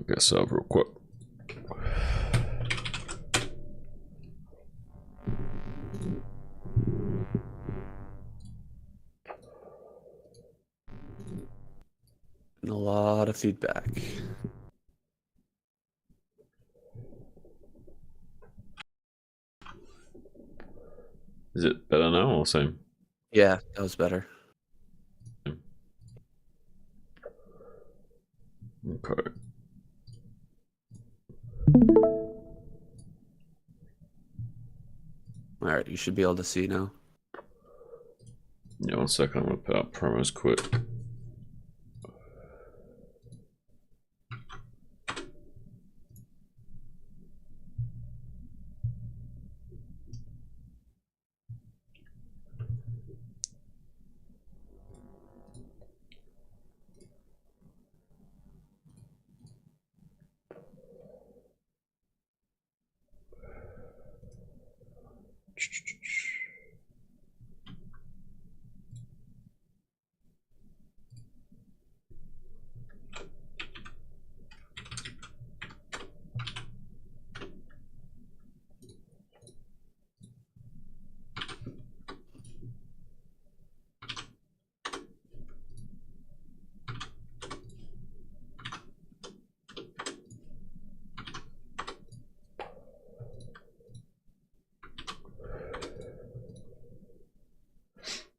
get set up real quick. And a lot of feedback. Is it better now or same? Yeah, that was better. Okay. All right, you should be able to see now. Yeah, 1 second. I'm gonna put out promos quick.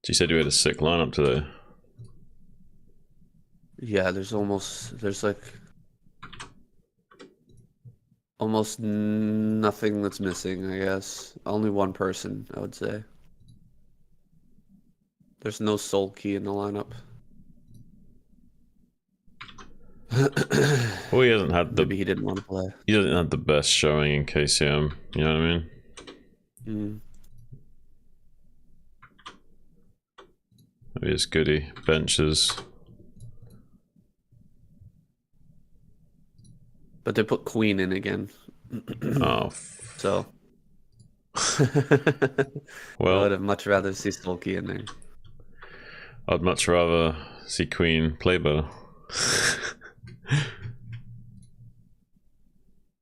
You said you had a sick lineup today. Yeah, there's like almost nothing that's missing, I guess. Only one person, I would say. There's no soul key in the lineup. Well, he hasn't had Maybe he didn't want to play. He doesn't have the best showing in KCM. You know what I mean? Mm. Maybe it's goody benches. But they put Queen in again. Oh. So. Well, I would have much rather see Sulky in there. I'd much rather see Queen play better.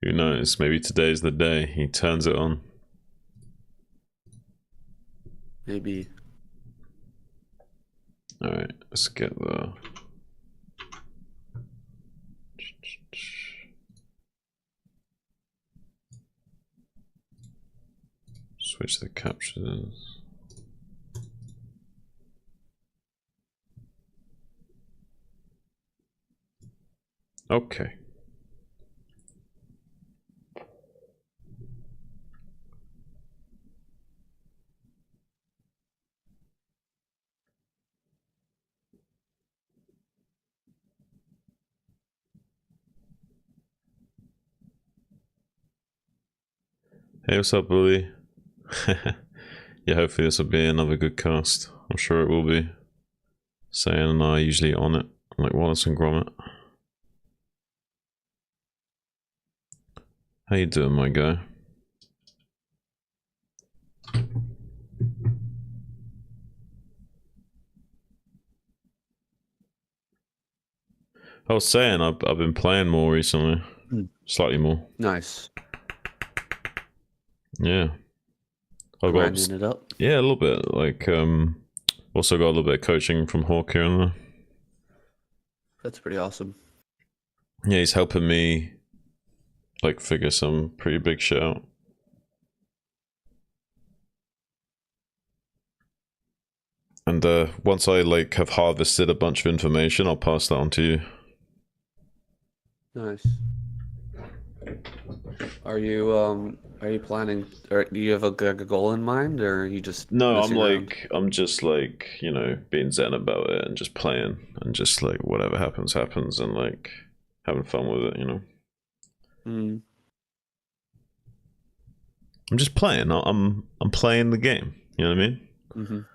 Who knows? Maybe today's the day he turns it on. Maybe. Alright, let's get the... Switch the captions. Okay. Hey, what's up, Bully? Yeah, hopefully this will be another good cast. I'm sure it will be. Sayan and I are usually on it, like Wallace and Gromit. How you doing, my guy? I was saying I've been playing more recently, slightly more. Nice. Yeah. I've got it up. Yeah, a little bit. Like also got a little bit of coaching from Hawk here and there. That's pretty awesome. Yeah, he's helping me like figure some pretty big shit out. And once I like have harvested a bunch of information, I'll pass that on to you. Nice. Are you planning, or do you have a goal in mind, or are you just No, around? I'm just like, you know, being zen about it and just playing and just like whatever happens happens and like having fun with it, you know. I'm just playing. I'm playing the game. You know what I mean?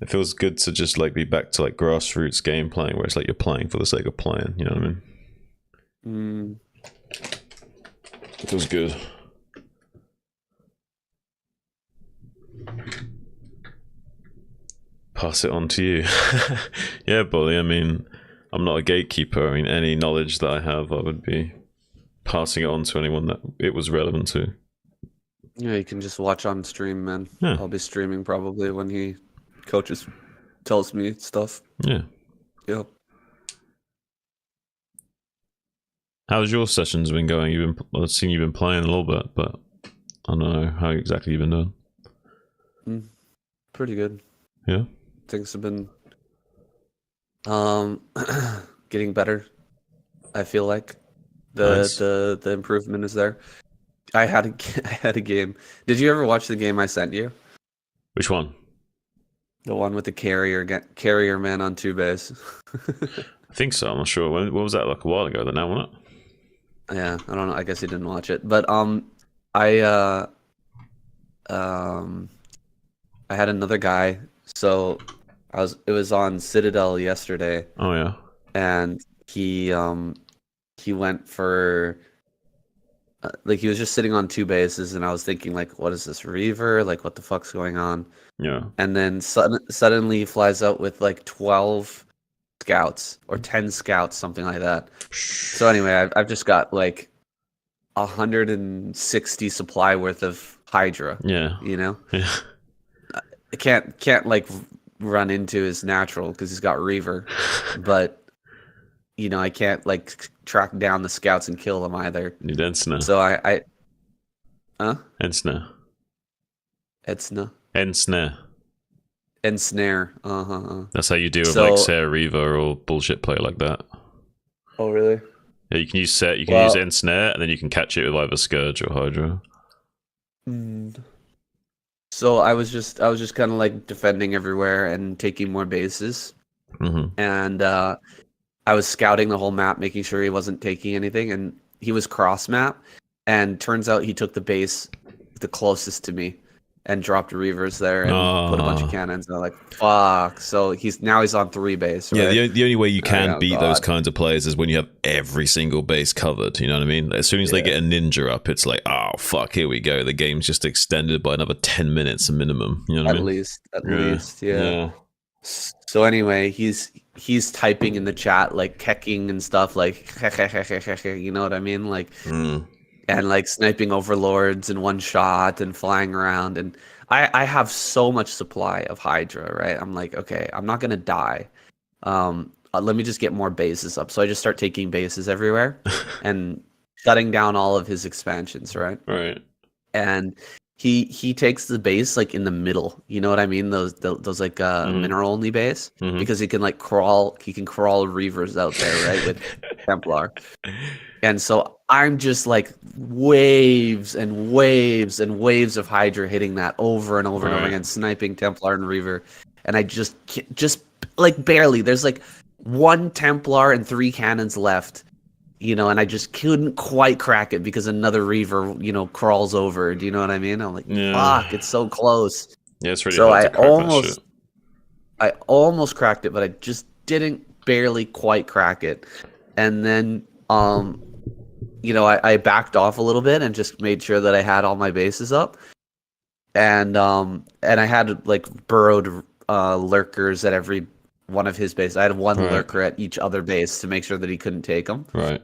It feels good to just like be back to like grassroots game playing, where it's like you're playing for the sake of playing. You know what I mean? It feels good. Pass it on to you. Yeah, Bully. I mean, I'm not a gatekeeper. I mean, any knowledge that I have, I would be passing it on to anyone that it was relevant to. Yeah, you can just watch on stream, man. Yeah. I'll be streaming probably when he coaches tells me stuff. Yeah. Yep. How's your sessions been going? I've seen you've been playing a little bit, but I don't know how exactly you've been doing. Pretty good. Yeah. Things have been getting better. I feel like the improvement is there. I had a game. Did you ever watch the game I sent you? Which one? The one with the carrier man on 2 base. I think so. I'm not sure. When was that? Like a while ago, then, now, wasn't it? Yeah, I don't know. I guess you didn't watch it, but I had another guy. So it was on Citadel yesterday. Oh yeah. And he went for like he was just sitting on 2 bases, and I was thinking like, what is this, Reaver? Like, what the fuck's going on? Yeah. And then suddenly he flies out with like 12 scouts or 10 scouts, something like that. So anyway, I've just got like 160 supply worth of Hydra. Yeah. You know? Yeah. I can't like run into his natural because he's got Reaver, but you know, I can't like track down the scouts and kill them either. Need Ensna. So I Ensna. Ensna. Ensnare. Ensnare. That's how you deal with like Sarah Reaver or bullshit player like that. Oh really? Yeah, you can use use Ensnare, and then you can catch it with either Scourge or Hydra. So I was just kind of like defending everywhere and taking more bases, and I was scouting the whole map, making sure he wasn't taking anything, and he was cross map, and turns out he took the base the closest to me and dropped Reavers there and put a bunch of cannons, and I'm like, fuck. So he's on 3 base, right? Yeah, the only way you can beat those kinds of players is when you have every single base covered, you know what I mean? As soon as they get a ninja up, it's like, oh fuck, here we go. The game's just extended by another 10 minutes minimum, you know what I mean? At least, yeah. So anyway, he's typing in the chat like kecking and stuff, like you know what I mean, like and like sniping overlords in one shot and flying around, and I have so much supply of Hydra, right? I'm like, okay, I'm not gonna die. Let me just get more bases up. So I just start taking bases everywhere and shutting down all of his expansions, right? Right. And he takes the base like in the middle, you know what I mean? Those like mineral only base, because he can crawl Reavers out there, right, with Templar. And so I'm just like waves and waves and waves of Hydra hitting that over and over and over again, sniping Templar and Reaver, and I just like barely. There's like 1 Templar and 3 cannons left. You know, and I just couldn't quite crack it because another Reaver, you know, crawls over. Do you know what I mean? I'm like, fuck, it's so close. Yeah, it's really hard to crack that shit. I almost cracked it, but I just didn't barely quite crack it. And then, you know, I backed off a little bit and just made sure that I had all my bases up. And I had like burrowed lurkers at every one of his bases. I had 1 lurker at each other base to make sure that he couldn't take them. Right.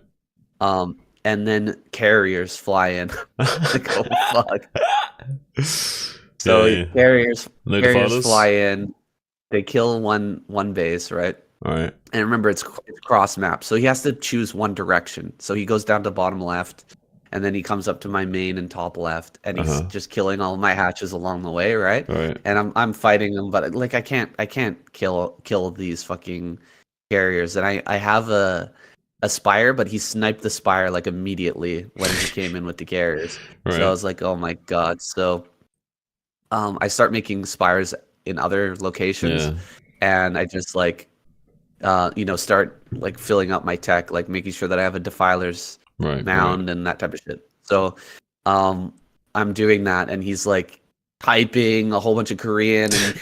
And then carriers fly in. Like, oh fuck. So carriers fly in. They kill one base, right? Right. And remember, it's cross map, so he has to choose one direction. So he goes down to bottom left, and then he comes up to my main and top left, and he's just killing all my hatches along the way, right? Right. And I'm fighting them, but like I can't kill these fucking carriers. And I have a spire, but he sniped the spire like immediately when he came in with the carriers. Right. So I was like, oh my god. So I start making spires in other locations, and I just like you know, start like filling up my tech, like making sure that I have a defiler's mound and that type of shit. So I'm doing that, and he's like typing a whole bunch of Korean and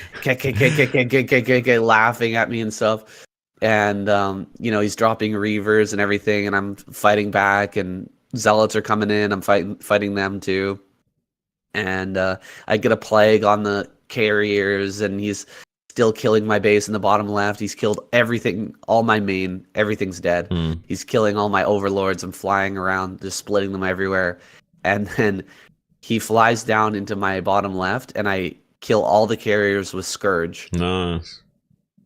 laughing at me and stuff. And you know, he's dropping Reavers and everything, and I'm fighting back, and Zealots are coming in. I'm fighting them too. And I get a plague on the carriers, and he's still killing my base in the bottom left. He's killed everything, all my main, everything's dead. He's killing all my overlords. I'm flying around, just splitting them everywhere. And then he flies down into my bottom left, and I kill all the carriers with Scourge. Nice.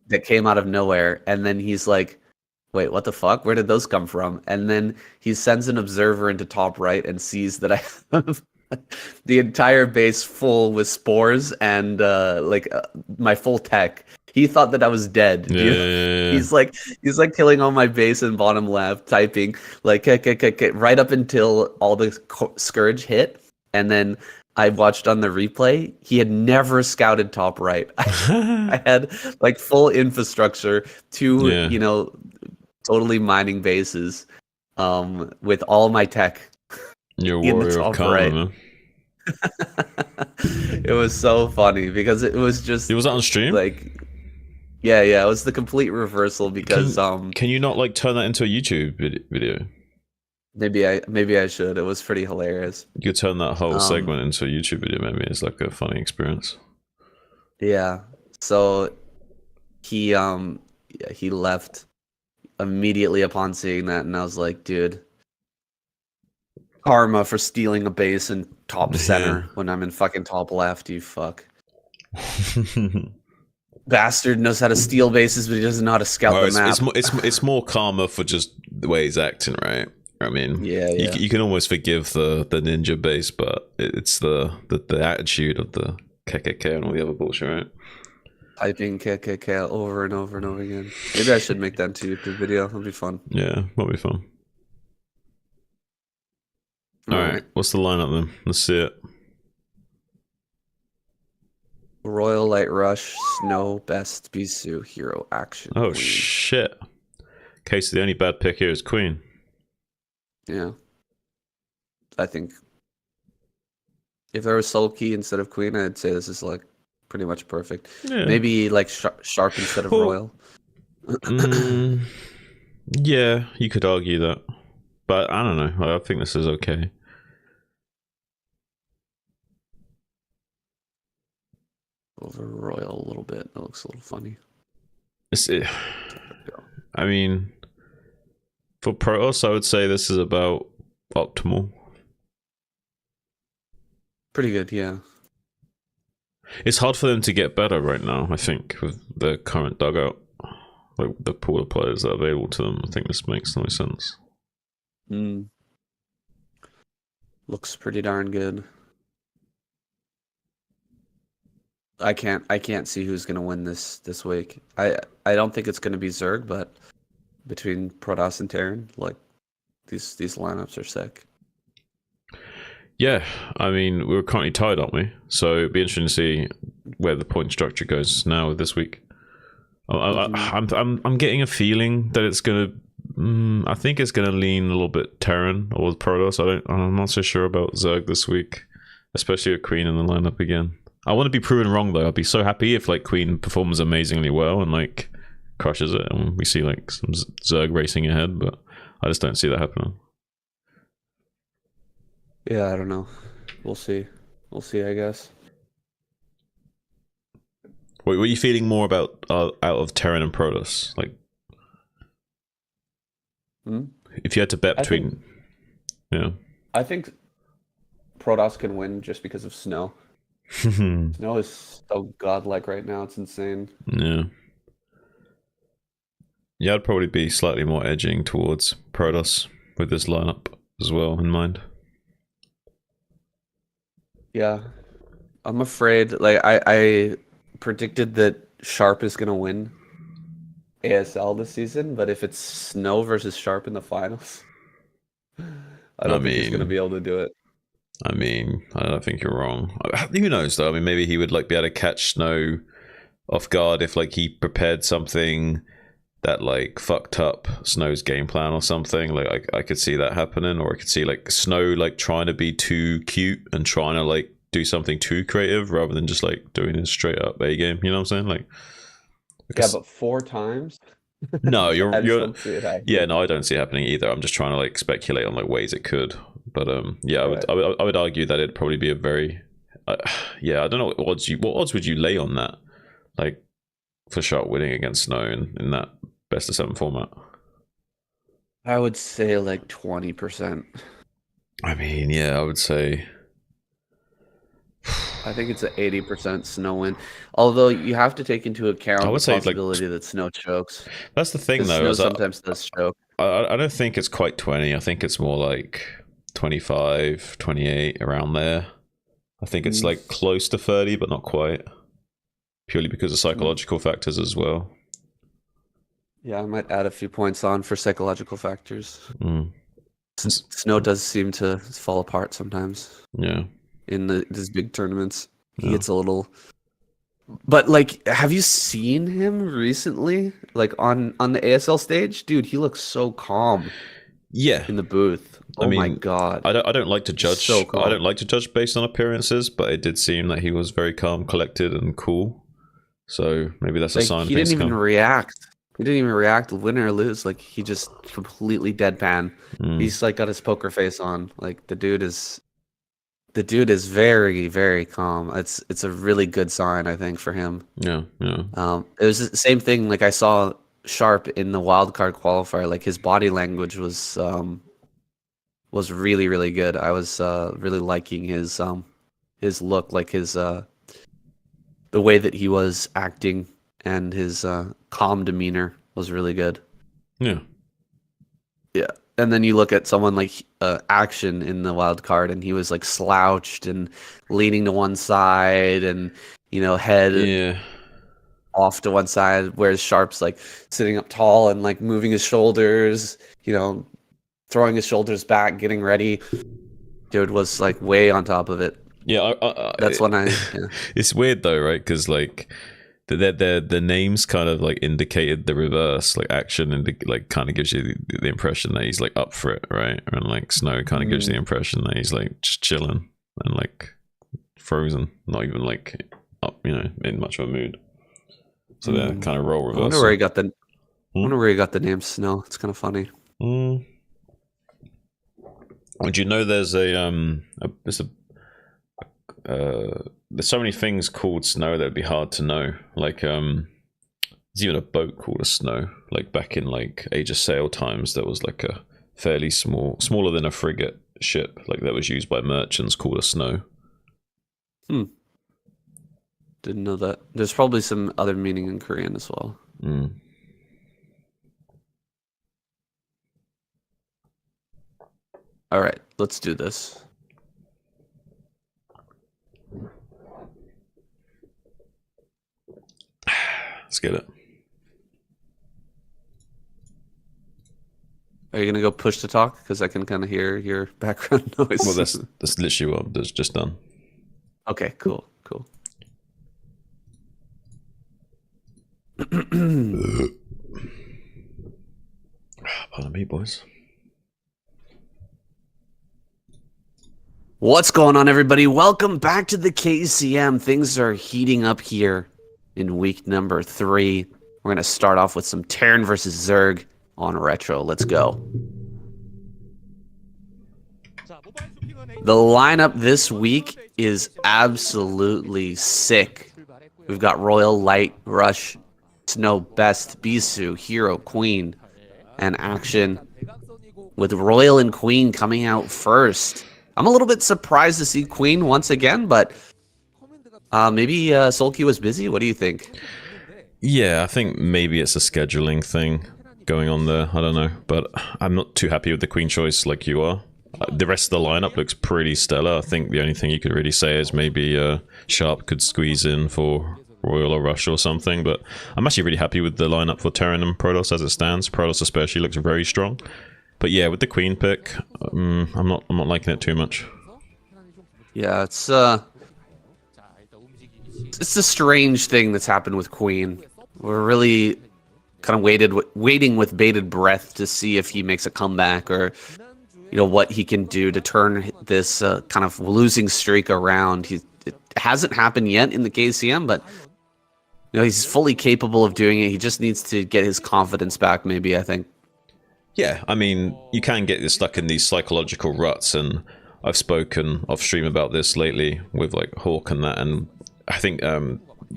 That came out of nowhere. And then he's like, wait, what the fuck? Where did those come from? And then he sends an observer into top right and sees that I have the entire base full with spores and my full tech. He thought that I was dead. Yeah. He's like killing all my base in bottom left, typing like right up until all the Scourge hit, and then I watched on the replay. He had never scouted top right. I had like full infrastructure, totally mining bases, with all my tech. You're a warrior of karma, man. It was so funny because it was just. Was that on stream? Like, yeah, it was the complete reversal because Can you not like turn that into a YouTube video? Maybe I should. It was pretty hilarious. You could turn that whole segment into a YouTube video. Maybe it's like a funny experience. Yeah. So he left immediately upon seeing that, and I was like, dude, karma for stealing a base in top center when I'm in fucking top left, you fuck. Bastard knows how to steal bases, but he doesn't know how to scout the map. It's more karma for just the way he's acting, right? I mean, you can almost forgive the ninja base, but it's the attitude of the KKK and all the other bullshit, right? Typing KKK over and over and over again. Maybe I should make that into a video. It'll be fun. Yeah, that'll be fun. All right, what's the lineup then? Let's see it. Royal Light Rush, Snow, Best, Bisu, Hero, Action. Oh, Queen. shit. Okay, so the only bad pick here is Queen. Yeah. I think if there was Soul Key instead of Queen, I'd say this is like pretty much perfect. Yeah. Maybe like Sharp instead of Royal. Yeah, you could argue that. But I don't know. I think this is okay. Over Royal a little bit. That looks a little funny. I mean, for Protoss, I would say this is about optimal. Pretty good, yeah. It's hard for them to get better right now, I think, with the current dugout. Like the pool of players that are available to them. I think this makes no sense. Looks pretty darn good. I can't see who's gonna win this week. I don't think it's gonna be Zerg, but between Protoss and Terran, like these lineups are sick. Yeah, I mean we're currently tied, aren't we? So it'd be interesting to see where the point structure goes now with this week. I'm getting a feeling that it's gonna. I think it's gonna lean a little bit Terran or Protoss. I'm not so sure about Zerg this week, especially with Queen in the lineup again. I want to be proven wrong though. I'd be so happy if like Queen performs amazingly well and like crushes it, and we see like some Zerg racing ahead. But I just don't see that happening. Yeah, I don't know. We'll see. I guess. What are you feeling more about out of Terran and Protoss? Like, if you had to bet between, I think Protoss can win just because of Snow. Snow is so godlike right now. It's insane. Yeah, I'd probably be slightly more edging towards Protoss with this lineup as well in mind. Yeah, I'm afraid. Like I predicted that Sharp is gonna win ASL this season, but if it's Snow versus Sharp in the finals, I don't think he's gonna be able to do it. I mean, I don't think you're wrong. Who knows though? I mean, maybe he would like be able to catch Snow off guard if like he prepared something that like fucked up Snow's game plan or something. Like I could see that happening, or I could see like Snow like trying to be too cute and trying to like do something too creative rather than just like doing a straight up A game. You know what I'm saying? Like, yeah, but 4 times. No, you're yeah. No, I don't see it happening either. I'm just trying to like speculate on like ways it could. But yeah, I would argue that it'd probably be a very yeah. I don't know what odds would you lay on that? Like, for Sharp winning against Snow in that best of 7 format? I would say like 20%. I mean, yeah, I would say. I think it's an 80% Snow win. Although you have to take into account the possibility that Snow chokes. That's the thing, though. Snow sometimes does choke. I don't think it's quite 20. I think it's more like 25, 28, around there. I think it's like close to 30, but not quite. Purely because of psychological factors as well. Yeah, I might add a few points on for psychological factors. Snow does seem to fall apart sometimes. Yeah. In these big tournaments, he gets a little. But like, have you seen him recently? Like on the ASL stage, dude, he looks so calm. Yeah. In the booth. Oh my god. I don't like to judge. I don't like to judge based on appearances, but it did seem that he was very calm, collected, and cool. So maybe that's a sign. He didn't even react. He didn't even react, win or lose. Like he just completely deadpan. He's like got his poker face on. Like the dude is very, very calm. It's a really good sign, I think, for him. Yeah. It was the same thing. Like I saw Sharp in the wildcard qualifier. Like his body language was really, really good. I was really liking his look, like his the way that he was acting and his calm demeanor was really good. Yeah. And then you look at someone like Action in the wild card, and he was like slouched and leaning to one side, and head off to one side. Whereas Sharp's like sitting up tall and like moving his shoulders, throwing his shoulders back, getting ready. Dude was like way on top of it. Yeah, that's when I. Yeah. It's weird though, right? Because like the names kind of like indicated the reverse. Like Action and like kind of gives you the impression that he's like up for it, right? And like Snow kind of gives you the impression that he's like just chilling and like frozen, not even like up, in much of a mood. So they're kind of role reversal. I wonder where he got the name Snow. It's kind of funny. Would you know there's there's so many things called Snow that would be hard to know. Like there's even a boat called a Snow. Like back in like Age of Sail times, there was like a fairly smaller than a frigate ship, like that was used by merchants, called a Snow. Didn't know that. There's probably some other meaning in Korean as well. All right, let's do this. Let's get it. Are you gonna go push to talk? Because I can kind of hear your background noise. Well, that's literally what I've just done. Okay, cool. Pardon me, boys. What's going on, everybody? Welcome back to the KCM. Things are heating up here in week number 3. We're going to start off with some Terran versus Zerg on Retro. Let's go. The lineup this week is absolutely sick. We've got Royal, Light, Rush, Snow, Best, Bisu, Hero, Queen, and Action, with Royal and Queen coming out first. I'm a little bit surprised to see Queen once again, but maybe Sulky was busy. What do you think? Yeah, I think maybe it's a scheduling thing going on there. I don't know, but I'm not too happy with the Queen choice like you are. The rest of the lineup looks pretty stellar. I think the only thing you could really say is maybe Sharp could squeeze in for Royal or Rush or something, but I'm actually really happy with the lineup for Terran and Protoss as it stands. Protoss especially looks very strong. But yeah, with the Queen pick, I'm not liking it too much. Yeah, it's a strange thing that's happened with Queen. We're really kind of waiting with bated breath to see if he makes a comeback, or what he can do to turn this kind of losing streak around. It hasn't happened yet in the KCM, but he's fully capable of doing it. He just needs to get his confidence back, maybe, I think. Yeah, I mean, you can get stuck in these psychological ruts, and I've spoken off stream about this lately with like Hawk and that, and I think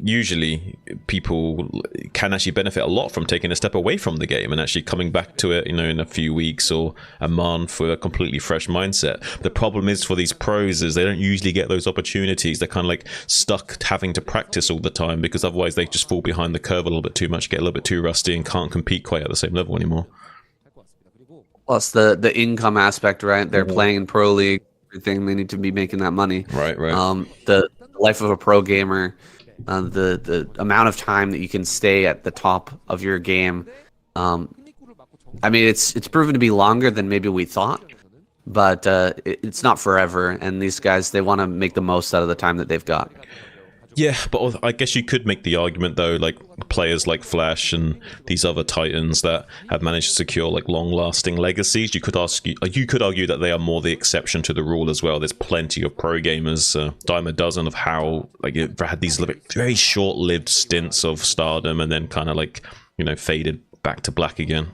usually people can actually benefit a lot from taking a step away from the game and actually coming back to it, in a few weeks or a month with a completely fresh mindset. The problem is for these pros is they don't usually get those opportunities. They're kind of like stuck having to practice all the time, because otherwise they just fall behind the curve a little bit too much, get a little bit too rusty, and can't compete quite at the same level anymore. Plus the income aspect, right? They're playing in pro league, everything. They need to be making that money. Right. The life of a pro gamer, the amount of time that you can stay at the top of your game. I mean, it's proven to be longer than maybe we thought, but it's not forever. And these guys, they want to make the most out of the time that they've got. Yeah, but I guess you could make the argument, though, like players like Flash and these other titans that have managed to secure like long-lasting legacies. You could argue that they are more the exception to the rule as well. There's plenty of pro gamers, dime a dozen, of how like you've had these very short-lived stints of stardom and then kind of like faded back to black again.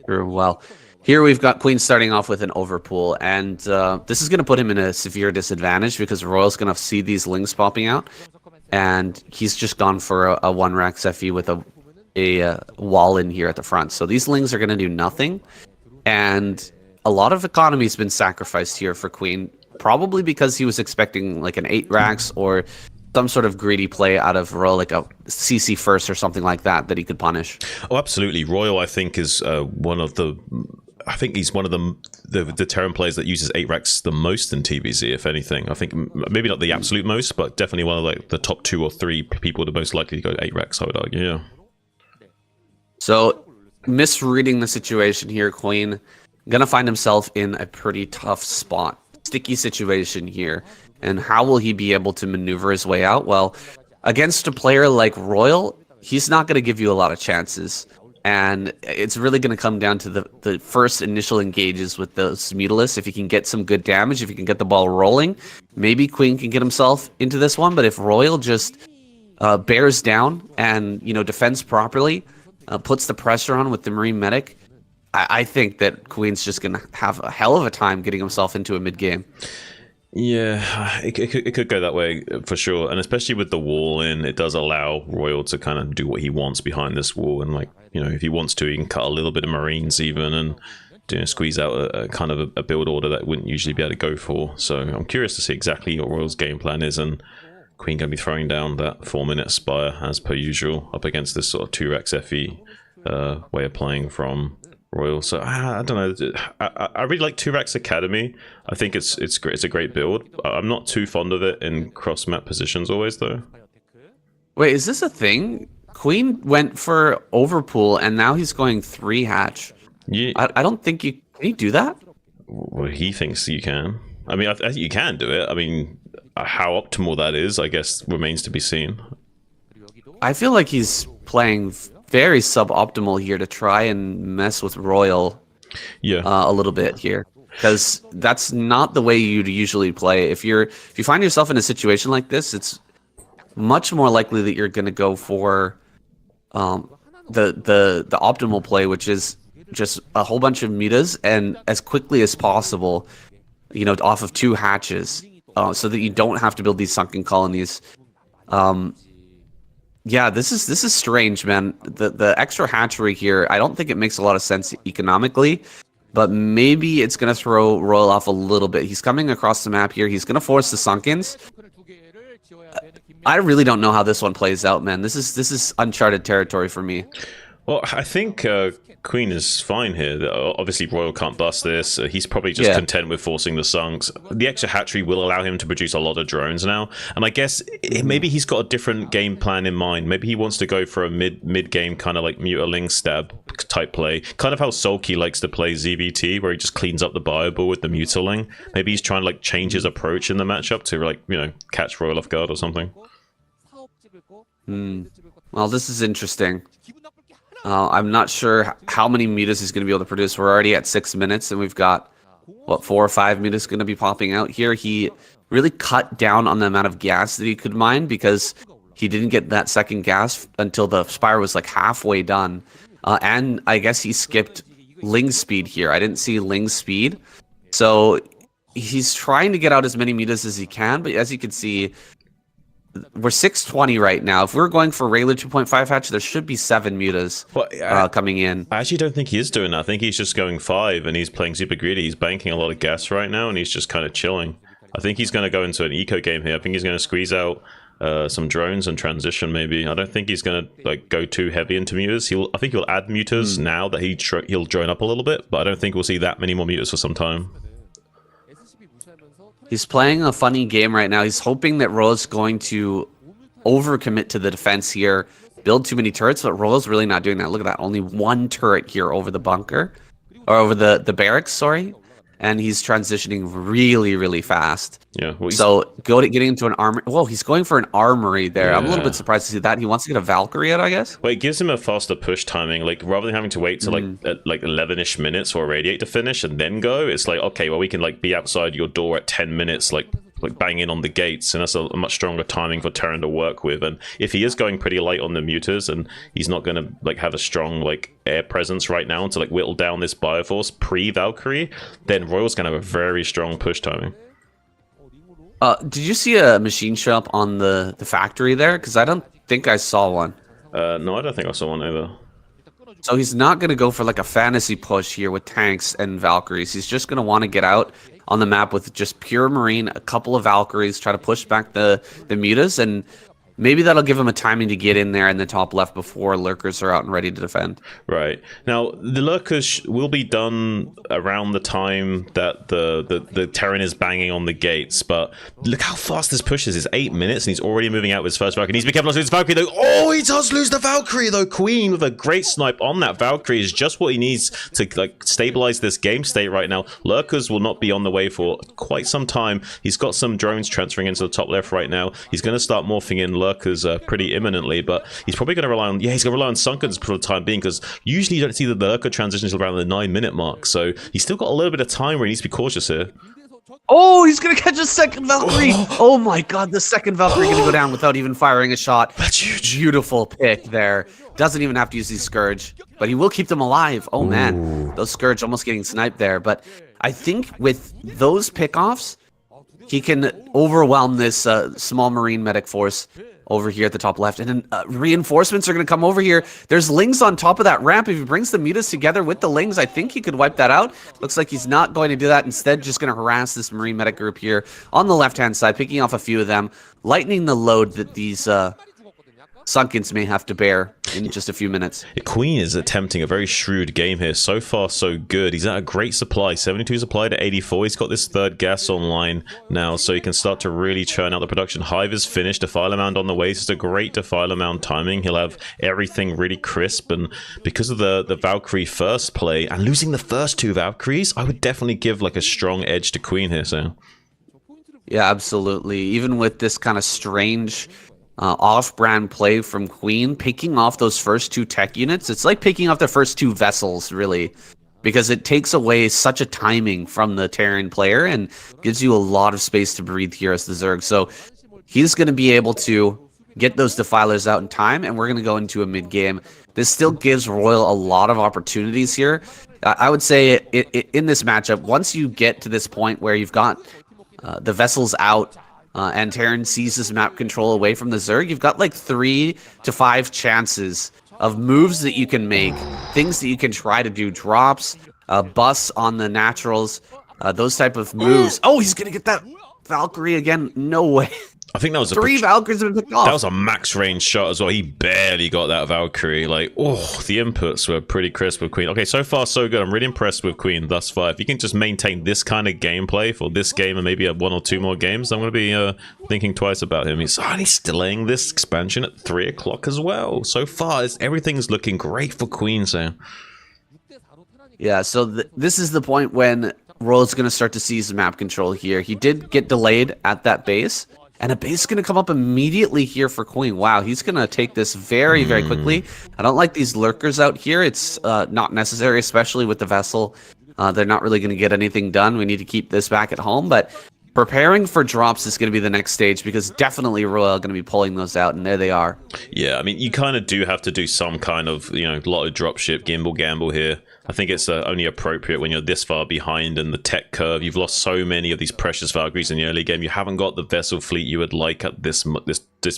Sure. Well, here we've got Queen starting off with an overpool, and this is going to put him in a severe disadvantage because Royal's going to see these lings popping out, and he's just gone for a 1 Rax FE with a wall in here at the front. So these lings are going to do nothing, and a lot of economy's been sacrificed here for Queen, probably because he was expecting like an 8 Rax or some sort of greedy play out of Royal, like a CC first or something like that he could punish. Oh, absolutely. Royal, I think, is one of the... I think he's one of the Terran players that uses 8 Rax the most in TVZ, if anything. I think maybe not the absolute most, but definitely one of like the top 2 or 3 people the most likely to go 8 Rax, I would argue, yeah. So, misreading the situation here, Queen, gonna find himself in a pretty tough spot. Sticky situation here. And how will he be able to maneuver his way out? Well, against a player like Royal, he's not gonna give you a lot of chances. And it's really going to come down to the first initial engages with those Mutalisks. If he can get some good damage, if he can get the ball rolling, maybe Queen can get himself into this one. But if Royal just bears down and defends properly, puts the pressure on with the Marine Medic, I think that Queen's just going to have a hell of a time getting himself into a mid-game. Yeah, it could go that way for sure. And especially with the wall in, it does allow Royal to kind of do what he wants behind this wall. And like, if he wants to, he can cut a little bit of Marines even and squeeze out a kind of a build order that wouldn't usually be able to go for. So I'm curious to see exactly what Royal's game plan is. And Queen going to be throwing down that 4-minute Spire as per usual up against this sort of 2x FE way of playing from Royal. So I don't know. I really like 2x Academy. I think it's great. It's a great build. I'm not too fond of it in cross map positions always though. Wait, is this a thing? Queen went for overpool and now he's going 3 hatch. Yeah. I don't think can you do that? Well, he thinks you can. I mean, I think you can do it. I mean, how optimal that is, I guess, remains to be seen. I feel like he's playing very suboptimal here to try and mess with Royal a little bit here, because that's not the way you'd usually play. If you find yourself in a situation like this, it's much more likely that you're going to go for the optimal play, which is just a whole bunch of mutas and as quickly as possible, off of 2 hatches, so that you don't have to build these sunken colonies. Yeah, this is strange, man. The extra hatchery here, I don't think it makes a lot of sense economically, but maybe it's going to throw Royal off a little bit. He's coming across the map here. He's going to force the sunkens. I really don't know how this one plays out, man. This is uncharted territory for me. Well, I think Queen is fine here. Obviously, Royal can't bust this. He's probably just content with forcing the sunks. The extra hatchery will allow him to produce a lot of drones now. And I guess maybe he's got a different game plan in mind. Maybe he wants to go for a mid-game kind of like Mutaling stab type play. Kind of how Sulky likes to play ZVT, where he just cleans up the Bioball with the Mutaling. Maybe he's trying to like change his approach in the matchup to like, catch Royal off guard or something. Well, this is interesting. I'm not sure how many mutas he's going to be able to produce. We're already at 6 minutes, and we've got, 4 or 5 mutas going to be popping out here. He really cut down on the amount of gas that he could mine because he didn't get that second gas until the Spire was like halfway done. And I guess he skipped Ling speed here. I didn't see Ling speed. So he's trying to get out as many mutas as he can, but as you can see, we're 620 right now. If we're going for regular 2.5 hatch, there should be 7 mutas coming in. I actually don't think he is doing that. I think he's just going 5 and he's playing super greedy. He's banking a lot of gas right now and he's just kind of chilling. I think he's going to go into an eco game here. I think he's going to squeeze out some drones and transition maybe. I don't think he's going to like go too heavy into mutas. I think he'll add mutas now that he'll drone up a little bit, but I don't think we'll see that many more mutas for some time. He's playing a funny game right now. He's hoping that Royal's going to overcommit to the defense here, build too many turrets, but Royal's really not doing that. Look at that. Only 1 turret here over the bunker, or over the barracks, sorry. And he's transitioning really, really fast. Yeah. Well, so getting into an armory. Whoa, he's going for an armory there. Yeah. I'm a little bit surprised to see that. He wants to get a Valkyrie out, I guess. Well, it gives him a faster push timing. Like rather than having to wait to like 11ish minutes for a radiate to finish and then go, it's like, okay, well we can like be outside your door at 10 minutes, like banging on the gates, and that's a much stronger timing for Terran to work with. And if he is going pretty light on the mutas and he's not going to like have a strong like air presence right now to like whittle down this Bioforce pre-Valkyrie, then Royal's going to have a very strong push timing. Did you see a machine show up on the factory there? Because I don't think I saw one. No, I don't think I saw one either. So he's not going to go for like a fantasy push here with tanks and Valkyries. He's just going to want to get out on the map with just pure Marine, a couple of Valkyries, try to push back the mutas, and maybe that'll give him a timing to get in there in the top left before lurkers are out and ready to defend. Right. Now, the lurkers will be done around the time that the Terran is banging on the gates, but look how fast this pushes. It's 8 minutes, and he's already moving out with his first Valkyrie. He needs to be careful not to lose the Valkyrie, though. Oh, he does lose the Valkyrie, though. Queen with a great snipe on that Valkyrie is just what he needs to like stabilize this game state right now. Lurkers will not be on the way for quite some time. He's got some drones transferring into the top left right now. He's going to start morphing in lurkers pretty imminently, but he's probably going to rely on he's going to rely on Sunkens for the time being, because usually you don't see the lurker transition until around the 9-minute mark, so he's still got a little bit of time where he needs to be cautious here. Oh, he's going to catch a second Valkyrie. Oh my god, the second Valkyrie going to go down without even firing a shot. That's huge. Beautiful pick there. Doesn't even have to use the Scourge, but he will keep them alive. Oh man, those Scourge almost getting sniped there, but I think with those pickoffs, he can overwhelm this small Marine medic force over here at the top left, and then reinforcements are going to come over here. There's Lings on top of that ramp. If he brings the mutas together with the Lings, I think he could wipe that out. Looks like he's not going to do that. Instead, just going to harass this Marine medic group here on the left-hand side, picking off a few of them, lightening the load that these Sunkens may have to bear in just a few minutes. Queen is attempting a very shrewd game here. So far, so good. He's at a great supply. 72 supply to 84. He's got this third gas online now, so he can start to really churn out the production. Hive is finished. Defiler Mound on the way. This is a great Defiler Mound timing. He'll have everything really crisp, and because of the Valkyrie first play and losing the first 2 Valkyries, I would definitely give like a strong edge to Queen here. So yeah, absolutely. Even with this kind of strange off-brand play from Queen, picking off those first 2 tech units, it's like picking off the first 2 vessels, really, because it takes away such a timing from the Terran player and gives you a lot of space to breathe here as the Zerg. So he's going to be able to get those Defilers out in time, and we're going to go into a mid-game. This still gives Royal a lot of opportunities here. I would say in this matchup, once you get to this point where you've got the vessels out, and Terran seizes map control away from the Zerg, you've got like 3 to 5 chances of moves that you can make, things that you can try to do, drops, busts on the naturals, those type of moves. Oh, he's going to get that Valkyrie again. No way. I think that was 3 Valkyries have been picked off. That was a max range shot as well. He barely got that Valkyrie. Like, oh, the inputs were pretty crisp with Queen. Okay, so far so good. I'm really impressed with Queen thus far. If you can just maintain this kind of gameplay for this game and maybe 1 or 2 more games, I'm going to be thinking twice about him. He's delaying this expansion at 3 o'clock as well. So far, everything's looking great for Queen. So yeah, so this is the point when Royal's going to start to seize map control here. He did get delayed at that base, and a base is going to come up immediately here for Queen. Wow, he's going to take this very, very quickly. I don't like these lurkers out here. It's not necessary, especially with the vessel. They're not really going to get anything done. We need to keep this back at home, but preparing for drops is going to be the next stage, because definitely Royal going to be pulling those out, and there they are. Yeah, I mean, you kind of do have to do some kind of, lot of dropship, gimbal gamble here. I think it's only appropriate when you're this far behind in the tech curve. You've lost so many of these precious Valkyries in the early game. You haven't got the vessel fleet you would like at this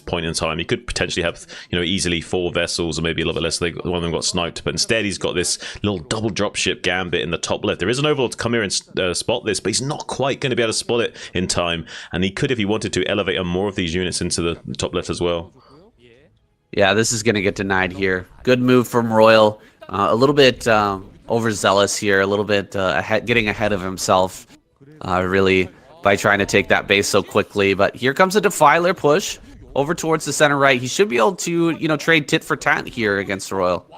point in time. You could potentially have, easily 4 vessels or maybe a little bit less. One of them got sniped, but instead he's got this little double dropship gambit in the top left. There is an overlord to come here and spot this, but he's not quite going to be able to spot it in time. And he could, if he wanted to, elevate more of these units into the top left as well. Yeah, this is going to get denied here. Good move from Royal. A little bit overzealous here, a little bit getting ahead of himself, really, by trying to take that base so quickly. But here comes a Defiler push over towards the center right. He should be able to, trade tit for tat here against Royal.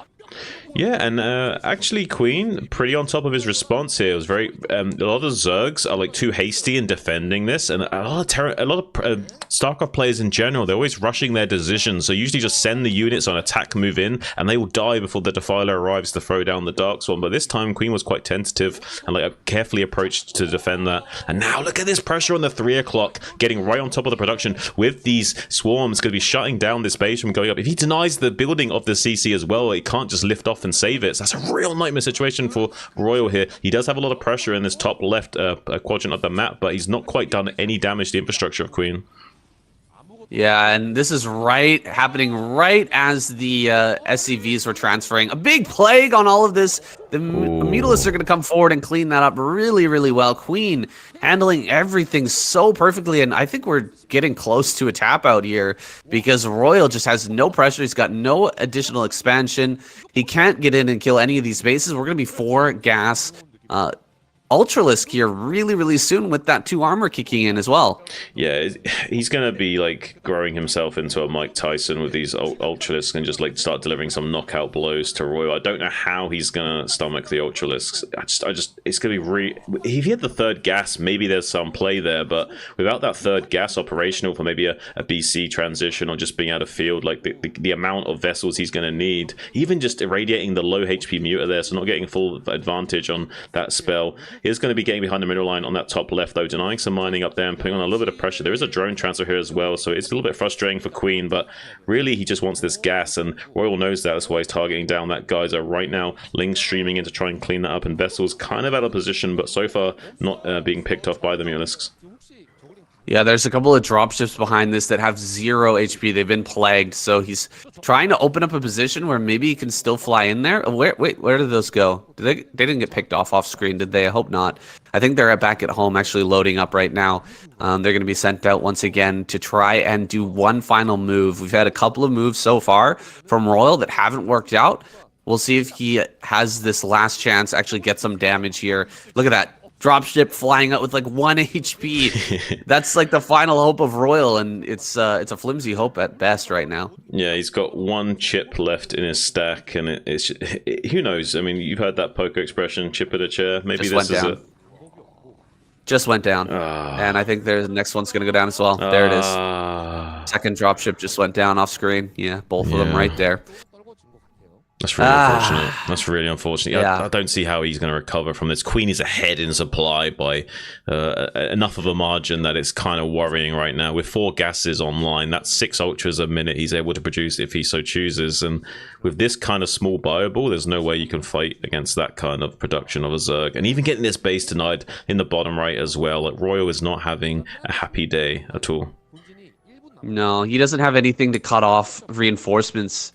Yeah, and actually Queen pretty on top of his response here. It was very a lot of Zergs are like too hasty in defending this, and a lot of Starcraft players in general, they're always rushing their decisions. So usually just send the units on attack, move in, and they will die before the Defiler arrives to throw down the Dark Swarm. But this time Queen was quite tentative and like carefully approached to defend that. And now look at this pressure on the 3 o'clock, getting right on top of the production with these swarms. Going to be shutting down this base from going up. If he denies the building of the CC as well, it can't just lift off and save it. So that's a real nightmare situation for Royal here. He does have a lot of pressure in this top left quadrant of the map, but he's not quite done any damage to the infrastructure of Queen. Yeah, and this is happening right as the SCVs were transferring. A big plague on all of this. The Mutalisks are going to come forward and clean that up really, really well. Queen handling everything so perfectly, and I think we're getting close to a tap out here because Royal just has no pressure. He's got no additional expansion. He can't get in and kill any of these bases. We're going to be 4 gas Ultralisk here really, really soon with that 2 armor kicking in as well. Yeah, he's going to be like growing himself into a Mike Tyson with these Ultralisks and just like start delivering some knockout blows to Royal. I don't know how he's going to stomach the Ultralisks. It's going to be if he had the 3rd gas, maybe there's some play there, but without that 3rd gas operational for maybe a BC transition or just being out of field, like the amount of vessels he's going to need, even just irradiating the low HP muter there, so not getting full advantage on that spell. Is going to be getting behind the middle line on that top left, though, denying some mining up there and putting on a little bit of pressure. There is a drone transfer here as well, so it's a little bit frustrating for Queen, but really he just wants this gas, and Royal knows that. That's why he's targeting down that geyser right now. Ling's streaming in to try and clean that up, and Vessel's kind of out of position, but so far not being picked off by the Mutalisks. Yeah, there's a couple of dropships behind this that have 0 HP. They've been plagued, so he's trying to open up a position where maybe he can still fly in there. Wait, where did those go? They didn't get picked off screen, did they? I hope not. I think they're back at home actually loading up right now. They're going to be sent out once again to try and do one final move. We've had a couple of moves so far from Royal that haven't worked out. We'll see if he has this last chance to actually get some damage here. Look at that. Dropship flying out with like 1 HP. That's like the final hope of Royal, and it's a flimsy hope at best right now. Yeah, he's got 1 chip left in his stack, and it's who knows? I mean, you've heard that poker expression, chip at a chair. Maybe this is it. Just went down, and I think the next one's gonna go down as well. There it is. 2nd dropship just went down off screen. Yeah, both of them right there. That's really unfortunate. That's really unfortunate. Yeah. I don't see how he's going to recover from this. Queen is ahead in supply by enough of a margin that it's kind of worrying right now. With 4 gases online, that's 6 ultras a minute he's able to produce if he so chooses. And with this kind of small bioball, there's no way you can fight against that kind of production of a Zerg. And even getting this base denied in the bottom right as well. Like, Royal is not having a happy day at all. No, he doesn't have anything to cut off reinforcements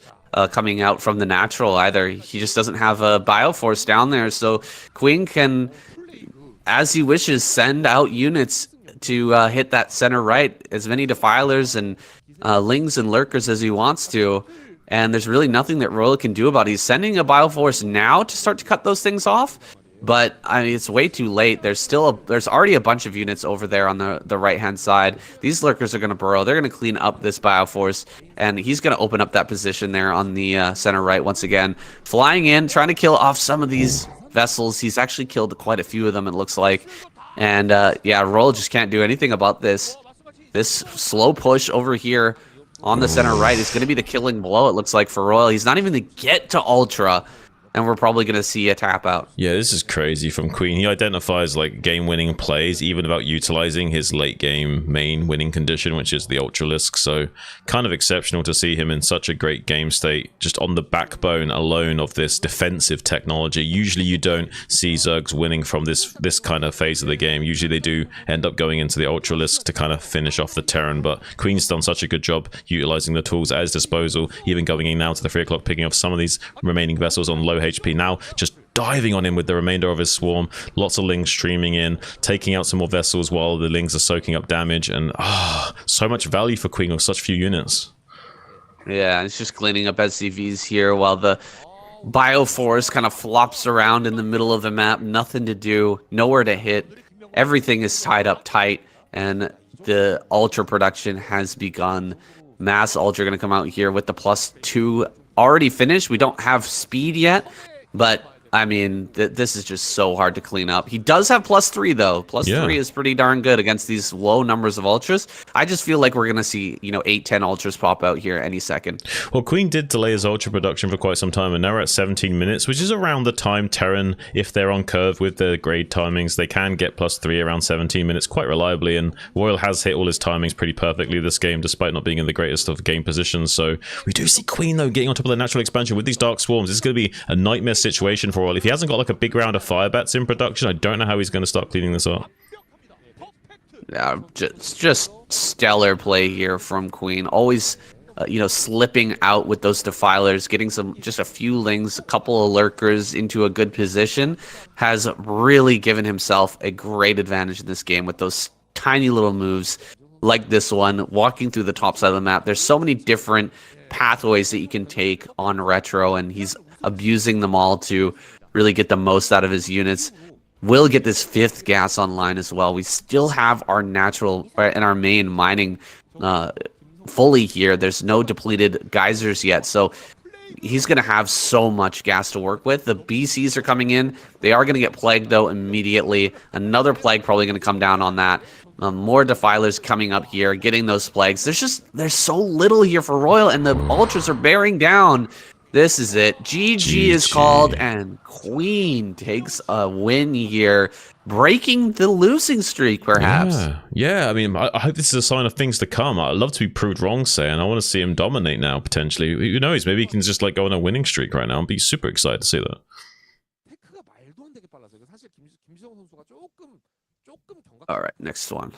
coming out from the natural either. He just doesn't have a bioforce down there, so Queen can, as he wishes, send out units to hit that center right, as many Defilers and Lings and Lurkers as he wants to, and there's really nothing that Royal can do about it. He's sending a bioforce now to start to cut those things off, but I mean, it's way too late. There's already a bunch of units over there on the right-hand side. These Lurkers are going to burrow. They're going to clean up this Bioforce, and he's going to open up that position there on the center right once again. Flying in, trying to kill off some of these vessels. He's actually killed quite a few of them, it looks like. And yeah, Royal just can't do anything about this. This slow push over here on the center right is going to be the killing blow, it looks like, for Royal. He's not even going to get to Ultra. and we're probably going to see a tap out. Yeah, this is crazy from Queen. He identifies like game-winning plays, even about utilizing his late-game main winning condition, which is the Ultralisk. So kind of exceptional to see him in such a great game state, just on the backbone alone of this defensive technology. Usually you don't see Zergs winning from this kind of phase of the game. Usually they do end up going into the Ultralisk to kind of finish off the Terran, but Queen's done such a good job utilizing the tools at his disposal, even going in now to the 3 o'clock, picking off some of these remaining vessels on low HP. Now just diving on him with the remainder of his swarm. Lots of Lings streaming in, taking out some more vessels while the Lings are soaking up damage, and so much value for Queen with such few units. Yeah, it's just cleaning up SCVs here while the Bioforce kind of flops around in the middle of the map. Nothing to do, nowhere to hit. Everything is tied up tight, and the Ultra production has begun. Mass Ultra going to come out here with the +2 already finished. We don't have speed yet, but I mean, this is just so hard to clean up. He does have +3 though. +3 is pretty darn good against these low numbers of ultras. I just feel like we're gonna see 8-10 ultras pop out here any second. Well, Queen did delay his ultra production for quite some time, and now we're at 17 minutes, which is around the time Terran, if they're on curve with their grade timings, they can get +3 around 17 minutes quite reliably. And Royal has hit all his timings pretty perfectly this game, despite not being in the greatest of game positions. So we do see Queen though getting on top of the natural expansion with these Dark Swarms. This is going to be a nightmare situation for Royal. If he hasn't got like a big round of fire bats in production, I don't know how he's going to start cleaning this up. Yeah, just stellar play here from Queen. Always, slipping out with those defilers, getting just a few Lings, a couple of lurkers into a good position, has really given himself a great advantage in this game with those tiny little moves like this one, walking through the top side of the map. There's so many different pathways that you can take on Retro, and he's abusing them all to really get the most out of his units. We'll get this 5th gas online as well. We still have our natural and our main mining fully here. There's no depleted geysers yet, so he's going to have so much gas to work with. The BCs are coming in. They are going to get plagued, though, immediately. Another plague probably going to come down on that. More defilers coming up here, getting those plagues. There's so little here for Royal, and the ultras are bearing down. This is it. GG is called, and Queen takes a win here, breaking the losing streak, perhaps. Yeah. I mean, I hope this is a sign of things to come. I'd love to be proved wrong, say, and I want to see him dominate now, potentially. Who knows? Maybe he can just like go on a winning streak right now and be super excited to see that. All right, next one.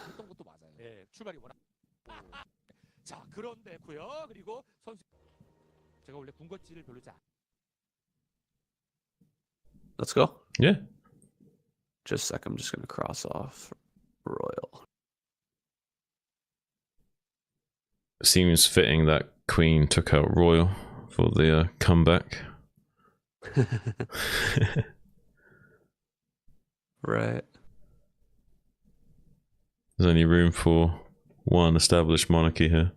Let's go. Yeah. Just a sec. I'm just going to cross off Royal. Seems fitting that Queen took out Royal for the comeback. Right. There's only room for one established monarchy here.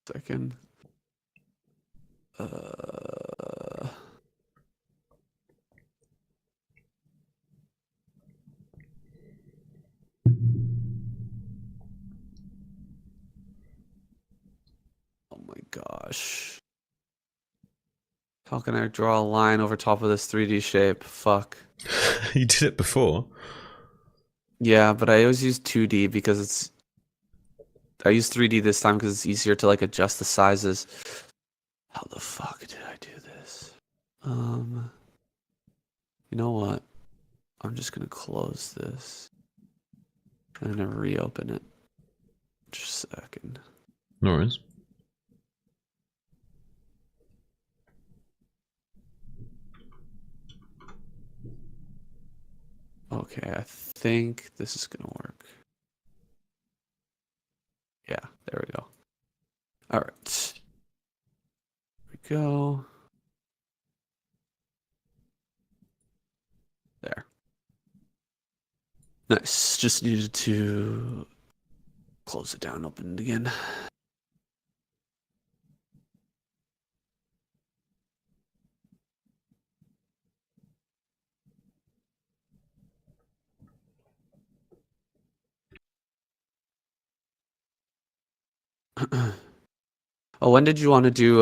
Second. Oh my gosh. How can I draw a line over top of this 3D shape? Fuck. You did it before. Yeah, but I always use 2D because I use 3D this time because it's easier to like adjust the sizes. How the fuck did I do this? You know what? I'm just gonna close this. I'm gonna reopen it. Just a second. No worries. Okay, I think this is gonna work. Yeah, there we go. All right. Here we go. There. Nice. Just needed to close it down, open it again. Oh, when did you want to do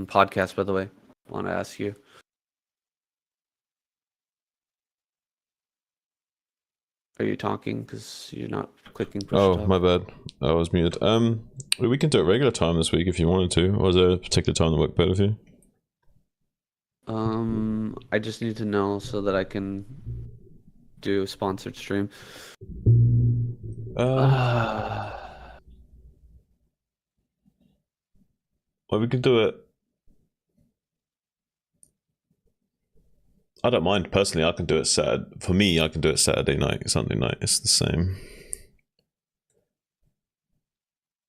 podcast, by the way? I want to ask you. Are you talking? Because you're not clicking push Oh, talk. my bad. I was muted. We can do it regular time this week if you wanted to. Or was there a particular time that worked better for you? I just need to know so that I can do a sponsored stream. Well, we could do it. I don't mind personally. I can do it Saturday. For me, I can do it Saturday night, Sunday night. It's the same.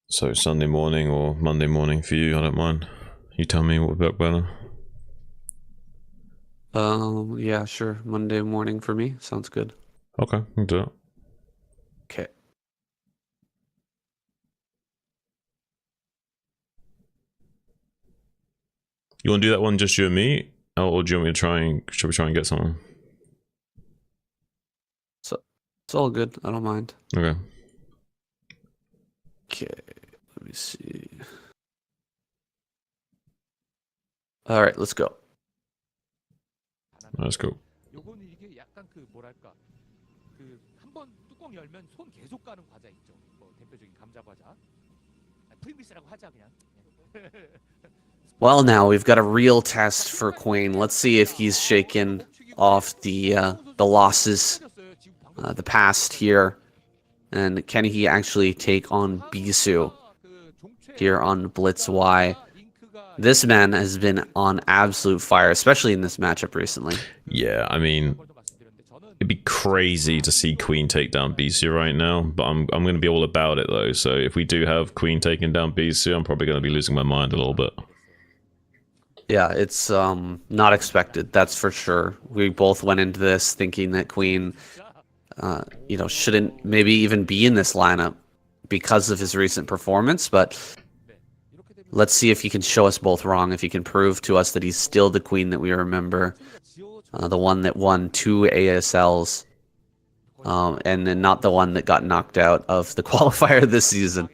So Sunday morning or Monday morning for you, I don't mind. You tell me what would work better. Yeah, sure. Monday morning for me sounds good. Okay, we can do it. Okay. You want to do that one just you and me, or do you want me to try and should we try and get someone? So it's all good. I don't mind. Okay. Okay. Let me see. All right, let's go. Let's go. 요거는 이게 약간 그 뭐랄까 그 한번 뚜껑 열면 손 계속 가는 과자 있죠. 뭐 대표적인 감자 과자. 프링글스라고 하자 그냥. Well, now we've got a real test for Queen. Let's see if he's shaken off the losses, the past here, and can he actually take on Bisu here on Blitz Y? This man has been on absolute fire, especially in this matchup recently. Yeah, I mean, it'd be crazy to see Queen take down Bisu right now, but I'm going to be all about it though. So if we do have Queen taking down Bisu, I'm probably going to be losing my mind a little bit. Yeah, it's not expected, that's for sure. We both went into this thinking that Queen, shouldn't maybe even be in this lineup because of his recent performance, but let's see if he can show us both wrong, if he can prove to us that he's still the Queen that we remember, the one that won 2 ASLs, and then not the one that got knocked out of the qualifier this season.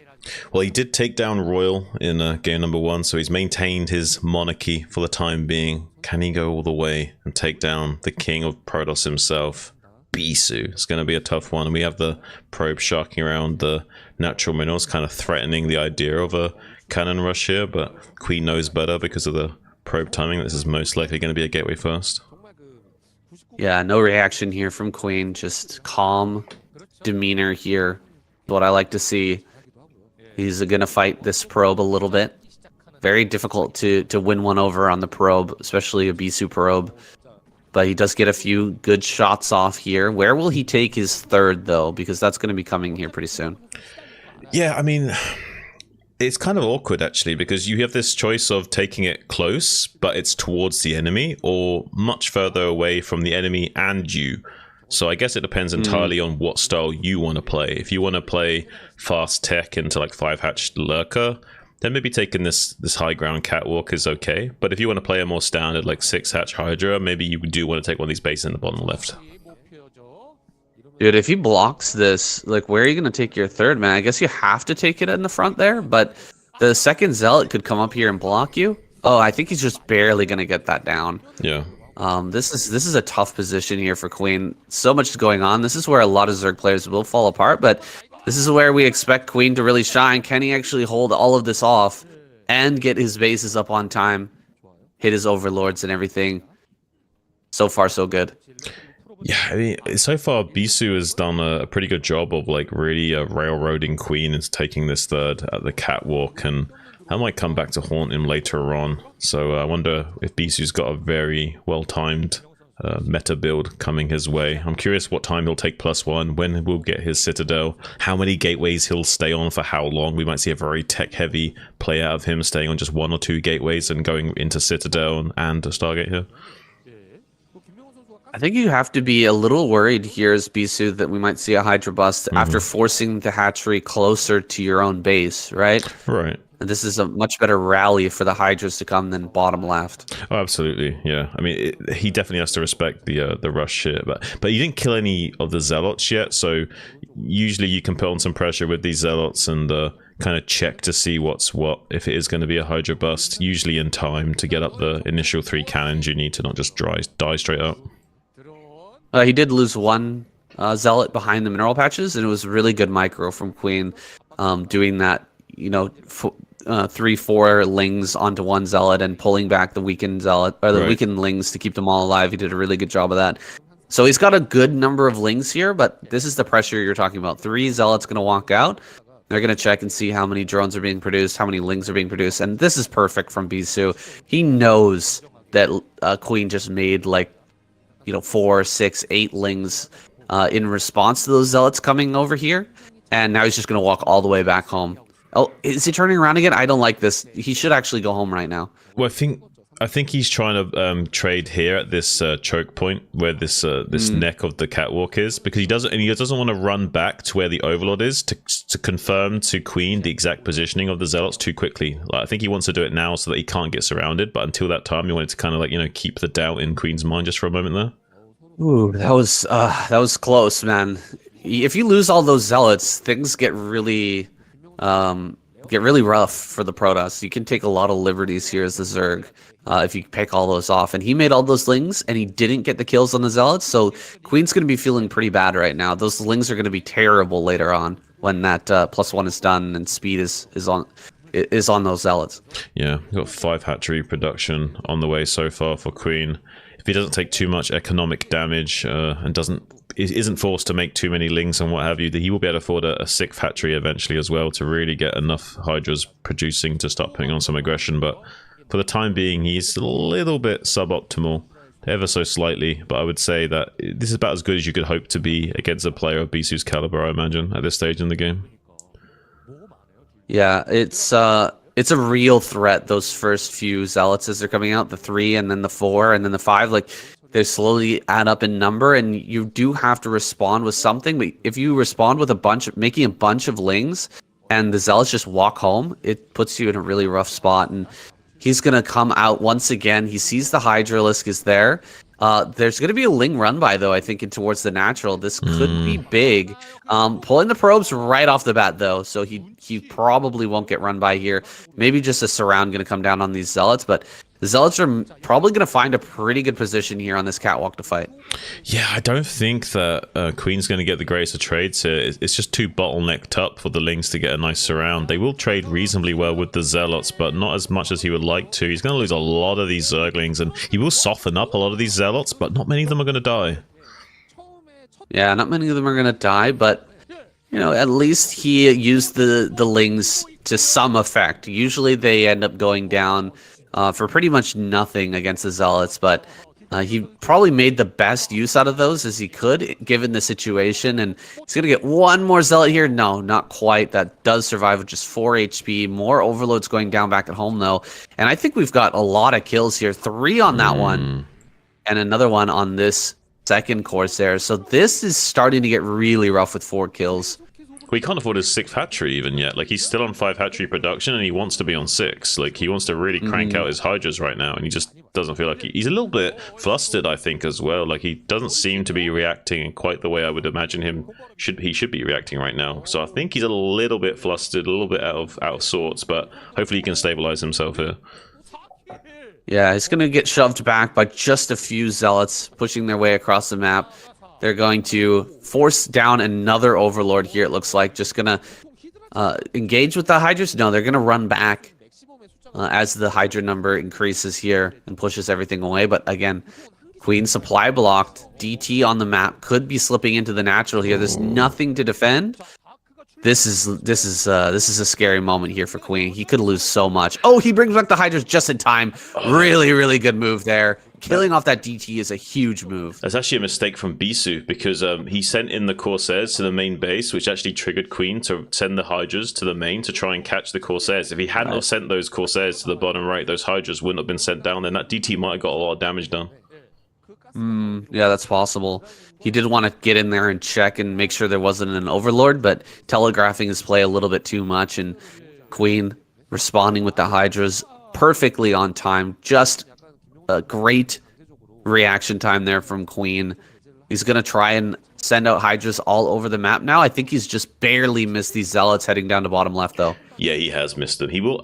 Well, he did take down Royal in game number 1, so he's maintained his monarchy for the time being. Can he go all the way and take down the king of Protoss himself, Bisu? It's going to be a tough one, and we have the probe sharking around the natural minerals, kind of threatening the idea of a cannon rush here, but Queen knows better because of the probe timing. This is most likely going to be a gateway first. Yeah, no reaction here from Queen, just calm demeanor here. What I like to see. He's going to fight this probe a little bit. Very difficult to win one over on the probe, especially a Bisu probe. But he does get a few good shots off here. Where will he take his third, though? Because that's going to be coming here pretty soon. Yeah, I mean, it's kind of awkward, actually, because you have this choice of taking it close, but it's towards the enemy, or much further away from the enemy and you. So I guess it depends entirely on what style you want to play. If you want to play fast tech into like 5-hatch lurker, then maybe taking this high ground catwalk is okay. But if you want to play a more standard like 6-hatch Hydra, maybe you do want to take one of these bases in the bottom left. Dude, if he blocks this, like, where are you going to take your third, man? I guess you have to take it in the front there, but the second Zealot could come up here and block you. Oh, I think he's just barely going to get that down. Yeah. This is a tough position here for Queen. So much is going on. This is where a lot of Zerg players will fall apart, but this is where we expect Queen to really shine. Can he actually hold all of this off and get his bases up on time, hit his overlords and everything? So far, so good. Yeah, I mean, so far Bisu has done a pretty good job of like really railroading Queen and taking this third at the catwalk, and that might come back to haunt him later on. So I wonder if Bisu's got a very well-timed meta build coming his way. I'm curious what time he'll take +1, when we'll get his Citadel, how many gateways he'll stay on for how long. We might see a very tech-heavy play out of him staying on just 1 or 2 gateways and going into Citadel and Stargate here. I think you have to be a little worried here as Bisu that we might see a Hydra bust after forcing the hatchery closer to your own base, right? Right. And this is a much better rally for the Hydras to come than bottom left. Oh, absolutely, yeah. I mean, he definitely has to respect the rush here, but you didn't kill any of the Zealots yet, so usually you can put on some pressure with these Zealots and kind of check to see what's what, if it is going to be a Hydra bust, usually in time to get up the initial 3 cannons you need to not just die straight up. He did lose one Zealot behind the mineral patches, and it was really good micro from Queen, doing that, 3-4 lings onto one Zealot and pulling back the weakened Zealot, or the weakened lings to keep them all alive. He did a really good job of that. So he's got a good number of lings here, but this is the pressure you're talking about. 3 Zealots going to walk out. They're going to check and see how many drones are being produced, how many lings are being produced, and this is perfect from Bisu. He knows that Queen just made 4, 6, 8 lings in response to those Zealots coming over here, and now he's just going to walk all the way back home. Oh, is he turning around again? I don't like this. He should actually go home right now. Well, I think he's trying to trade here at this choke point where this neck of the catwalk is, because he doesn't want to run back to where the Overlord is to confirm to Queen the exact positioning of the Zealots too quickly. I think he wants to do it now so that he can't get surrounded, but until that time, he wanted to kind of keep the doubt in Queen's mind just for a moment there. Ooh, that was close, man. If you lose all those Zealots, things get really rough for the Protoss. You can take a lot of liberties here as the Zerg. If you pick all those off. And he made all those lings, and he didn't get the kills on the Zealots, so Queen's going to be feeling pretty bad right now. Those lings are going to be terrible later on when that +1 is done and speed is on those Zealots. Yeah, we've got 5 hatchery production on the way so far for Queen. If he doesn't take too much economic damage and isn't forced to make too many lings and what have you, he will be able to afford a 6th hatchery eventually as well to really get enough Hydras producing to start putting on some aggression. But for the time being, he's a little bit suboptimal, ever so slightly, but I would say that this is about as good as you could hope to be against a player of Bisu's caliber, I imagine, at this stage in the game. Yeah, it's a real threat, those first few Zealots as they're coming out, the 3 and then the 4 and then the 5, they slowly add up in number, and you do have to respond with something. But if you respond with making a bunch of lings, and the Zealots just walk home, it puts you in a really rough spot. And he's going to come out once again. He sees the Hydralisk is there. There's going to be a ling run by, though, I think, towards the natural. This could be big. Pulling the probes right off the bat, though, so he probably won't get run by here. Maybe just a surround going to come down on these Zealots, but the Zealots are probably going to find a pretty good position here on this catwalk to fight. Yeah, I don't think that Queen's going to get the greatest of trades here. It's just too bottlenecked up for the Lings to get a nice surround. They will trade reasonably well with the Zealots, but not as much as he would like to. He's going to lose a lot of these Zerglings, and he will soften up a lot of these Zealots, but not many of them are going to die. Yeah, not many of them are going to die, but at least he used the Lings to some effect. Usually they end up going down for pretty much nothing against the Zealots, but he probably made the best use out of those as he could, given the situation. And he's going to get one more Zealot here. No, not quite. That does survive with just 4 HP. More Overloads going down back at home, though. And I think we've got a lot of kills here. 3 on that one, and another one on this second Corsair. So this is starting to get really rough with 4 kills. Well, he can't afford his 6th hatchery even yet. He's still on 5 hatchery production, and he wants to be on 6. He wants to really crank out his Hydras right now, and he just doesn't feel like he's a little bit flustered, I think, as well. He doesn't seem to be reacting in quite the way I would imagine he should be reacting right now. So I think he's a little bit flustered, a little bit out of sorts, but hopefully he can stabilize himself here. Yeah, he's going to get shoved back by just a few Zealots pushing their way across the map. They're going to force down another Overlord here, it looks like. Just going to engage with the Hydras. No, they're going to run back as the Hydra number increases here and pushes everything away. But again, Queen supply blocked. DT on the map could be slipping into the natural here. There's nothing to defend. This is a scary moment here for Queen. He could lose so much. Oh, he brings back the Hydras just in time. Really, really good move there. Killing off that DT is a huge move. That's actually a mistake from Bisu, because he sent in the Corsairs to the main base, which actually triggered Queen to send the Hydras to the main to try and catch the Corsairs. If he hadn't have sent those Corsairs to the bottom right, those Hydras wouldn't have been sent down, then that DT might have got a lot of damage done. Yeah, that's possible. He did want to get in there and check and make sure there wasn't an Overlord, but telegraphing his play a little bit too much, and Queen responding with the Hydras perfectly on time. Just a great reaction time there from Queen. He's going to try and send out Hydras all over the map now. I think he's just barely missed these Zealots heading down to bottom left, though. Yeah, he has missed them. He will.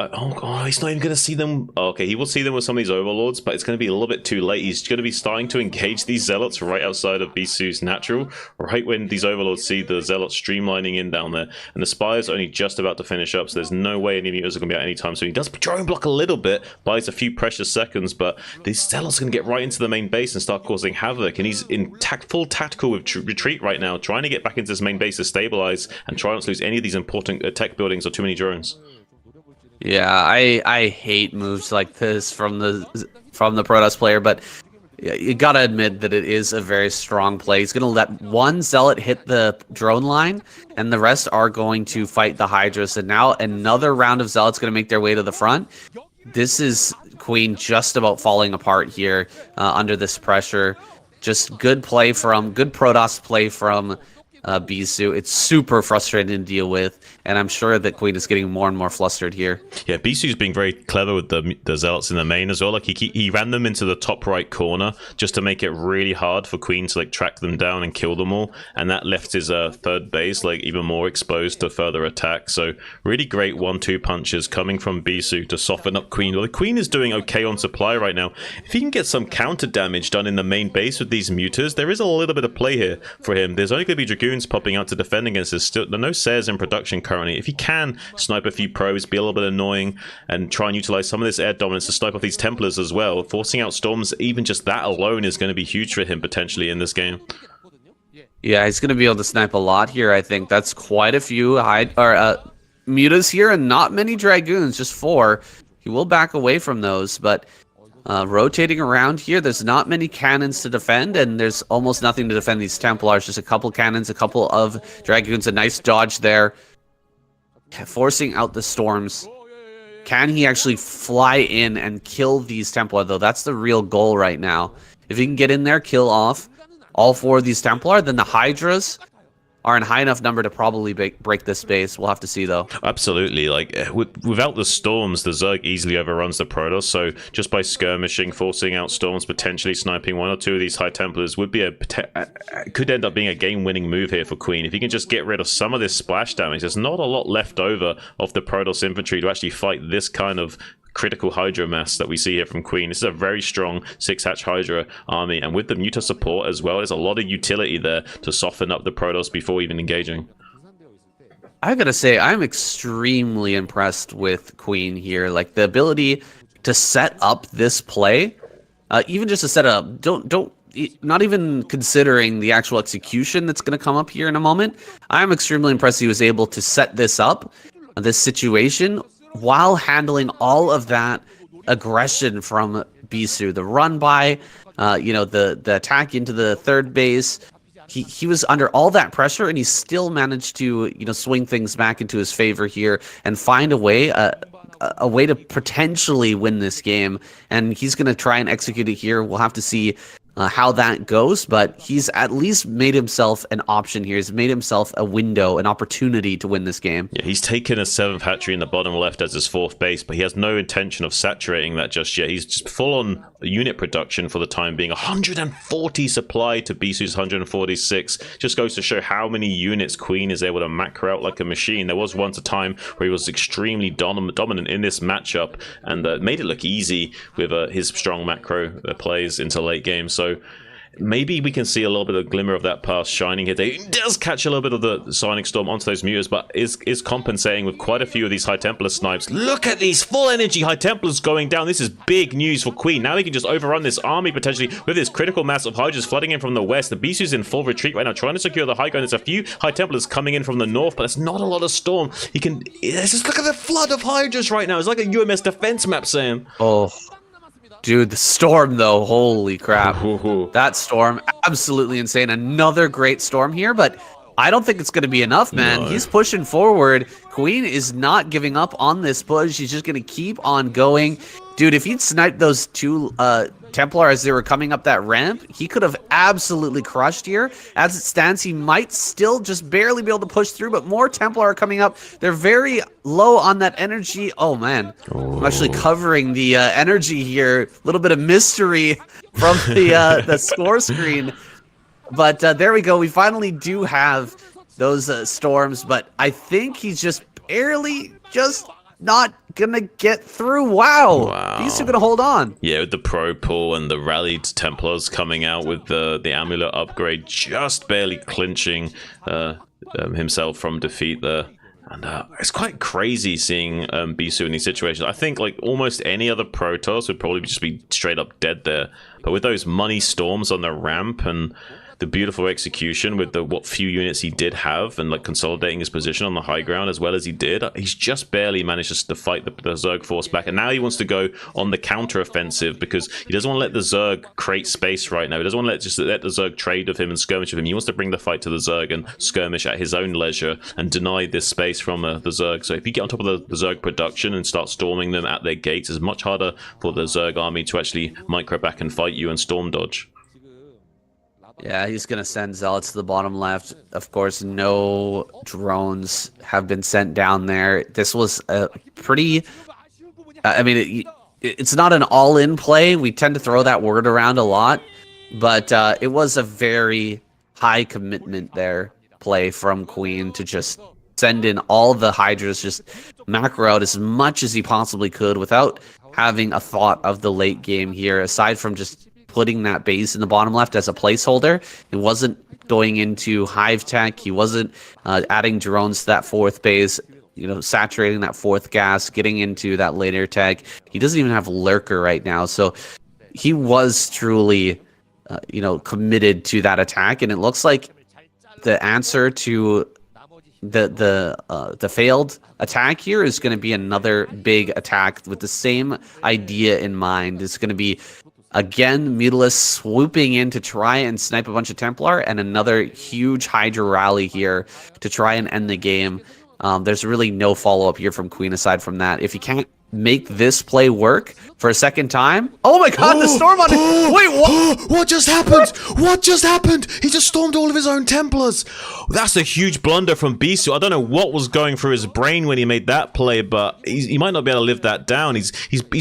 He's not even going to see them. Oh, okay, he will see them with some of these overlords, but it's going to be a little bit too late. He's going to be starting to engage these zealots right outside of Bisu's natural, right when these overlords see the zealots streamlining in down there, and the spires are only just about to finish up. So there's no way any mutas are going to be out any time soon. He does drone block a little bit, buys a few precious seconds, but these zealots are going to get right into the main base and start causing havoc. And he's in full tactical with retreat right now, trying to get back into his main base to stabilize and try not to lose any of these important tech buildings or too many drones. Yeah, I hate moves like this from the Protoss player, but you gotta admit that it is a very strong play. He's gonna let one zealot hit the drone line, and the rest are going to fight the Hydras. And now another round of zealots gonna make their way to the front. This is Queen just about falling apart here under this pressure. Just good Protoss play from Bisu. It's super frustrating to deal with, and I'm sure that Queen is getting more and more flustered here. Yeah, Bisu's being very clever with the zealots in the main as well. Like he ran them into the top right corner just to make it really hard for Queen to like track them down and kill them all, and that left his third base like even more exposed to further attack. So really great 1-2 punches coming from Bisu to soften up Queen. Well, the Queen is doing okay on supply right now. If he can get some counter damage done in the main base with these mutas, there is a little bit of play here for him. There's only going to be Dragoons popping out to defend against this. Still, there are no Sayers in production currently. If he can snipe a few probes, be a little bit annoying, and try and utilize some of this air dominance to snipe off these Templars as well, forcing out storms, even just that alone is going to be huge for him potentially in this game. Yeah, he's going to be able to snipe a lot here, I think. That's quite a few mutas here, and not many Dragoons, just 4. He will back away from those, but rotating around here, there's not many cannons to defend, and there's almost nothing to defend these Templars. Just a couple cannons, a couple of Dragoons, a nice dodge there, forcing out the storms. Can he actually fly in and kill these Templar, though? That's the real goal right now. If he can get in there, kill off all 4 of these Templar, then the Hydras are in high enough number to probably break this base. We'll have to see, though. Absolutely. Like, without the storms, the Zerg easily overruns the Protoss, so just by skirmishing, forcing out storms, potentially sniping 1 or 2 of these High Templars would be could end up being a game-winning move here for Queen. If he can just get rid of some of this splash damage, there's not a lot left over of the Protoss infantry to actually fight this kind of critical Hydra mass that we see here from Queen. This is a very strong 6-hatch Hydra army, and with the muta support as well, there's a lot of utility there to soften up the Protoss before even engaging. I gotta say, I'm extremely impressed with Queen here. Like, the ability to set up this play, even just to set up, not even considering the actual execution that's going to come up here in a moment. I'm extremely impressed he was able to set this up, this situation, while handling all of that aggression from Bisu. The run by, the attack into the third base. He was under all that pressure, and he still managed to, swing things back into his favor here and find a way to potentially win this game. And he's going to try and execute it here. We'll have to see how that goes, but he's at least made himself an option here. He's made himself a window, an opportunity to win this game. Yeah, he's taken a 7th hatchery in the bottom left as his 4th base, but he has no intention of saturating that just yet. He's just full on unit production for the time being. 140 supply to Bisu's 146. Just goes to show how many units Queen is able to macro out like a machine. There was once a time where he was extremely dominant in this matchup, and made it look easy with his strong macro plays into late game. So maybe we can see a little bit of glimmer of that past shining here. He does catch a little bit of the Sonic Storm onto those mutas, but is compensating with quite a few of these High Templar snipes. Look at these full energy High Templars going down. This is big news for Queen. Now he can just overrun this army potentially with this critical mass of Hydras flooding in from the west. The Bisu's in full retreat right now, trying to secure the high ground. There's a few High Templars coming in from the north, but it's not a lot of storm. Just look at the flood of Hydras right now. It's like a UMS defense map, Sam. Oh. Dude, the storm, though, holy crap. That storm, absolutely insane. Another great storm here, but I don't think it's going to be enough, man. No. He's pushing forward. Queen is not giving up on this push. He's just going to keep on going. Dude, if he'd sniped those 2 Templar as they were coming up that ramp, he could have absolutely crushed here. As it stands, he might still just barely be able to push through, but more Templar are coming up. They're very low on that energy. Oh, man. I'm actually covering the energy here. A little bit of mystery from the score screen. But there we go. We finally do have those storms, but I think he's just barely just not gonna get through. Wow. Bisu gonna hold on. Yeah, with the pro pull and the rallied Templars coming out with the amulet upgrade, just barely clinching himself from defeat there. And it's quite crazy seeing Bisu in these situations. I think like almost any other Protoss would probably just be straight up dead there. But with those money storms on the ramp and the beautiful execution with the what few units he did have and like consolidating his position on the high ground as well as he did, he's just barely managed to fight the Zerg force back. And now he wants to go on the counter offensive because he doesn't want to let the Zerg create space right now. He doesn't want to let the Zerg trade with him and skirmish with him. He wants to bring the fight to the Zerg and skirmish at his own leisure and deny this space from the Zerg. So if you get on top of the Zerg production and start storming them at their gates, it's much harder for the Zerg army to actually micro back and fight you and storm dodge. Yeah, he's going to send Zealots to the bottom left. Of course, no drones have been sent down there. This was a pretty... I mean, it's not an all-in play. We tend to throw that word around a lot. But it was a very high commitment there play from Queen to just send in all the Hydras, just macro out as much as he possibly could without having a thought of the late game here, aside from just putting that base in the bottom left as a placeholder. It wasn't going into hive tech. He wasn't adding drones to that fourth base, you know, saturating that fourth gas, getting into that later tech. He doesn't even have lurker right now. So he was truly, you know, committed to that attack. And it looks like the answer to the failed attack here is going to be another big attack with the same idea in mind. It's going to be, again, Mutalisk swooping in to try and snipe a bunch of Templar, and another huge Hydra rally here to try and end the game. There's really no follow-up here from Queen aside from that. If you can't make this play work for a second time... Oh my god, the storm on it! Wait, what? What just happened? What just happened? He just stormed all of his own Templars. That's a huge blunder from Bisu. I don't know what was going through his brain when he made that play, but he might not be able to live that down. He's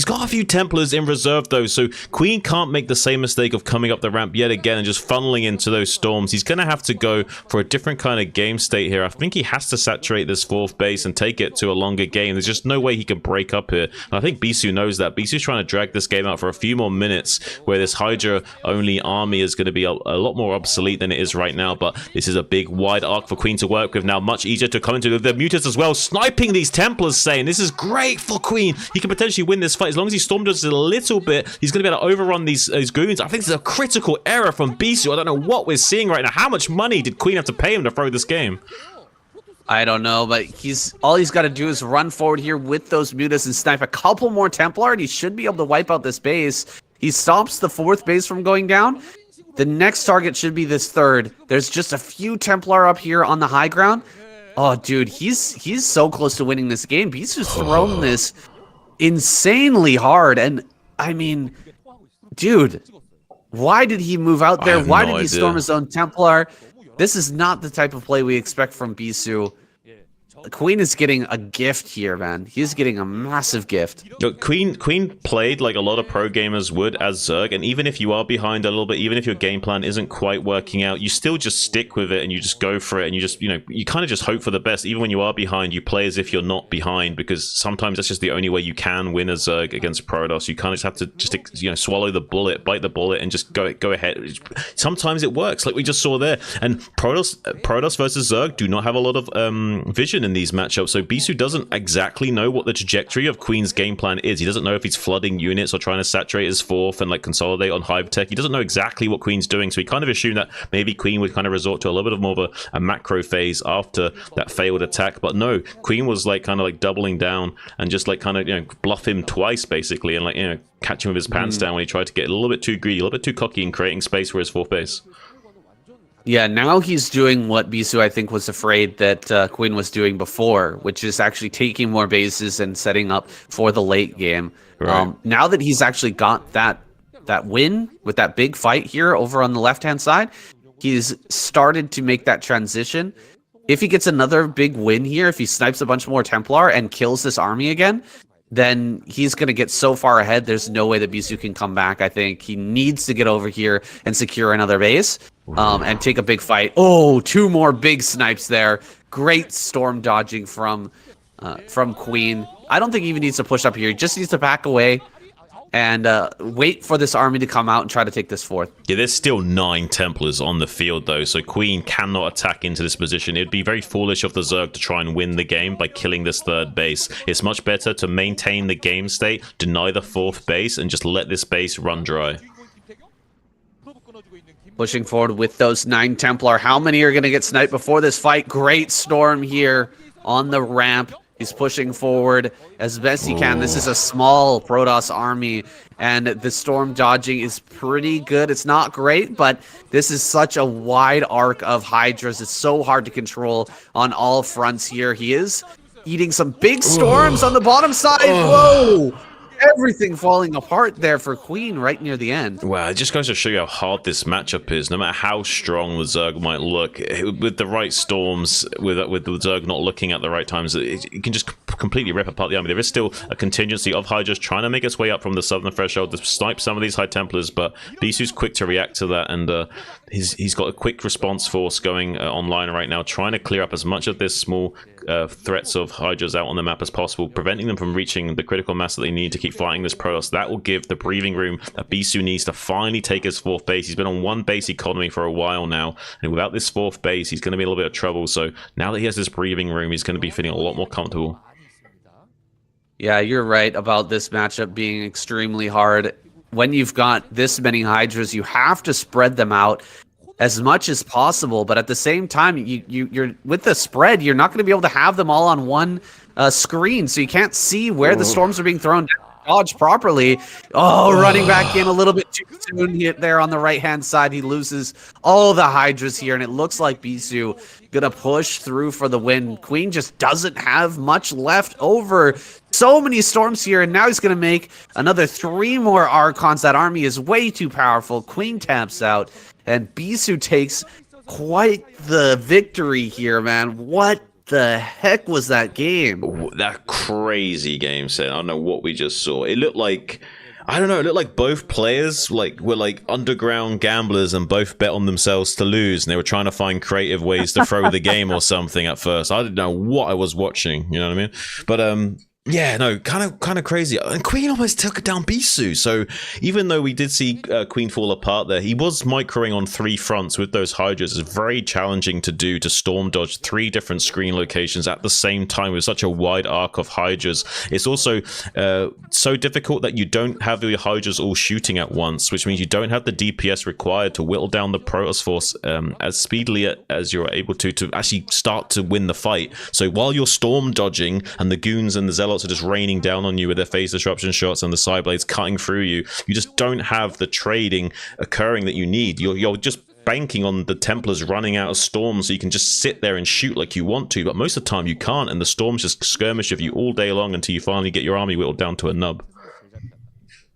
got a few Templars in reserve though, so Queen can't make the same mistake of coming up the ramp yet again and just funneling into those storms. He's gonna have to go for a different kind of game state here. I think he has to saturate this fourth base and take it to a longer game. There's just no way he can break up here. And I think Bisu knows that. Bisu's trying to drag this game out for a few more minutes where this Hydra-only army is going to be a lot more obsolete than it is right now, but this is a big wide arc for Queen to work with now. Much easier to come into the Mutants as well, sniping these Templars, saying this is great for Queen. He can potentially win this fight. As long as he stormed us a little bit, he's going to be able to overrun these goons. I think this is a critical error from Bisu. I don't know what we're seeing right now. How much money did Queen have to pay him to throw this game? I don't know, but all he's got to do is run forward here with those Mutas and snipe a couple more Templar, and he should be able to wipe out this base. He stops the fourth base from going down. The next target should be this third. There's just a few Templar up here on the high ground. Oh, dude, he's so close to winning this game. He's just thrown this insanely hard, and I mean, dude, why did he move out there? Why did he storm his own Templar? This is not the type of play we expect from Bisu. Queen is getting a gift here, man. He's getting a massive gift. Look, Queen played like a lot of pro gamers would as Zerg, and even if you are behind a little bit, even if your game plan isn't quite working out, you still just stick with it and you just go for it, and you just, you know, you kind of just hope for the best. Even when you are behind, you play as if you're not behind, because sometimes that's just the only way you can win a Zerg against Protoss. You kind of just have to just, you know, swallow the bullet, bite the bullet, and just go ahead. Sometimes it works, like we just saw there. And Protoss versus Zerg do not have a lot of vision in these matchups, so Bisu doesn't exactly know what the trajectory of Queen's game plan is. He doesn't know if he's flooding units or trying to saturate his fourth and like consolidate on hive tech. He doesn't know exactly what Queen's doing, so he kind of assumed that maybe Queen would kind of resort to a little bit of more of a macro phase after that failed attack. But no, Queen was like kind of like doubling down and just like kind of, you know, bluff him twice basically, and like, you know, catch him with his pants down when he tried to get a little bit too greedy, a little bit too cocky and creating space for his fourth base. Yeah, now he's doing what Bisu, I think, was afraid that Queen was doing before, which is actually taking more bases and setting up for the late game. Right. Now that he's actually got that win with that big fight here over on the left-hand side, he's started to make that transition. If he gets another big win here, if he snipes a bunch more Templar and kills this army again, then he's going to get so far ahead, there's no way that Bisu can come back. I think he needs to get over here and secure another base and take a big fight. Oh, two more big snipes there. Great storm dodging from from Queen. I don't think he even needs to push up here. He just needs to back away and wait for this army to come out and try to take this fourth. Yeah, there's still 9 Templars on the field, though, so Queen cannot attack into this position. It'd be very foolish of the Zerg to try and win the game by killing this 3rd base. It's much better to maintain the game state, deny the 4th base, and just let this base run dry. Pushing forward with those 9 Templar. How many are going to get sniped before this fight? Great Storm here on the ramp. He's pushing forward as best he can. This is a small Protoss army, and the Storm dodging is pretty good. It's not great, but this is such a wide arc of Hydras. It's so hard to control on all fronts here. He is eating some big storms on the bottom side. Whoa! Everything falling apart there for Queen right near the end. Well, it just goes to show you how hard this matchup is. No matter how strong the Zerg might look, with the right storms, with the Zerg not looking at the right times, it can just completely rip apart the army. There is still a contingency of Hydras trying to make its way up from the southern threshold to snipe some of these High Templars, but Bisu's quick to react to that, and he's got a quick response force going online right now, trying to clear up as much of this small threats of Hydras out on the map as possible, preventing them from reaching the critical mass that they need to keep fighting this Protoss. That will give the breathing room that Bisu needs to finally take his 4th base. He's been on 1 base economy for a while now, and without this 4th base, he's going to be in a little bit of trouble. So now that he has this breathing room, he's going to be feeling a lot more comfortable. Yeah, you're right about this matchup being extremely hard. When you've got this many Hydras, you have to spread them out as much as possible, but at the same time, you're with the spread, you're not going to be able to have them all on one screen, so you can't see where the storms are being thrown down, dodge properly. Oh, running back in a little bit too soon there on the right-hand side. He loses all the Hydras here, and it looks like Bisu gonna push through for the win. Queen just doesn't have much left over. So many storms here, and now he's gonna make another 3 more Archons. That army is way too powerful. Queen taps out, and Bisu takes quite the victory here, man. What the heck was that game? That crazy game set. I don't know what we just saw. It looked like, I don't know, it looked like both players were like underground gamblers and both bet on themselves to lose, and they were trying to find creative ways to throw the game or something at first. I didn't know what I was watching, you know what I mean? But yeah, no, kind of crazy. And Queen almost took down Bisu. So even though we did see Queen fall apart there, he was microing on 3 fronts with those Hydras. It's very challenging to do, to storm dodge 3 different screen locations at the same time with such a wide arc of Hydras. It's also so difficult that you don't have your Hydras all shooting at once, which means you don't have the DPS required to whittle down the Protoss force as speedily as you're able to actually start to win the fight. So while you're storm dodging and the goons and the zealots are just raining down on you with their phase disruption shots and the side blades cutting through you, you just don't have the trading occurring that you need. You're just banking on the Templars running out of storms so you can just sit there and shoot like you want to, but most of the time you can't, and the storms just skirmish of you all day long until you finally get your army whittled down to a nub.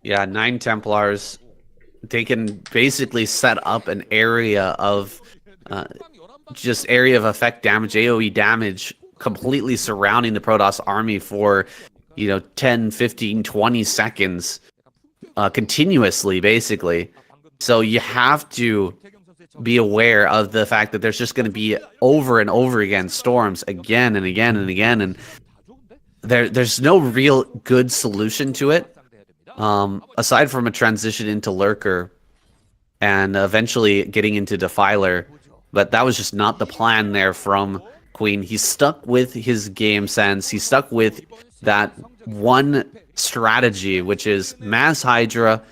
Yeah, 9 Templars. They can basically set up an area of just area of effect damage, AoE damage, completely surrounding the Protoss army for, 10, 15, 20 seconds continuously, basically. So you have to be aware of the fact that there's just going to be over and over again storms again and again and again, and there's no real good solution to it aside from a transition into Lurker and eventually getting into Defiler. But that was just not the plan there from Queen. He's stuck with his game sense. He's stuck with that one strategy, which is mass Hydra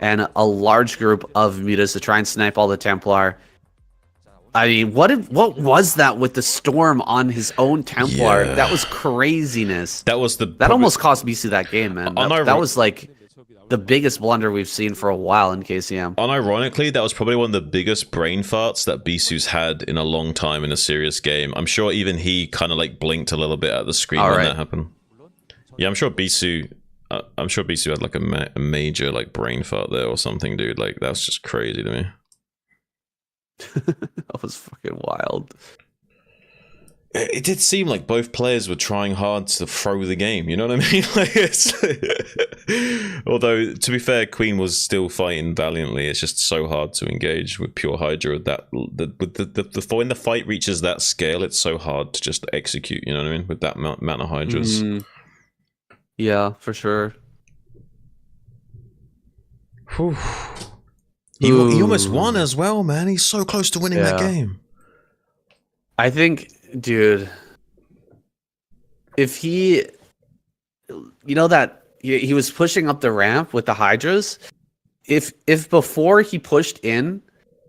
and a large group of mutas to try and snipe all the Templar. I mean, what was that with the storm on his own Templar? Yeah. That was craziness. That was that almost cost Bisu that game, man. That was like the biggest blunder we've seen for a while in KCM. Unironically, that was probably one of the biggest brain farts that Bisu's had in a long time in a serious game. I'm sure even he kind of like blinked a little bit at the screen when that happened. Yeah, I'm sure Bisu had like a major like brain fart there or something, dude. Like that's just crazy to me. That was fucking wild. it did seem like both players were trying hard to throw the game. You know what I mean? Like, although to be fair, Queen was still fighting valiantly. It's just so hard to engage with pure Hydra. That when the fight reaches that scale, it's so hard to just execute. You know what I mean? With that amount of Hydras. Yeah, for sure. Whew. He almost won as well, man. He's so close to winning that game. I think, dude, if he, that he was pushing up the ramp with the Hydras, if before he pushed in,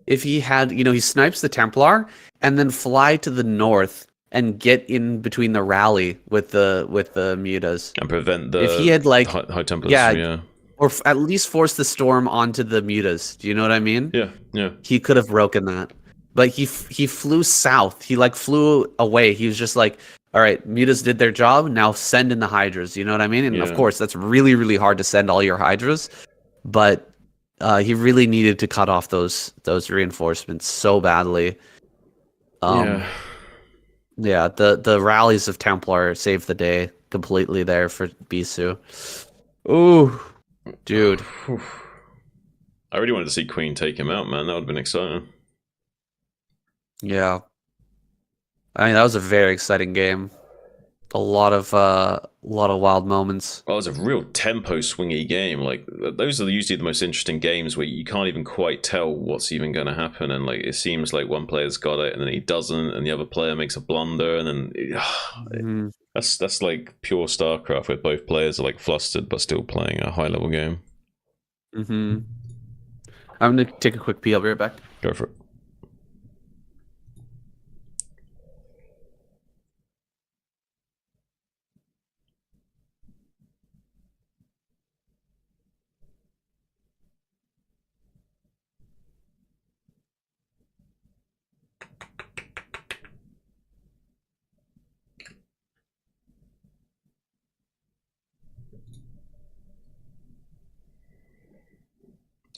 if he had, he snipes the Templar and then fly to the north and get in between the rally with the mutas and prevent the if he had like high Templars, or at least force the storm onto the mutas. Do you know what I mean? Yeah. He could have broken that. But he flew south. He like flew away. He was just like, all right, mutas did their job. Now send in the Hydras. You know what I mean? And of course, that's really, really hard to send all your Hydras. But he really needed to cut off those reinforcements so badly. Yeah, the rallies of Templar saved the day completely there for Bisu. Ooh, dude. I really wanted to see Queen take him out, man. That would have been exciting. Yeah, I mean that was a very exciting game. A lot of wild moments. Well, it was a real tempo swingy game. Like those are usually the most interesting games where you can't even quite tell what's even going to happen, and like it seems like one player's got it and then he doesn't, and the other player makes a blunder, and then that's like pure Starcraft where both players are like flustered but still playing a high level game. I'm gonna take a quick pee. I'll be right back. Go for it.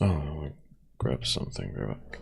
Oh, I'll grab something. Grab it.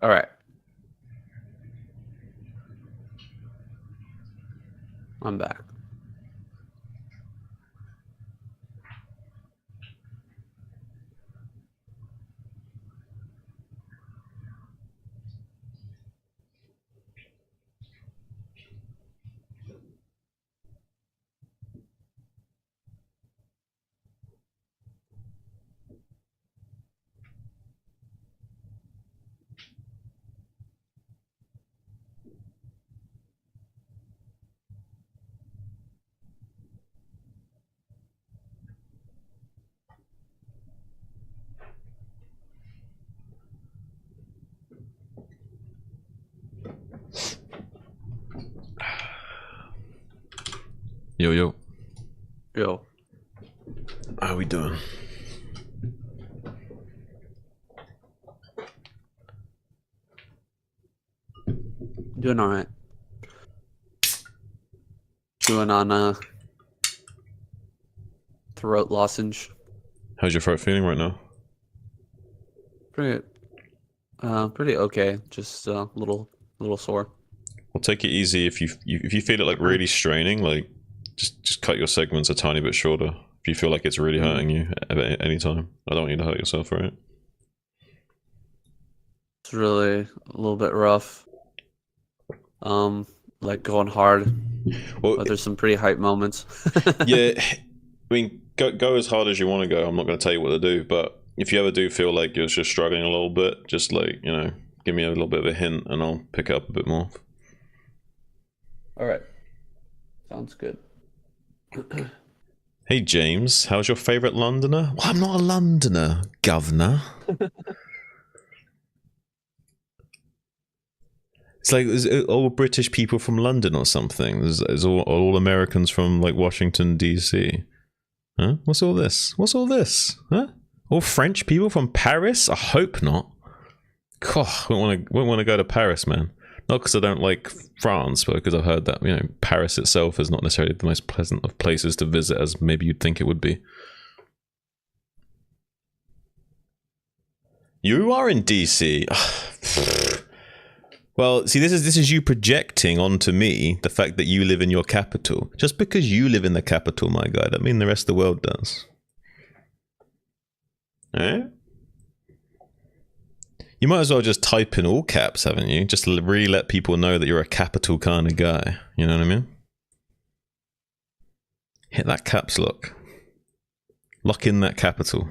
All right. I'm back. Yo. How we doing? Doing all right. Doing on a throat lozenge. How's your throat feeling right now? Pretty okay. Just a little sore. Well, take it easy if you feel it like really straining, like just cut your segments a tiny bit shorter. If you feel like it's really hurting you at any time, I don't want you to hurt yourself, right? It's really a little bit rough. Like going hard. Well, but there's some pretty hype moments. Yeah, I mean, go as hard as you want to go. I'm not going to tell you what to do, but if you ever do feel like you're just struggling a little bit, just like, you know, give me a little bit of a hint and I'll pick it up a bit more. All right. Sounds good. Hey, James, how's your favourite Londoner? Well, I'm not a Londoner, governor. It's like all British people from London or something. There's all Americans from like Washington, D.C. Huh? What's all this? What's all this? Huh? All French people from Paris? I hope not. God, I won't want to go to Paris, man. Not because I don't like France, but because I've heard that, you know, Paris itself is not necessarily the most pleasant of places to visit as maybe you'd think it would be. You are in DC. Well, see, this is you projecting onto me the fact that you live in your capital. Just because you live in the capital, my guy, that mean the rest of the world does. Eh? You might as well just type in all caps, haven't you? Just to really let people know that you're a capital kind of guy. You know what I mean? Hit that caps lock. Lock in that capital.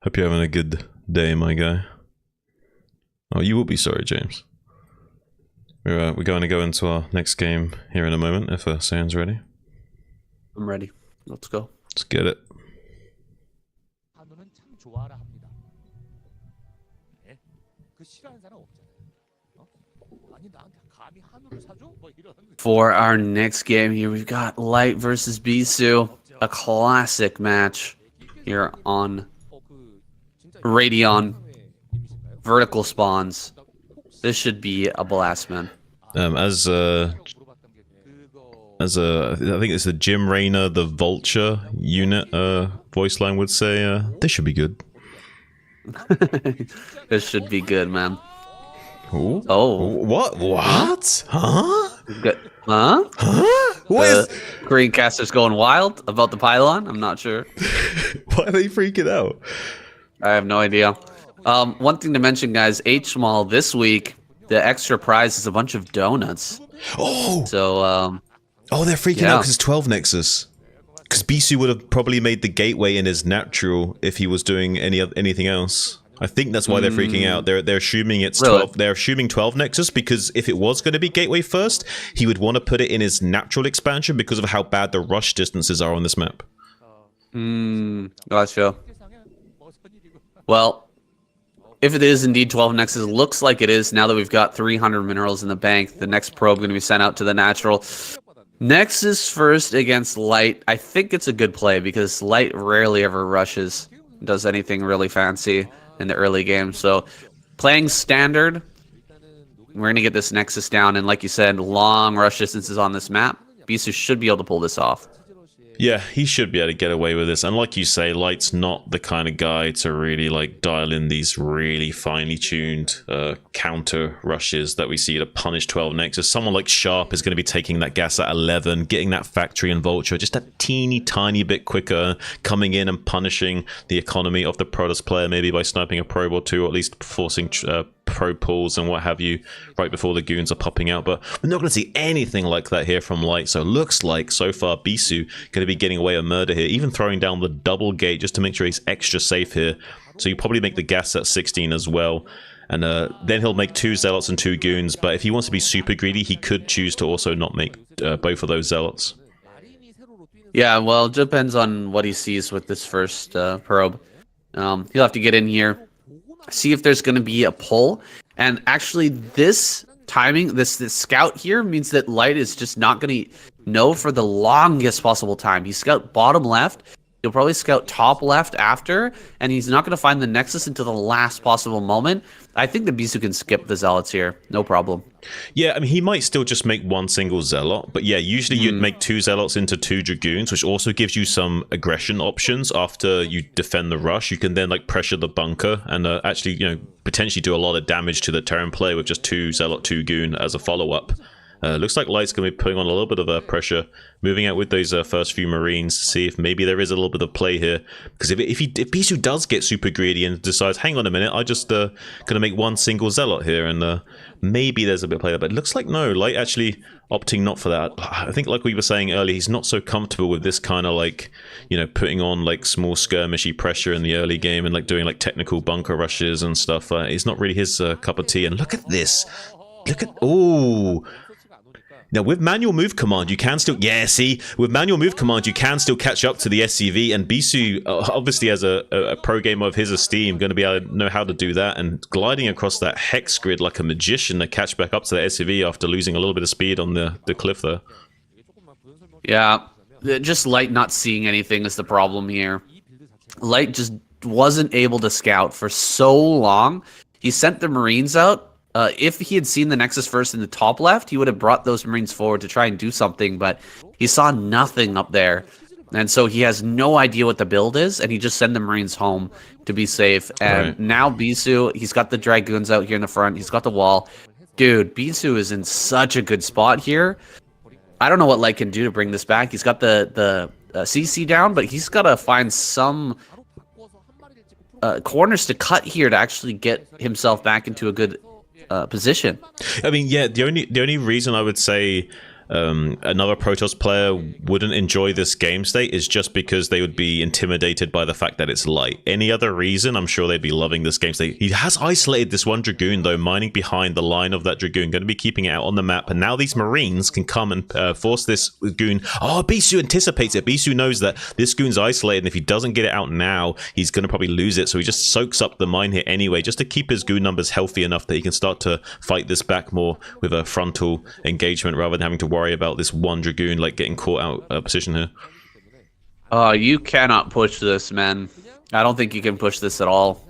Hope you're having a good day, my guy. Oh, you will be sorry, James. We're going to go into our next game here in a moment, if Sayan's ready. I'm ready. Let's go. Let's get it. For our next game here, we've got Light versus Bisu, a classic match here on Radeon. Vertical spawns. This should be a blast, man. As I think it's the Jim Raynor, the Vulture unit voice line would say, this should be good. This should be good, man. Ooh. Oh. What? Huh? Good. Huh? What is... Greencaster's going wild about the pylon? I'm not sure. Why are they freaking out? I have no idea. One thing to mention, guys, H-Mall this week, the extra prize is a bunch of donuts. Oh! So, oh, they're freaking out because it's 12 Nexus. Because Bisu would have probably made the gateway in his natural if he was doing anything else. I think that's why they're freaking out. They're assuming it's 12. Really? They're assuming 12 Nexus because if it was going to be gateway first, he would want to put it in his natural expansion because of how bad the rush distances are on this map. Gotcha. Well, if it is indeed 12 Nexus, looks like it is now that we've got 300 minerals in the bank. The next probe going to be sent out to the natural. Nexus first against Light. I think it's a good play because Light rarely ever rushes, does anything really fancy in the early game. So playing standard, we're going to get this Nexus down. And like you said, long rush distances on this map. Bisu should be able to pull this off. Yeah, he should be able to get away with this. And like you say, Light's not the kind of guy to really like dial in these really finely tuned counter rushes that we see to punish 12 Nexus. Someone like Sharp is going to be taking that gas at 11, getting that factory and Vulture just a teeny tiny bit quicker, coming in and punishing the economy of the Protoss player, maybe by sniping a probe or two, or at least forcing pro pulls and what have you right before the goons are popping out. But we're not going to see anything like that here from Light. So it looks like so far Bisu going to be getting away with murder here, even throwing down the double gate just to make sure he's extra safe here. So you probably make the gas at 16 as well, and then he'll make 2 zealots and 2 goons. But if he wants to be super greedy, he could choose to also not make both of those zealots. Yeah, well, it depends on what he sees with this first probe. He'll have to get in here, see if there's going to be a pull. And actually, this timing, this scout here means that Light is just not going to know for the longest possible time. He scout bottom left. He'll probably scout top left after, and he's not going to find the Nexus until the last possible moment. I think the Bisu can skip the Zealots here, no problem. Yeah, I mean, he might still just make one single Zealot, but yeah, usually you'd make 2 Zealots into 2 Dragoons, which also gives you some aggression options after you defend the rush. You can then like pressure the bunker and actually, you know, potentially do a lot of damage to the Terran player with just 2 Zealot, 2 Goon as a follow-up. Looks like Light's going to be putting on a little bit of pressure, moving out with those first few Marines to see if maybe there is a little bit of play here. Because if Bisu does get super greedy and decides, hang on a minute, I just going to make one single Zealot here, and maybe there's a bit of play there. But it looks like no, Light actually opting not for that. I think like we were saying earlier, he's not so comfortable with this kind of like, you know, putting on like small skirmishy pressure in the early game and like doing like technical bunker rushes and stuff. It's not really his cup of tea. And look at this. Look at, oh. Now, with manual move command, you can still... Yeah, see? With manual move command, you can still catch up to the SCV, and Bisu, obviously as a pro gamer of his esteem, going to be able to know how to do that, and gliding across that hex grid like a magician to catch back up to the SCV after losing a little bit of speed on the cliff there. Yeah, just Light not seeing anything is the problem here. Light just wasn't able to scout for so long. He sent the Marines out. If he had seen the Nexus first in the top left, he would have brought those Marines forward to try and do something, but he saw nothing up there. And so he has no idea what the build is, and he just sent the Marines home to be safe. And now Bisu, he's got the Dragoons out here in the front. He's got the wall. Dude, Bisu is in such a good spot here. I don't know what Light can do to bring this back. He's got the CC down, but he's got to find some corners to cut here to actually get himself back into a good position. I mean, yeah, the only reason I would say another Protoss player wouldn't enjoy this game state is just because they would be intimidated by the fact that it's Light. Any other reason, I'm sure they'd be loving this game state. He has isolated this one Dragoon, though, mining behind the line of that Dragoon, going to be keeping it out on the map, and now these Marines can come and force this Goon. Oh, Bisu anticipates it. Bisu knows that this Goon's isolated, and if he doesn't get it out now, he's going to probably lose it, so he just soaks up the mine here anyway, just to keep his Goon numbers healthy enough that he can start to fight this back more with a frontal engagement rather than having to worry about this one Dragoon like getting caught out of position here. You cannot push this, man. I don't think you can push this at all.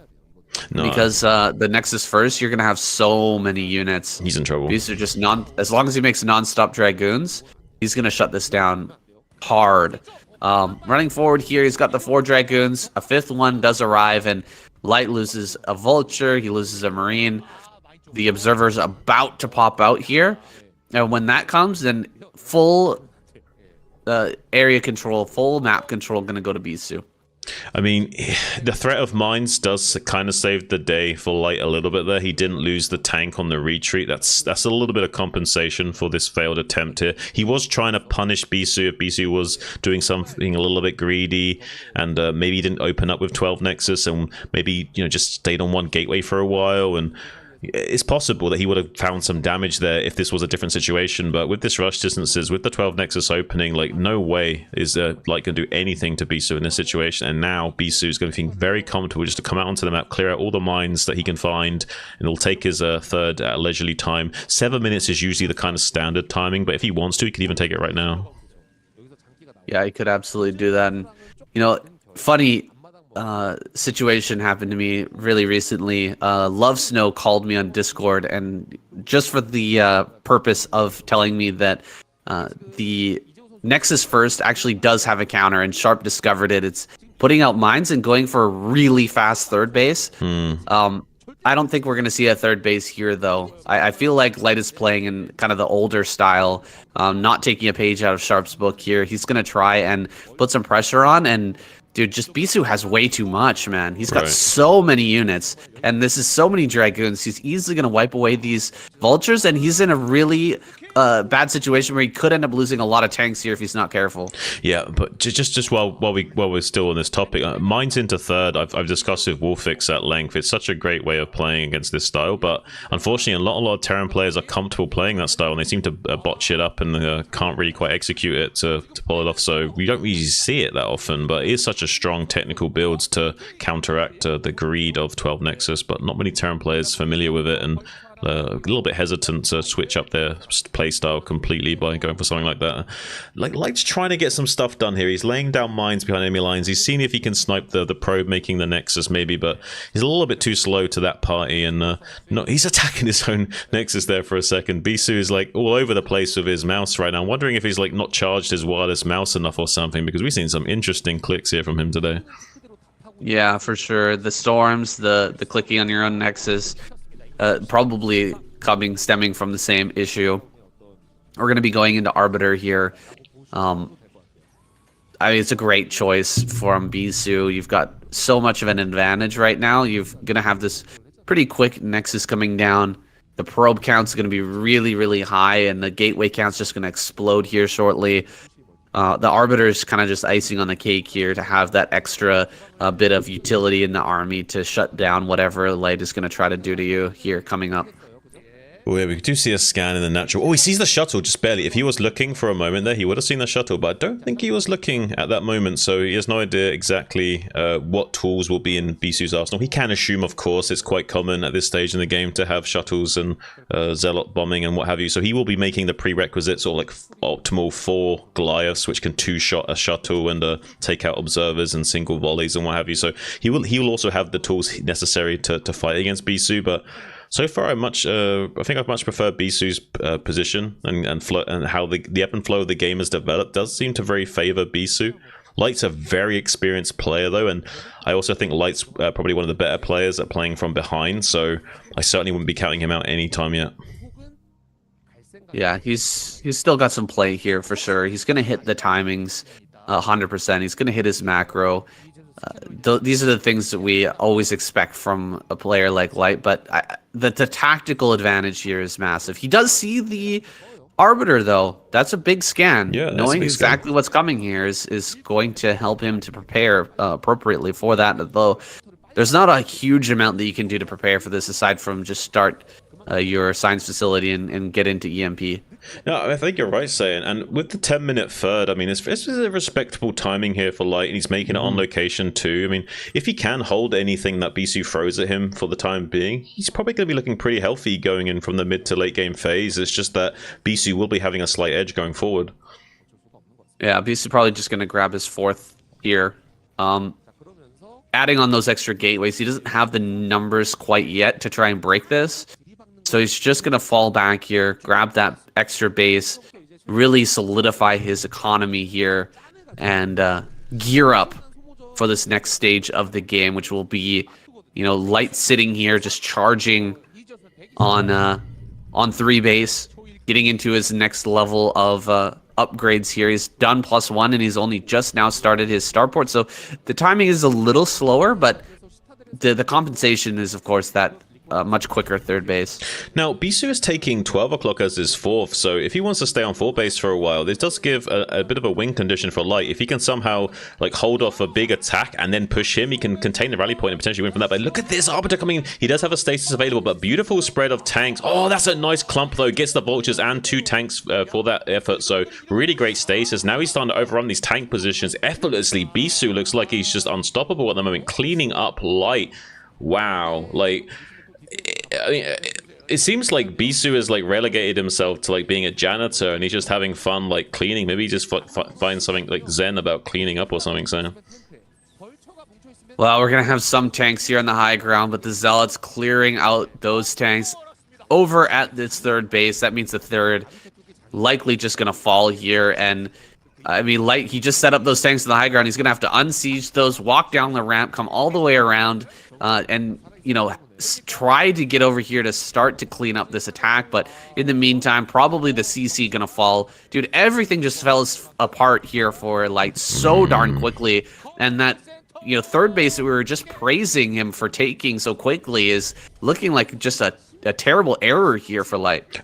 No. Because the Nexus first, you're gonna have so many units. He's in trouble. These are just as long as he makes non-stop Dragoons, he's gonna shut this down hard. Running forward here, he's got the 4 Dragoons. A 5th one does arrive, and Light loses a Vulture. He loses a Marine. The Observer's about to pop out here. And when that comes, then full area control, full map control going to go to Bisu. I mean, the threat of mines does kind of save the day for Light a little bit there. He didn't lose the tank on the retreat. That's a little bit of compensation for this failed attempt here. He was trying to punish Bisu if Bisu was doing something a little bit greedy, and maybe he didn't open up with 12 Nexus, and maybe, you know, just stayed on one gateway for a while. And it's possible that he would have found some damage there if this was a different situation, but with this rush distances, with the 12 Nexus opening, like, no way is Light going to do anything to Bisu in this situation. And now Bisu is going to feel very comfortable just to come out onto the map, clear out all the mines that he can find, and he'll take his third at a leisurely time. 7 minutes is usually the kind of standard timing, but if he wants to, he could even take it right now. Yeah, he could absolutely do that. And, you know, funny situation happened to me really recently. Love Snow called me on Discord, and just for the purpose of telling me that the Nexus first actually does have a counter, and Sharp discovered it. It's putting out mines and going for a really fast third base. I don't think we're going to see a third base here, though. I feel like Light is playing in kind of the older style, not taking a page out of Sharp's book here. He's going to try and put some pressure on, and dude, just Bisu has way too much, man. He's got so many units, and this is so many Dragoons. He's easily going to wipe away these Vultures, and he's in a really bad situation where he could end up losing a lot of tanks here if he's not careful. Yeah, but just while we're still on this topic, mines into third, I've discussed with Wolfix at length. It's such a great way of playing against this style, but unfortunately a lot of Terran players are comfortable playing that style, and they seem to botch it up and can't really quite execute it to pull it off. So we don't really see it that often, but it is such a strong technical build to counteract the greed of 12 Nexus, but not many Terran players familiar with it, and a little bit hesitant to switch up their play style completely by going for something like that. Light's trying to get some stuff done here. He's laying down mines behind enemy lines. He's seeing if he can snipe the probe, making the Nexus maybe, but he's a little bit too slow to that party, and no, he's attacking his own Nexus there for a second. Bisu is like all over the place with his mouse right now. I'm wondering if he's like not charged his wireless mouse enough or something, because we've seen some interesting clicks here from him today. Yeah, for sure. The storms, the clicking on your own Nexus, probably stemming from the same issue. We're going to be going into Arbiter here. I mean, it's a great choice from Bisu. You've got so much of an advantage right now. You're going to have this pretty quick Nexus coming down. The probe count's going to be really, really high, and the gateway count's just going to explode here shortly. The Arbiter is kind of just icing on the cake here to have that extra bit of utility in the army to shut down whatever Light is going to try to do to you here coming up. Oh yeah, we do see a scan in the natural. Oh, he sees the shuttle just barely. If he was looking for a moment there, he would have seen the shuttle, but I don't think he was looking at that moment, so he has no idea exactly what tools will be in Bisu's arsenal. He can assume, of course, it's quite common at this stage in the game to have shuttles and Zealot bombing and what have you, so he will be making the prerequisites, or like optimal 4 Goliaths, which can 2-shot a shuttle and take out observers and single volleys and what have you, so he will also have the tools necessary to fight against Bisu, but so far, I think I've much preferred Bisu's position and how the ebb and flow of the game has developed. Does seem to very favor Bisu. Light's a very experienced player though, and I also think Light's probably one of the better players at playing from behind. So I certainly wouldn't be counting him out anytime yet. Yeah, he's still got some play here for sure. He's going to hit the timings 100%. He's going to hit his macro. These are the things that we always expect from a player like Light, but the tactical advantage here is massive. He does see the Arbiter, though. That's a big scan. Yeah, knowing exactly what's coming here is going to help him to prepare appropriately for that, though there's not a huge amount that you can do to prepare for this aside from just start your science facility and get into EMP. No, I think you're right, saying, and with the 10-minute third, I mean, it's a respectable timing here for Light, and he's making it on location too. I mean, if he can hold anything that Bisu throws at him for the time being, he's probably going to be looking pretty healthy going in from the mid to late game phase. It's just that Bisu will be having a slight edge going forward. Yeah, Bisu probably just going to grab his 4th here. Adding on those extra gateways, he doesn't have the numbers quite yet to try and break this. So he's just going to fall back here, grab that extra base, really solidify his economy here, and gear up for this next stage of the game, which will be, Light sitting here just charging on 3 base, getting into his next level of upgrades here. He's done +1, and he's only just now started his starport, so the timing is a little slower, but the compensation is, of course, that much quicker 3rd base. Now, Bisu is taking 12 o'clock as his 4th, so if he wants to stay on 4th base for a while, this does give a bit of a win condition for Light. If he can somehow hold off a big attack and then push him, he can contain the rally point and potentially win from that. But look at this Arbiter coming in. He does have a stasis available, but beautiful spread of tanks. Oh, that's a nice clump though. Gets the vultures and 2 tanks for that effort, so really great stasis. Now he's starting to overrun these tank positions effortlessly. Bisu looks like he's just unstoppable at the moment, cleaning up Light. Wow, I mean, it seems like Bisu has relegated himself to being a janitor, and he's just having fun cleaning. Maybe he just finds something zen about cleaning up or something. So, well, we're gonna have some tanks here on the high ground, but the Zealots clearing out those tanks over at this 3rd base. That means the 3rd likely just gonna fall here, and I mean, Light, he just set up those tanks on the high ground. He's gonna have to unsiege those, walk down the ramp, come all the way around, and try to get over here to start to clean up this attack. But in the meantime, probably the CC gonna fall. Dude, everything just fell apart here for Light so darn quickly, and that 3rd base that we were just praising him for taking so quickly is looking like just a terrible error here for Light.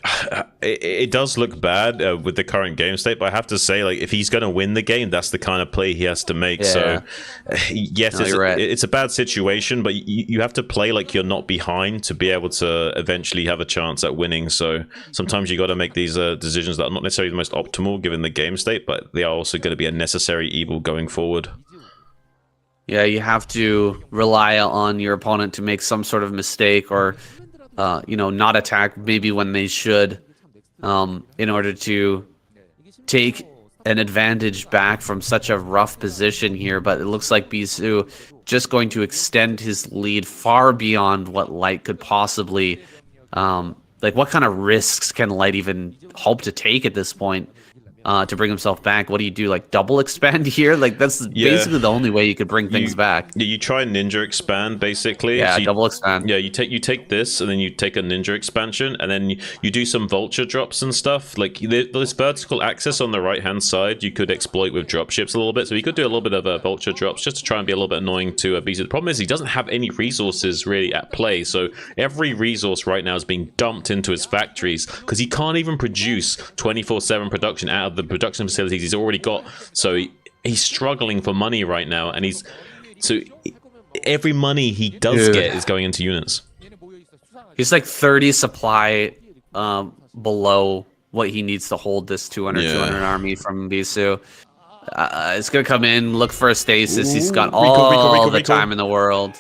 It does look bad with the current game state, but I have to say, if he's going to win the game, that's the kind of play he has to make. Yeah. So, yes, it's a bad situation, but you have to play like you're not behind to be able to eventually have a chance at winning. So sometimes you got to make these decisions that are not necessarily the most optimal given the game state, but they are also going to be a necessary evil going forward. Yeah, you have to rely on your opponent to make some sort of mistake or not attack maybe when they should, in order to take an advantage back from such a rough position here. But it looks like Bisu just going to extend his lead far beyond what Light could possibly, what kind of risks can Light even hope to take at this point? To bring himself back, what do you do? Like double expand here? Like that's basically the only way you could bring things back. Yeah, you try ninja expand basically. Yeah, so double expand. Yeah, you take this, and then you take a ninja expansion, and then you do some vulture drops and stuff. Like this vertical axis on the right hand side, you could exploit with dropships a little bit. So you could do a little bit of vulture drops just to try and be a little bit annoying to Bisu. The problem is he doesn't have any resources really at play. So every resource right now is being dumped into his factories because he can't even produce 24/7 production out of the production facilities he's already got. So he's struggling for money right now, and every money he does get is going into units. He's like 30 supply below what he needs to hold this 200 army from Bisu. It's gonna come in, look for a stasis. He's got all the time in the world.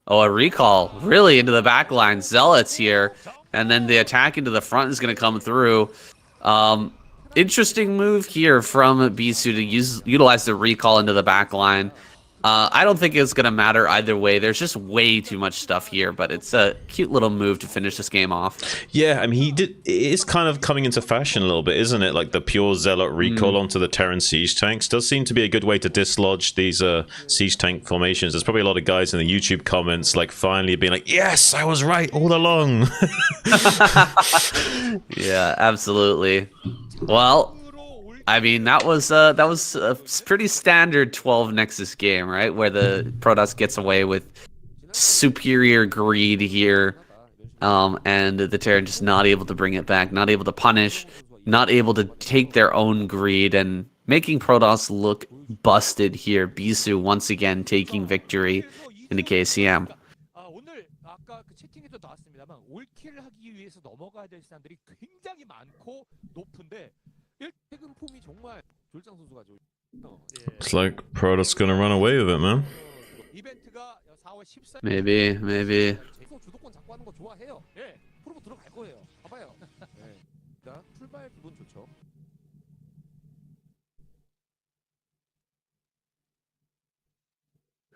Oh, a recall really into the back line. Zealots here, and then the attack into the front is gonna come through. Interesting move here from Bisu to utilize the recall into the back line. I don't think it's going to matter either way. There's just way too much stuff here, but it's a cute little move to finish this game off. Yeah, I mean, it is kind of coming into fashion a little bit, isn't it? Like the pure Zealot recall onto the Terran siege tanks does seem to be a good way to dislodge these siege tank formations. There's probably a lot of guys in the YouTube comments like finally being like, yes, I was right all along. Yeah, absolutely. Well, I mean, that was a pretty standard 12 Nexus game, right? Where the Protoss gets away with superior greed here, and the Terran just not able to bring it back, not able to punish, not able to take their own greed, and making Protoss look busted here. Bisu once again taking victory in the KCM. It's like Protoss gonna run away with it, man. Maybe.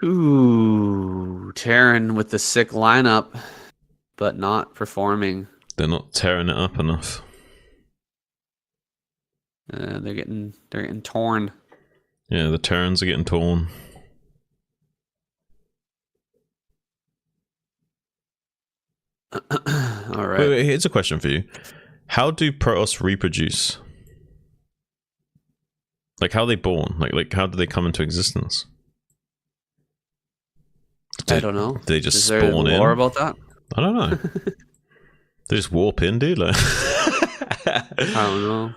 Ooh, Terran with the sick lineup, but not performing. They're not tearing it up enough. They're getting torn. Yeah, the Terrans are getting torn. All right. Wait, here's a question for you. How do Protoss reproduce? Like, how are they born? Like how do they come into existence? I don't know. They just Is there spawn in? lore about that? I don't know. They just warp in, dude. Like I don't know.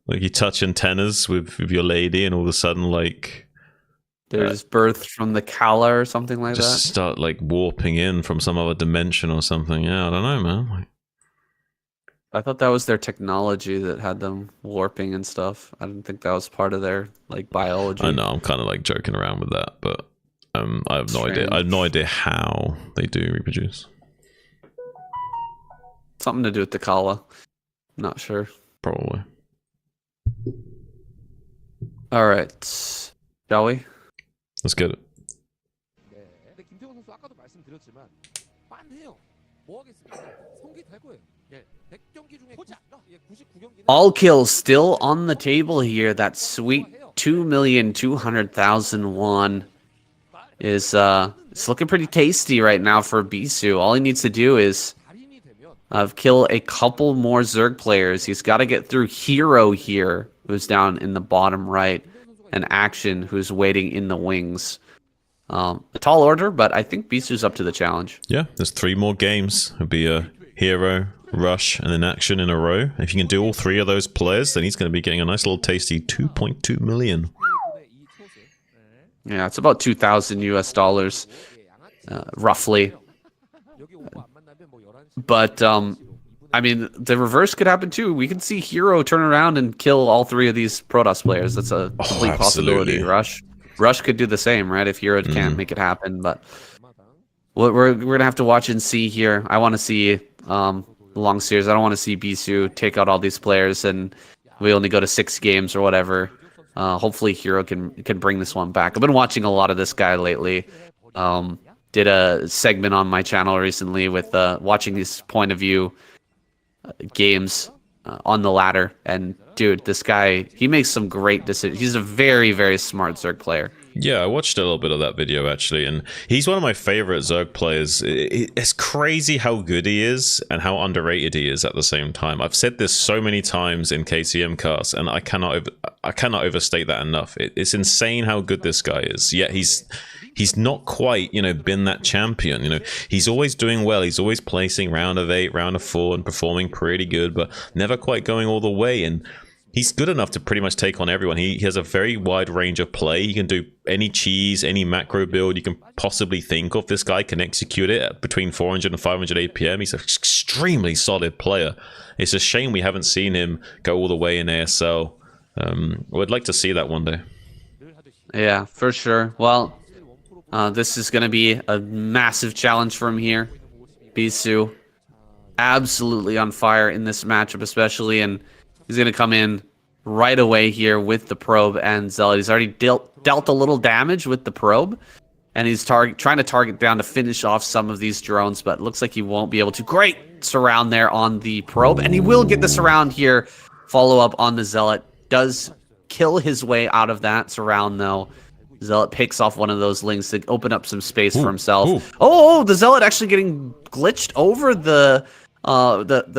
Like you touch antennas with your lady, and all of a sudden, like they're just birthed from the Kala or something like that. Just start like warping in from some other dimension or something. Yeah, I don't know, man. Like, I thought that was their technology that had them warping and stuff. I didn't think that was part of their like biology. I know, I'm kind of like joking around with that, but I have no idea. I have no idea how they do reproduce. Something to do with the Kala. Not sure. Probably. All right, shall we? Let's get it. All kills still on the table here. That sweet 2,200,000 won is it's looking pretty tasty right now for Bisu. All he needs to do is kill a couple more Zerg players. He's got to get through Hero here, who's down in the bottom right, and Action, who's waiting in the wings. A tall order, but I think Bisu's up to the challenge. Yeah, there's 3 more games. It'll be a Hero, Rush, and then Action in a row. If you can do all 3 of those players, then he's going to be getting a nice little tasty 2.2 million. Yeah, it's about $2,000 roughly. But I mean, the reverse could happen too. We could see Hero turn around and kill all 3 of these Protoss players. That's a complete possibility. Rush could do the same, right? If Hero can't make it happen. But we're gonna have to watch and see here. I want to see long series. I don't want to see Bisu take out all these players and we only go to 6 games or whatever. Hopefully Hero can bring this one back. I've been watching a lot of this guy lately. Did a segment on my channel recently with watching these point of view games on the ladder. And dude, this guy, he makes some great decisions. He's a very, very smart Zerg player. Yeah, I watched a little bit of that video actually, and he's one of my favorite Zerg players. It's crazy how good he is and how underrated he is at the same time. I've said this so many times in KCM casts, and I cannot overstate that enough. It's insane how good this guy is. Yet he's not quite, been that champion. He's always doing well. He's always placing round of 8, round of 4, and performing pretty good, but never quite going all the way. And he's good enough to pretty much take on everyone. He has a very wide range of play. He can do any cheese, any macro build you can possibly think of. This guy can execute it at between 400 and 500 APM. He's an extremely solid player. It's a shame we haven't seen him go all the way in ASL. I would like to see that one day. Yeah, for sure. Well, this is going to be a massive challenge for him here. Bisu, absolutely on fire in this matchup especially, and he's going to come in right away here with the probe and Zealot. He's already dealt a little damage with the probe, and he's trying to target down to finish off some of these drones, but it looks like he won't be able to. Great surround there on the probe, and he will get the surround here. Follow up on the Zealot. Does kill his way out of that surround, though. Zealot picks off one of those lings to open up some space for himself. Ooh. Oh, the Zealot actually getting glitched over the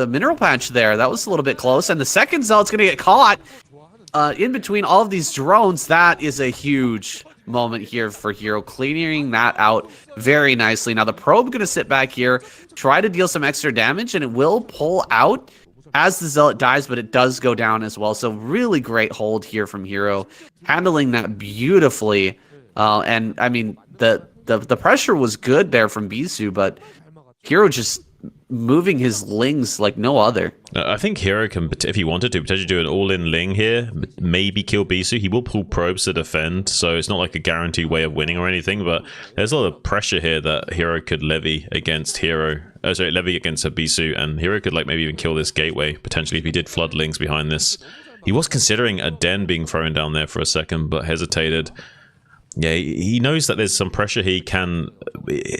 mineral patch there. That was a little bit close. And the second Zealot's going to get caught in between all of these drones. That is a huge moment here for Hero, clearing that out very nicely. Now the probe going to sit back here, try to deal some extra damage, and it will pull out as the Zealot dies, but it does go down as well. So really great hold here from Hero, handling that beautifully. And I mean, the pressure was good there from Bisu, but Hero just moving his lings like no other. I think Hero can, if he wanted to, potentially do an all-in ling here, maybe kill Bisu. He will pull probes to defend, so it's not like a guaranteed way of winning or anything, but there's a lot of pressure here that Hero could levy against levy against a Bisu, and Hero could maybe even kill this gateway, potentially, if he did flood lings behind this. He was considering a den being thrown down there for a second, but hesitated. Yeah, he knows that there's some pressure he can...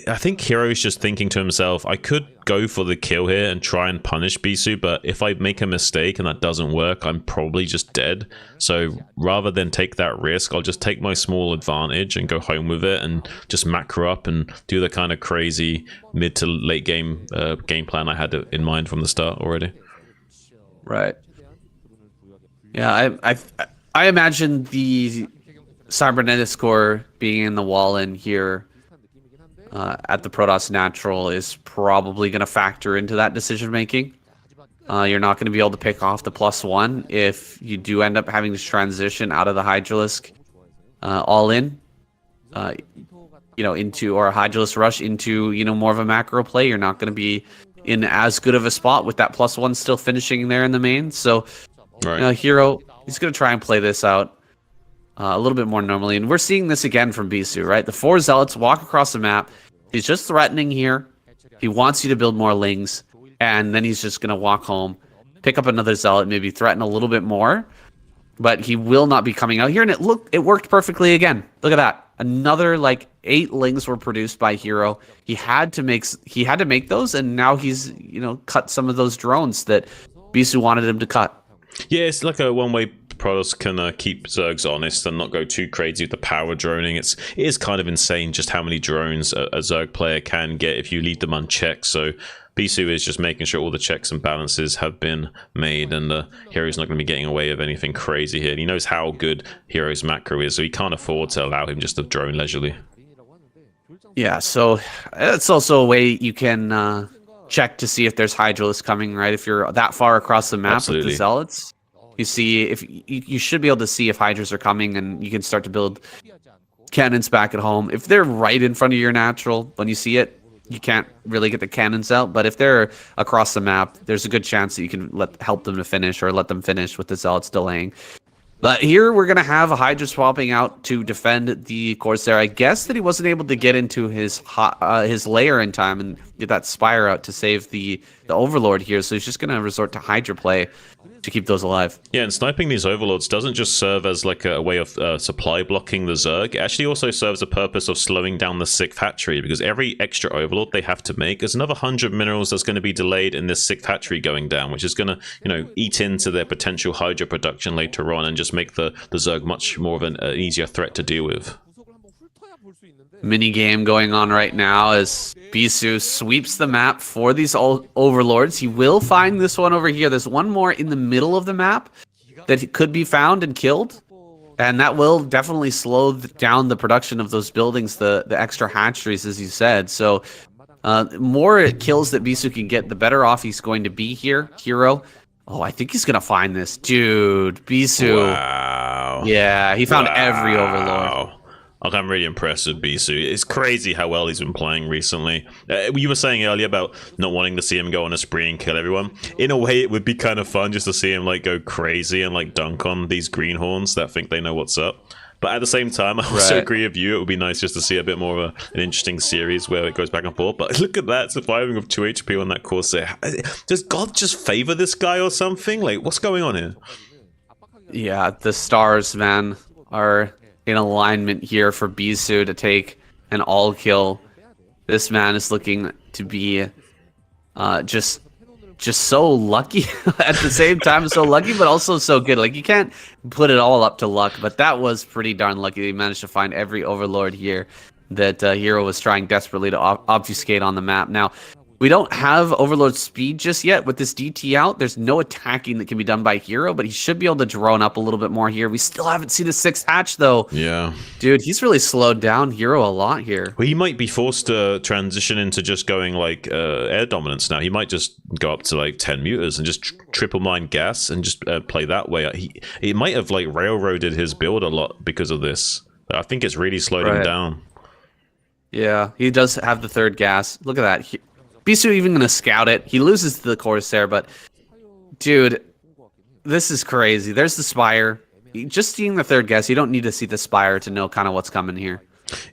I think Hero's just thinking to himself, I could go for the kill here and try and punish Bisu, but if I make a mistake and that doesn't work, I'm probably just dead. So rather than take that risk, I'll just take my small advantage and go home with it and just macro up and do the kind of crazy mid to late game game plan I had in mind from the start already. Right. Yeah, I imagine the Cybernetic core being in the wall in here at the Protoss Natural is probably going to factor into that decision making. You're not going to be able to pick off the +1 if you do end up having to transition out of the Hydralisk all in, into, or a Hydralisk rush into, more of a macro play. You're not going to be in as good of a spot with that +1 still finishing there in the main. So, right. Hero, he's going to try and play this out a little bit more normally. And we're seeing this again from Bisu, right? The 4 Zealots walk across the map. He's just threatening here. He wants you to build more lings. And then he's just going to walk home, pick up another Zealot, maybe threaten a little bit more. But he will not be coming out here. And it worked perfectly again. Look at that. Another 8 lings were produced by Hero. He had to make those, and now he's cut some of those drones that Bisu wanted him to cut. Yeah, it's like a one-way Protoss can keep Zergs honest and not go too crazy with the power droning. It is kind of insane just how many drones a Zerg player can get if you leave them unchecked. So Bisu is just making sure all the checks and balances have been made, and Hero's not going to be getting away with anything crazy here. And he knows how good Hero's macro is, so he can't afford to allow him just to drone leisurely. Yeah, so it's also a way you can check to see if there's Hydralisk coming, right? If you're that far across the map with the Zealots, you see if you should be able to see if Hydras are coming, and you can start to build cannons back at home. If they're right in front of your natural, when you see it, you can't really get the cannons out. But if they're across the map, there's a good chance that you can help them to finish, or let them finish with the Zealots delaying. But here we're going to have a Hydra swapping out to defend the Corsair. I guess that he wasn't able to get into his lair in time and get that Spire out to save the Overlord here. So he's just going to resort to Hydra play to keep those alive. Yeah, and sniping these Overlords doesn't just serve as like a way of supply blocking the Zerg. It actually also serves a purpose of slowing down the 6th hatchery, because every extra Overlord they have to make is another 100 minerals that's going to be delayed in this 6th hatchery going down, which is going to, you know, eat into their potential Hydra production later on and just make the Zerg much more of an easier threat to deal with. Mini game going on right now as Bisu sweeps the map for these Overlords. He will find this one over here. There's one more in the middle of the map that could be found and killed, and that will definitely slow down the production of those buildings, the extra hatcheries, as you said. So more kills that Bisu can get, the better off he's going to be here. Hero. Oh, I think he's going to find this. Dude, Bisu. Wow. Yeah, he found every Overlord. Okay, I'm really impressed with Bisu. It's crazy how well he's been playing recently. You were saying earlier about not wanting to see him go on a spree and kill everyone. In a way, it would be kind of fun just to see him like go crazy and like dunk on these greenhorns that think they know what's up. But at the same time, I also agree with you. It would be nice just to see a bit more of an interesting series where it goes back and forth. But look at that, surviving with 2 HP on that Corsair. Does God just favor this guy or something? Like, what's going on here? Yeah, the stars, man, are in alignment here for Bisu to take an all kill. This man is looking to be just so lucky at the same time. So lucky, but also so good. Like, you can't put it all up to luck, but that was pretty darn lucky. He managed to find every Overlord here that Hero was trying desperately to obfuscate on the map. Now, we don't have Overlord speed just yet with this DT out. There's no attacking that can be done by Hero, but he should be able to drone up a little bit more here. We still haven't seen the 6th hatch, though. Yeah. Dude, he's really slowed down Hero a lot here. Well, he might be forced to transition into just going, like, air dominance now. He might just go up to, like, 10 muters and just triple mine gas and just play that way. He might have, like, railroaded his build a lot because of this. I think it's really slowed him down. Yeah, he does have the 3rd gas. Look at that. Bisu even going to scout it. He loses to the Corsair, but dude, this is crazy. There's the Spire. Just seeing the 3rd gas, you don't need to see the Spire to know kind of what's coming here.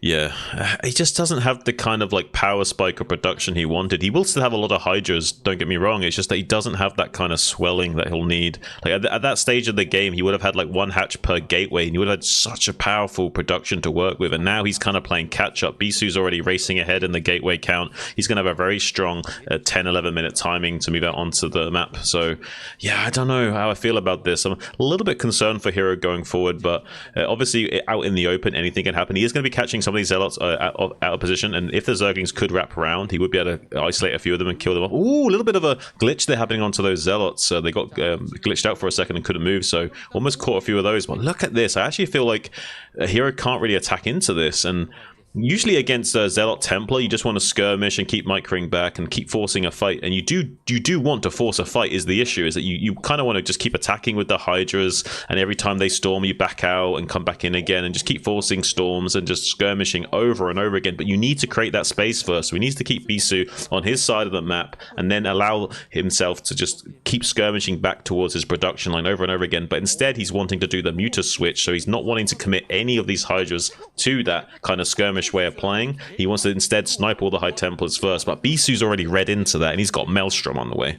Yeah, he just doesn't have the kind of like power spike or production he wanted. He will still have a lot of Hydras, don't get me wrong. It's just that he doesn't have that kind of swelling that he'll need. Like at that stage of the game, he would have had like 1 hatch per gateway, and he would have had such a powerful production to work with. And now he's kind of playing catch up. Bisu's already racing ahead in the gateway count. He's going to have a very strong 10-11 minute timing to move out onto the map. So yeah, I don't know how I feel about this. I'm a little bit concerned for Hero going forward, but obviously out in the open, anything can happen. He is going to be catching some of these Zealots out of position, and if the Zerglings could wrap around, he would be able to isolate a few of them and kill them off. Ooh, a little bit of a glitch there happening onto those Zealots. They got glitched out for a second and couldn't move, so almost caught a few of those. But look at this. I actually feel like a Hero can't really attack into this, and usually against a Zealot Templar, you just want to skirmish and keep microing back and keep forcing a fight. And you do want to force a fight is the issue, is that you kind of want to just keep attacking with the Hydras, and every time they storm, you back out and come back in again and just keep forcing storms and just skirmishing over and over again. But you need to create that space first. We need to keep Bisu on his side of the map and then allow himself to just keep skirmishing back towards his production line over and over again. But instead, he's wanting to do the muter switch, so he's not wanting to commit any of these Hydras to that kind of skirmish way of playing. He wants to instead snipe all the High Templars first, but Bisu's already read into that, and he's got Maelstrom on the way.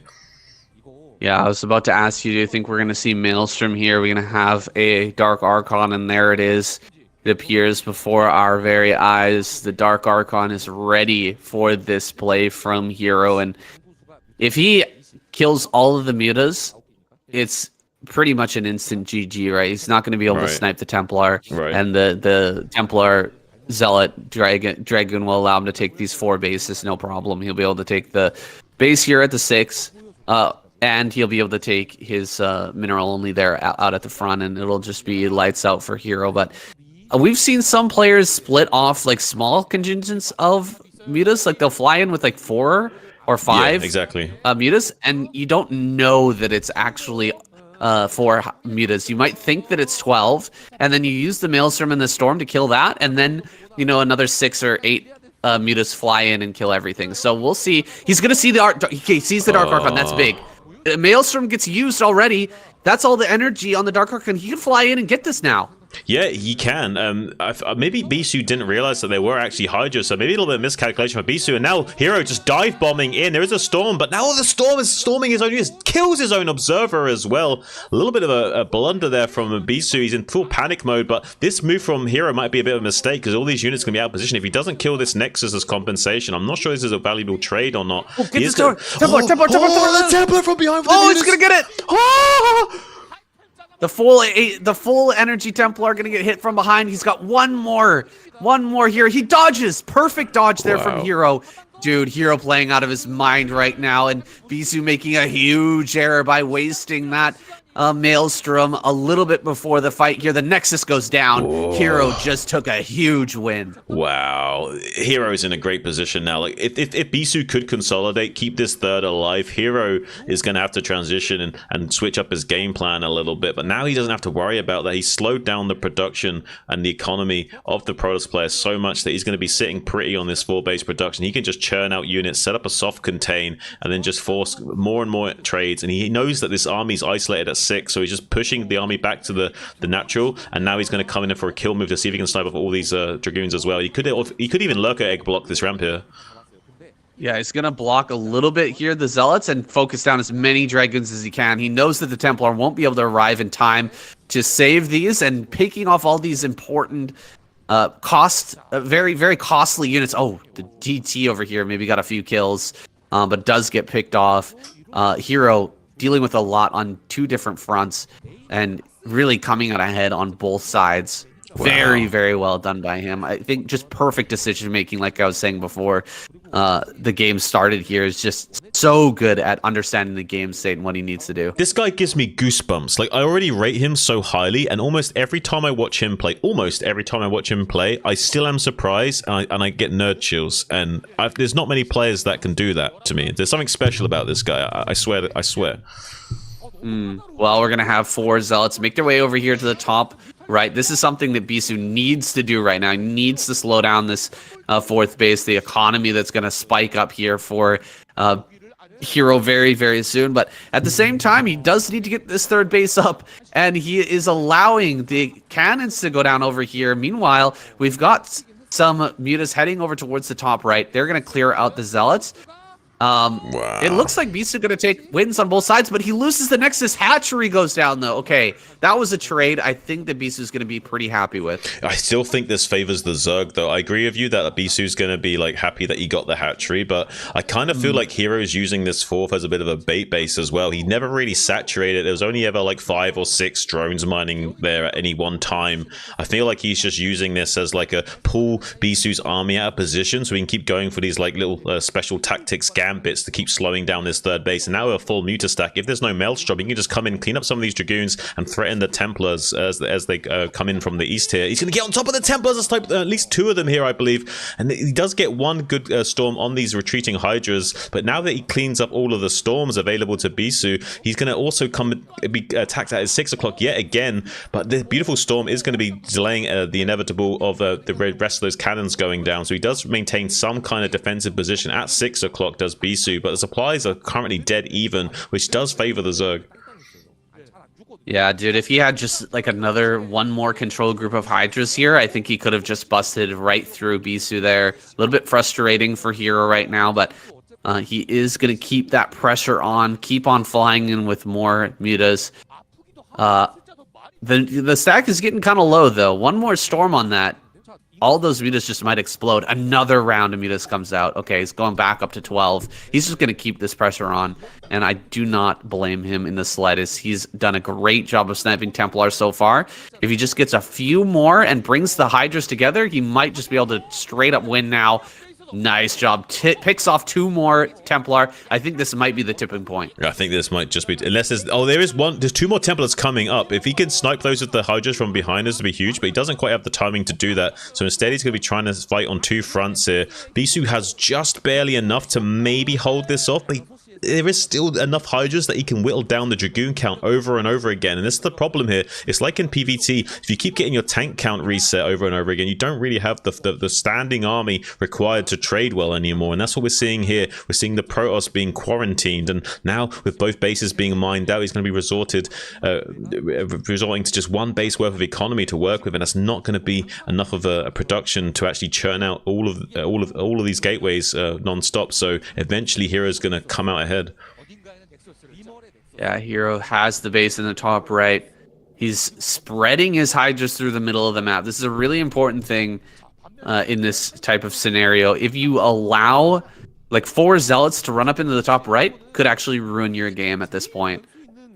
Yeah, I was about to ask you, do you think we're going to see Maelstrom here? We're going to have a Dark Archon, and there it is. It appears before our very eyes. The Dark Archon is ready for this play from Hero, and if he kills all of the mutas, it's pretty much an instant GG, right? He's not going to be able to snipe the Templar, and the Templar Zealot Dragon will allow him to take these 4 bases, no problem. He'll be able to take the base here at the 6, and he'll be able to take his mineral only there out at the front, and it'll just be lights out for Hero. But we've seen some players split off like small contingents of mutas, like they'll fly in with like 4 or 5 mutas, and you don't know that it's actually 4 mutas. You might think that it's 12, and then you use the Maelstrom and the Storm to kill that, and then, you know, another 6 or 8 mutas fly in and kill everything. So we'll see. He's gonna see the he sees the Dark Archon. That's big. Maelstrom gets used already. That's all the energy on the Dark Archon. He can fly in and get this now. Yeah, he can. Maybe Bisu didn't realize that there were actually Hydras, so maybe a little bit of miscalculation for Bisu. And now Hero just dive bombing in. There is a storm, but now the storm is storming his own units, kills his own observer as well. A little bit of a blunder there from Bisu. He's in full panic mode, but this move from Hero might be a bit of a mistake because all these units can be out of position. If he doesn't kill this Nexus as compensation, I'm not sure this is a valuable trade or not. Oh, get this door. Templar, the Templar from behind. Oh, he's gonna get it. Oh! The full energy Templar gonna get hit from behind. He's got one more here. He dodges. Perfect dodge there from Hero. Dude, Hero playing out of his mind right now, and Bisu making a huge error by wasting that Maelstrom a little bit before the fight here. The Nexus goes down. Whoa. Hero just took a huge win. Wow. Hero's in a great position now. Like if Bisu could consolidate, keep this third alive, Hero is going to have to transition and switch up his game plan a little bit. But now he doesn't have to worry about that. He slowed down the production and the economy of the Protoss players so much that he's going to be sitting pretty on this 4-base production. He can just churn out units, set up a soft contain, and then just force more and more trades. And he knows that this army's isolated at 6, so he's just pushing the army back to the natural, and now he's going to come in for a kill move to see if he can snipe off all these Dragoons as well. He could even Lurker egg block this ramp here. Yeah, he's going to block a little bit here, the Zealots, and focus down as many Dragoons as he can. He knows that the Templar won't be able to arrive in time to save these, and picking off all these important very, very costly units. Oh, the DT over here maybe got a few kills, but does get picked off. Hero dealing with a lot on 2 different fronts and really coming out ahead on both sides. Wow. Very, very well done by him. I think just perfect decision making, like I was saying before. The game started here is just so good at understanding the game state and what he needs to do. This guy gives me goosebumps. Like, I already rate him so highly, and almost every time I watch him play, I still am surprised, and I get nerd chills. And there's not many players that can do that to me. There's something special about this guy. I swear. Well, we're gonna have 4 Zealots make their way over here to the top. Right, this is something that Bisu needs to do right now. He needs to slow down this 4th base, the economy that's going to spike up here for Hero very, very soon. But at the same time, he does need to get this 3rd base up, and he is allowing the cannons to go down over here. Meanwhile, we've got some mutas heading over towards the top right. They're going to clear out the Zealots. Wow. It looks like Bisu going to take wins on both sides, but he loses the Nexus. Hatchery goes down, though. Okay, that was a trade I think that Bisu's going to be pretty happy with. I still think this favors the Zerg, though. I agree with you that Bisu's going to be like happy that he got the hatchery, but I kind of feel like Hero's using this 4th as a bit of a bait base as well. He never really saturated. There was only ever like 5 or 6 drones mining there at any one time. I feel like he's just using this as like a pull Bisu's army out of position so he can keep going for these like little special tactics gambits to keep slowing down this 3rd base. And now with a full muta stack, if there's no Maelstrom, he can just come in, clean up some of these Dragoons, and threaten the Templars as they come in from the east here. He's going to get on top of the Templars, at least 2 of them here, I believe. And he does get one good storm on these retreating Hydras, but now that he cleans up all of the storms available to Bisu, he's going to also be attacked at 6 o'clock yet again. But the beautiful storm is going to be delaying the inevitable of the rest of those cannons going down. So he does maintain some kind of defensive position at 6 o'clock, does Bisu, but the supplies are currently dead even, which does favor the Zerg. Yeah, dude, if he had just like one more control group of Hydras here, I think he could have just busted right through Bisu there. A little bit frustrating for Hero right now, but he is going to keep that pressure on, keep on flying in with more mutas. The stack is getting kind of low, though. One more storm on that. All those mutas just might explode. Another round of mutas comes out. Okay, he's going back up to 12. He's just going to keep this pressure on, and I do not blame him in the slightest. He's done a great job of sniping Templars so far. If he just gets a few more and brings the Hydras together, he might just be able to straight up win now. Nice job. Picks off 2 more Templar. I think this might be the tipping point. I think this might just be, unless there's, there's 2 more Templars coming up. If he can snipe those with the Hydras from behind, this would be huge, but he doesn't quite have the timing to do that. So instead, he's going to be trying to fight on 2 fronts here. Bisu has just barely enough to maybe hold this off, but there is still enough Hydras that he can whittle down the Dragoon count over and over again. And this is the problem here. It's like in PvT, if you keep getting your tank count reset over and over again, you don't really have the standing army required to trade well anymore. And that's what we're seeing here. We're seeing the Protoss being quarantined, and now with both bases being mined out, he's going to be resorting to just one base worth of economy to work with, and that's not going to be enough of a production to actually churn out all of these gateways non-stop. So eventually Hero's going to come out ahead. Yeah, Hero has the base in the top right. He's spreading his Hydras through the middle of the map. This is a really important thing in this type of scenario. If you allow like 4 Zealots to run up into the top right, could actually ruin your game at this point.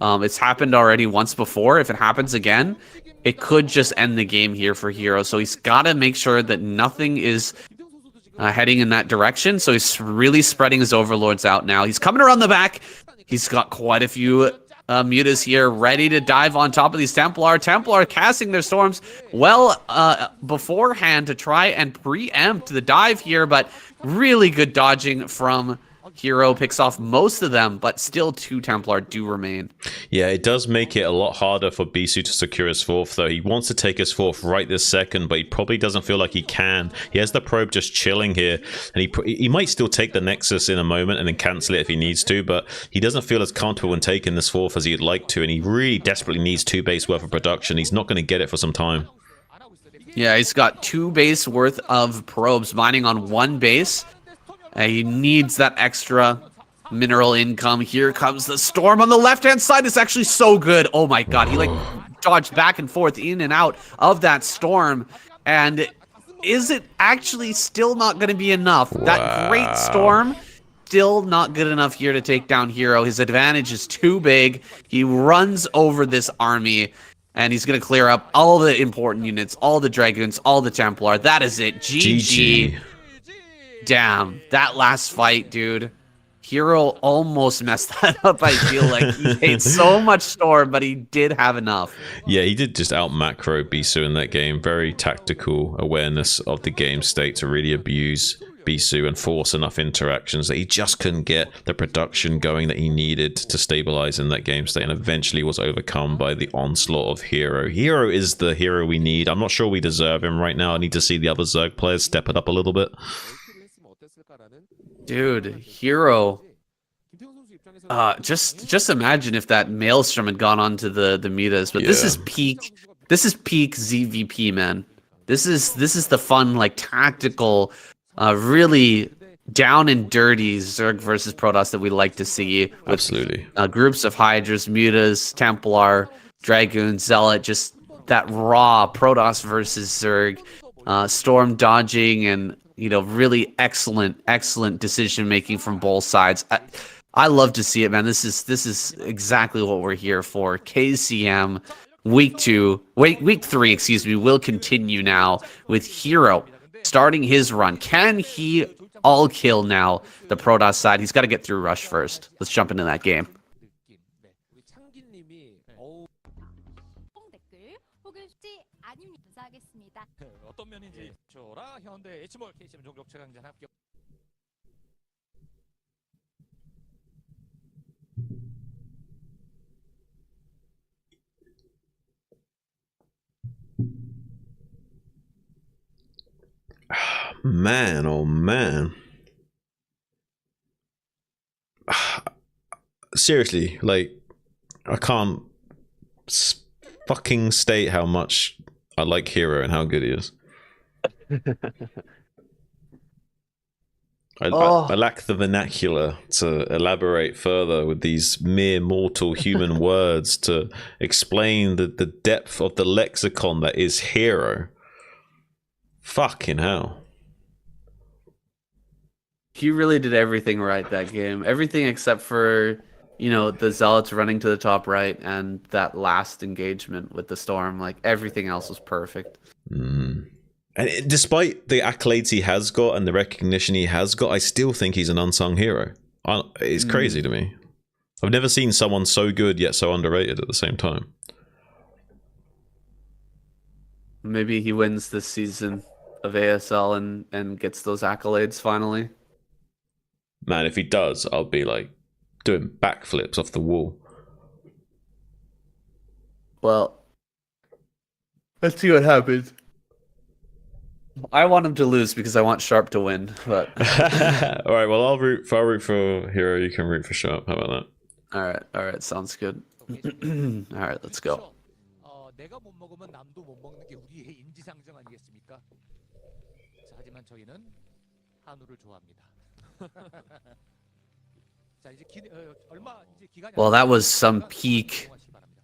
It's happened already once before. If it happens again, it could just end the game here for Hero. So he's got to make sure that nothing is heading in that direction. So he's really spreading his overlords out now. He's coming around the back. He's got quite a few mutas here ready to dive on top of these Templar. Templar casting their storms well beforehand to try and preempt the dive here, but really good dodging from Hero. Picks off most of them, but still 2 Templar do remain. Yeah, it does make it a lot harder for Bisu to secure his 4th, though. He wants to take his 4th right this second, but he probably doesn't feel like he can. He has the probe just chilling here, and he might still take the Nexus in a moment and then cancel it if he needs to, but he doesn't feel as comfortable in taking this 4th as he'd like to, and he really desperately needs 2 base worth of production. He's not going to get it for some time. Yeah, he's got 2 base worth of probes mining on 1 base. He needs that extra mineral income. Here comes the storm on the left-hand side. It's actually so good. Oh my god, he like dodged back and forth in and out of that storm. And is it actually still not going to be enough? Wow. That great storm, still not good enough here to take down Hero. His advantage is too big. He runs over this army, and he's going to clear up all the important units, all the Dragoons, all the Templar. That is it. GG. Damn, that last fight, dude. Hero almost messed that up, I feel like. He paid so much storm, but he did have enough. Yeah, he did just out-macro Bisu in that game. Very tactical awareness of the game state to really abuse Bisu and force enough interactions that he just couldn't get the production going that he needed to stabilize in that game state, and eventually was overcome by the onslaught of Hero. Hero is the hero we need. I'm not sure we deserve him right now. I need to see the other Zerg players step it up a little bit. Dude, Hero. Just imagine if that Maelstrom had gone onto the metas. But yeah. This is peak ZVP, man. This is the fun, like, tactical, really down and dirty Zerg versus Protoss that we like to see. With, absolutely. Groups of Hydras, mutas, Templar, Dragoon, Zealot, just that raw Protoss versus Zerg, storm dodging, and really excellent decision making from both sides. I love to see it, man. This is exactly what we're here for. KCM week 3, excuse me, will continue now with Hero starting his run. Can he all kill now the Protoss side? He's got to get through Rush first. Let's jump into that game. 어떤 면인지 쇼라 현대 H몰 KCM 종족 최강전 합격. Man, oh man. Seriously, like, I can't fucking state how much I like Hero and how good he is. I lack the vernacular to elaborate further with these mere mortal human words to explain the depth of the lexicon that is Hero. Fucking hell. He really did everything right that game. Everything except for, the Zealots running to the top right and that last engagement with the Storm. Like, everything else was perfect. And despite the accolades he has got and the recognition he has got, I still think he's an unsung hero. It's crazy to me. I've never seen someone so good yet so underrated at the same time. Maybe he wins this season of ASL and gets those accolades finally. Man, if he does, I'll be like doing backflips off the wall. Well, let's see what happens. I want him to lose because I want Sharp to win. But all right, well, I'll root for Hero. You can root for Sharp. How about that? All right, sounds good. All right, let's go. 내가 못 먹으면 남도 못 먹는 게 우리의 인지상정 아니겠습니까? 하지만 저희는 한우를 좋아합니다. 자, 이제 얼마 이제 기간이 Well, that was some peak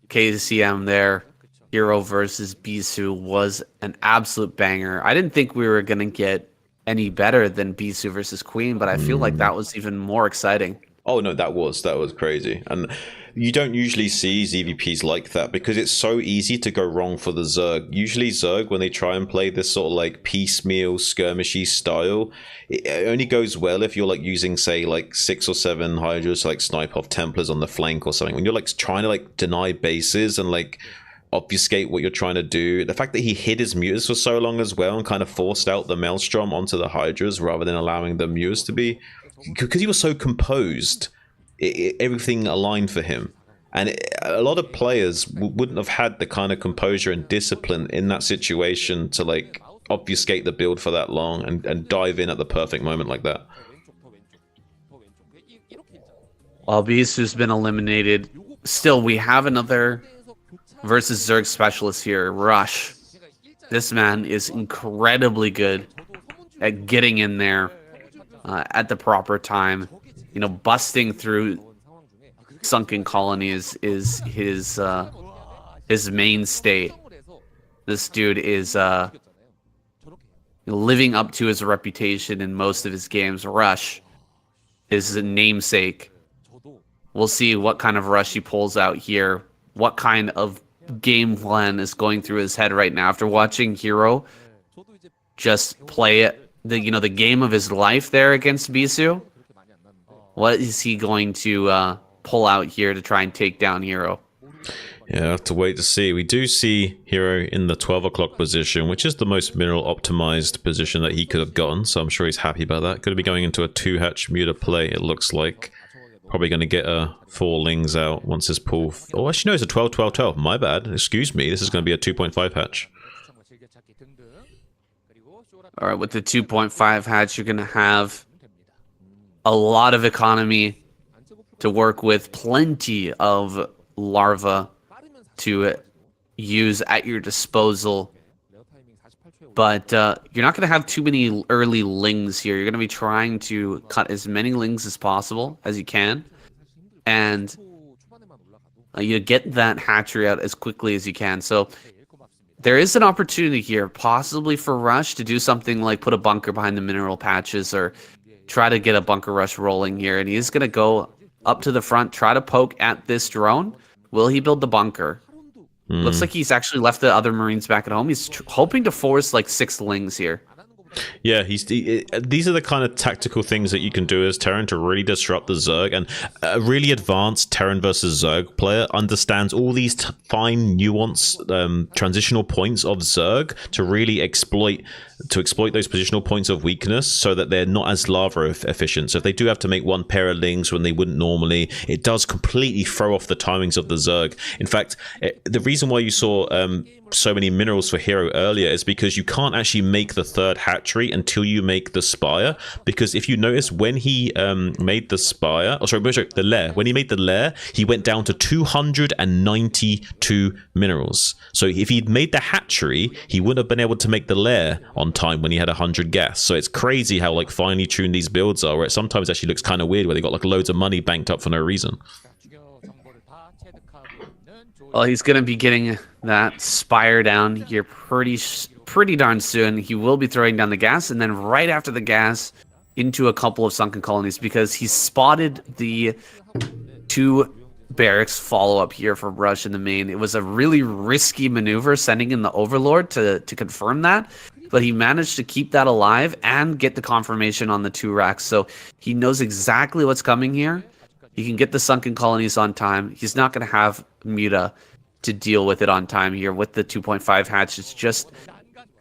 KCM there. Hero versus Bisu was an absolute banger. I didn't think we were going to get any better than Bisu versus Queen, but I feel like that was even more exciting. Oh no, that was crazy. And you don't usually see ZVPs like that because it's so easy to go wrong for the Zerg. Usually Zerg, when they try and play this sort of like piecemeal skirmishy style, it only goes well if you're like using, say, like 6 or 7 Hydras, like snipe off Templars on the flank or something. When you're like trying to like deny bases and like obfuscate what you're trying to do. The fact that he hid his mutas for so long as well and kind of forced out the Maelstrom onto the Hydras rather than allowing the mutas to be, because he was so composed, everything aligned for him. And a lot of players wouldn't have had the kind of composure and discipline in that situation to like obfuscate the build for that long and dive in at the perfect moment like that. While Bisu's been eliminated, still we have another versus Zerg specialist here, Rush. This man is incredibly good at getting in there at the proper time. You know, busting through sunken colonies is his mainstay. This dude is living up to his reputation in most of his games. Rush is a namesake. We'll see what kind of Rush he pulls out here. What kind of game plan is going through his head right now after watching Hero just play it, the game of his life there against Bisu. What is he going to pull out here to try and take down Hero? Yeah, I have to wait to see. We do see Hero in the 12 o'clock position, which is the most mineral optimized position that he could have gotten, so I'm sure he's happy about that. Could be going into a 2-hatch muta play, it looks like. Probably going to get 4 lings out once his pull... Oh, actually, no, it's a 12-12-12. My bad. Excuse me. This is going to be a 2.5 hatch. All right, with the 2.5 hatch, you're going to have a lot of economy to work with. Plenty of larva to use at your disposal. But you're not going to have too many early lings here. You're going to be trying to cut as many lings as possible as you can. And you get that hatchery out as quickly as you can. So there is an opportunity here, possibly for Rush, to do something like put a bunker behind the mineral patches or try to get a bunker rush rolling here. And he's going to go up to the front, try to poke at this drone. Will he build the bunker? Looks like he's actually left the other Marines back at home. He's hoping to force like 6 lings here. Yeah, these are the kind of tactical things that you can do as Terran to really disrupt the Zerg. And a really advanced Terran versus Zerg player understands all these fine nuance transitional points of Zerg to really exploit those positional points of weakness so that they're not as lava efficient. So if they do have to make 1 pair of lings when they wouldn't normally, it does completely throw off the timings of the Zerg. In fact, the reason why you saw so many minerals for Hero earlier is because you can't actually make the 3rd hatchery until you make the spire, because if you notice, when he made the spire, the lair, when he made the lair, he went down to 292 minerals. So if he'd made the hatchery, he wouldn't have been able to make the lair on time when he had 100 gas. So it's crazy how like finely tuned these builds are, where it sometimes actually looks kind of weird where they got like loads of money banked up for no reason. Well, he's going to be getting that spire down here pretty darn soon. He will be throwing down the gas, and then right after the gas, into a couple of sunken colonies, because he spotted the 2 barracks follow-up here from Rush in the main. It was a really risky maneuver sending in the Overlord to confirm that, but he managed to keep that alive and get the confirmation on the 2 racks. So he knows exactly what's coming here. He can get the sunken colonies on time. He's not going to have muta to deal with it on time here with the 2.5 hatch. It's just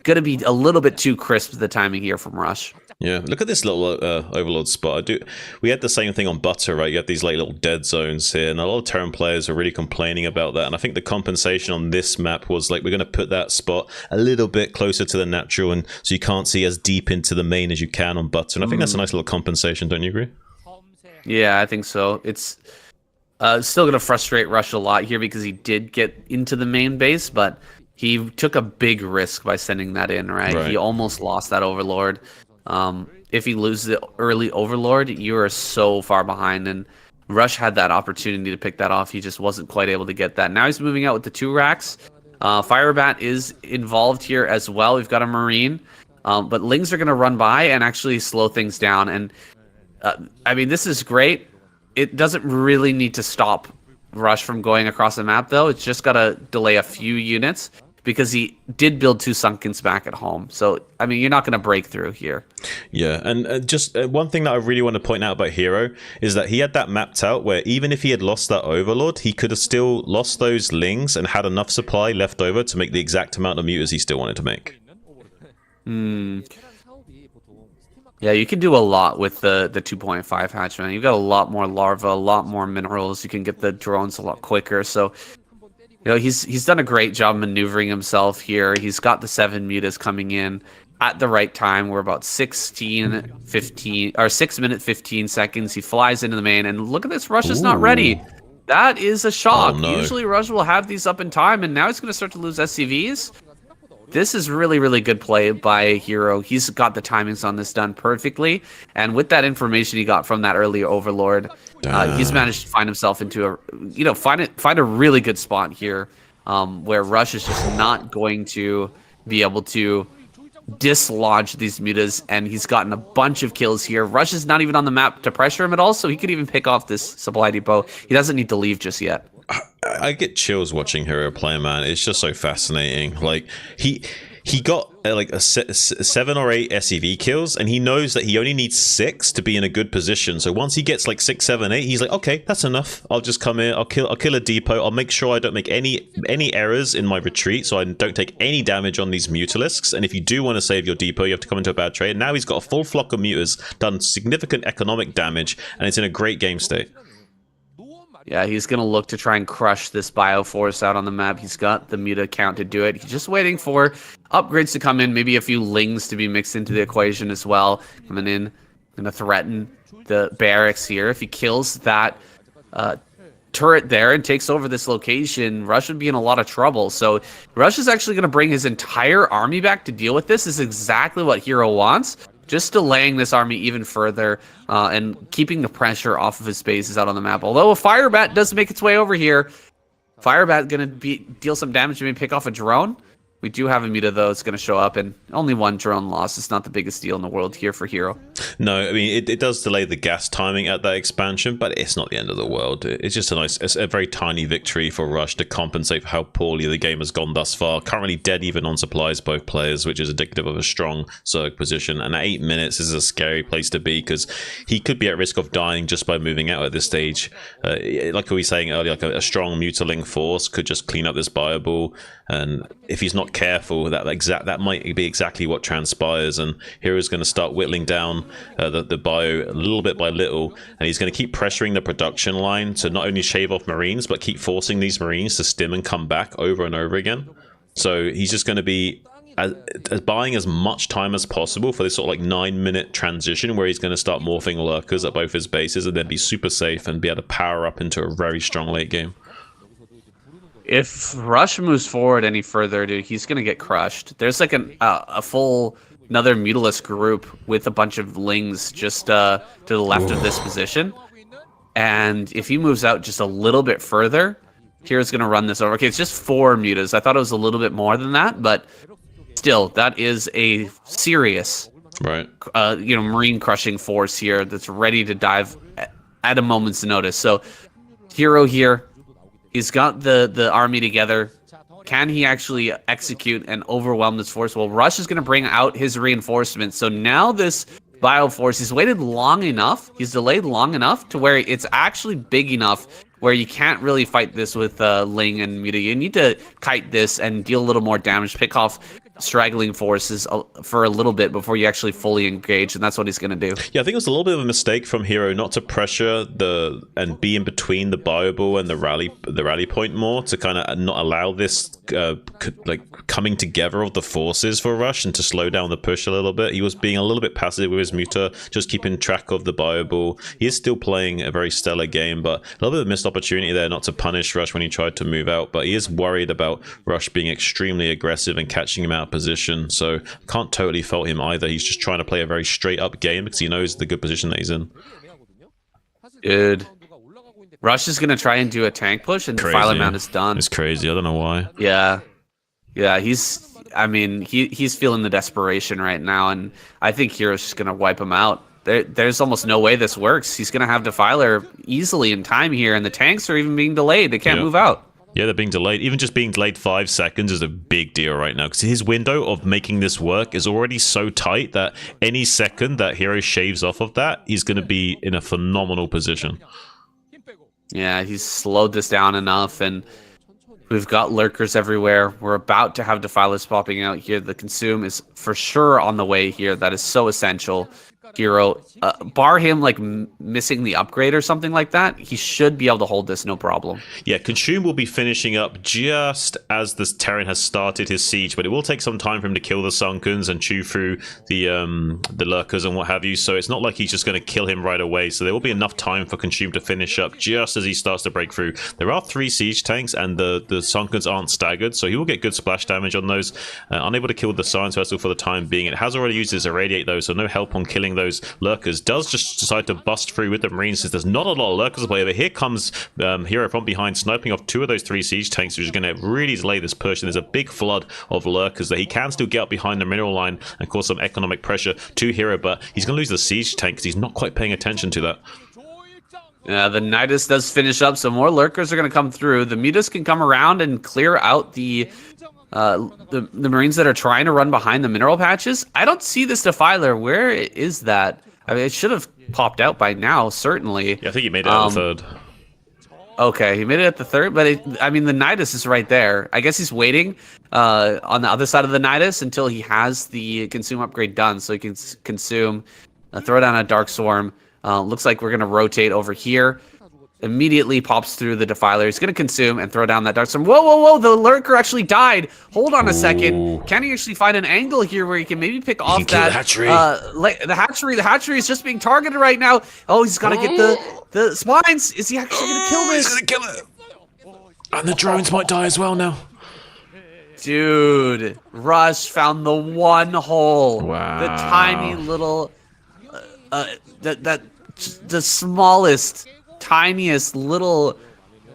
going to be a little bit too crisp, the timing here from Rush. Yeah, look at this little Overlord spot. We had the same thing on Butter, right? You had these like little dead zones here, and a lot of Terran players are really complaining about that. And I think the compensation on this map was like, we're going to put that spot a little bit closer to the natural, and so you can't see as deep into the main as you can on Butter. And I think that's a nice little compensation. Don't you agree? Yeah, I think so. It's still going to frustrate Rush a lot here because he did get into the main base, but he took a big risk by sending that in, right? He almost lost that Overlord. If he loses the early Overlord, you are so far behind, and Rush had that opportunity to pick that off. He just wasn't quite able to get that. Now he's moving out with the 2 racks. Firebat is involved here as well. We've got a Marine, but Lings are going to run by and actually slow things down. And I mean, this is great. It doesn't really need to stop Rush from going across the map, though. It's just got to delay a few units, because he did build 2 Sunkens back at home. So, I mean, you're not going to break through here. Yeah, and just one thing that I really want to point out about Hero is that he had that mapped out where even if he had lost that Overlord, he could have still lost those Lings and had enough supply left over to make the exact amount of mutas he still wanted to make. Yeah, you can do a lot with the 2.5 hatch, man. You've got a lot more larva, a lot more minerals. You can get the drones a lot quicker. So, you know, he's done a great job maneuvering himself here. He's got the 7 mutas coming in at the right time. We're about 6 minute 15 seconds. He flies into the main, and look at this. Rush is not ready. That is a shock. Oh, no. Usually Rush will have these up in time, and now he's going to start to lose SCVs. This is really, really good play by Hero. He's got the timings on this done perfectly, and with that information he got from that earlier Overlord, he's managed to find himself into a, you know, find a really good spot here, where Rush is just not going to be able to dislodge these mutas, and he's gotten a bunch of kills here. Rush is not even on the map to pressure him at all, so he could even pick off this supply depot. He doesn't need to leave just yet. I get chills watching Hero play, man. It's just so fascinating. Like, he got like a 7 or 8 SCV kills, and he knows that he only needs 6 to be in a good position. So once he gets like 6, 7, 8, he's like, okay, that's enough. I'll just come in. I'll kill a depot. I'll make sure I don't make any errors in my retreat, so I don't take any damage on these Mutalisks. And if you do want to save your depot, you have to come into a bad trade. And now he's got a full flock of mutas, done significant economic damage, and it's in a great game state. Yeah, he's going to look to try and crush this Bioforce out on the map. He's got the muta count to do it. He's just waiting for upgrades to come in, maybe a few Lings to be mixed into the equation as well. Coming in, going to threaten the barracks here. If he kills that turret there and takes over this location, Rush would be in a lot of trouble. So Rush is actually going to bring his entire army back to deal with this. This is exactly what Hero wants. Just delaying this army even further and keeping the pressure off of his bases out on the map. Although a Firebat does make its way over here. Firebat going to deal some damage, maybe pick off a drone. We do have a muta, though. It's going to show up, and only 1 drone loss. It's not the biggest deal in the world here for Hero. No, I mean, it does delay the gas timing at that expansion, but it's not the end of the world. It's just a very tiny victory for Rush to compensate for how poorly the game has gone thus far. Currently dead even on supplies, both players, which is indicative of a strong Zerg position. And at 8 minutes, this is a scary place to be, because he could be at risk of dying just by moving out at this stage. Like we were saying earlier, like a strong mutaling force could just clean up this Bioball, and if he's not careful, that might be exactly what transpires. And Hero's going to start whittling down the bio little bit by little, and he's going to keep pressuring the production line to not only shave off Marines, but keep forcing these Marines to stim and come back over and over again. So he's just going to be buying as much time as possible for this sort of like 9-minute transition, where he's going to start morphing lurkers at both his bases and then be super safe and be able to power up into a very strong late game. If Rush moves forward any further, dude, he's going to get crushed. There's like a full another Mutalisk group with a bunch of Lings just to the left of this position. And if he moves out just a little bit further, Hero's going to run this over. Okay, it's just 4 mutas. I thought it was a little bit more than that, but still, that is a serious, Marine crushing force here that's ready to dive at a moment's notice. So, Hero here, he's got the army together. Can he actually execute and overwhelm this force? Well, Rush is going to bring out his reinforcements. So now this Bioforce, he's waited long enough, he's delayed long enough to where it's actually big enough where you can't really fight this with Ling and Muta. You need to kite this and deal a little more damage, pick off straggling forces for a little bit before you actually fully engage, and that's what he's going to do. Yeah, I think it was a little bit of a mistake from Hero not to pressure and be in between the Bioball and the rally point more, to kind of not allow this coming together of the forces for Rush and to slow down the push a little bit. He was being a little bit passive with his Muta, just keeping track of the Bioball. He is still playing a very stellar game, but a little bit of a missed opportunity there not to punish Rush when he tried to move out. But he is worried about Rush being extremely aggressive and catching him out of position, so can't totally fault him either. He's just trying to play a very straight up game because he knows the good position that he's in. Dude, Rush is gonna try and do a tank push, and Crazy. Defiler Mount is done. It's crazy. I don't know why. Yeah, he's feeling the desperation right now, and I think Hero's just gonna wipe him out. There's almost no way this works. He's gonna have Defiler easily in time here, and the tanks are even being delayed. They can't move out. Yeah, they're being delayed. Even just being delayed 5 seconds is a big deal right now, because his window of making this work is already so tight that any second that Hero shaves off of that, he's going to be in a phenomenal position. Yeah, he's slowed this down enough, and we've got lurkers everywhere. We're about to have Defilers popping out here. The consume is for sure on the way here. That is so essential. Hero, bar him like missing the upgrade or something like that, he should be able to hold this no problem. Yeah, Consume will be finishing up just as this Terran has started his siege, but it will take some time for him to kill the Sunkens and chew through the lurkers and what have you, so it's not like he's just going to kill him right away, so there will be enough time for Consume to finish up just as he starts to break through. There are 3 siege tanks, and the Sunkens aren't staggered, so he will get good splash damage on those. Unable to kill the Science Vessel for the time being. It has already used his Irradiate though, so no help on killing those lurkers. Does just decide to bust through with the Marines, since there's not a lot of lurkers to play, but here comes Hero from behind, sniping off 2 of those 3 siege tanks, which is going to really delay this push, and there's a big flood of lurkers that he can still get up behind the mineral line and cause some economic pressure to Hero, but he's going to lose the siege tank because he's not quite paying attention to that. Yeah, the Nidus does finish up, so more lurkers are going to come through. The Mutas can come around and clear out the Marines that are trying to run behind the mineral patches. I don't see this Defiler. Where is that? I mean, it should have popped out by now, certainly. Yeah, I think he made it at the 3rd. Okay, he made it at the 3rd, but I mean, the Nidus is right there. I guess he's waiting on the other side of the Nidus until he has the consume upgrade done, so he can consume, throw down a Dark Swarm. Looks like we're going to rotate over here. Immediately pops through the Defiler. He's going to consume and throw down that Dark Storm. Whoa, whoa, whoa! The Lurker actually died. Hold on a second. Can he actually find an angle here where he can maybe pick off that? The hatchery. The hatchery is just being targeted right now. Oh, he's got to get the spines. Is he actually going to kill this? He's going to kill it. And the drones might die as well now. Dude, Rush found the one hole. Wow. The tiny little, the smallest, tiniest little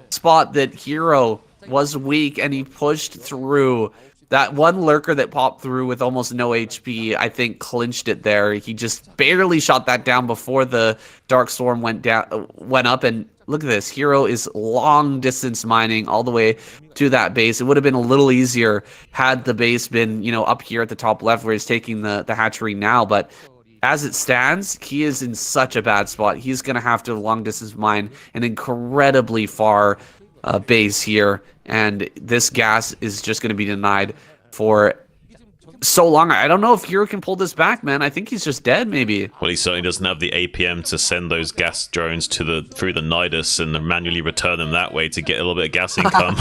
spot that Hero was weak, and he pushed through. That one lurker that popped through with almost no HP, I think, clinched it there. He just barely shot that down before the Dark Storm went up, and look at this. Hero is long distance mining all the way to that base. It would have been a little easier had the base been, up here at the top left where he's taking the hatchery now, but as it stands, he is in such a bad spot. He's going to have to long distance mine an incredibly far base here, and this gas is just going to be denied for so long. I don't know if Hero can pull this back, man. I think he's just dead, maybe. Well, he certainly doesn't have the APM to send those gas drones through the Nidus and manually return them that way to get a little bit of gas income.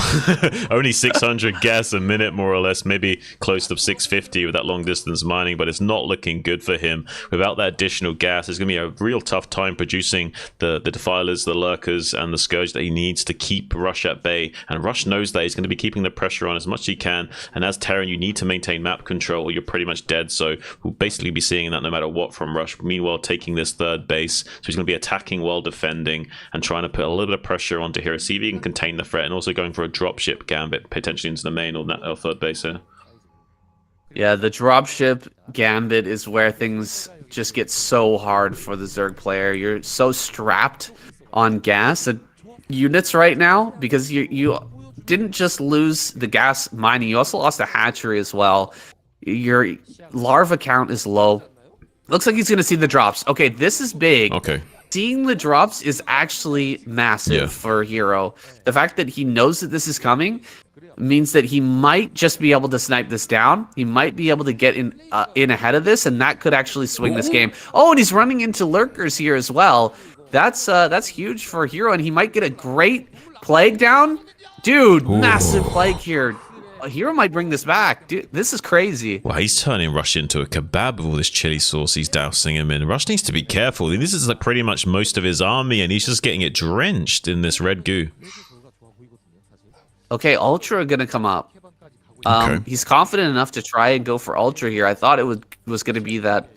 Only 600 gas a minute, more or less, maybe close to 650 with that long distance mining, but it's not looking good for him. Without that additional gas, it's going to be a real tough time producing the Defilers, the Lurkers, and the Scourge that he needs to keep Rush at bay. And Rush knows that he's going to be keeping the pressure on as much as he can. And as Terran, you need to maintain map control, or you're pretty much dead, so we'll basically be seeing that no matter what from Rush. Meanwhile, taking this 3rd base, so he's going to be attacking while defending and trying to put a little bit of pressure onto Hero, see if he can contain the threat, and also going for a dropship gambit potentially into the main or 3rd base here. Yeah, the dropship gambit is where things just get so hard for the Zerg player. You're so strapped on gas units right now, because you didn't just lose the gas mining, you also lost the hatchery as well. Your larva count is low. Looks like he's going to see the drops. Okay, this is big. Okay. seeing the drops is actually massive for Hero. The fact that he knows that this is coming means that he might just be able to snipe this down. He might be able to get in ahead of this, and that could actually swing this game. Oh, and he's running into lurkers here as well. That's huge for Hero, and he might get a great plague down. Dude, massive plague here. Hero might bring this back. Dude, this is crazy. Well, he's turning Rush into a kebab with all this chili sauce he's dousing him in. Rush needs to be careful. This is like pretty much most of his army, and he's just getting it drenched in this red goo. Okay, Ultra gonna come up. He's confident enough to try and go for Ultra here. I thought it was gonna be that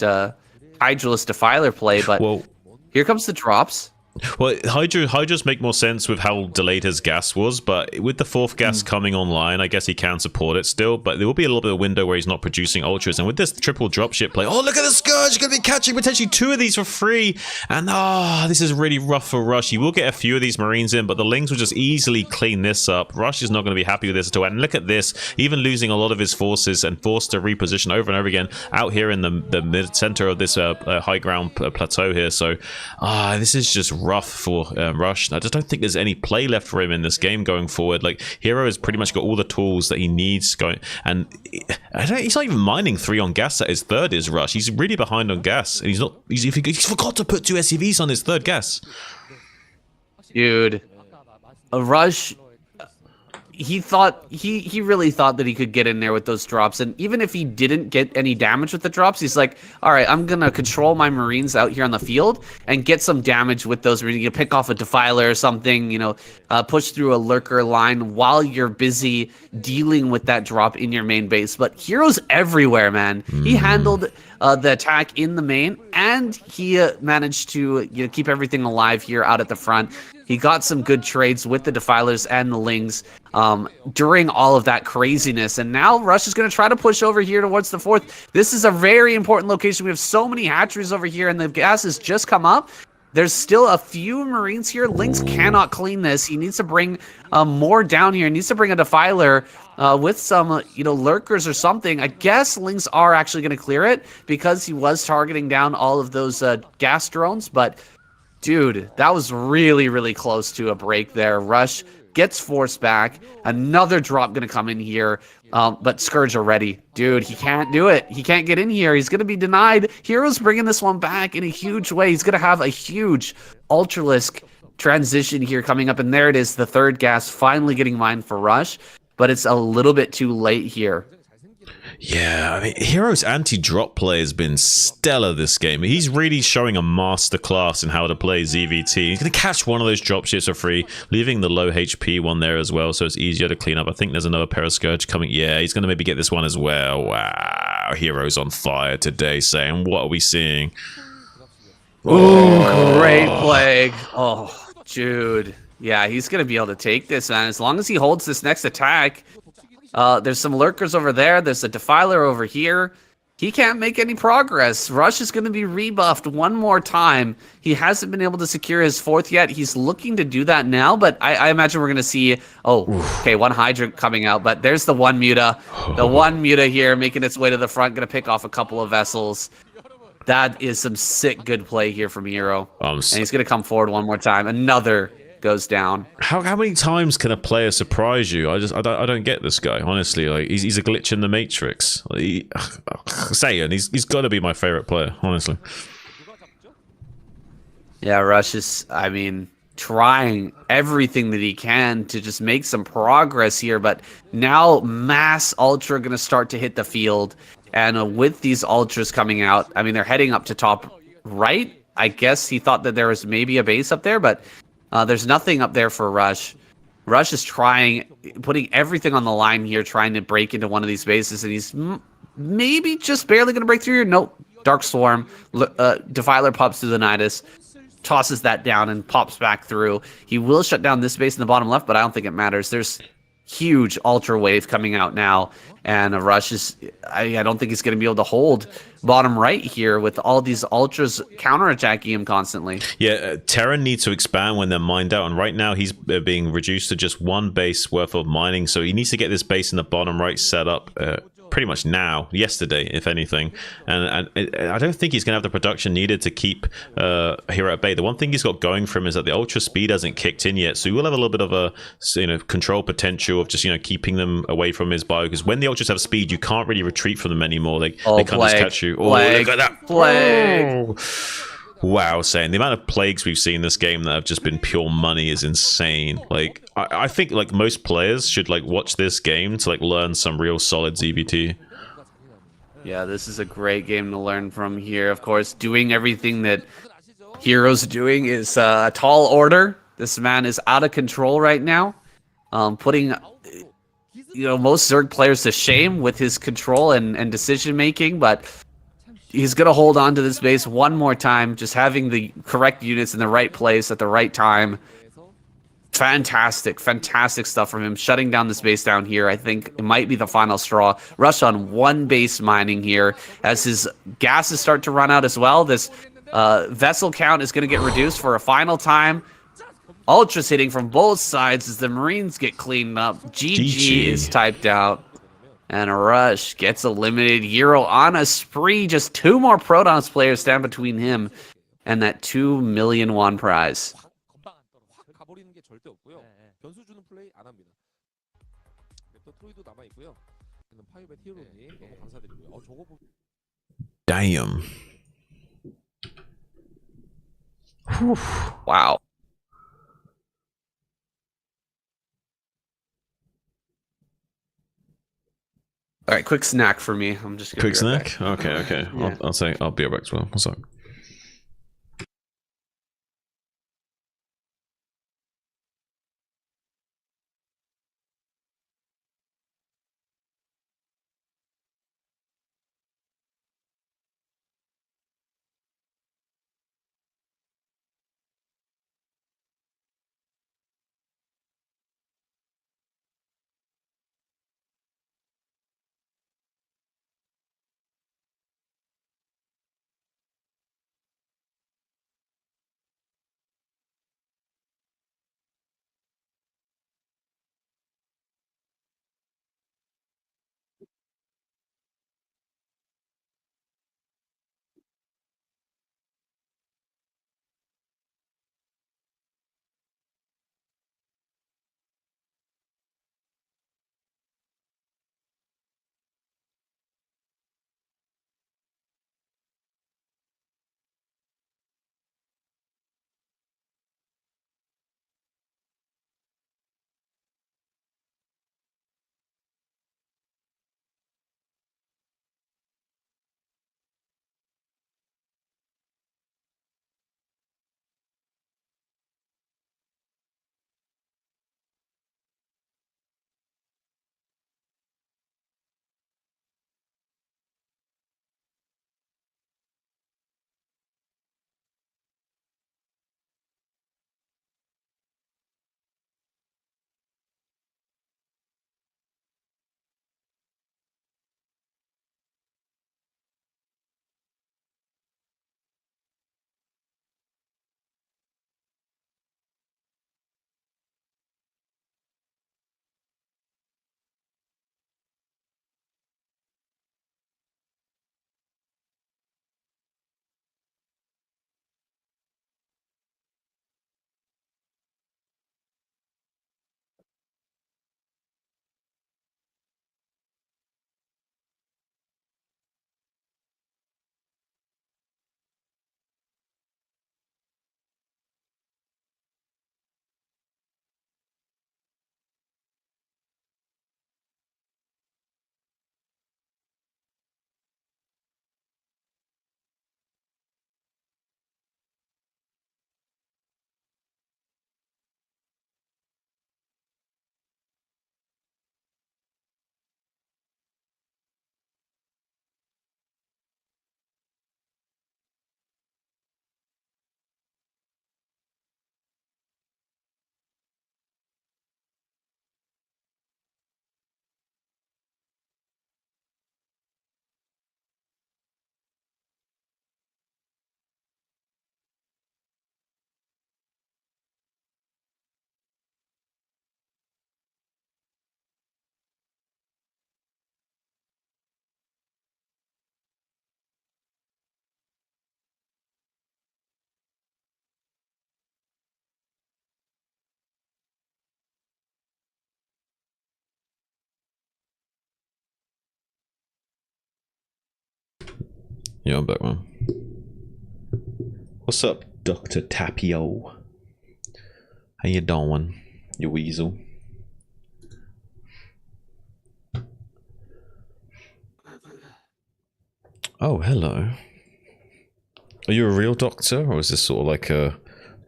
Hydraless Defiler play, but here comes the drops. Well, Hydras make more sense with how delayed his gas was, but with the 4th gas coming online, I guess he can support it still, but there will be a little bit of window where he's not producing ultras, and with this triple dropship play, oh, look at the Scourge, going to be catching potentially 2 of these for free, and this is really rough for Rush. He will get a few of these Marines in, but the Lings will just easily clean this up. Rush is not going to be happy with this at all, and look at this, even losing a lot of his forces and forced to reposition over and over again out here in the mid-center of this high ground plateau here, so this is just rough for Rush. I just don't think there's any play left for him in this game going forward. Like, Hero has pretty much got all the tools that he needs going, and he's not even mining 3 on gas at his 3rd is Rush. He's really behind on gas, and he's forgot to put 2 SCVs on his 3rd gas. Dude, Rush, he really thought that he could get in there with those drops, and even if he didn't get any damage with the drops, he's like, all right, I'm gonna control my Marines out here on the field and get some damage with those Marines. You pick off a Defiler or something, push through a Lurker line while you're busy dealing with that drop in your main base. But Hero's everywhere, man. He handled the attack in the main, and he managed to keep everything alive here out at the front. He got some good trades with the Defilers and the Lings during all of that craziness. And now Rush is going to try to push over here towards the 4th. This is a very important location. We have so many hatcheries over here, and the gas has just come up. There's still a few Marines here. Lynx cannot clean this. He needs to bring more down here. He needs to bring a Defiler with some, lurkers or something. I guess Lynx are actually going to clear it because he was targeting down all of those gas drones. But, dude, that was really, really close to a break there. Rush gets forced back. Another drop going to come in here. But Scourge already. Dude, he can't do it. He can't get in here. He's going to be denied. Hero's bringing this one back in a huge way. He's going to have a huge Ultralisk transition here coming up. And there it is, the 3rd gas finally getting mined for Rush. But it's a little bit too late here. Yeah, I mean, Hero's anti-drop play has been stellar this game. He's really showing a masterclass in how to play ZVT. He's going to catch one of those drop ships for free, leaving the low HP one there as well, so it's easier to clean up. I think there's another pair of Scourge coming. Yeah, he's going to maybe get this one as well. Wow, Hero's on fire today, saying, what are we seeing? Oh, great plague. Oh, dude. Yeah, he's going to be able to take this, man. As long as he holds this next attack. There's some lurkers over there. There's a Defiler over here. He can't make any progress. Rush is going to be rebuffed one more time. He hasn't been able to secure his 4th yet. He's looking to do that now, but I imagine we're going to see... okay, one Hydra coming out, but there's the one Muta. The one Muta here making its way to the front. Going to pick off a couple of vessels. That is some sick good play here from Hero. And he's going to come forward one more time. Another goes down. How many times can a player surprise you? I don't get this guy, honestly. Like, he's a glitch in the matrix. Saying he's got to be my favorite player, honestly. Yeah, Rush is, trying everything that he can to just make some progress here, but now mass Ultra going to start to hit the field, and with these Ultras coming out, they're heading up to top right. I guess he thought that there was maybe a base up there, but there's nothing up there for Rush. Rush is putting everything on the line here, trying to break into one of these bases, and he's maybe just barely going to break through here. Nope. Dark Swarm. Defiler pops through the Nidus, tosses that down, and pops back through. He will shut down this base in the bottom left, but I don't think it matters. There's huge Ultra wave coming out now, and Rush is... I don't think he's going to be able to hold bottom right here with all these Ultras counterattacking him constantly. Yeah, Terran needs to expand when they're mined out, and right now he's being reduced to just one base worth of mining, so he needs to get this base in the bottom right set up pretty much now, yesterday, if anything. And I don't think he's going to have the production needed to keep Hero at bay. The one thing he's got going for him is that the ultra speed hasn't kicked in yet, so he will have a little bit of a control potential of just keeping them away from his bio. Because when the ultras have speed, you can't really retreat from them anymore. They can't just catch you. Oh, look at that! Plague. Wow, saying the amount of plagues we've seen in this game that have just been pure money is insane. Like, I think like most players should like watch this game to like learn some real solid ZVT. Yeah, this is a great game to learn from here. Of course, doing everything that Hero's doing is a tall order. This man is out of control right now, putting most Zerg players to shame with his control and decision making, but he's going to hold on to this base one more time, just having the correct units in the right place at the right time. Fantastic stuff from him, shutting down this base down here. I think it might be the final straw. Rush on one base mining here as his gases start to run out as well. This vessel count is going to get reduced for a final time. Ultras hitting from both sides as the Marines get cleaned up. GG is typed out. And Rush gets eliminated. Hero on a spree. Just 2 more Protons players stand between him and that 2 million won prize. Damn. Whew. Wow. All right, quick snack for me. I'm just gonna quick snack. Okay. Yeah. I'll be right back as well. What's up? Yeah, I'm back, man. What's up, Dr. Tapio? How you doing, you weasel? Oh, hello. Are you a real doctor, or is this sort of like a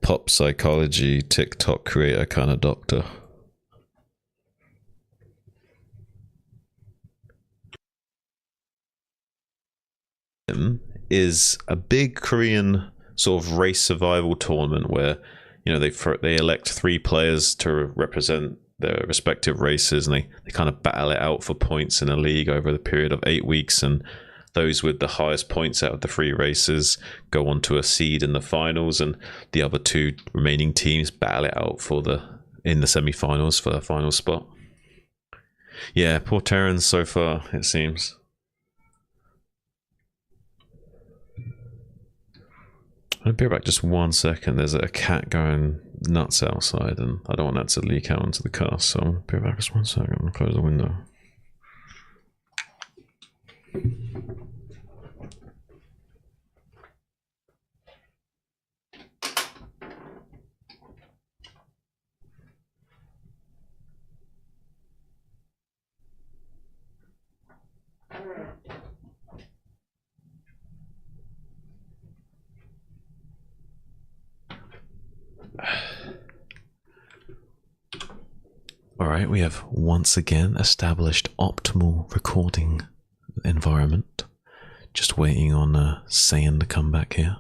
pop psychology TikTok creator kind of doctor? Is a big Korean sort of race survival tournament where, you know, they elect 3 players to represent their respective races, and they kind of battle it out for points in a league over the period of 8 weeks, and those with the highest points out of the 3 races go on to a seed in the finals, and the other 2 remaining teams battle it out in the semi-finals for the final spot. Yeah, poor Terrans so far, it seems. I'll be back just 1 second. There's a cat going nuts outside, and I don't want that to leak out into the cast, so I'll be back just 1 second. I'll close the window. Alright, we have once again established optimal recording environment. Just waiting on Saiyan to come back here.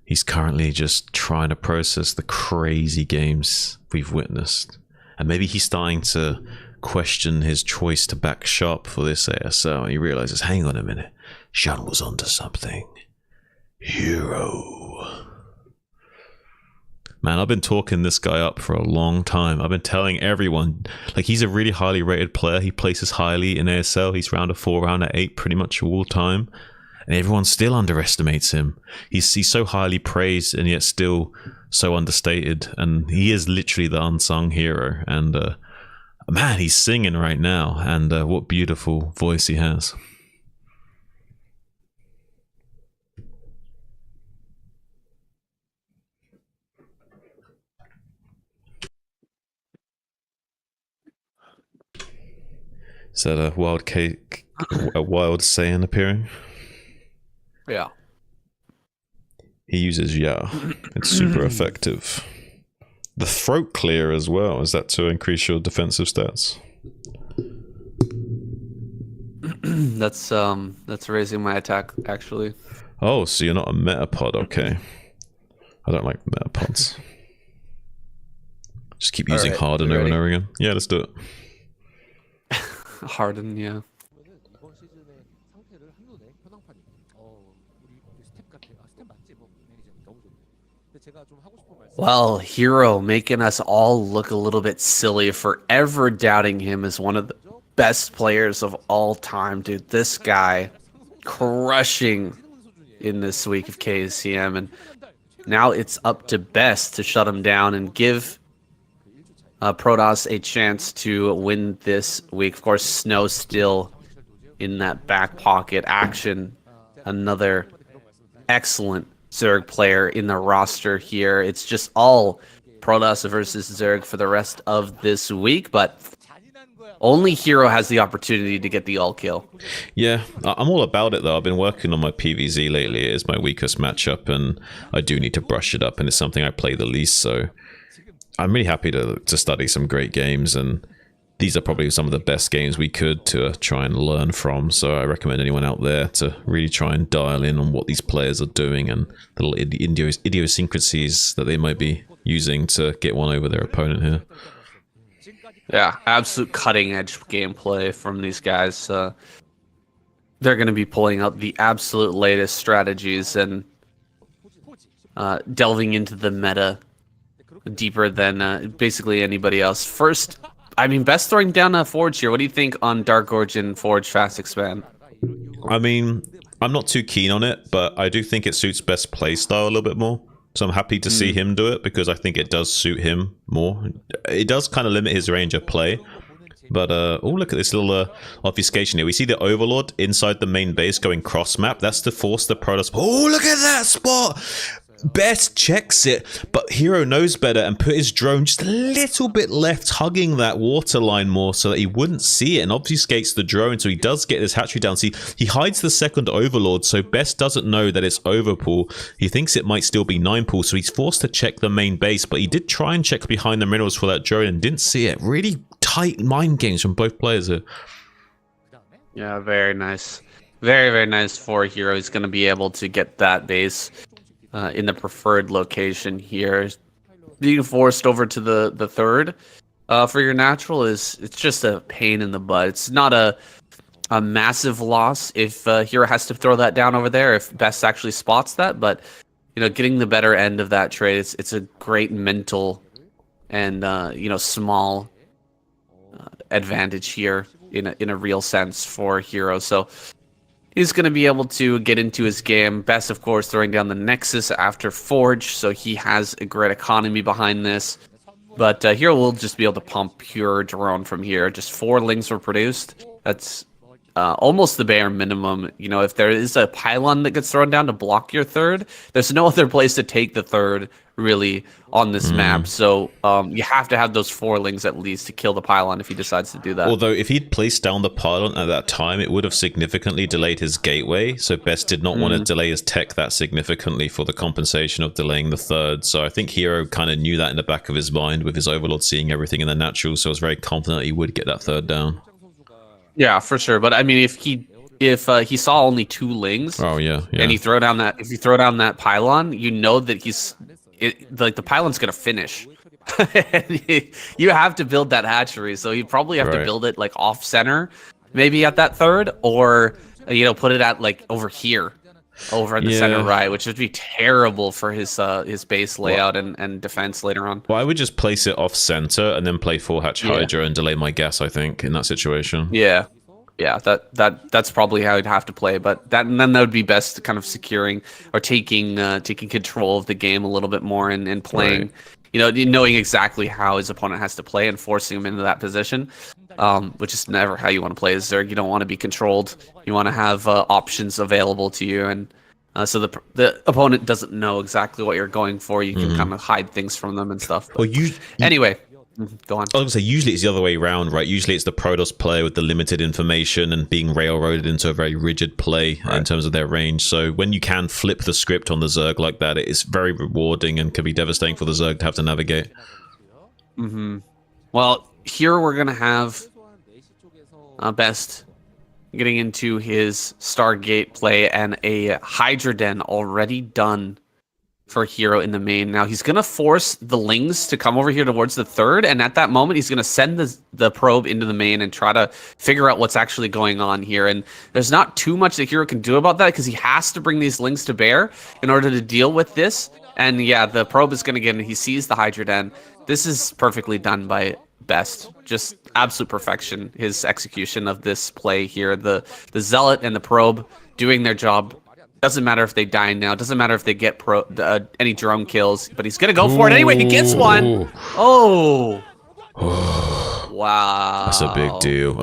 He's currently just trying to process the crazy games we've witnessed. And maybe he's starting to question his choice to back Sharp for this ASL, and he realizes, hang on a minute, Sharp was onto something. Hero. Man, I've been talking this guy up for a long time. I've been telling everyone, like, he's a really highly rated player. He places highly in ASL. He's round of 4, round of 8 pretty much all the time. And everyone still underestimates him. He's so highly praised and yet still so understated. And he is literally the unsung hero. And man, he's singing right now. And what beautiful voice he has. Is that a wild cake, a wild Saiyan appearing? Yeah. He uses yeah. It's super effective. The throat clear as well. Is that to increase your defensive stats? That's raising my attack, actually. Oh, so you're not a metapod, okay. I don't like metapods. Just keep using Harden over and over again. Yeah, let's do it. Harden, yeah. Well, Hero making us all look a little bit silly for ever doubting him as one of the best players of all time, dude. This guy crushing in this week of KCM, and now it's up to Best to shut him down and give Protoss a chance to win this week. Of course, Snow still in that back pocket action. Another excellent Zerg player in the roster here. It's just all Protoss versus Zerg for the rest of this week, but only Hero has the opportunity to get the all kill. Yeah, I'm all about it though. I've been working on my PvZ lately. It is my weakest matchup, and I do need to brush it up, and it's something I play the least, so I'm really happy to study some great games, and these are probably some of the best games we could to try and learn from. So I recommend anyone out there to really try and dial in on what these players are doing and the little idiosyncrasies that they might be using to get one over their opponent here. Yeah, absolute cutting edge gameplay from these guys. They're going to be pulling out the absolute latest strategies and delving into the meta deeper than basically anybody else. First, I mean, Best throwing down a Forge here. What do you think on Dark Origin Forge Fast Expand? I mean, I'm not too keen on it, but I do think it suits Best's playstyle a little bit more. So I'm happy to see him do it because I think it does suit him more. It does kind of limit his range of play, But oh, look at this little obfuscation here. We see the Overlord inside the main base going cross map. That's to force the Protoss. Oh, look at that spot. Best checks it, but Hero knows better and put his drone just a little bit left, hugging that water line more so that he wouldn't see it, and obfuscates the drone so he does get this hatchery down. See, he hides the second Overlord, so Best doesn't know that it's overpool. He thinks it might still be 9-pool, so he's forced to check the main base, but he did try and check behind the minerals for that drone and didn't see it. Really tight mind games from both players here. Yeah, very nice. Very, very nice for Hero. He's going to be able to get that base in the preferred location here. Being forced over to the third for your natural it's just a pain in the butt. It's not a massive loss if Hero has to throw that down over there, if Best actually spots that, but getting the better end of that trade, it's a great mental and small advantage here in a real sense for Hero. So he's going to be able to get into his game. Best, of course, throwing down the Nexus after Forge, so he has a great economy behind this. But Hero will just be able to pump pure drone from here. Just 4 lings were produced. That's almost the bare minimum. If there is a pylon that gets thrown down to block your third, there's no other place to take the third, really, on this map. So you have to have those 4 lings at least to kill the pylon if he decides to do that. Although if he'd placed down the pylon at that time, it would have significantly delayed his gateway. So Best did not want to delay his tech that significantly for the compensation of delaying the third. So I think Hero kind of knew that in the back of his mind with his Overlord seeing everything in the natural. So I was very confident he would get that third down. Yeah, for sure. But I mean, if he saw only 2 lings, and you throw down that pylon, that the pylon's gonna finish. You have to build that hatchery, so you probably have to build it like off center, maybe at that third, or put it at like over here, over in the center right, which would be terrible for his base layout and defense later on. Well, I would just place it off center and then play 4-hatch Hydra and delay my gas, I think, in that situation. Yeah, that's probably how he'd have to play, but then that would be best kind of securing or taking control of the game a little bit more and playing, knowing exactly how his opponent has to play and forcing him into that position, which is never how you want to play as Zerg. You don't want to be controlled. You want to have options available to you, and so the opponent doesn't know exactly what you're going for. You can kind of hide things from them and stuff. But anyway. Go on. I was going to say, usually it's the other way around, right? Usually it's the Protoss player with the limited information and being railroaded into a very rigid play in terms of their range. So when you can flip the script on the Zerg like that, it is very rewarding and can be devastating for the Zerg to have to navigate. Well, here we're going to have Best getting into his Stargate play and a Hydra Den already done for Hero in the main. Now he's gonna force the lings to come over here towards the third, and at that moment he's gonna send the probe into the main and try to figure out what's actually going on here. And there's not too much that Hero can do about that because he has to bring these lings to bear in order to deal with this. And yeah, the probe is gonna get in. He sees the Hydra Den. This is perfectly done by Best. Just absolute perfection. His execution of this play here. The Zealot and the probe doing their job. Doesn't matter if they die now. Doesn't matter if they get any drone kills. But he's going to go for it anyway. He gets one. Oh. Wow. That's a big deal.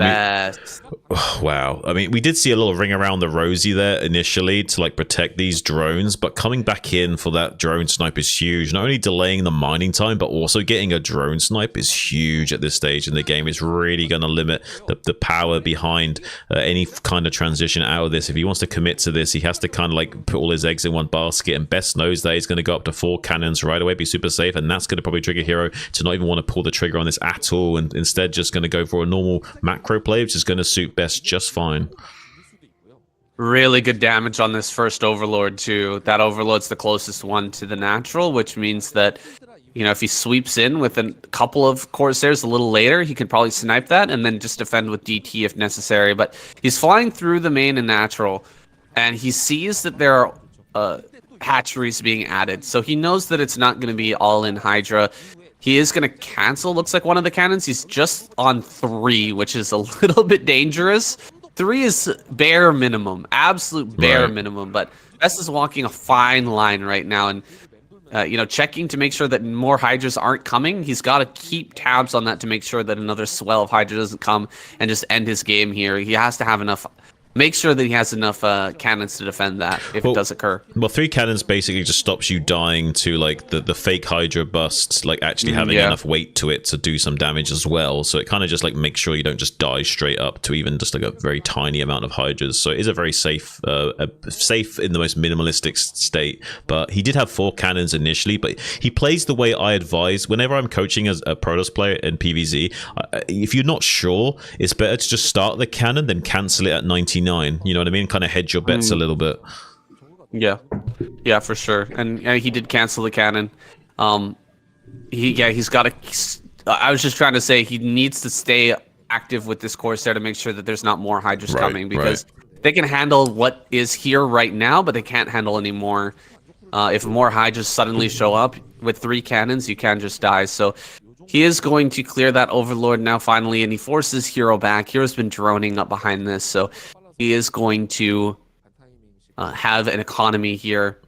Wow. I mean, we did see a little ring around the rosy there initially to like protect these drones, but coming back in for that drone snipe is huge. Not only delaying the mining time, but also getting a drone snipe is huge at this stage in the game. It's really going to limit the power behind any kind of transition out of this. If he wants to commit to this, he has to kind of like put all his eggs in one basket, and Best knows that he's going to go up to 4 cannons right away, be super safe, and that's going to probably trigger Hero to not even want to pull the trigger on this at all, and instead just going to go for a normal macro play, which is going to suit Best just fine. Really good damage on this first Overlord too. That Overlord's the closest one to the natural, which means that, if he sweeps in with a couple of Corsairs a little later, he could probably snipe that and then just defend with DT if necessary. But he's flying through the main and natural, and he sees that there are hatcheries being added. So he knows that it's not going to be all in Hydra. He is going to cancel, looks like, one of the cannons. He's just on 3, which is a little bit dangerous. 3 is bare minimum, absolute bare minimum. But Best is walking a fine line right now. And checking to make sure that more Hydras aren't coming. He's got to keep tabs on that to make sure that another swell of Hydra doesn't come and just end his game here. He has to have enough. Make sure that he has enough cannons to defend that if it does occur. Well, 3 cannons basically just stops you dying to like the fake Hydra busts, like actually having enough weight to it to do some damage as well. So it kind of just like makes sure you don't just die straight up to even just like a very tiny amount of Hydras. So it is a very safe in the most minimalistic state. But he did have 4 cannons initially, but he plays the way I advise whenever I'm coaching as a Protoss player in PvZ. If you're not sure, it's better to just start the cannon then cancel it at 99. You know what I mean? Kind of hedge your bets a little bit. Yeah, for sure. And he did cancel the cannon. He's got to. I was just trying to say he needs to stay active with this Corsair to make sure that there's not more Hydras coming, because they can handle what is here right now, but they can't handle any more. If more Hydras suddenly show up with 3 cannons, you can just die. So he is going to clear that Overlord now finally, and he forces Hero back. Hero's been droning up behind this, so he is going to have an economy here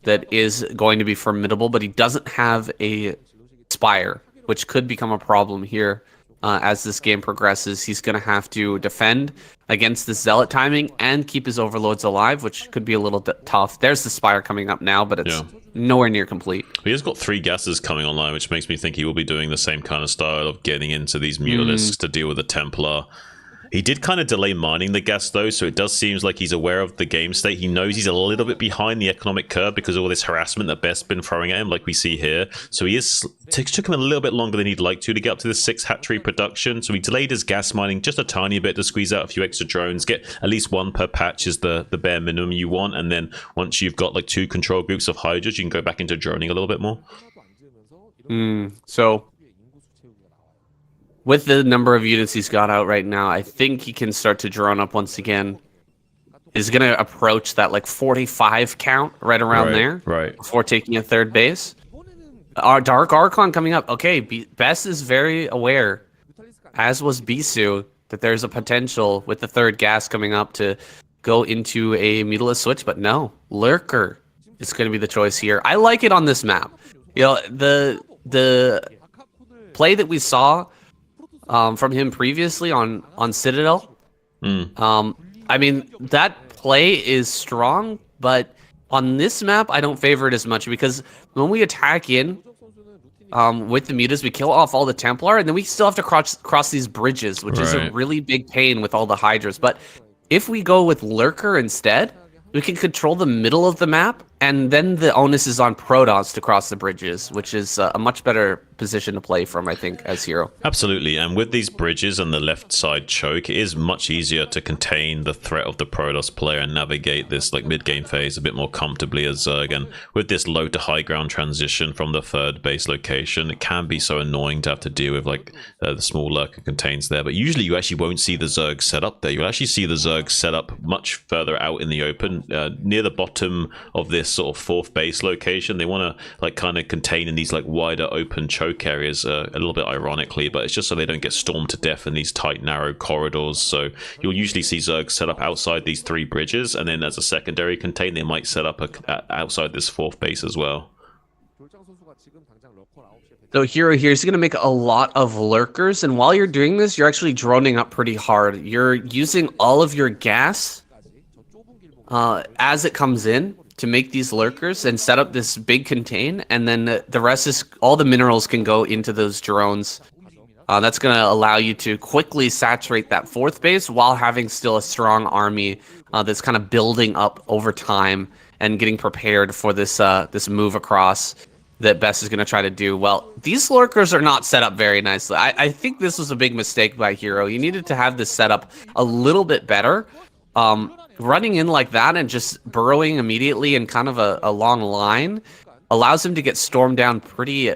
that is going to be formidable, but he doesn't have a Spire, which could become a problem here as this game progresses. He's going to have to defend against the Zealot timing and keep his Overlords alive, which could be a little tough. There's the Spire coming up now, but it's nowhere near complete. He has got 3 gases coming online, which makes me think he will be doing the same kind of style of getting into these Mutalisks to deal with the Templar. He did kind of delay mining the gas, though, so it does seem like he's aware of the game state. He knows he's a little bit behind the economic curve because of all this harassment that Best's been throwing at him, like we see here. So he is took him a little bit longer than he'd like to get up to the 6 hatchery production. So he delayed his gas mining just a tiny bit to squeeze out a few extra drones. Get at least 1 per patch is the bare minimum you want. And then once you've got like 2 control groups of Hydras, you can go back into droning a little bit more. So with the number of units he's got out right now, I think he can start to drone up once again. He's going to approach that like 45 count right around there before taking a 3rd base. Our Dark Archon coming up. Okay, Best is very aware, as was Bisu, that there's a potential with the 3rd gas coming up to go into a Mutalisk switch, but no, Lurker is going to be the choice here. I like it on this map. You know, the play that we saw from him previously on Citadel. I mean, that play is strong, but on this map, I don't favor it as much because when we attack in with the Mutas, we kill off all the Templar, and then we still have to cross these bridges, which is a really big pain with all the Hydras. But if we go with Lurker instead, we can control the middle of the map, and then the onus is on Protoss to cross the bridges, which is a much better position to play from, I think, as hero. Absolutely, and with these bridges and the left side choke, it is much easier to contain the threat of the Protoss player and navigate this like mid-game phase a bit more comfortably, as again, with this low to high ground transition from the 3rd base location, it can be so annoying to have to deal with like the small lurker contains there, but usually you actually won't see the Zerg set up there. You'll actually see the Zerg set up much further out in the open, near the bottom of this sort of 4th base location. They want to like kind of contain in these like wider open choke areas, a little bit ironically, but it's just so they don't get stormed to death in these tight narrow corridors. So you'll usually see Zerg set up outside these 3 bridges, and then as a secondary contain they might set up outside this 4th base as well. So Hero here is going to make a lot of Lurkers, and while you're doing this, you're actually droning up pretty hard. You're using all of your gas as it comes in to make these Lurkers and set up this big contain, and then the rest is all the minerals can go into those drones. That's going to allow you to quickly saturate that 4th base while having still a strong army that's kind of building up over time and getting prepared for this this move across that Best is going to try to do. Well, these Lurkers are not set up very nicely. I think this was a big mistake by Hero. He needed to have this set up a little bit better. Running in like that and just burrowing immediately in kind of a long line allows him to get stormed down pretty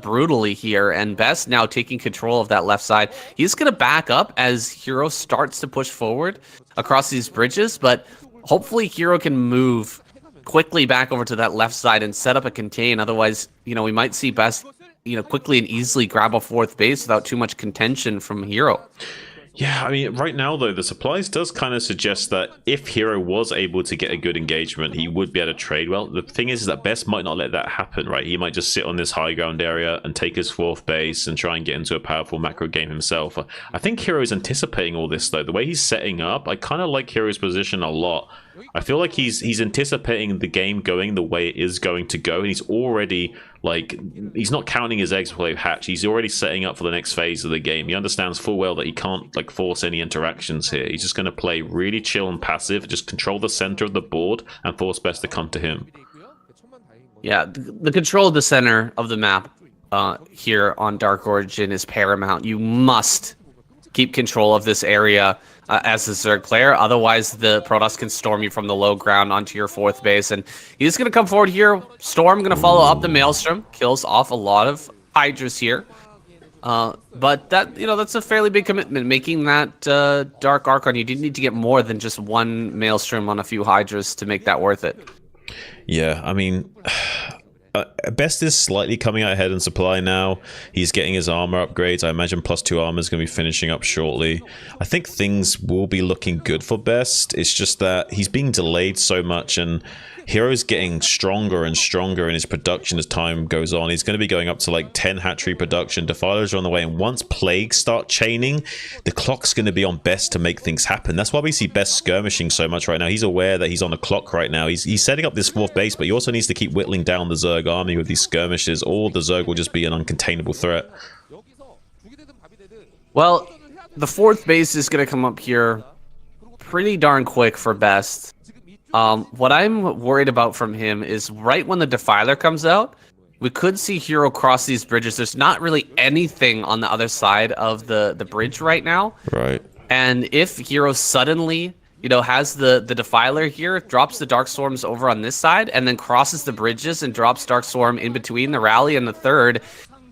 brutally here, and Best now taking control of that left side. He's going to back up as Hero starts to push forward across these bridges, but hopefully Hero can move quickly back over to that left side and set up a contain. Otherwise, you know, we might see Best, you know, quickly and easily grab a 4th base without too much contention from Hero. Yeah, I mean, right now, though, the supplies does kind of suggest that if Hero was able to get a good engagement, he would be able to trade well. The thing is that Best might not let that happen, right? He might just sit on this high ground area and take his 4th base and try and get into a powerful macro game himself. I think Hero is anticipating all this, though. The way he's setting up, I kind of like Hero's position a lot. I feel like he's anticipating the game going the way it is going to go, and he's already, like, he's not counting his eggs before they hatch. He's already setting up for the next phase of the game. He understands full well that he can't, like, force any interactions here. He's just going to play really chill and passive, just control the center of the board, and force Best to come to him. Yeah, the control of the center of the map here on Dark Origin is paramount. You must keep control of this area as a Zerg player, otherwise the Protoss can storm you from the low ground onto your 4th base, and he's going to come forward here. Storm going to follow up the Maelstrom, kills off a lot of Hydras here, but that, you know, that's a fairly big commitment, making that Dark Archon. You do need to get more than just one Maelstrom on a few Hydras to make that worth it. Yeah, I mean, Best is slightly coming out ahead in supply now. He's getting his armor upgrades. I imagine +2 armor is going to be finishing up shortly. I think things will be looking good for Best. It's just that he's being delayed so much, and Hero's getting stronger and stronger in his production as time goes on. He's going to be going up to like 10 hatchery production. Defilers are on the way, and once plagues start chaining, the clock's going to be on Best to make things happen. That's why we see Best skirmishing so much right now. He's aware that he's on the clock right now. He's setting up this 4th base, but he also needs to keep whittling down the Zerg army with these skirmishes, or the Zerg will just be an uncontainable threat. Well, the 4th base is going to come up here pretty darn quick for Best. What I'm worried about from him is right when the Defiler comes out, we could see Hero cross these bridges. There's not really anything on the other side of the bridge right now. Right. And if Hero suddenly, you know, has the Defiler here, drops the Darkstorms over on this side, and then crosses the bridges and drops Darkstorm in between the rally and the 3rd,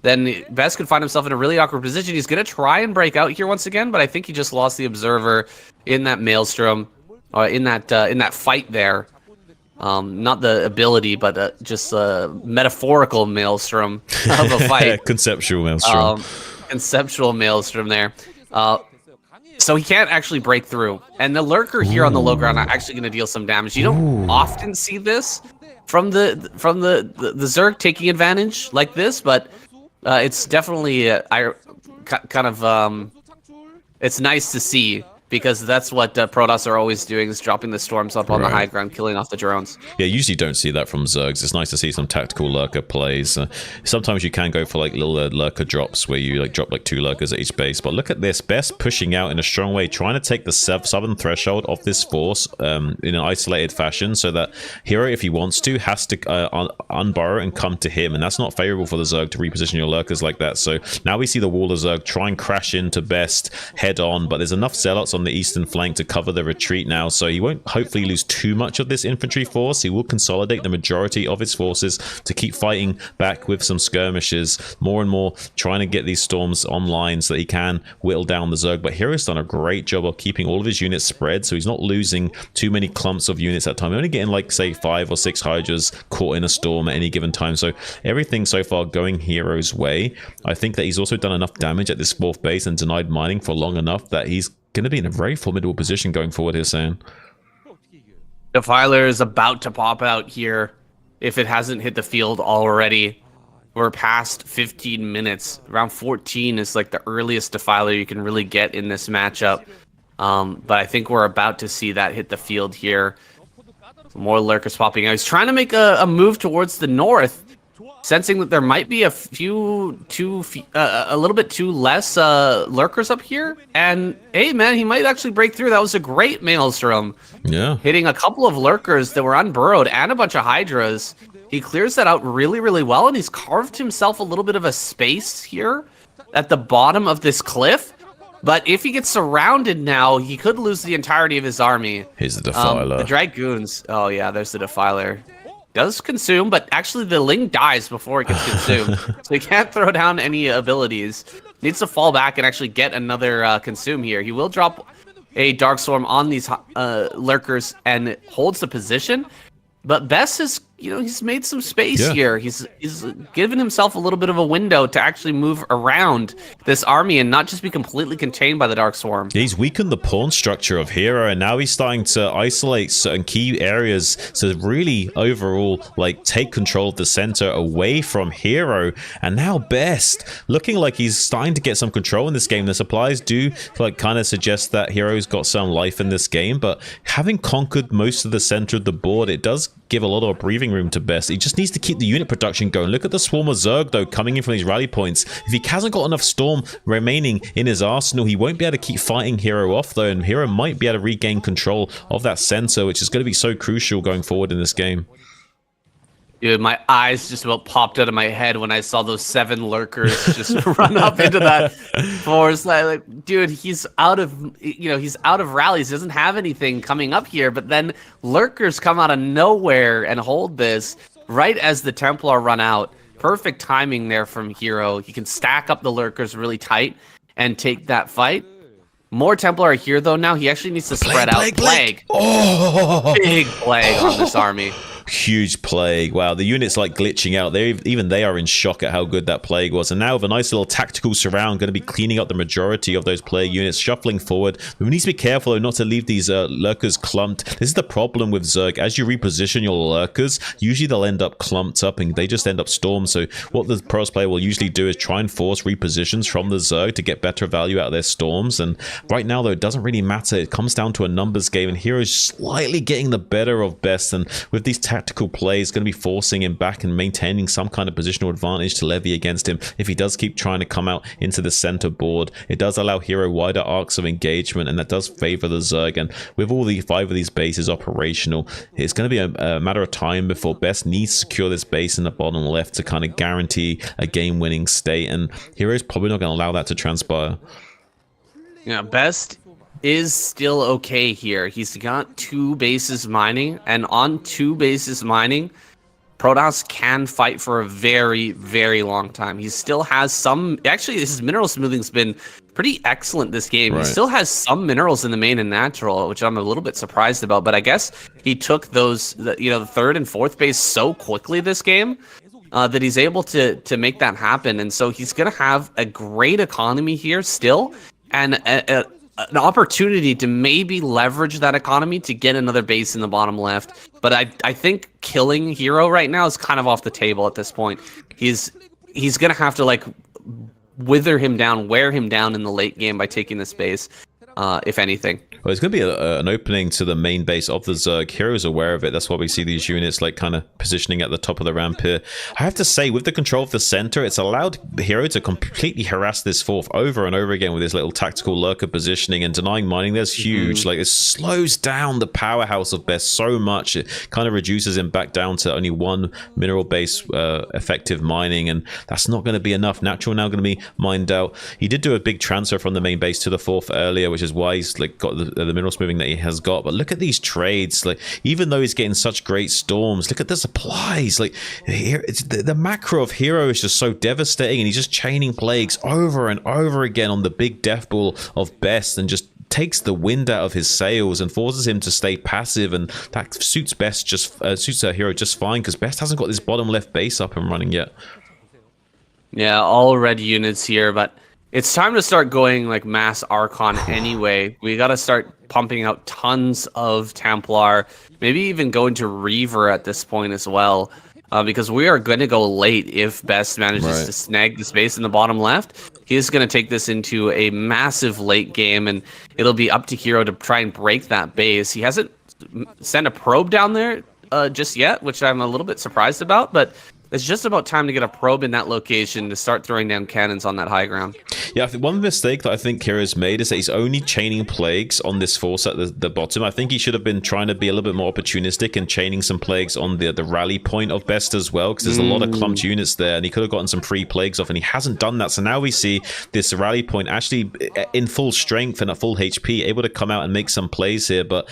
then Best could find himself in a really awkward position. He's going to try and break out here once again, but I think he just lost the Observer in that Maelstrom. In that fight there, not the ability, but just a metaphorical Maelstrom of a fight. Conceptual Maelstrom. Conceptual Maelstrom there. So he can't actually break through. And the Lurker here on the low ground are actually going to deal some damage. You don't often see this from the Zerg taking advantage like this, but it's definitely it's nice to see. Because that's what Protoss are always doing, is dropping the storms up on the high ground, killing off the drones. Yeah, usually don't see that from Zergs. It's nice to see some tactical lurker plays. Sometimes you can go for like little lurker drops where you like drop like 2 lurkers at each base. But look at this, Best pushing out in a strong way, trying to take the southern threshold of this force in an isolated fashion, so that Hero, if he wants to, has to unburrow and come to him. And that's not favorable for the Zerg to reposition your lurkers like that. So now we see the wall of Zerg try and crash into Best head on, but there's enough zealots on the eastern flank to cover the retreat now, so he won't hopefully lose too much of this infantry force. He will consolidate the majority of his forces to keep fighting back with some skirmishes, more and more trying to get these storms online so that he can whittle down the Zerg. But Hero's done a great job of keeping all of his units spread, so he's not losing too many clumps of units at a time. Only getting like say 5 or 6 Hydras caught in a storm at any given time, so everything so far going Hero's way. I think that he's also done enough damage at this 4th base and denied mining for long enough that he's going to be in a very formidable position going forward here, Sam. Defiler is about to pop out here if it hasn't hit the field already. We're past 15 minutes. Around 14 is like the earliest Defiler you can really get in this matchup. But I think we're about to see that hit the field here. More lurkers popping out. He's trying to make a move towards the north, sensing that there might be a little bit too less lurkers up here. And hey, man, he might actually break through. That was a great Maelstrom. Yeah. Hitting a couple of lurkers that were unburrowed and a bunch of Hydras. He clears that out really, really well, and he's carved himself a little bit of a space here at the bottom of this cliff. But if he gets surrounded now, he could lose the entirety of his army. Here's the Defiler. The Dragoons. Oh, yeah, there's the Defiler. Does consume, but actually the Ling dies before it gets consumed. So he can't throw down any abilities. Needs to fall back and actually get another consume here. He will drop a Darkstorm on these lurkers and holds the position. But Best is he's made some space here. He's given himself a little bit of a window to actually move around this army and not just be completely contained by the Dark Swarm. Yeah, he's weakened the pawn structure of Hero, and now he's starting to isolate certain key areas to really overall like take control of the center away from Hero. And now Best looking like he's starting to get some control in this game. The supplies do like kind of suggest that Hero's got some life in this game, but having conquered most of the center of the board, it does give a lot of breathing room to Best. He just needs to keep the unit production going. Look at the swarm of Zerg though coming in from these rally points. If he hasn't got enough Storm remaining in his arsenal, he won't be able to keep fighting Hero off though, and Hero might be able to regain control of that center, which is going to be so crucial going forward in this game. Dude, my eyes just about popped out of my head when I saw those 7 lurkers just run up into that force. Like, dude, he's out of rallies. He doesn't have anything coming up here, but then lurkers come out of nowhere and hold this right as the Templar run out. Perfect timing there from Hero. He can stack up the lurkers really tight and take that fight. More Templar are here though now. He actually needs to spread out. Plague. Oh! Big plague on this army. Huge plague. Wow, the unit's like glitching out. Even they are in shock at how good that plague was. And now with a nice little tactical surround, going to be cleaning up the majority of those plague units, shuffling forward. We need to be careful though not to leave these lurkers clumped. This is the problem with Zerg. As you reposition your lurkers, usually they'll end up clumped up and they just end up stormed. So what the pros player will usually do is try and force repositions from the Zerg to get better value out of their storms. And right now though, it doesn't really matter. It comes down to a numbers game, and Hero's slightly getting the better of Best. And with these tactical plays, going to be forcing him back and maintaining some kind of positional advantage to levy against him if he does keep trying to come out into the center board. It does allow Hero wider arcs of engagement, and that does favor the Zerg. And with all the 5 of these bases operational, it's going to be a matter of time before Best needs to secure this base in the bottom left to kind of guarantee a game-winning state, and Hero's probably not going to allow that to transpire. Yeah, Best is still okay here. He's got 2 bases mining, and on 2 bases mining, Protoss can fight for a very, very long time. He still has some... Actually, his mineral smoothing's been pretty excellent this game. Right. He still has some minerals in the main and natural, which I'm a little bit surprised about, but I guess he took those, the 3rd and 4th base so quickly this game that he's able to make that happen. And so he's going to have a great economy here still, and an opportunity to maybe leverage that economy to get another base in the bottom left. But I think killing Hero right now is kind of off the table at this point. He's going to have to like wither him down, wear him down in the late game by taking this base, if anything. Well, it's going to be an opening to the main base of the Zerg. Hero's aware of it. That's why we see these units like kind of positioning at the top of the ramp here. I have to say, with the control of the center, it's allowed Hero to completely harass this 4th over and over again with his little tactical lurker positioning and denying mining. That's huge. Like, it slows down the powerhouse of Best so much. It kind of reduces him back down to only 1 mineral base effective mining, and that's not going to be enough. Natural now going to be mined out. He did do a big transfer from the main base to the 4th earlier, which is why he's like got the mineral smoothing that he has got. But look at these trades. Like, even though he's getting such great storms, look at the supplies. Like, here, it's the macro of Hero is just so devastating, and he's just chaining plagues over and over again on the big death ball of Best, and just takes the wind out of his sails and forces him to stay passive. And that suits Best suits Hero just fine, because Best hasn't got this bottom left base up and running yet. Yeah, all red units here, but it's time to start going like mass Archon anyway. We got to start pumping out tons of Templar, maybe even go into Reaver at this point as well, because we are going to go late if Best manages to snag the space in the bottom left. He is going to take this into a massive late game, and it'll be up to Hero to try and break that base. He hasn't sent a probe down there just yet, which I'm a little bit surprised about, but it's just about time to get a probe in that location to start throwing down cannons on that high ground. Yeah, one mistake that I think Hero's made is that he's only chaining plagues on this force at the bottom. I think he should have been trying to be a little bit more opportunistic and chaining some plagues on the rally point of Best as well, because there's a lot of clumped units there, and he could have gotten some free plagues off, and he hasn't done that. So now we see this rally point actually in full strength and at full HP, able to come out and make some plays here, but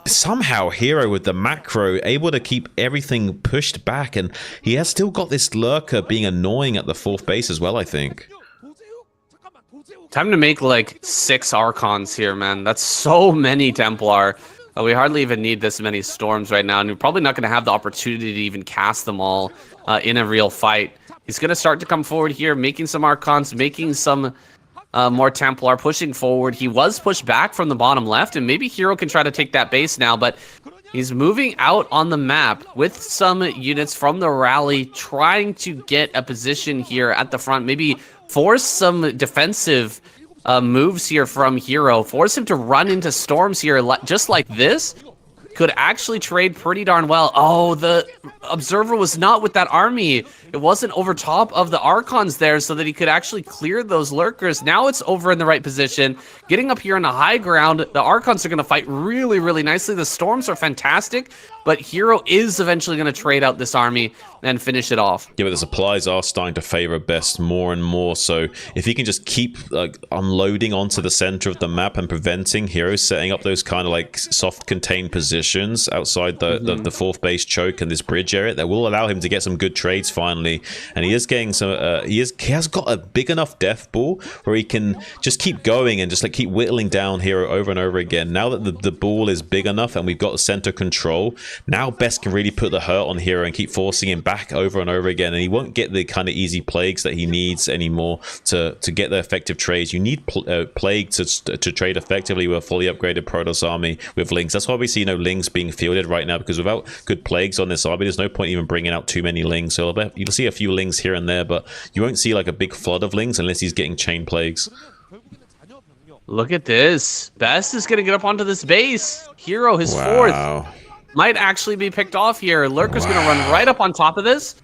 somehow Hero with the macro able to keep everything pushed back, and he has still got this lurker being annoying at the 4th base as well, I think. Time to make like 6 Archons here, man. That's so many Templar. We hardly even need this many storms right now, and we're probably not going to have the opportunity to even cast them all in a real fight. He's going to start to come forward here, making some Archons, making some more Templar, pushing forward. He was pushed back from the bottom left, and maybe Hero can try to take that base now, but he's moving out on the map with some units from the rally, trying to get a position here at the front, maybe force some defensive moves here from Hero, force him to run into storms here just like this. Could actually trade pretty darn well. Oh, the Observer was not with that army. It wasn't over top of the Archons there so that he could actually clear those lurkers. Now it's over in the right position. Getting up here on the high ground, the Archons are going to fight really, really nicely. The storms are fantastic, but Hero is eventually going to trade out this army and finish it off. Yeah, but the supplies are starting to favor Best more and more, so if he can just keep unloading onto the center of the map and preventing Hero setting up those kind of like soft contained positions outside the fourth base choke and this bridge area, that will allow him to get some good trades finally. And he is getting some he has got a big enough death ball where he can just keep going and just like keep whittling down Hero over and over again. Now that the ball is big enough and we've got the center control, now Best can really put the hurt on Hero and keep forcing him back over and over again, and he won't get the kind of easy plagues that he needs anymore to get the effective trades. You need plague to trade effectively with a fully upgraded Protoss army with Lings. That's why we see no Lings being fielded right now, because without good plagues on this army, there's no point even bringing out too many Lings. So you'll see a few Lings here and there, but you won't see like a big flood of Lings unless he's getting chain plagues. Look at this. Best is going to get up onto this base. Hero, his fourth, might actually be picked off here. Lurker's going to run right up on top of this.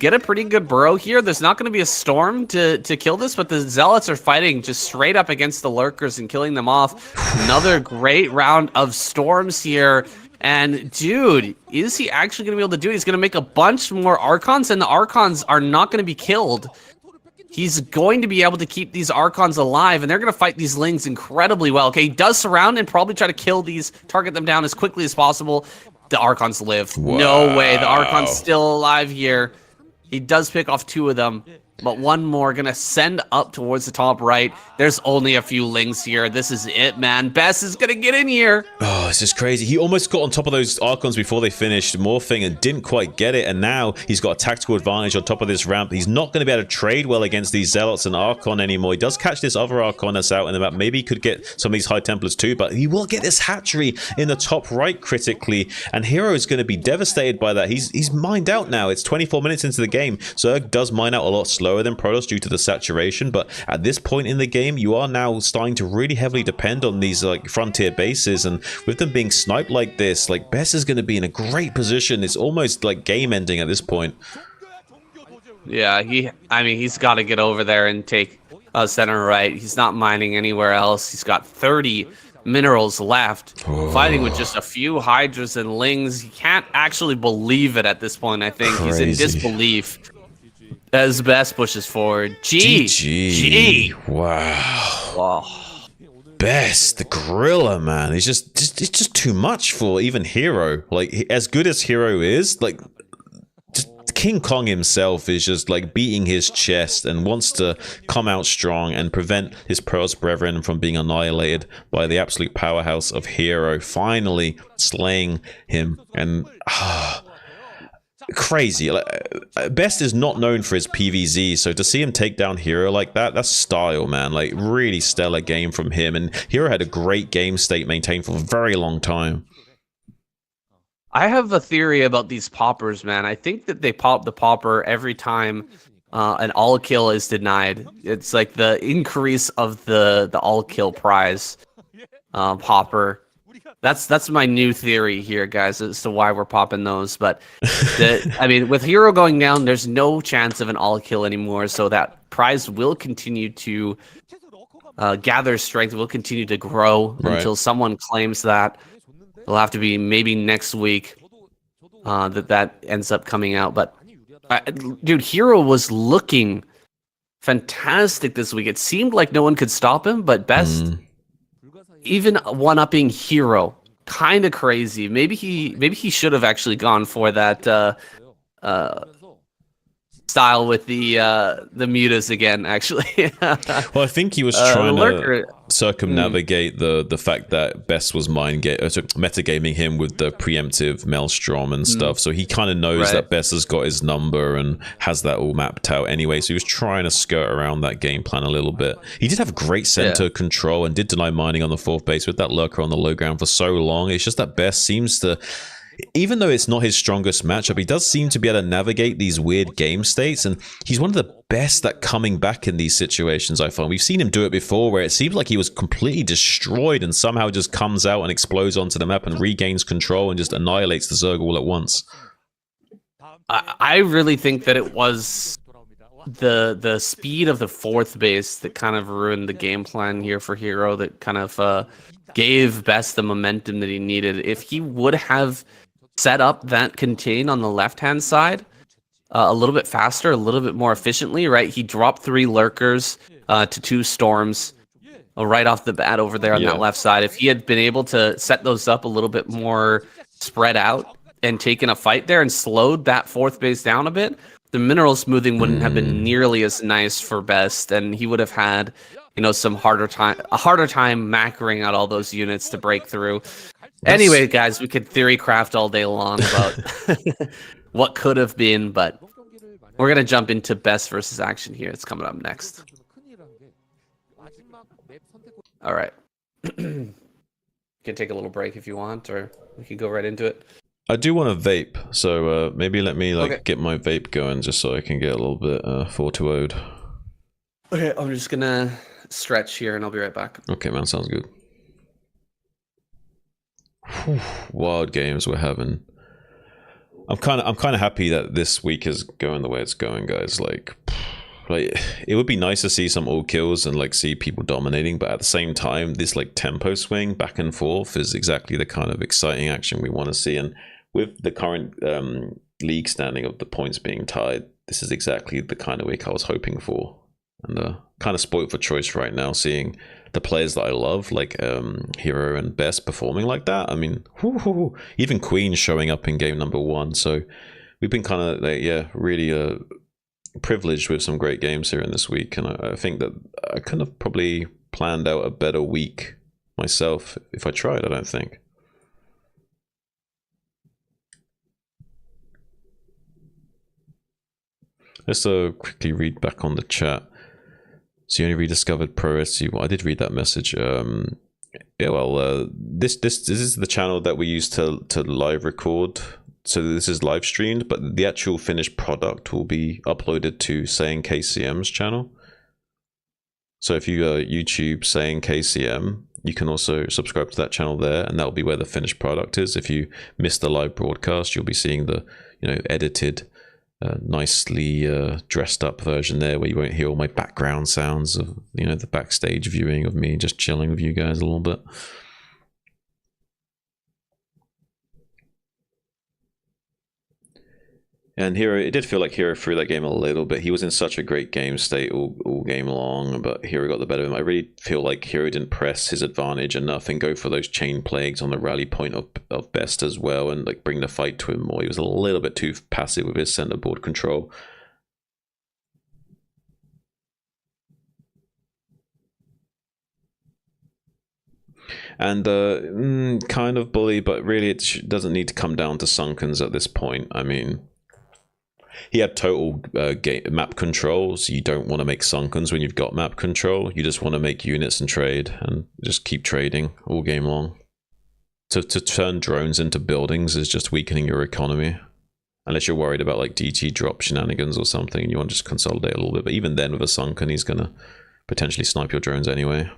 Get a pretty good burrow here. There's not going to be a storm to kill this, but the Zealots are fighting just straight up against the Lurkers and killing them off. Another great round of storms here. And dude, is he actually going to be able to do it? He's going to make a bunch more Archons, and the Archons are not going to be killed. He's going to be able to keep these Archons alive, and they're going to fight these Lings incredibly well. Okay, he does surround and probably try to kill these, target them down as quickly as possible. The Archons live. Wow. No way. The Archon's still alive here. He does pick off 2 of them, but one more going to send up towards the top right. There's only a few Lings here. This is it, man. Best is going to get in here. Oh, this is crazy. He almost got on top of those Archons before they finished morphing and didn't quite get it. And now he's got a tactical advantage on top of this ramp. He's not going to be able to trade well against these Zealots and Archon anymore. He does catch this other Archon that's out in the map. Maybe he could get some of these High Templars too, but he will get this hatchery in the top right critically. And Hero is going to be devastated by that. He's mined out now. It's 24 minutes into the game. Zerg does mine out a lot slower than Protoss due to the saturation, but at this point in the game, you are now starting to really heavily depend on these like frontier bases, and with them being sniped like this, like Best is going to be in a great position. It's almost like game ending at this point. Yeah, he's got to get over there and take center right. He's not mining anywhere else. He's got 30 minerals left, fighting with just a few Hydras and Lings. He can't actually believe it at this point. I think he's in disbelief as Best pushes forward. G. Wow. Best, the gorilla, man. It's just too much for even Hero. Like, as good as Hero is, like, King Kong himself is just like beating his chest and wants to come out strong and prevent his Protoss brethren from being annihilated by the absolute powerhouse of Hero, finally slaying him. And crazy. Best is not known for his PvZ, so to see him take down Hero like that, that's style, man. Like, really stellar game from him, and Hero had a great game state maintained for a very long time. I have a theory about these poppers, man. I think that they pop the popper every time an all kill is denied. It's like the increase of the all kill prize popper. That's my new theory here, guys, as to why we're popping those. But I mean, with Hero going down, there's no chance of an all kill anymore. So that prize will continue to gather strength, will continue to grow until someone claims that. It'll have to be maybe next week that ends up coming out. But dude, Hero was looking fantastic this week. It seemed like no one could stop him, but Best even one-upping Hero, kind of crazy. Maybe he should have actually gone for that style with the mutas again. Actually, well, I think he was trying to circumnavigate the fact that Best was metagaming him with the preemptive Maelstrom and stuff. So he kind of knows that Best has got his number and has that all mapped out anyway. So he was trying to skirt around that game plan a little bit. He did have great center control and did deny mining on the 4th base with that lurker on the low ground for so long. It's just that Best seems to, even though it's not his strongest matchup, he does seem to be able to navigate these weird game states, and he's one of the best at coming back in these situations, I find. We've seen him do it before, where it seems like he was completely destroyed and somehow just comes out and explodes onto the map and regains control and just annihilates the Zerg all at once. I really think that it was the speed of the 4th base that kind of ruined the game plan here for Hero, that kind of gave Best the momentum that he needed. If he would have set up that contain on the left-hand side a little bit faster, a little bit more efficiently, right? He dropped 3 lurkers to 2 storms right off the bat over there on that left side. If he had been able to set those up a little bit more spread out and taken a fight there and slowed that 4th base down a bit, the mineral smoothing wouldn't have been nearly as nice for Best, and he would have had, you know, a harder time macroing out all those units to break through. Anyway, guys, we could theory craft all day long about what could have been, but we're gonna jump into Best versus Action here. It's coming up next. All right. You can take a little break if you want, or we can go right into it. I do want to vape, so maybe let me get my vape going just so I can get a little bit 420'd. Okay, I'm just gonna stretch here and I'll be right back. Okay, man, sounds good. Whew, wild games we're having. I'm kind of happy that this week is going the way it's going, guys. Like it would be nice to see some all kills and like see people dominating, but at the same time, this like tempo swing back and forth is exactly the kind of exciting action we want to see. And with the current league standing of the points being tied, this is exactly the kind of week I was hoping for. And kind of spoiled for choice right now, seeing the players that I love, like Hero and Best, performing like that. I mean, even Queen showing up in game number 1. So we've been kind of like, really privileged with some great games here in this week. And I think that I could have probably planned out a better week myself if I tried, I don't think. Let's quickly read back on the chat. So you only rediscovered Pro SC1. I did read that message. Yeah, well, this is the channel that we use to live record. So this is live streamed, but the actual finished product will be uploaded to Saying KCM's channel. So if you YouTube Saying KCM, you can also subscribe to that channel there, and that will be where the finished product is. If you missed the live broadcast, you'll be seeing the edited, nicely dressed up version there, where you won't hear all my background sounds of the backstage viewing of me just chilling with you guys a little bit. And Hero, it did feel like Hero threw that game a little bit. He was in such a great game state all game long, but Hero got the better of him. I really feel like Hero didn't press his advantage enough and go for those chain plagues on the rally point of Best as well, and like bring the fight to him more. He was a little bit too passive with his center board control. And kind of bully, but really it doesn't need to come down to Sunkens at this point. I mean, he had total map control, so you don't want to make Sunkens when you've got map control. You just want to make units and trade, and just keep trading all game long. To turn drones into buildings is just weakening your economy. Unless you're worried about like DT drop shenanigans or something, and you want to just consolidate a little bit. But even then, with a Sunken, he's going to potentially snipe your drones anyway.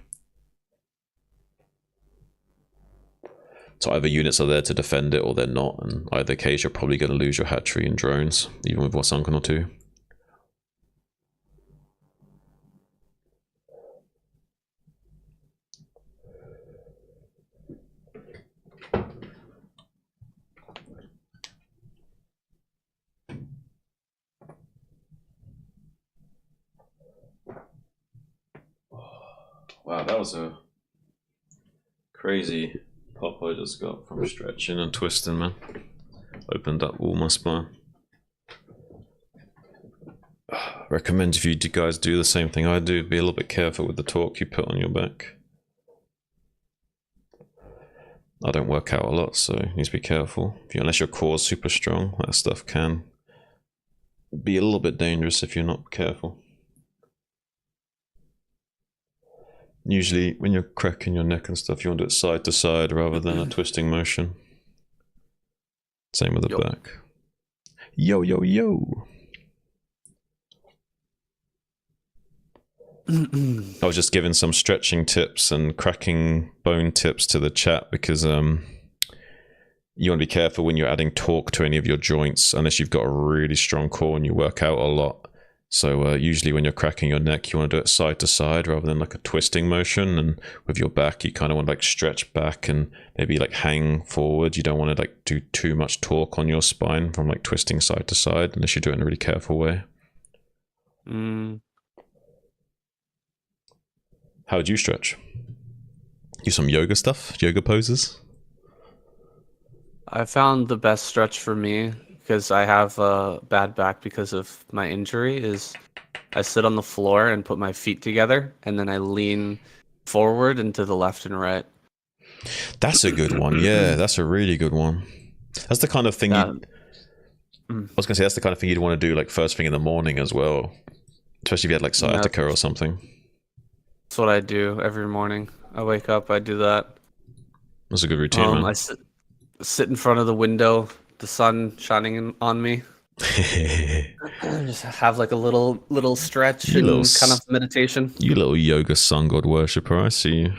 So either units are there to defend it or they're not, and either case you're probably going to lose your hatchery and drones, even with one Sunken or two. Wow, that was a crazy pop I just got from stretching and twisting, man. Opened up all my spine. recommend if you guys do the same thing I do, be a little bit careful with the torque you put on your back. I don't work out a lot, so you need to be careful. Unless your core's super strong, that stuff can be a little bit dangerous if you're not careful. Usually when you're cracking your neck and stuff, you want to do it side to side rather than a twisting motion. Same with the back. Yo, yo, yo. I was just giving some stretching tips and cracking bone tips to the chat because you want to be careful when you're adding torque to any of your joints unless you've got a really strong core and you work out a lot. So usually when you're cracking your neck, you want to do it side to side rather than like a twisting motion. And with your back, you kind of want to like stretch back and maybe like hang forward. You don't want to like do too much torque on your spine from like twisting side to side unless you do it in a really careful way. How would you stretch? Use some yoga stuff? Yoga poses? I found the best stretch for me, because I have a bad back because of my injury, is I sit on the floor and put my feet together, and then I lean forward and to the left and right. That's a good one. Yeah, that's a really good one. That's the kind of thing I was going to say, that's the kind of thing you'd want to do like first thing in the morning as well. Especially if you had like sciatica or something. That's what I do every morning. I wake up, I do that. That's a good routine, man. I sit in front of the window, the sun shining on me. Just have like a little stretch and kind of meditation. You little yoga sun god worshipper, I see you.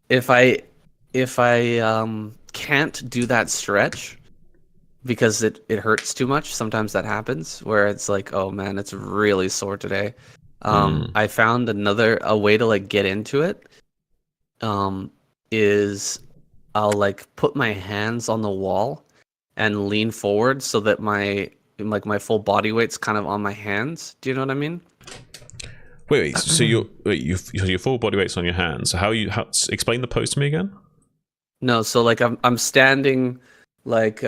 If I can't do that stretch because it hurts too much, sometimes that happens where it's like, oh man, it's really sore today. I found a way to like get into it is I'll like put my hands on the wall and lean forward so that my full body weight's kind of on my hands. Do you know what I mean? Wait. So your full body weight's on your hands. So how explain the pose to me again? No, so like I'm standing like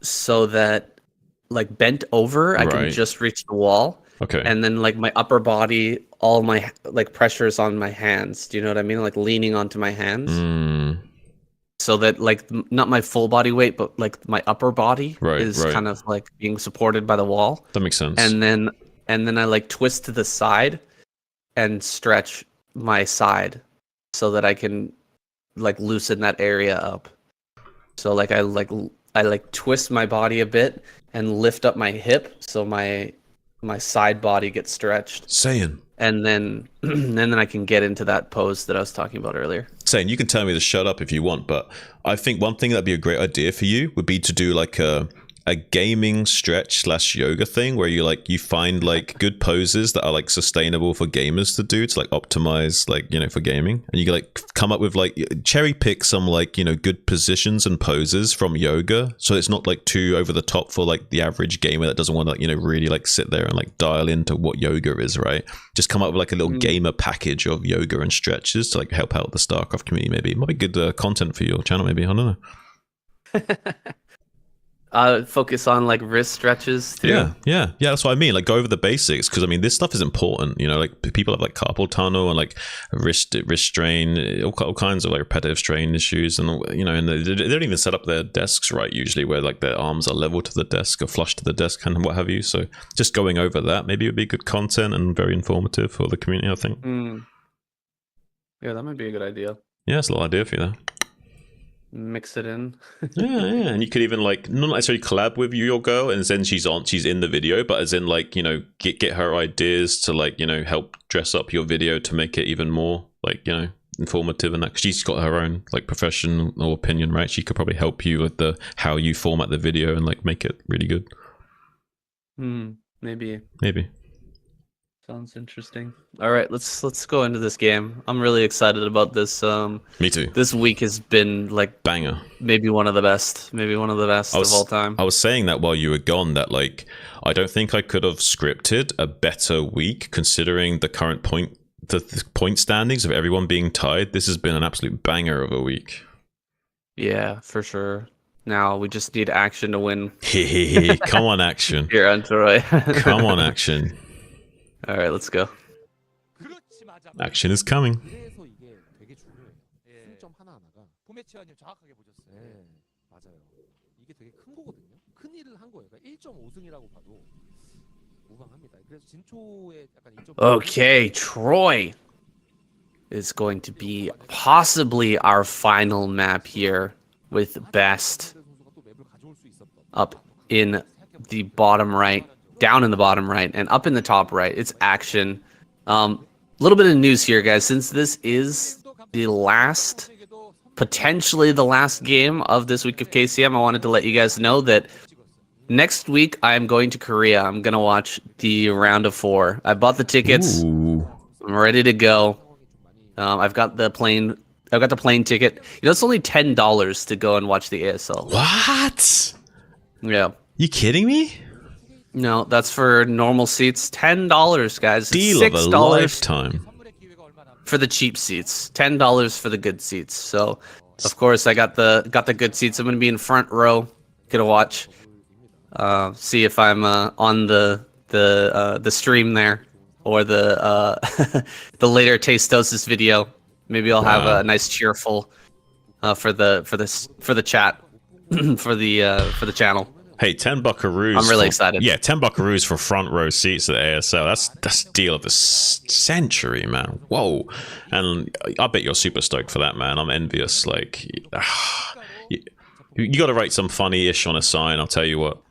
so that like bent over, I can just reach the wall. Okay. And then like my upper body, all my like pressures on my hands. Do you know what I mean? Like leaning onto my hands. So that like not my full body weight, but like my upper body is kind of like being supported by the wall. That makes sense. And then I like twist to the side and stretch my side so that I can like loosen that area up. So like I twist my body a bit and lift up my hip so my side body gets stretched. And then I can get into that pose that I was talking about earlier. You can tell me to shut up if you want, but I think one thing that'd be a great idea for you would be to do like a gaming stretch / yoga thing where you find like good poses that are like sustainable for gamers to do to like optimize like, you know, for gaming, and you can like come up with like cherry pick some like, you know, good positions and poses from yoga so it's not like too over the top for like the average gamer that doesn't want to, you know, really like sit there and like dial into what yoga is, right? Just come up with like a little gamer package of yoga and stretches to like help out the Starcraft community. Maybe it might be good content for your channel, maybe, I don't know. Focus on like wrist stretches too. Yeah. That's what I mean. Like go over the basics, because I mean this stuff is important. You know, like people have like carpal tunnel and like wrist strain, all kinds of like repetitive strain issues, and you know, and they don't even set up their desks right usually, where like their arms are level to the desk or flush to the desk and what have you. So just going over that maybe would be good content and very informative for the community, I think. Yeah, that might be a good idea. Yeah, it's a little idea for you there. Mix it in. yeah, and you could even like not necessarily collab with your girl and then she's in the video, but as in like, you know, get her ideas to like, you know, help dress up your video to make it even more like, you know, informative, and that, 'cause she's got her own like professional opinion, right? She could probably help you with the how you format the video and like make it really good. Maybe sounds interesting. All right, let's go into this game. I'm really excited about this. Me too. This week has been like banger. Maybe one of the best of all time. I was saying that while you were gone, that like I don't think I could have scripted a better week considering the current point standings of everyone being tied. This has been an absolute banger of a week. Yeah, for sure. Now we just need Action to win. Come on, Action. Here on Troy. Come on, Action. All right, let's go. Action is coming. 그래서 이게 되게 중요해요. 승점 하나하나가 포맷 치아님 정확하게 보셨어요. 네, 맞아요. 이게 되게 큰 거거든요. 큰 일을 한 거예요. 그러니까 1.5승이라고 봐도 무방합니다. 그래서 진초의 약간 2.5. Okay, Troy is going to be possibly our final map here with Best up in the bottom right, down in the bottom right, and up in the top right. It's Action. A little bit of news here, guys. Since this is the last, potentially the last game of this week of KCM, I wanted to let you guys know that next week I'm going to Korea. I'm going to watch the round of 4. I bought the tickets. Ooh. I'm ready to go. I've got the plane ticket. You know, it's only $10 to go and watch the ASL. What? Yeah. You kidding me? No, that's for normal seats. $10, guys. Deal $6 of a lifetime. for the cheap seats. $10 for the good seats. So, of course, I got the good seats. I'm gonna be in front row. Gonna watch. See if I'm on the stream there, or the the later Tastosis video. Maybe I'll have a nice cheerful for the chat for the channel. Hey, 10 buckaroos. I'm really excited. Yeah, 10 buckaroos for front row seats at ASL. That's deal of the century, man. Whoa. And I bet you're super stoked for that, man. I'm envious. Like, you got to write some funny-ish on a sign, I'll tell you what.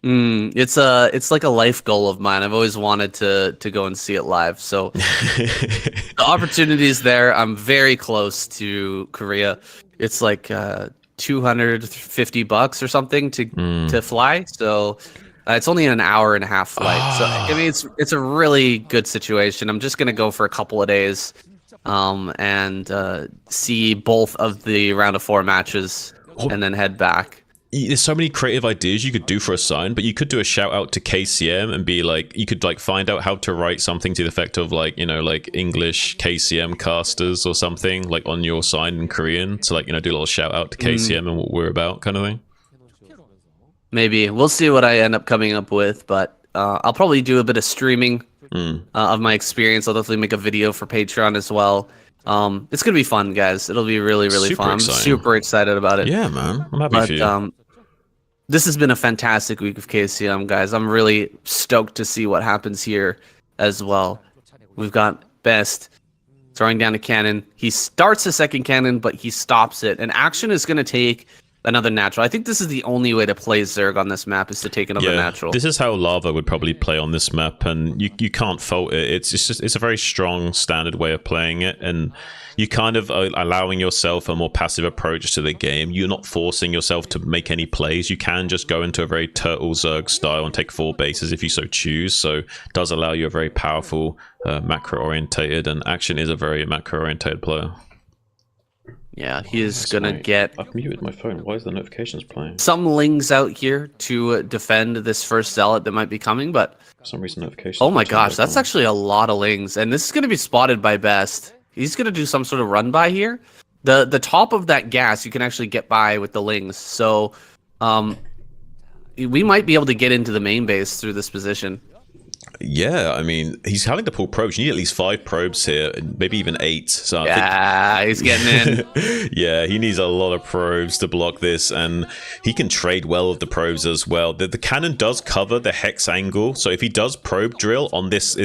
It's like a life goal of mine. I've always wanted to go and see it live. So the opportunity is there. I'm very close to Korea. It's like $250 or something to fly. So it's only an hour and a half flight. So I mean, it's a really good situation. I'm just gonna go for a couple of days, and see both of the round of 4 matches, and then head back. There's so many creative ideas you could do for a sign, but you could do a shout out to KCM and be like, you could like find out how to write something to the effect of like, you know, like English KCM casters or something like on your sign in Korean. So like, you know, do a little shout out to KCM and what we're about kind of thing. Maybe we'll see what I end up coming up with, but I'll probably do a bit of streaming of my experience. I'll definitely make a video for Patreon as well. It's gonna be fun, guys. It'll be really fun. Exciting. I'm super excited about it. Yeah, man. I'm happy for you. This has been a fantastic week of KCM, guys. I'm really stoked to see what happens here as well. We've got Best throwing down a cannon. He starts a second cannon, but he stops it. And Action is going to take another natural. I think this is the only way to play Zerg on this map, is to take another natural. This is how Lava would probably play on this map, and you can't fault it. It's a very strong standard way of playing it, and you kind of are allowing yourself a more passive approach to the game. You're not forcing yourself to make any plays. You can just go into a very turtle Zerg style and take 4 bases if you so choose. So it does allow you a very powerful macro orientated, and Action is a very macro orientated player. Yeah, he is gonna get. I've muted my phone. Why is the notifications playing? Some lings out here to defend this first zealot that might be coming, but for some reason notifications. Oh my gosh, that's actually a lot of lings, and this is gonna be spotted by Best. He's gonna do some sort of run by here. The top of that gas you can actually get by with the lings, so we might be able to get into the main base through this position. Yeah, I mean, he's having to pull probes. You need at least 5 probes here, maybe even 8. So I think... he's getting in. Yeah, he needs a lot of probes to block this, and he can trade well with the probes as well. The cannon does cover the hex angle, so if he does probe drill on this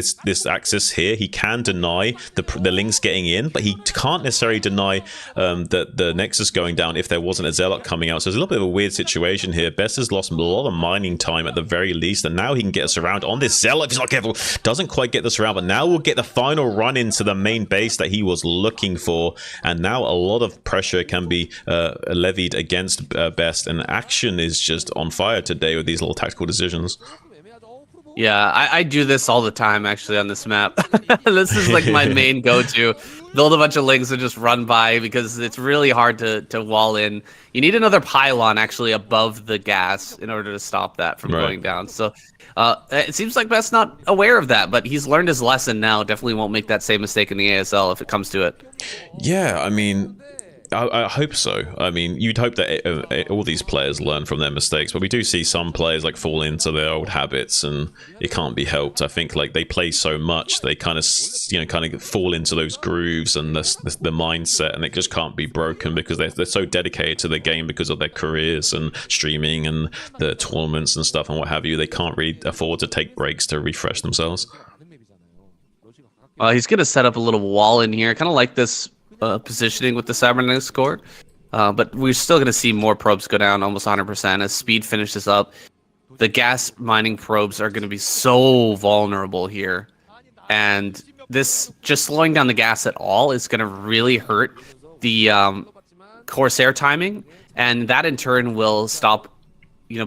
axis here, he can deny the links getting in, but he can't necessarily deny the nexus going down if there wasn't a zealot coming out. So there's a little bit of a weird situation here. Best has lost a lot of mining time at the very least, and now he can get us around on this zealot. If he's not careful, doesn't quite get this around, but now we'll get the final run into the main base that he was looking for, and now a lot of pressure can be levied against Best, and Action is just on fire today with these little tactical decisions. Yeah, I do this all the time actually on this map. This is like my main go-to. Build a bunch of links and just run by, because it's really hard to wall in. You need another pylon actually above the gas in order to stop that from going down. So it seems like Best's not aware of that, but he's learned his lesson now. Definitely won't make that same mistake in the ASL if it comes to it. Yeah, I mean, I hope so. I mean, you'd hope that all these players learn from their mistakes, but we do see some players like fall into their old habits, and it can't be helped. I think like they play so much, they kind of fall into those grooves and the mindset, and it just can't be broken because they're so dedicated to the game because of their careers and streaming and the tournaments and stuff and what have you. They can't really afford to take breaks to refresh themselves. He's gonna set up a little wall in here, kind of like this. Positioning with the cybernetics core, but we're still going to see more probes go down almost 100% as speed finishes up. The gas mining probes are going to be so vulnerable here, and this just slowing down the gas at all is going to really hurt the Corsair timing, and that in turn will stop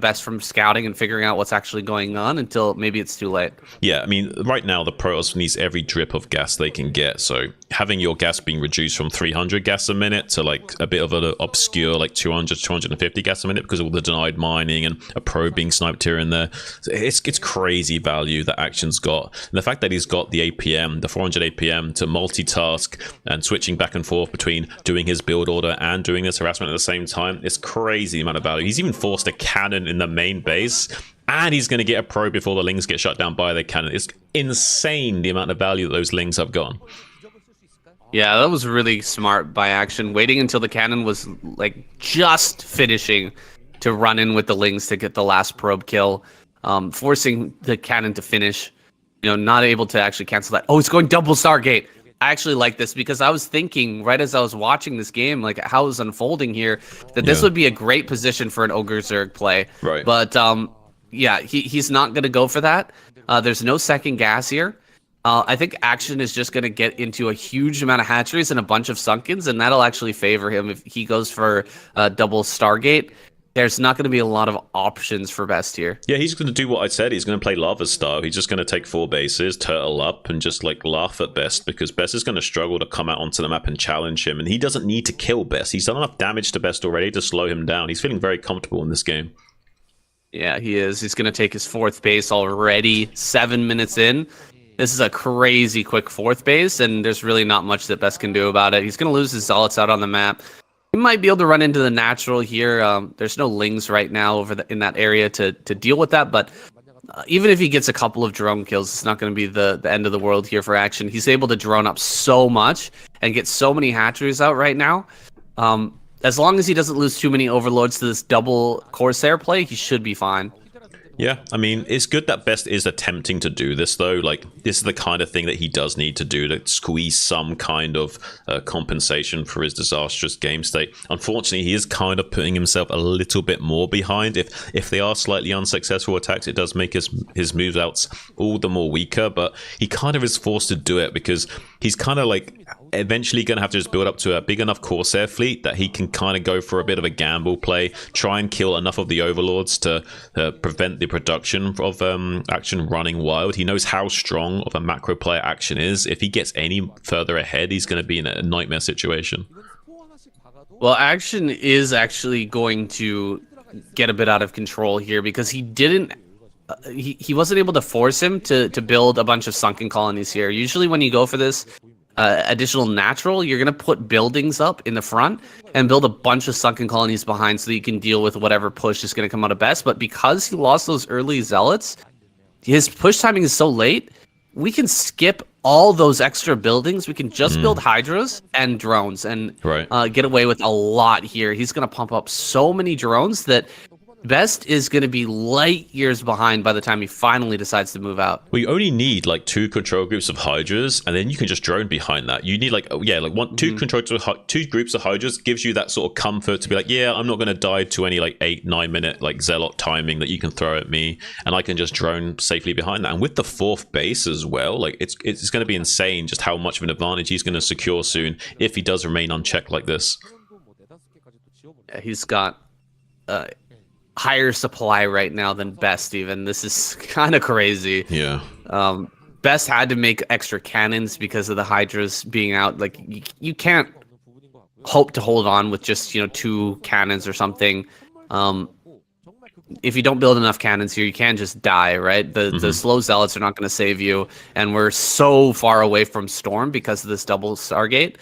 Best from scouting and figuring out what's actually going on until maybe it's too late. Yeah, I mean, right now the Protoss needs every drip of gas they can get. So having your gas being reduced from 300 gas a minute to like a bit of an obscure like 200, 250 gas a minute because of all the denied mining and a probe being sniped here and there. It's crazy value that Action's got. And the fact that he's got the APM, the 400 APM to multitask and switching back and forth between doing his build order and doing this harassment at the same time, it's crazy amount of value. He's even forced a cannon in the main base, and he's going to get a probe before the Lings get shut down by the cannon. It's insane the amount of value that those Lings have gone. Yeah, that was really smart by Action, waiting until the cannon was like just finishing to run in with the Lings to get the last probe kill, forcing the cannon to finish, not able to actually cancel that. Oh, it's going double Stargate. I actually like this because I was thinking right as I was watching this game, like how it was unfolding here, that this would be a great position for an Ogre Zerg play. Right. But yeah, he's not going to go for that. There's no second gas here. I think Action is just going to get into a huge amount of hatcheries and a bunch of Sunkens, and that'll actually favor him if he goes for double Stargate. There's not going to be a lot of options for Best here. Yeah, he's going to do what I said. He's going to play Lava Star. He's just going to take 4 bases, turtle up, and just like laugh at Best because Best is going to struggle to come out onto the map and challenge him. And he doesn't need to kill Best. He's done enough damage to Best already to slow him down. He's feeling very comfortable in this game. Yeah, he is. He's going to take his 4th base already, 7 minutes in. This is a crazy quick 4th base, and there's really not much that Best can do about it. He's going to lose his Zealots out on the map. He might be able to run into the natural here. There's no Lings right now in that area to deal with that, but even if he gets a couple of drone kills, it's not going to be the end of the world here for Action. He's able to drone up so much and get so many hatcheries out right now. As long as he doesn't lose too many overlords to this double Corsair play, he should be fine. Yeah, I mean, it's good that Best is attempting to do this, though. Like, this is the kind of thing that he does need to do to squeeze some kind of compensation for his disastrous game state. Unfortunately, he is kind of putting himself a little bit more behind. If they are slightly unsuccessful attacks, it does make his move outs all the more weaker, but he kind of is forced to do it because he's kind of like eventually going to have to just build up to a big enough Corsair fleet that he can kind of go for a bit of a gamble play, try and kill enough of the overlords to prevent the production of Action running wild. He knows how strong of a macro player Action is. If he gets any further ahead, he's going to be in a nightmare situation. Well, Action is actually going to get a bit out of control here because he didn't he wasn't able to force him to build a bunch of sunken colonies here. Usually when you go for this additional natural, you're going to put buildings up in the front and build a bunch of sunken colonies behind so that you can deal with whatever push is going to come out of Best. But because he lost those early Zealots, his push timing is so late, we can skip all those extra buildings. We can just build Hydras and drones and get away with a lot here. He's going to pump up so many drones that Best is going to be light years behind by the time he finally decides to move out. We only need like 2 control groups of Hydras, and then you can just drone behind that. You need like two groups of Hydras gives you that sort of comfort to be like, yeah, I'm not going to die to any like 8-9 minute like Zealot timing that you can throw at me, and I can just drone safely behind that. And with the 4th base as well, like it's going to be insane just how much of an advantage he's going to secure soon if he does remain unchecked like this. Yeah, he's got higher supply right now than Best even. This is kind of crazy. Yeah. Best had to make extra cannons because of the Hydras being out. Like you can't hope to hold on with just 2 cannons or something. If you don't build enough cannons here, you can just die, right? The slow Zealots are not going to save you, and we're so far away from Storm because of this double Stargate.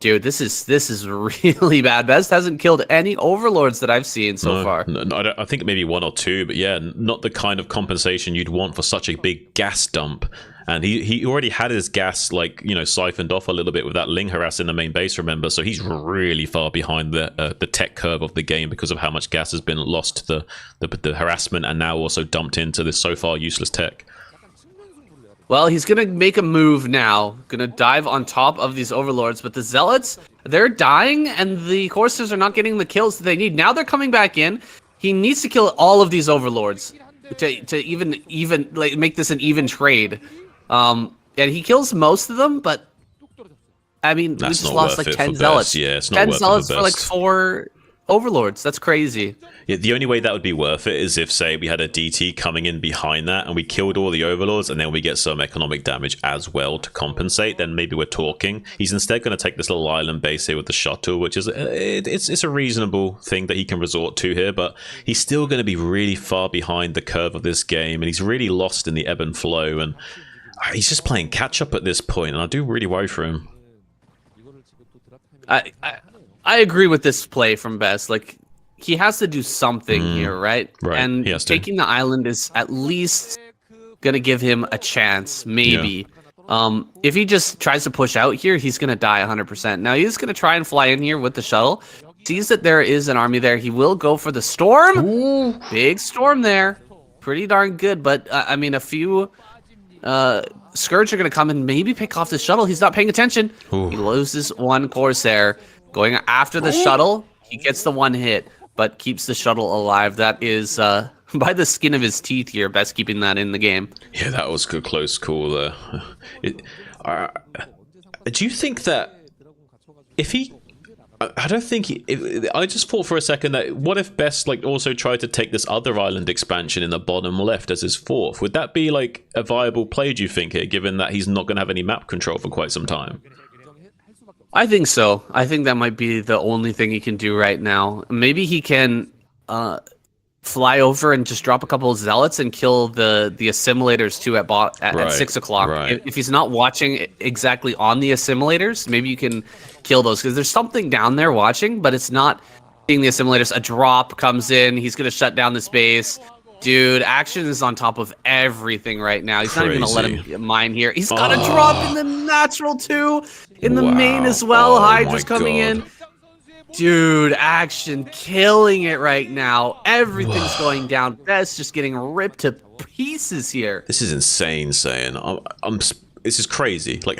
Dude, this is really bad. Best hasn't killed any overlords that I've seen so far. No, I think maybe 1 or 2, but yeah, not the kind of compensation you'd want for such a big gas dump. And he already had his gas, like, you know, siphoned off a little bit with that Ling harass in the main base, remember? So he's really far behind the tech curve of the game because of how much gas has been lost to the harassment and now also dumped into this so far useless tech. Well, he's going to make a move now. Going to dive on top of these overlords. But the Zealots, they're dying, and the Corsairs are not getting the kills that they need. Now they're coming back in. He needs to kill all of these overlords to even like make this an even trade. And he kills most of them, but I mean, we just lost like 10 Zealots. Yeah, it's not 10 worth Zealots it for like 4 overlords. That's crazy. Yeah, the only way that would be worth it is if, say, we had a DT coming in behind that and we killed all the overlords and then we get some economic damage as well to compensate, then maybe we're talking. He's instead going to take this little island base here with the shuttle, which is it's a reasonable thing that he can resort to here, but he's still going to be really far behind the curve of this game, and he's really lost in the ebb and flow, and he's just playing catch up at this point, and I do really worry for him. I agree with this play from Best. Like, he has to do something here, right? Right. And taking the island is at least gonna give him a chance, maybe. Yeah. If he just tries to push out here, he's gonna die 100%. Now he's gonna try and fly in here with the shuttle. Sees that there is an army there. He will go for the storm. Ooh. Big storm there. Pretty darn good, but I mean, a few Scourge are gonna come and maybe pick off the shuttle. He's not paying attention. Ooh. He loses 1 Corsair. Going after the shuttle, he gets the 1 hit, but keeps the shuttle alive. That is by the skin of his teeth here. Best keeping that in the game. Yeah, that was a close call there. Do you think that if he... I don't think I just thought for a second that what if Best like also tried to take this other island expansion in the bottom left as his 4th? Would that be like a viable play, do you think, here, given that he's not going to have any map control for quite some time? I think so. I think that might be the only thing he can do right now. Maybe he can fly over and just drop a couple of Zealots and kill the assimilators too at 6 o'clock. Right. If he's not watching exactly on the assimilators, maybe you can kill those, because there's something down there watching, but it's not seeing the assimilators. A drop comes in. He's going to shut down this base. Dude, Action is on top of everything right now. He's not even going to let him mine here. He's got a drop in the natural too, in the main as well. Hydra's coming in. Dude, Action killing it right now. Everything's going down. Best just getting ripped to pieces here. This is insane, saying. This is crazy. Like,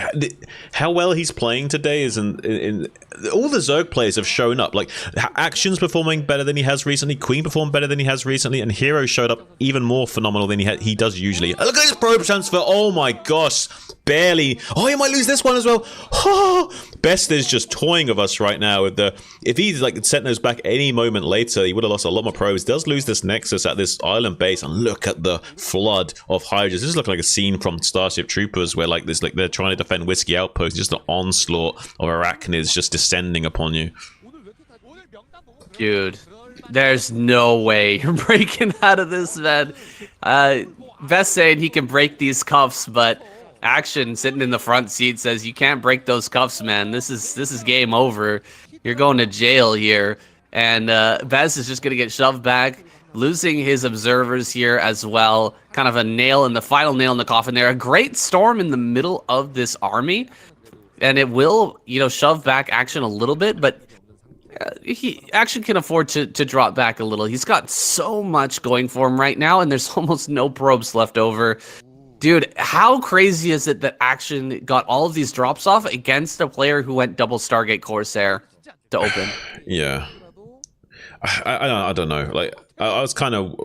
how well he's playing today is in all the Zerg players have shown up. Like, Action's performing better than he has recently. Queen performed better than he has recently, and Hero showed up even more phenomenal than he does usually. Look at his probe transfer. Oh my gosh, barely. Oh, he might lose this one as well. Oh, Best is just toying of us right now with the. If he's like sent those back any moment later, he would have lost a lot more probes. Does lose this Nexus at this island base, and look at the flood of Hydras. This is looking like a scene from Starship Troopers where like they're trying to defend Whiskey Outpost, just an onslaught of arachnids just descending upon you. Dude, there's no way you're breaking out of this, man. Best saying he can break these cuffs, but Action sitting in the front seat says you can't break those cuffs, man. This is game over. You're going to jail here. And Bez is just gonna get shoved back, losing his observers here as well. Kind of a final nail in the coffin there. A great storm in the middle of this army, and it will, shove back Action a little bit, but Action can afford to drop back a little. He's got so much going for him right now, and there's almost no probes left over. Dude, how crazy is it that Action got all of these drops off against a player who went double Stargate Corsair to open? Yeah. I don't know. Like, I was kind of.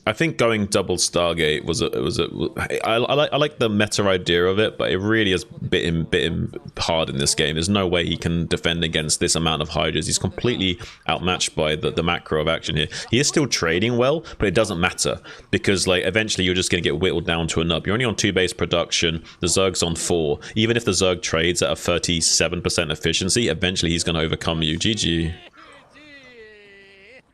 I think going double Stargate I like the meta idea of it, but it really has bit him hard in this game. There's no way he can defend against this amount of Hydras. He's completely outmatched by the macro of Action here. He is still trading well, but it doesn't matter because like eventually you're just going to get whittled down to a nub. You're only on 2 base production. The Zerg's on 4. Even if the Zerg trades at a 37% efficiency, eventually he's going to overcome you. GG.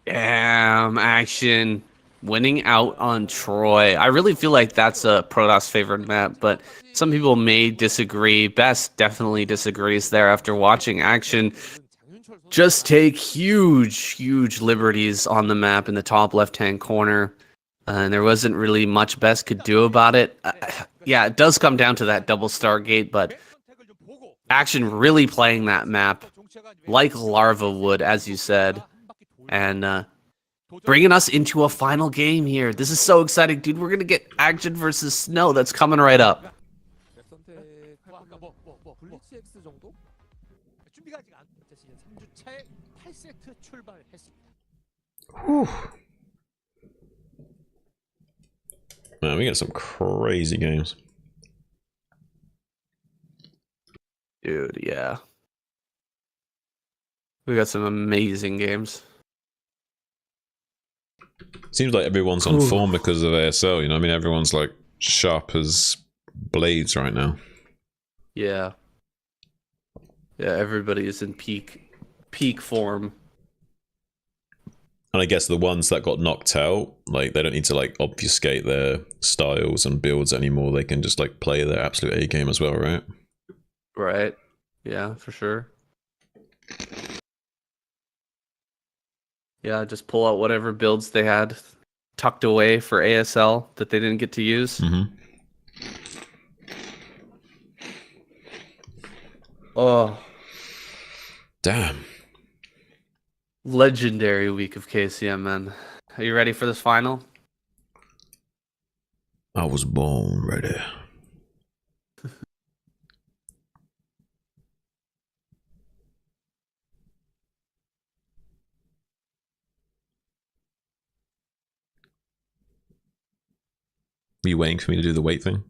Damn, Action. winning out on Troy. I really feel like that's a Protoss favorite map, but some people may disagree. Best definitely disagrees there after watching action. Just take huge liberties on the map in the top left-hand corner. And there wasn't really much Best could do about it. Yeah, it does come down to that double Stargate, but Action really playing that map like Larva would, as you said, and bringing us into a final game here. This is so exciting, dude. We're going to get Action versus Snow. That's coming right up. Whew. Man, we got some crazy games. Dude, yeah. We got some amazing games. Seems like everyone's on form because of ASL, you know? I mean, everyone's like sharp as blades right now. Yeah. Yeah, everybody is in peak form. And I guess the ones that got knocked out, like, they don't need to like obfuscate their styles and builds anymore. They can just like play their absolute A game as well, right? Right. Yeah, for sure. Yeah, just pull out whatever builds they had tucked away for ASL that they didn't get to use. Mm-hmm. Oh. Damn. Legendary week of KCM, man. Are you ready for this final? I was born ready. Were you waiting for me to do the wait thing?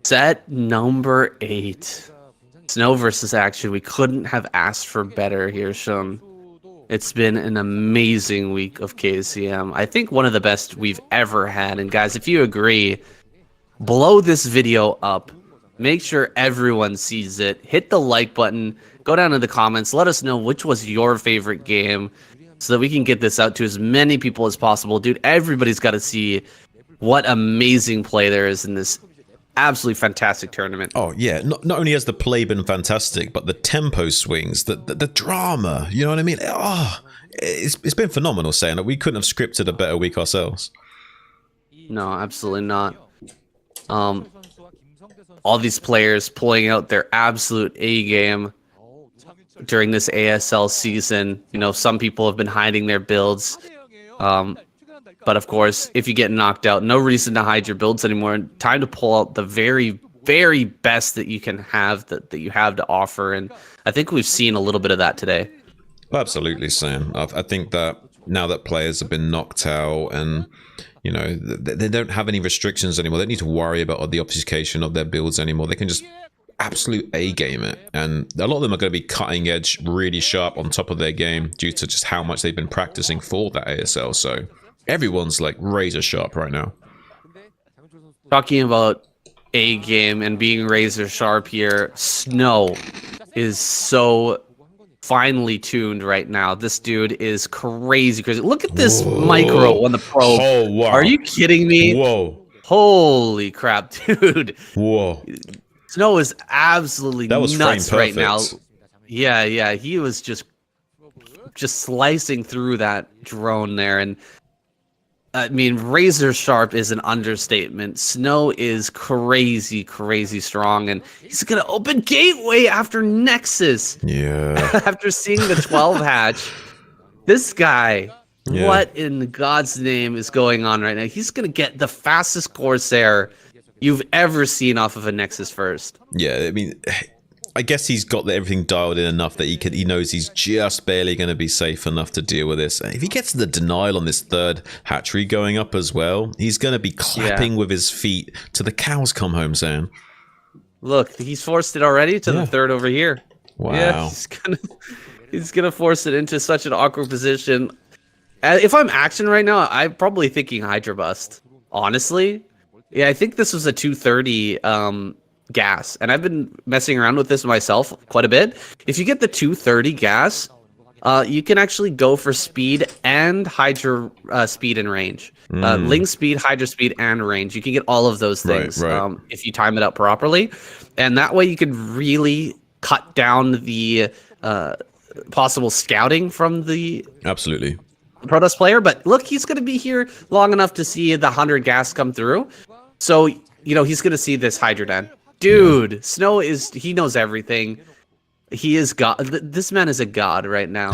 Set number 8. Snow versus Action. We couldn't have asked for better here, Sean. It's been an amazing week of KCM. I think one of the best we've ever had. And guys, if you agree, blow this video up. Make sure everyone sees it. Hit the like button. Go down in the comments. Let us know which was your favorite game so that we can get this out to as many people as possible. Dude, everybody's got to see what amazing play there is in this absolutely fantastic tournament. Oh, yeah. Not only has the play been fantastic, but the tempo swings, the drama, you know what I mean? Oh, it's been phenomenal, saying that we couldn't have scripted a better week ourselves. No, absolutely not. All these players pulling out their absolute A game during this ASL season. You know, some people have been hiding their builds. But of course, if you get knocked out, no reason to hide your builds anymore. Time to pull out the very, very best that you can have, that you have to offer. And I think we've seen a little bit of that today. Absolutely, Sam. I think that now that players have been knocked out and, you know, they don't have any restrictions anymore. They don't need to worry about the obfuscation of their builds anymore. They can just absolute A-game it. And a lot of them are going to be cutting edge, really sharp on top of their game due to just how much they've been practicing for that ASL. So everyone's like razor sharp right now. Talking about A-game and being razor sharp here, Snow is so finely tuned right now. This dude is crazy. Look at this micro on the probe. Oh, wow. Are you kidding me? Whoa. Holy crap, dude. Whoa. Snow is absolutely nuts right now. Yeah, he was just slicing through that drone there. And I mean, razor sharp is an understatement. Snow is crazy strong, and he's gonna open gateway after Nexus. Yeah. After seeing the 12 hatch, this guy, what in God's name is going on right now? He's gonna get the fastest Corsair you've ever seen off of a Nexus first. Yeah, I mean, I guess he's got everything dialed in enough that he knows he's just barely going to be safe enough to deal with this. If he gets the denial on this third hatchery going up as well, he's going to be clapping with his feet to the cows come home, Sam. Look, he's forced it already to the third over here. Wow. Yeah, he's gonna force it into such an awkward position. If I'm Action right now, I'm probably thinking Hydra Bust. Honestly, yeah, I think this was a 230 gas, and I've been messing around with this myself quite a bit. If you get the 230 gas, you can actually go for speed and Hydra speed and range. Ling speed, Hydra speed, and range. You can get all of those things if you time it out properly. And that way you can really cut down the possible scouting from the Protoss player. But look, he's going to be here long enough to see the 100 gas come through. So, you know, he's going to see this Hydra Den. Dude, Snow he knows everything. He is God. This man is a god right now.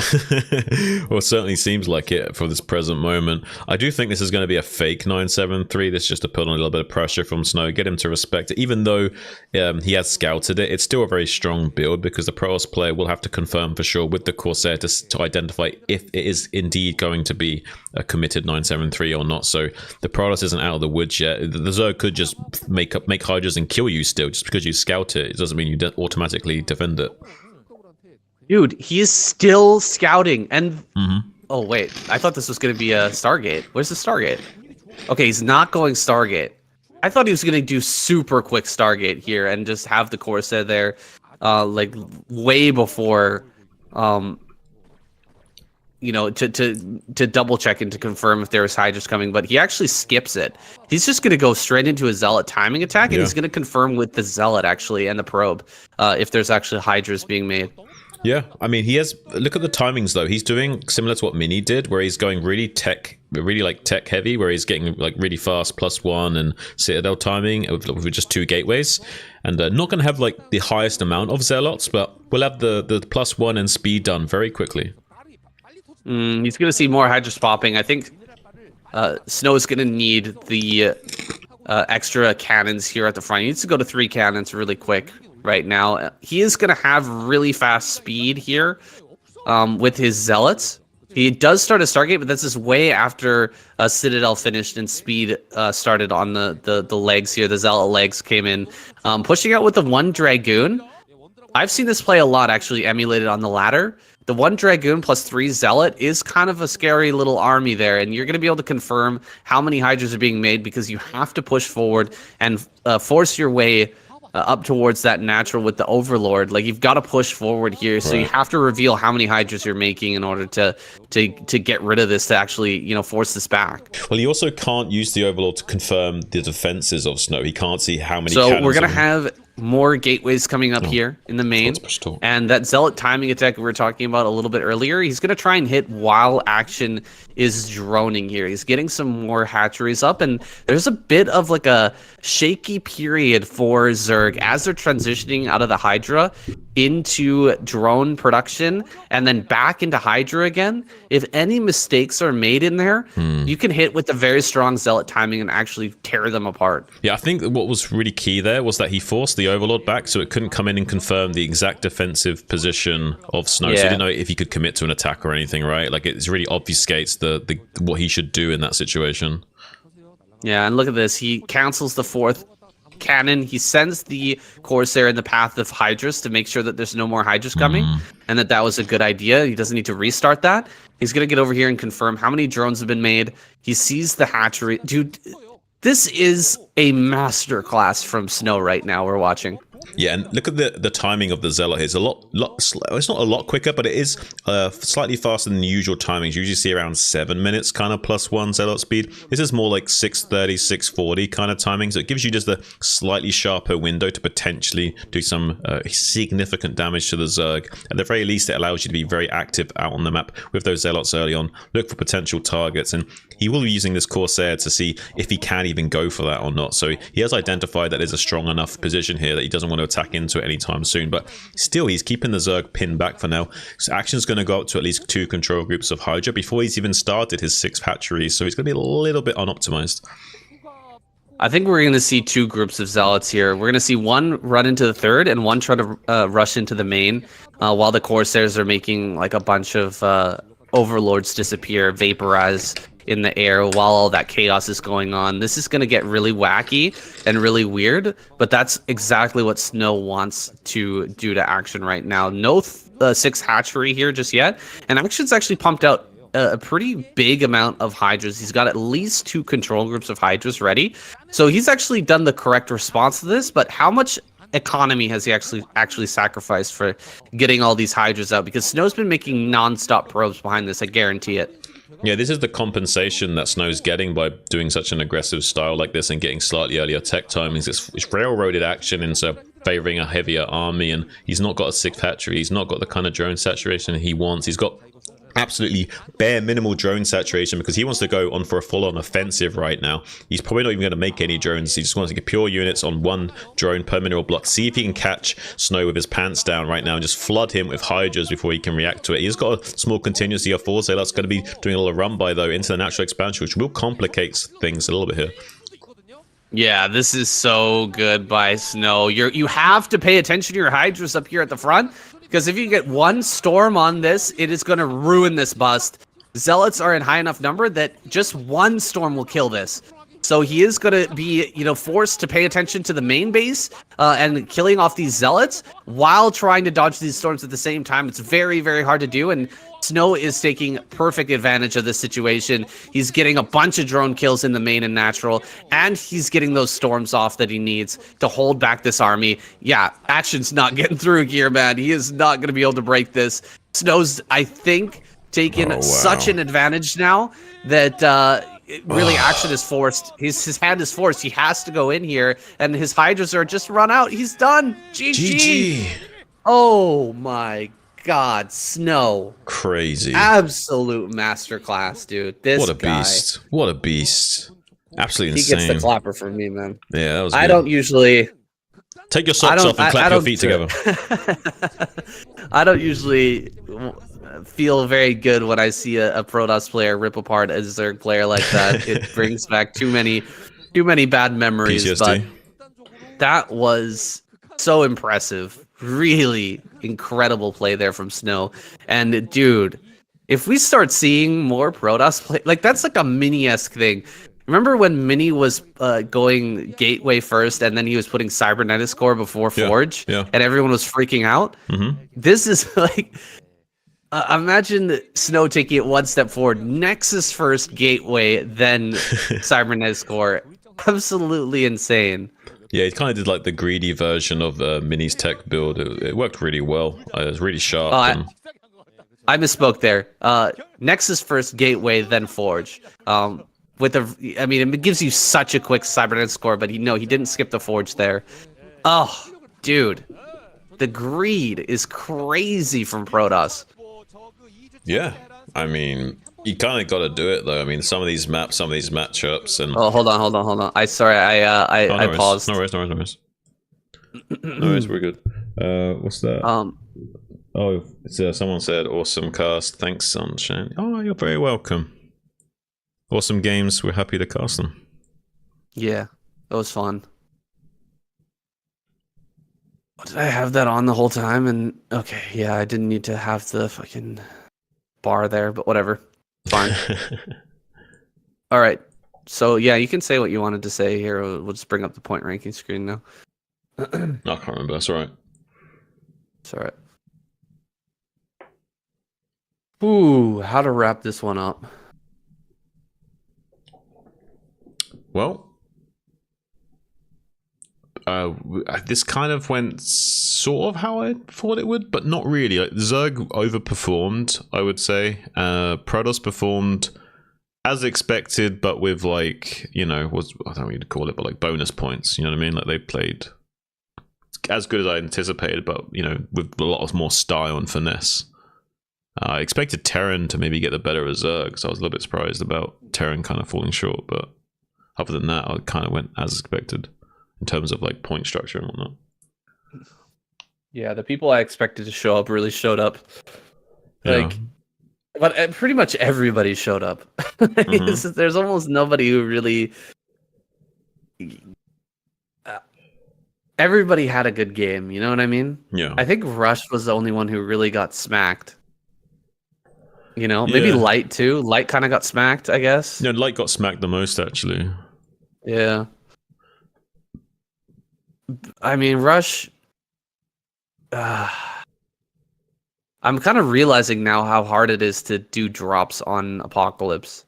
Well, it certainly seems like it for this present moment. I do think this is going to be a fake 973. This is just to put on a little bit of pressure from Snow, get him to respect it. Even though he has scouted it, it's still a very strong build because the Protoss player will have to confirm for sure with the Corsair to identify if it is indeed going to be a committed 973 or not. So the Protoss isn't out of the woods yet. The Zerg could just make Hydras and kill you still. Just because you scout it, it doesn't mean you automatically defend it. Dude, he is still scouting. And oh wait, I thought this was going to be a Stargate. Where's the Stargate? Okay, he's not going Stargate. I thought he was going to do super quick Stargate here and just have the Corsair there, like way before, you know, to double check and to confirm if there's Hydras coming. But he actually skips it. He's just going to go straight into a Zealot timing attack, and he's going to confirm with the Zealot actually and the Probe if there's actually Hydras being made. Yeah, I mean, he has. Look at the timings though. He's doing similar to what Mini did, where he's going really tech heavy, where he's getting like really fast +1 and Citadel timing with just 2 gateways, and not going to have like the highest amount of Zealots, but we'll have the +1 and speed done very quickly. He's going to see more Hydras popping. I think Snow is going to need the extra cannons here at the front. He needs to go to 3 cannons really quick. Right now, he is going to have really fast speed here with his Zealots. He does start a Stargate, but this is way after Citadel finished and speed started on the legs here. The Zealot legs came in, pushing out with the 1 Dragoon. I've seen this play a lot, actually, emulated on the ladder. The 1 Dragoon plus 3 Zealot is kind of a scary little army there, and you're going to be able to confirm how many Hydras are being made because you have to push forward and force your way up towards that natural with the Overlord. Like, you've got to push forward here, so you have to reveal how many Hydras you're making in order to get rid of this, to actually, you know, force this back. Well, you also can't use the Overlord to confirm the defenses of Snow. He can't see how many. So we're gonna have more gateways coming up here in the main, and that Zealot timing attack we were talking about a little bit earlier, he's gonna try and hit while action is droning here. He's getting some more hatcheries up, and there's a bit of like a shaky period for Zerg as they're transitioning out of the Hydra into drone production and then back into Hydra again. If any mistakes are made in there, you can hit with a very strong Zealot timing and actually tear them apart. Yeah, I think what was really key there was that he forced the Overlord back so it couldn't come in and confirm the exact defensive position of Snow. So he didn't know if he could commit to an attack or anything, right? Like, it really obfuscates the what he should do in that situation. Yeah, and look at this. He cancels the 4th cannon. He sends the Corsair in the path of Hydras to make sure that there's no more Hydras coming, and that was a good idea. He doesn't need to restart that. He's going to get over here and confirm how many drones have been made. He sees the hatchery. Dude, this is a masterclass from Snow right now we're watching. Yeah, and look at the timing of the Zealot. It's it's not a lot quicker, but it is slightly faster than the usual timings. You usually see around 7 minutes kind of +1 Zealot speed. This is more like 6:30, 6:40 kind of timing. So it gives you just a slightly sharper window to potentially do some significant damage to the Zerg. At the very least, it allows you to be very active out on the map with those Zealots early on. Look for potential targets, and he will be using this Corsair to see if he can even go for that or not. So he has identified that there's a strong enough position here that he doesn't want to attack into it anytime soon, but still he's keeping the Zerg pinned back for now. So action's going to go up to at least 2 control groups of Hydra before he's even started his 6 hatcheries, so he's going to be a little bit unoptimized. I think we're going to see 2 groups of Zealots here. We're going to see one run into the 3rd and one try to rush into the main, while the Corsairs are making like a bunch of Overlords disappear, vaporize in the air while all that chaos is going on. This is going to get really wacky and really weird, but that's exactly what Snow wants to do to Action right now. No 6 hatchery here just yet, and Action's actually pumped out a pretty big amount of Hydras. He's got at least 2 control groups of Hydras ready, so he's actually done the correct response to this. But how much economy has he actually sacrificed for getting all these Hydras out? Because Snow's been making non-stop probes behind this. I guarantee it. Yeah, this is the compensation that Snow's getting by doing such an aggressive style like this and getting slightly earlier tech timings. It's railroaded action into favoring a heavier army, and he's not got a sick factory. He's not got the kind of drone saturation he wants. He's got absolutely bare minimal drone saturation because he wants to go on for a full-on offensive right now. He's probably not even going to make any drones. He just wants to get pure units on one drone per mineral block. See if he can catch Snow with his pants down right now and just flood him with Hydras before he can react to it. He's got a small contingency of force, so that's going to be doing a little run by though into the natural expansion, which will complicate things a little bit here. Yeah, this is so good by Snow. You have to pay attention to your Hydras up here at the front, because if you get one storm on this, it is going to ruin this bust. Zealots are in high enough number that just one storm will kill this. So he is going to be, forced to pay attention to the main base and killing off these Zealots while trying to dodge these storms at the same time. It's very, very hard to do, and Snow is taking perfect advantage of this situation. He's getting a bunch of drone kills in the main and natural, and he's getting those storms off that he needs to hold back this army. Yeah, action's not getting through here, man. He is not going to be able to break this. Snow's, I think, taking such an advantage now that really action is forced. His hand is forced. He has to go in here, and his Hydras are just run out. He's done. GG. Oh my God, Snow. Crazy. Absolute masterclass, dude. This what a guy. beast. What a beast. Absolutely insane. insane. He gets the clapper from me, man. Yeah, that was good. I don't usually... Take your socks off and clap your feet together. I don't usually feel very good when I see a Protoss player rip apart a Zerg player like that. It brings back too many bad memories. PTSD. But that was so impressive. Really incredible play there from Snow. And dude, if we start seeing more Protoss play, like that's like a Mini-esque thing. Remember when Mini was going Gateway first, and then he was putting Cybernetics Core before Forge, and everyone was freaking out? This is like, imagine Snow taking it one step forward. Nexus first, Gateway, then Cybernetics Core. Absolutely insane. Yeah, he kind of did like the greedy version of Mini's tech build. It worked really well. It was really sharp. I misspoke there. Nexus first, Gateway, then Forge. It gives you such a quick Cybernetics score, but he didn't skip the Forge there. Oh, dude, the greed is crazy from Protoss. Yeah, I mean, you kind of got to do it though. I mean, some of these maps, some of these matchups, and hold on. I paused. No worries. No worries, we're good. What's that? Oh, it's someone said awesome cast. Thanks, Sunshine. Oh, you're very welcome. Awesome games. We're happy to cast them. Yeah, that was fun. Did I have that on the whole time? And okay, yeah, I didn't need to have the fucking bar there, but whatever. Fine. All right. So yeah, you can say what you wanted to say here. We'll just bring up the point ranking screen now. I can't remember. That's all right. It's all right. Ooh, how to wrap this one up? Well, this kind of went sort of how I thought it would, but not really. Like, Zerg overperformed, I would say. Protoss performed as expected, but with like, I don't know what you'd call it, but like bonus points. You know what I mean? Like they played as good as I anticipated, but with a lot more style and finesse. I expected Terran to maybe get the better of Zerg, so I was a little bit surprised about Terran kind of falling short, but other than that, I kind of went as expected in terms of like point structure and whatnot. Yeah, the people I expected to show up really showed up. But pretty much everybody showed up. There's almost nobody who really. Everybody had a good game. You know what I mean? Yeah. I think Rush was the only one who really got smacked. Maybe Light too. Light kind of got smacked, I guess. Yeah, Light got smacked the most actually. Yeah. I mean, Rush. I'm kind of realizing now how hard it is to do drops on Apocalypse.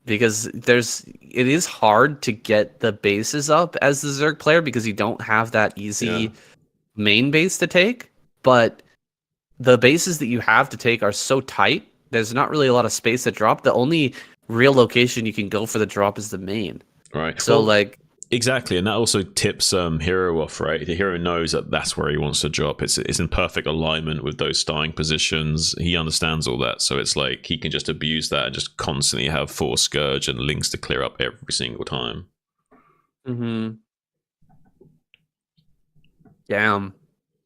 because it is hard to get the bases up as the Zerg player because you don't have that easy main base to take. But the bases that you have to take are so tight. There's not really a lot of space to drop. The only real location you can go for the drop is the main. Right. So well, exactly, and that also tips Hero off, right? The Hero knows that that's where he wants to drop. It's in perfect alignment with those starting positions. He understands all that, so it's like he can just abuse that and just constantly have Force Scourge and links to clear up every single time. Mm-hmm. Damn.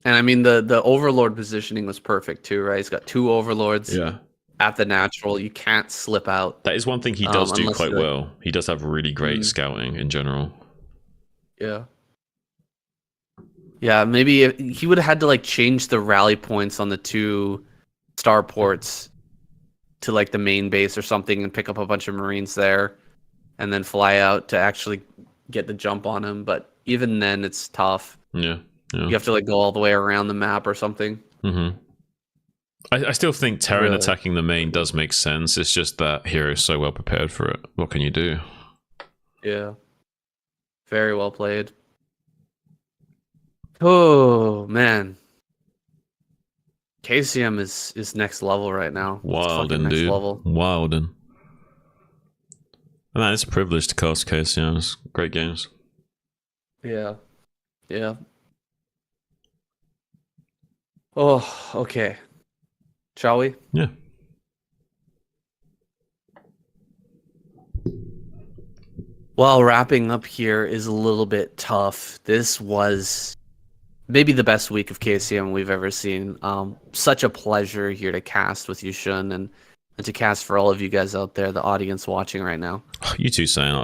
And I mean the Overlord positioning was perfect too, right? He's got 2 Overlords. Yeah. At the natural, you can't slip out. That is one thing he does do quite well. He does have really great scouting in general. Yeah. Yeah, maybe he would have had to like change the rally points on the 2 starports to like the main base or something and pick up a bunch of Marines there and then fly out to actually get the jump on him. But even then, it's tough. Yeah. You have to like go all the way around the map or something. Mm-hmm. I still think Terran attacking the main does make sense. It's just that Hero is so well prepared for it. What can you do? Yeah. Very well played. Oh, man. KCM is next level right now. Wildin', dude. Wildin'. Man, it's a privilege to cast KCM. It's great games. Yeah. Yeah. Oh, okay. Shall we? Yeah. Well, wrapping up here is a little bit tough. This was maybe the best week of KCM we've ever seen. Such a pleasure here to cast with you, Shun, and to cast for all of you guys out there, the audience watching right now. You too, Sam.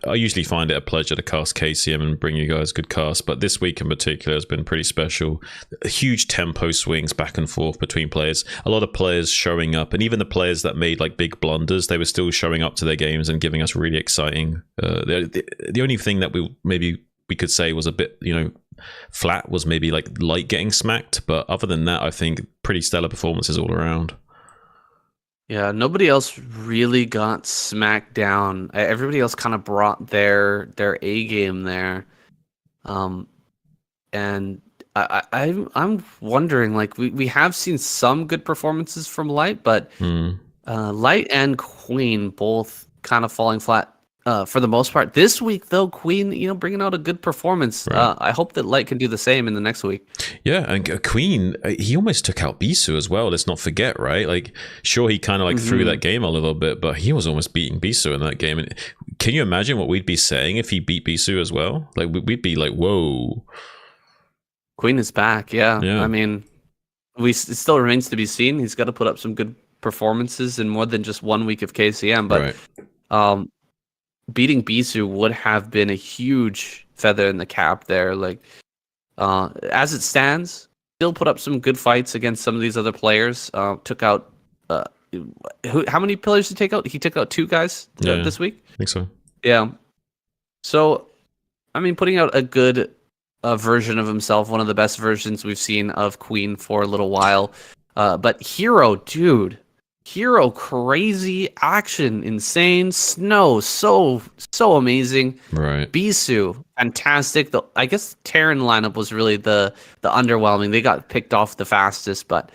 I usually find it a pleasure to cast KCM and bring you guys good casts, but this week in particular has been pretty special. Huge tempo swings back and forth between players. A lot of players showing up, and even the players that made like big blunders, they were still showing up to their games and giving us really exciting. The only thing that we could say was a bit, flat was maybe like Light getting smacked, but other than that, I think pretty stellar performances all around. Yeah, nobody else really got smacked down. Everybody else kind of brought their A game there, and I'm wondering, like we have seen some good performances from Light, but Light and Queen both kind of falling flat for the most part. This week, though, Queen, bringing out a good performance. Right. I hope that Light can do the same in the next week. Yeah, and Queen, he almost took out Bisu as well. Let's not forget, right? Like, sure, he kind of like threw that game a little bit, but he was almost beating Bisu in that game. And can you imagine what we'd be saying if he beat Bisu as well? Like, we'd be like, whoa. Queen is back, yeah. I mean, it still remains to be seen. He's got to put up some good performances in more than just 1 week of KCM, but beating Bisu would have been a huge feather in the cap there. Like, as it stands, still put up some good fights against some of these other players. Took out how many players did he take out? He took out 2 guys this week. I think so. Yeah. So, I mean, putting out a good version of himself, one of the best versions we've seen of Queen for a little while. But Hero, dude. Hero, crazy action, insane. Snow, so amazing. Right. Bisu, fantastic. I guess Terran lineup was really the underwhelming. They got picked off the fastest, but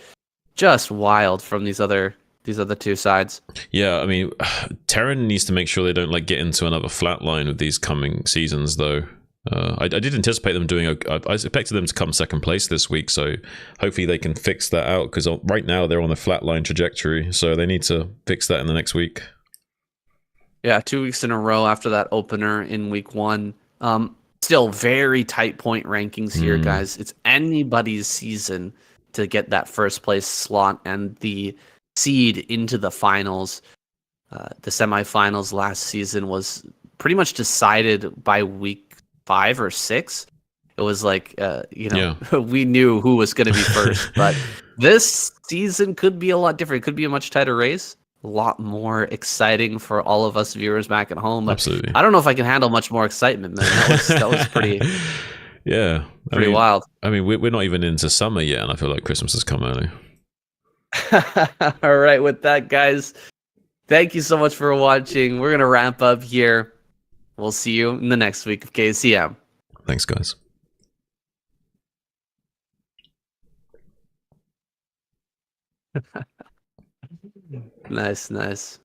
just wild from these other 2 sides. Yeah, I mean, Terran needs to make sure they don't like get into another flat line with these coming seasons, though. I did anticipate them doing I expected them to come second place this week, so hopefully they can fix that out, because right now they're on a flatline trajectory, so they need to fix that in the next week. Yeah, 2 weeks in a row after that opener in week 1. Still very tight point rankings here, guys. It's anybody's season to get that first place slot and the seed into the finals. The semifinals last season was pretty much decided by week 5 or 6. It was like, we knew who was going to be first. But this season could be a lot different. It could be a much tighter race. A lot more exciting for all of us viewers back at home. But absolutely. I don't know if I can handle much more excitement, man. That was pretty... Yeah. Pretty wild. I mean, we're not even into summer yet, and I feel like Christmas has come early. All right, with that, guys, Thank you so much for watching. We're gonna wrap up here. We'll see you in the next week of KCM. Thanks, guys. Nice.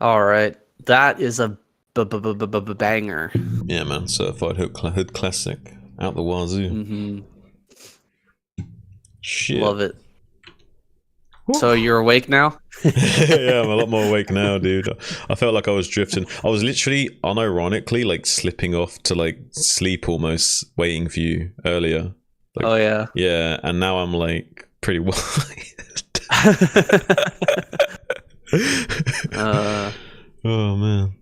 All right, that is a banger. Yeah, man. Certified hood classic out the wazoo. Mm-hmm. Shit. Love it. So you're awake now? Yeah, I'm a lot more awake now, dude. I felt like I was drifting. I was literally unironically like slipping off to like sleep almost, waiting for you earlier. Like, oh yeah. Yeah, and now I'm like pretty wired. Oh man.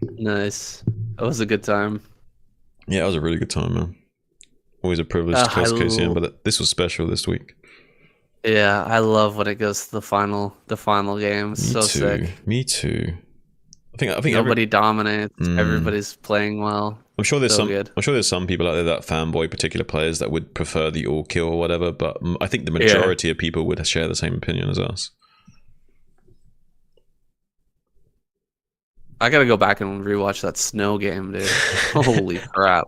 Nice. That was a good time. Yeah, it was a really good time, man. Always a privilege to cast KCM, but this was special this week. Yeah, I love when it goes to the final game. It's so sick. Me too. I think nobody dominates. Everybody's playing well. I'm sure there's good. I'm sure there's some people out there that fanboy particular players that would prefer the all kill or whatever, but I think the majority of people would share the same opinion as us. I gotta go back and rewatch that snow game, dude. Holy crap.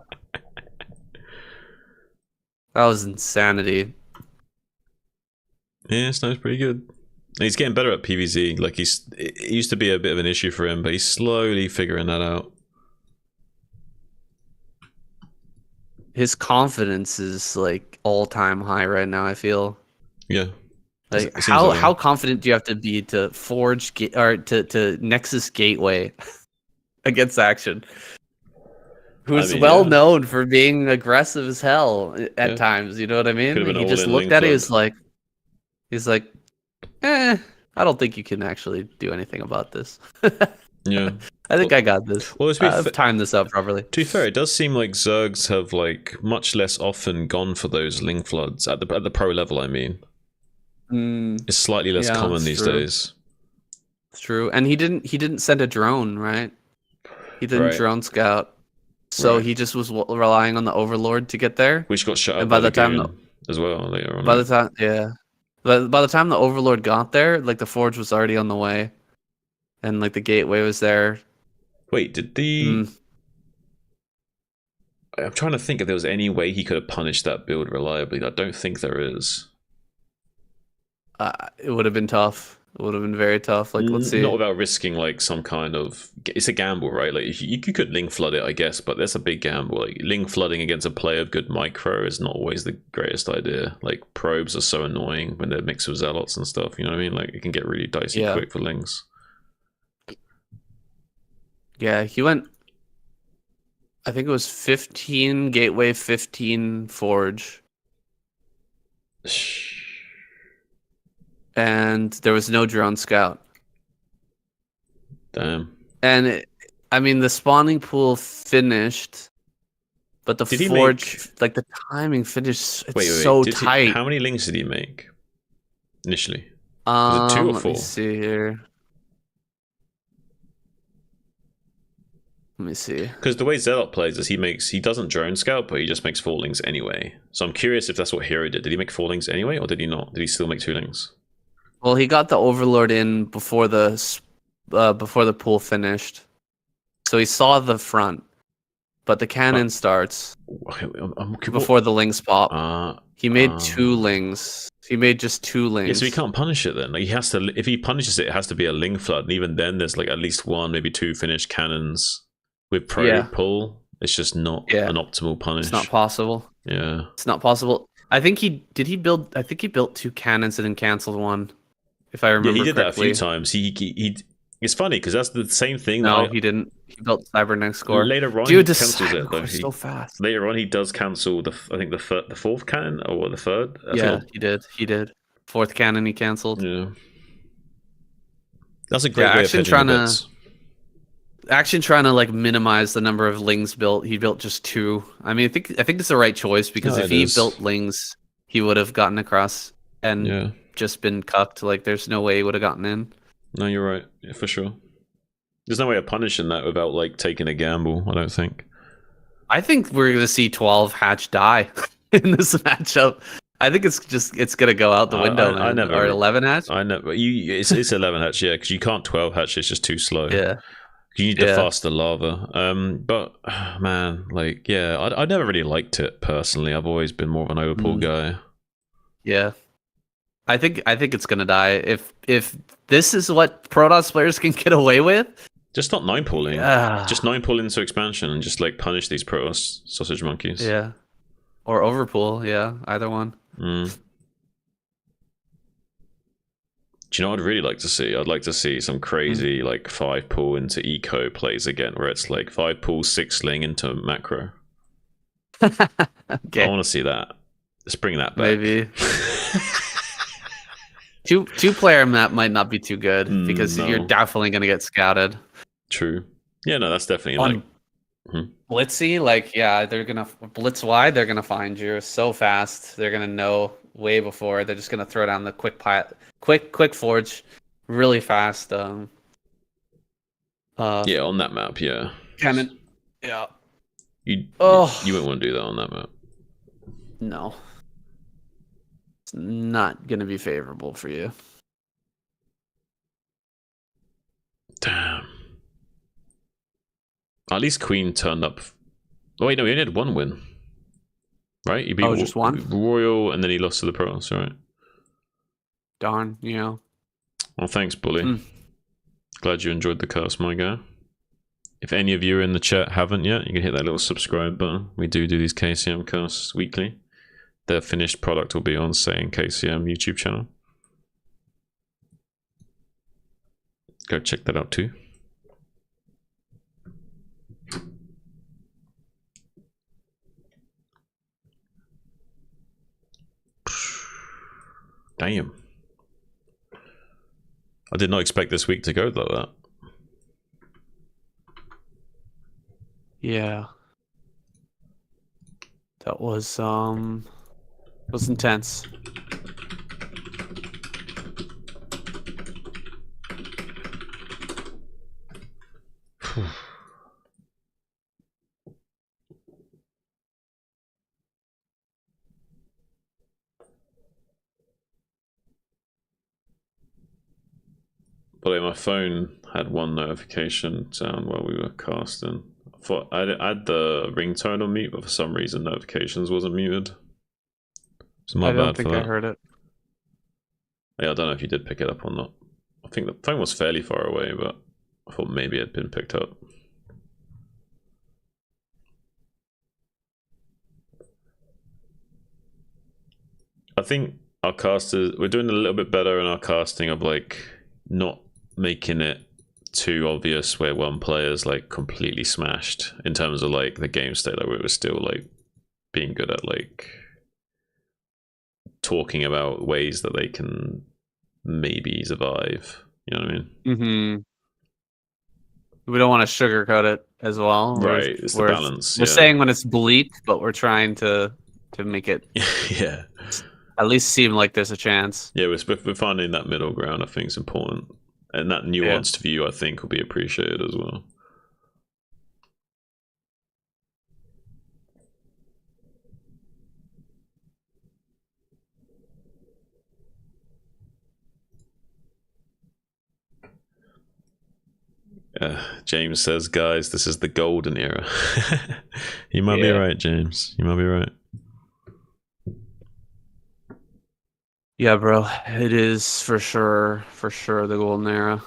That was insanity. Yeah, Snow's pretty good. And he's getting better at PvZ. Like it used to be a bit of an issue for him, but he's slowly figuring that out. His confidence is like all-time high right now, I feel. Yeah. Like how confident do you have to be to forge or to Nexus Gateway against Action? Who's well known for being aggressive as hell at times, you know what I mean? He just looked at it, he's like, I don't think you can actually do anything about this. Yeah. I think I got this. Well, I've timed this up properly. To be fair, it does seem like Zergs have like much less often gone for those Ling Floods at the pro level, I mean. It's slightly less common these days. It's true. And he didn't send a drone, right? He didn't drone scout. So he just was relying on the Overlord to get there. Which got shut up by the time as well later on. By the time the Overlord got there, like the Forge was already on the way. And like the gateway was there. Wait, did the I'm trying to think if there was any way he could have punished that build reliably. I don't think there is. It would have been tough. It would have been very tough. Like, let's see. Not without risking like some kind of. It's a gamble, right? Like you could Ling flood it, I guess, but that's a big gamble. Like Ling flooding against a player of good micro is not always the greatest idea. Like probes are so annoying when they're mixed with zealots and stuff. You know what I mean? Like it can get really dicey quick for Lings. Yeah, he went. I think it was 15 gateway, 15 forge. And there was no drone scout. Damn. And I mean, the spawning pool finished, but the forge, like the timing finished. It's so tight. How many links did he make initially? Was it 2 or 4? Let me see here. Let me see. Because the way Zealot plays is he doesn't drone scout, but he just makes 4 links anyway. So I'm curious if that's what Hero did. Did he make 4 links anyway, or did he not? Did he still make 2 links? Well, he got the Overlord in before the pool finished, so he saw the front, but the cannon starts before the lings pop. He made 2 lings. He made just 2 lings. Yeah, so he can't punish it then. Like he has to. If he punishes it, it has to be a ling flood, and even then, there's like at least 1, maybe 2 finished cannons with pro pull. It's just not an optimal punish. It's not possible. Yeah, it's not possible. I think he built 2 cannons and then canceled 1. If I remember he did correctly. that a few times. He it's funny because that's the same thing. No, he didn't. He built Cybernext Score. Later on, dude, he cancels it though. So fast. Later on, he does cancel the 4th cannon or the 3rd. He did. 4th cannon he canceled. Yeah, that's a great way of hedging the bits. Action trying to like minimize the number of lings built. He built just 2. I mean, I think it's the right choice because if he built lings, he would have gotten across and just been cucked. Like, there's no way he would have gotten in. No, you're right. Yeah, for sure. There's no way of punishing that without like taking a gamble. I don't think. I think we're gonna see 12 hatch die in this matchup. I think it's gonna go out the window, man. I never Or 11 hatch. I never. It's 11 hatch, yeah, because you can't 12 hatch. It's just too slow. Yeah. You need the faster lava. But man, like, yeah, I never really liked it personally. I've always been more of an overpool guy. Yeah. I think it's gonna die. If this is what Protoss players can get away with, just not 9-pooling. Yeah. Just 9-pool into expansion and just like punish these Protoss sausage monkeys. Yeah. Or overpool, yeah, either one. Do you know what I'd really like to see? I'd like to see some crazy like 5-pool into eco plays again, where it's like 5-pool 6-sling into macro. Okay. I want to see that. Let's bring that back. Maybe. Two-player map might not be too good because you're definitely gonna get scouted. True. Yeah, no, that's definitely like Blitzy, like, yeah, they're gonna blitz wide. They're gonna find you so fast. They're gonna know way before. They're just gonna throw down the quick forge, really fast. Yeah, on that map, yeah. Cannon. Yeah. You wouldn't want to do that on that map. No. It's not gonna be favorable for you. Damn. At least Queen turned up. Oh wait, no, he only had one win. Right? He beat just one? Royal, and then he lost to the Pros, right? Darn, yeah. Well, thanks, Bully. Glad you enjoyed the cast, my guy. If any of you in the chat haven't yet, you can hit that little subscribe button. We do these KCM casts weekly. The finished product will be on Saying KCM YouTube channel. Go check that out too. Damn. I did not expect this week to go like that. Yeah. That was intense. But my phone had one notification down while we were casting. I thought I had the ringtone on mute, but for some reason notifications wasn't muted. So my I don't bad think for I that. heard it. Yeah, I don't know if you did pick it up or not. I think the phone was fairly far away, but I thought maybe it had been picked up. I think our casters, we're doing a little bit better in our casting of like not making it too obvious where one player's like completely smashed in terms of like the game state. Like we were still like being good at like talking about ways that they can maybe survive. You know what I mean? We don't want to sugarcoat it as well. Right, it's the balance. We're saying when it's bleak, but we're trying to make it yeah, at least seem like there's a chance. Yeah, we're finding that middle ground. I think is important, and that nuanced view I think will be appreciated as well. James says, guys, this is the golden era. You might be right, James. You might be right. Yeah, bro. It is for sure the golden era.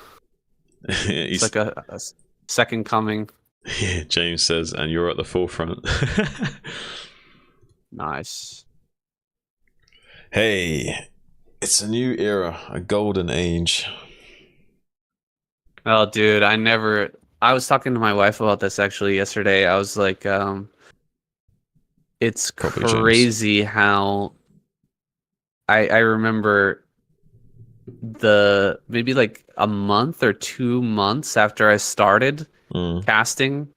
It's like a second coming. Yeah, James says, and you're at the forefront. Nice. Hey, it's a new era, a golden age. Oh, dude, I was talking to my wife about this actually yesterday. I was like, it's crazy how I remember maybe like a month or 2 months after I started casting.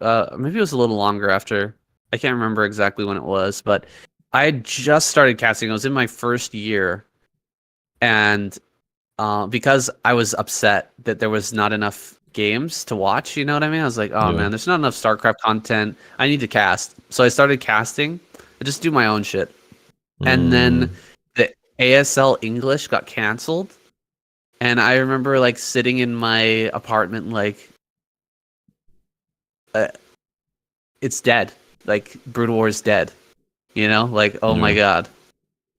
Maybe it was a little longer after. I can't remember exactly when it was, but I had just started casting. I was in my first year, and because I was upset that there was not enough games to watch, you know what I mean? I was like, oh man, there's not enough StarCraft content. I need to cast. So I started casting. I just do my own shit. And then the ASL English got canceled. And I remember like sitting in my apartment like, it's dead. Like Broodwar is dead. You know, like, oh my god,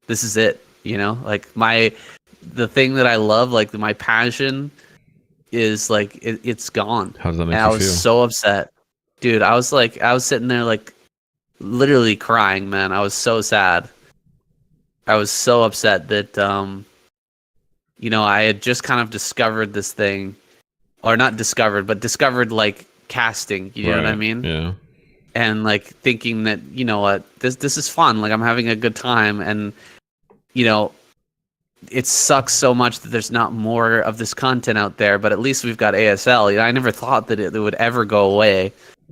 this is it. You know, like the thing that I love, like my passion is like, it's gone. How does that make and you I was feel? so upset. Dude, I was sitting there like literally crying, man. I was so sad. I was so upset that, you know, I had just kind of discovered this thing, or not discovered, but discovered like casting, you know what I mean? Yeah. And like thinking that, you know what, this is fun. Like I'm having a good time. And, you know, it sucks so much that there's not more of this content out there, but at least we've got ASL. You know, I never thought that it would ever go away.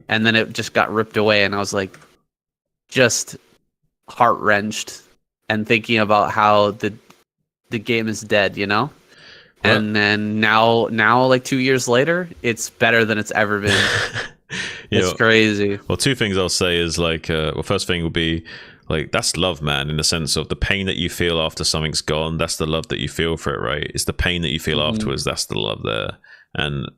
And then it just got ripped away. And I was like, just heart-wrenched and thinking about how the game is dead, you know? Right. And then now like 2 years later, it's better than it's ever been. It's crazy. Well, two things I'll say is like, well, first thing will be like, that's love, man, in the sense of the pain that you feel after something's gone. That's the love that you feel for it, right? It's the pain that you feel afterwards. That's the love there. And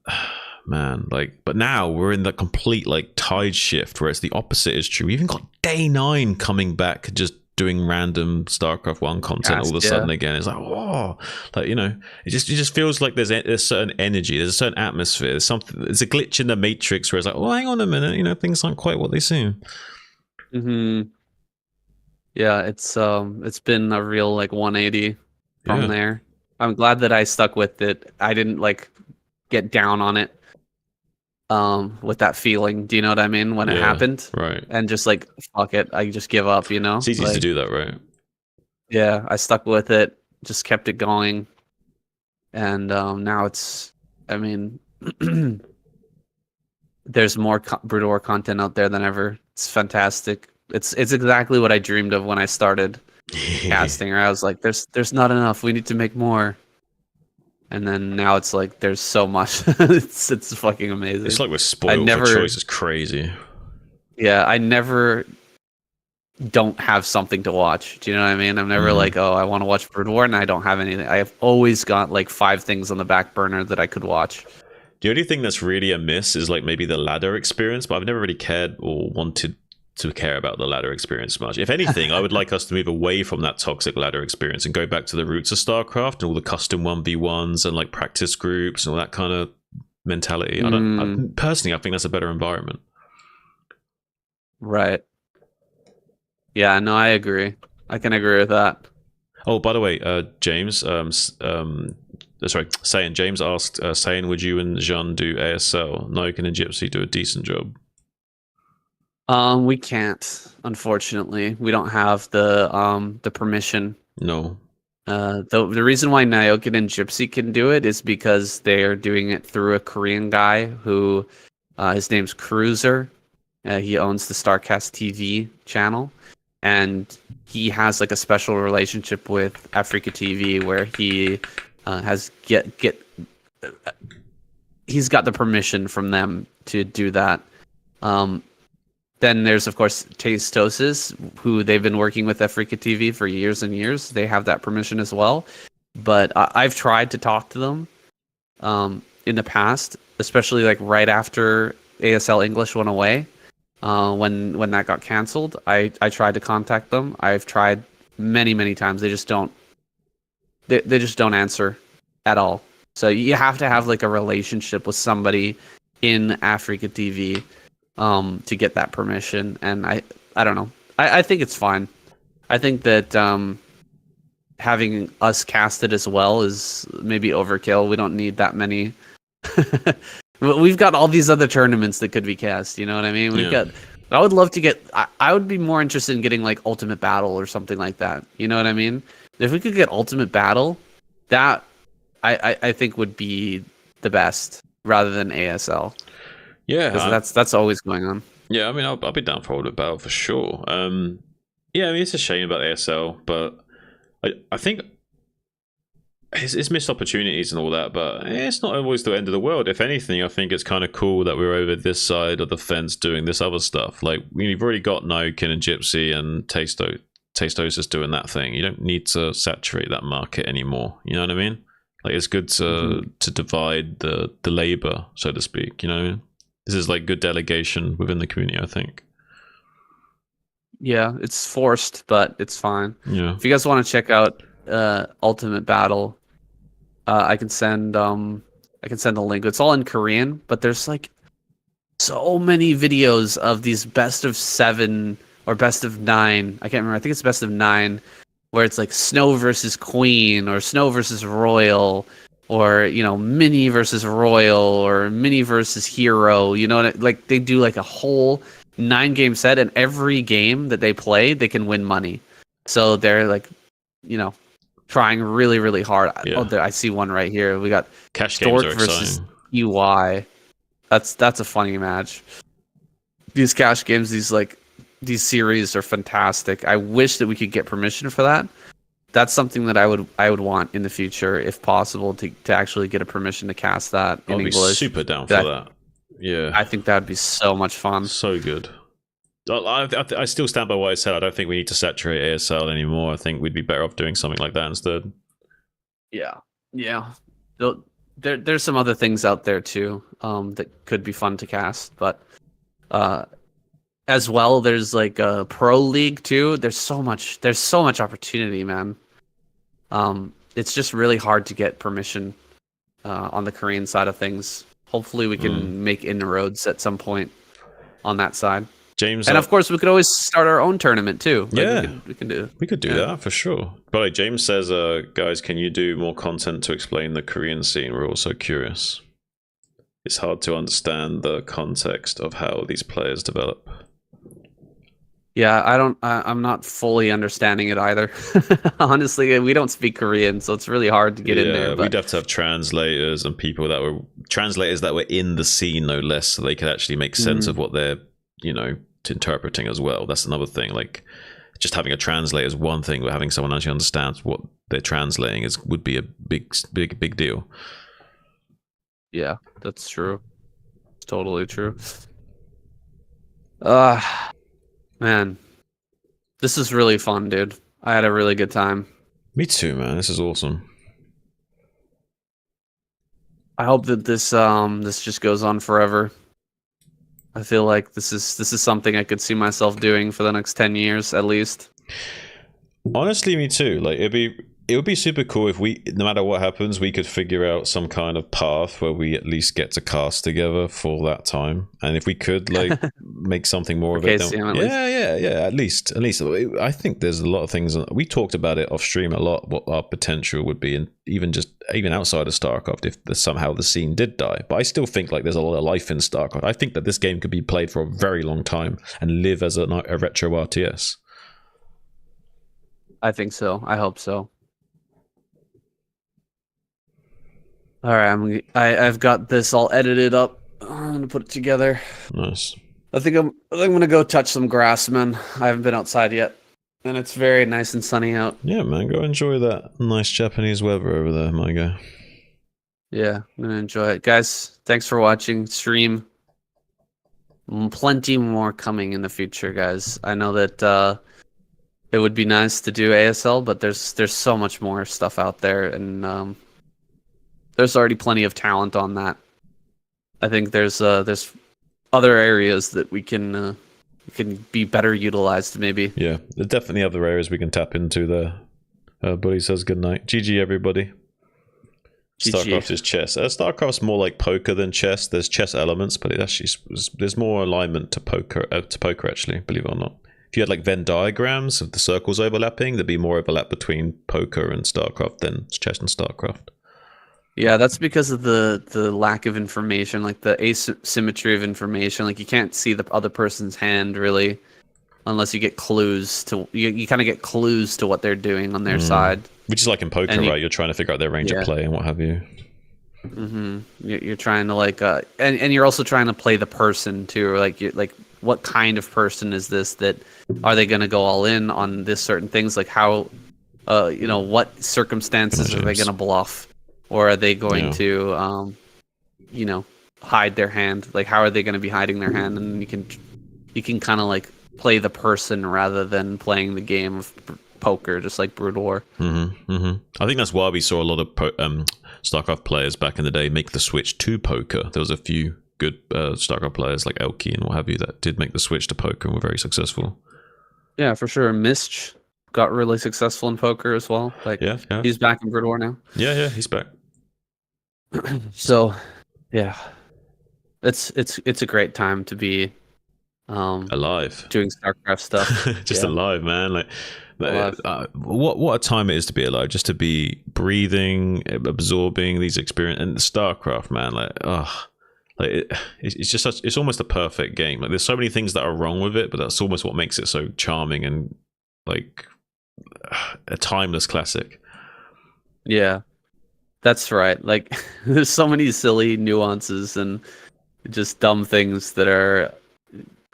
man, like, but now we're in the complete like tide shift where it's the opposite is true. We even got Day 9 coming back, just doing random StarCraft 1 content all of a sudden again. It's like, whoa, like, you know, it just feels like there's a certain energy, there's a certain atmosphere, there's something, there's a glitch in the matrix where it's like, oh, hang on a minute, you know, things aren't quite what they seem. Yeah, it's been a real like 180 from there. I'm glad that I stuck with it. I didn't like get down on it with that feeling, do you know what I mean, when it happened, right? And just like, fuck it, I just give up, you know. It's easy to do that, right? Yeah, I stuck with it, just kept it going, and now it's, I mean, there's more Broodwar content out there than ever. It's fantastic. It's exactly what I dreamed of when I started casting. Or I was like, there's not enough, we need to make more. And then now it's like there's so much. it's fucking amazing. It's like we're spoiled for choice. It's crazy. Yeah, I never don't have something to watch. Do you know what I mean? I'm never like, oh, I want to watch Broodwar, and I don't have anything. I have always got like 5 things on the back burner that I could watch. The only thing that's really a miss is like maybe the ladder experience, but I've never really cared or wanted to care about the ladder experience much. If anything, I would like us to move away from that toxic ladder experience and go back to the roots of StarCraft and all the custom 1v1s and like practice groups and all that kind of mentality. Personally, I think that's a better environment. Right. Yeah, no, I agree. I can agree with that. Oh, by the way, James, sorry, Sayan, James asked, Sayan, would you and Jean do ASL? Noken and Gypsy do a decent job. We can't, unfortunately. We don't have the permission. No. The reason why Nyokin and Gypsy can do it is because they are doing it through a Korean guy who, his name's Cruiser. He owns the Starcast TV channel, and he has like a special relationship with Africa TV where he has he's got the permission from them to do that. Then there's, of course, Tastosis, who they've been working with Africa TV for years and years. They have that permission as well. But I've tried to talk to them in the past, especially like right after ASL English went away, when that got canceled. I tried to contact them. I've tried many times. They just don't. They just don't answer at all. So you have to have like a relationship with somebody in Africa TV to get that permission, and I don't know. I think it's fine. I think that having us casted as well is maybe overkill. We don't need that many. We've got all these other tournaments that could be cast. You know what I mean? We've got. I would love to get. I would be more interested in getting like Ultimate Battle or something like that. You know what I mean? If we could get Ultimate Battle, that I think would be the best rather than ASL. Yeah, that's always going on. Yeah, I mean, I'll be down for Ultimate Battle for sure. Yeah, I mean, it's a shame about ASL, but I think it's missed opportunities and all that, but it's not always the end of the world. If anything, I think it's kind of cool that we're over this side of the fence doing this other stuff. Like, we've already got Noken and Gypsy and Tasto Tasteos is doing that thing. You don't need to saturate that market anymore. You know what I mean? Like, it's good to divide the labor, so to speak. You know what I mean? This is like good delegation within the community, I think. Yeah, it's forced, but it's fine. Yeah. If you guys want to check out Ultimate Battle, I can send a link. It's all in Korean, but there's like so many videos of these best of 7 or best of 9. I can't remember. I think it's best of 9, where it's like Snow versus Queen or Snow versus Royal, or Mini versus Royal or Mini versus Hero. Like they do like a whole 9-game set, and every game that they play, they can win money. So they're like, trying really, really hard. Yeah. Oh, I see one right here. We got Cash games Stork are versus exciting. UI. That's a funny match. These cash games, these series are fantastic. I wish that we could get permission for that. That's something that I would want in the future, if possible, to actually get a permission to cast that in English. I'll be super down for that. Yeah, I think that would be so much fun. So good. I still stand by what I said. I don't think we need to saturate ASL anymore. I think we'd be better off doing something like that instead. Yeah. There's some other things out there too that could be fun to cast, but as well, there's like a pro league too. There's so much opportunity, man. It's just really hard to get permission on the Korean side of things. Hopefully we can make inroads at some point on that side. James, and of course we could always start our own tournament too. We could do that for sure. But like James says, guys, can you do more content to explain the Korean scene? We're also curious. It's hard to understand the context of how these players develop. Yeah, I'm not fully understanding it either. Honestly, we don't speak Korean, so it's really hard to get in there. We'd have to have translators and people that were in the scene, no less, so they could actually make sense of what they're, interpreting as well. That's another thing. Like, just having a translator is one thing, but having someone actually understands what they're translating would be a big deal. Yeah, that's true. It's totally true. Man, this is really fun, dude. I had a really good time. Me too, man. This is awesome. I hope that this just goes on forever. I feel like this is something I could see myself doing for the next 10 years at least. Honestly, me too. Like, it would be super cool if we, no matter what happens, we could figure out some kind of path where we at least get to cast together for that time. And if we could, like, make something more of it, at least. I think there's a lot of things. We talked about it off stream a lot, what our potential would be, and even outside of Starcraft, if somehow the scene did die. But I still think like there's a lot of life in Starcraft. I think that this game could be played for a very long time and live as a retro RTS. I think so. I hope so. All right, I've got this all edited up. I'm gonna put it together. Nice. I think I'm gonna go touch some grass, man. I haven't been outside yet, and it's very nice and sunny out. Yeah, man, go enjoy that nice Japanese weather over there, my guy. Yeah, I'm gonna enjoy it, guys. Thanks for watching stream. Plenty more coming in the future, guys. I know that it would be nice to do ASL, but there's so much more stuff out there, and there's already plenty of talent on that. I think there's other areas that we can be better utilized, maybe. Yeah, there's definitely other areas we can tap into there. Buddy says good night. GG, everybody. Starcraft is chess. Starcraft's more like poker than chess. There's chess elements, but there's more alignment to poker actually, believe it or not. If you had like Venn diagrams of the circles overlapping, there'd be more overlap between poker and Starcraft than chess and Starcraft. Yeah, that's because of the lack of information, like the asymmetry of information. Like you can't see the other person's hand really, unless you get clues to you kind of get clues to what they're doing on their side. Which is like in poker, right? You're trying to figure out their range of play and what have you. Mm-hmm. You're trying to like, and you're also trying to play the person too. Like what kind of person is this? That are they going to go all in on this certain things? Like how, what circumstances are they going to bluff? Or are they going to, hide their hand? Like, how are they going to be hiding their hand? And you can kind of like play the person rather than playing the game of poker, just like Broodwar. I think that's why we saw a lot of Starcraft players back in the day make the switch to poker. There was a few good Starcraft players like Elky and what have you that did make the switch to poker and were very successul. Yeah, for sure. Mist got really successful in poker as well. Like, yeah. He's back in Broodwar now. Yeah, he's back. So, yeah, it's a great time to be alive, doing Starcraft stuff. just alive, man. What a time it is to be alive, just to be breathing, absorbing these experiences. And Starcraft, man, it's just it's almost a perfect game. Like, there's so many things that are wrong with it, but that's almost what makes it so charming and like a timeless classic. Yeah, that's right. Like, there's so many silly nuances and just dumb things that are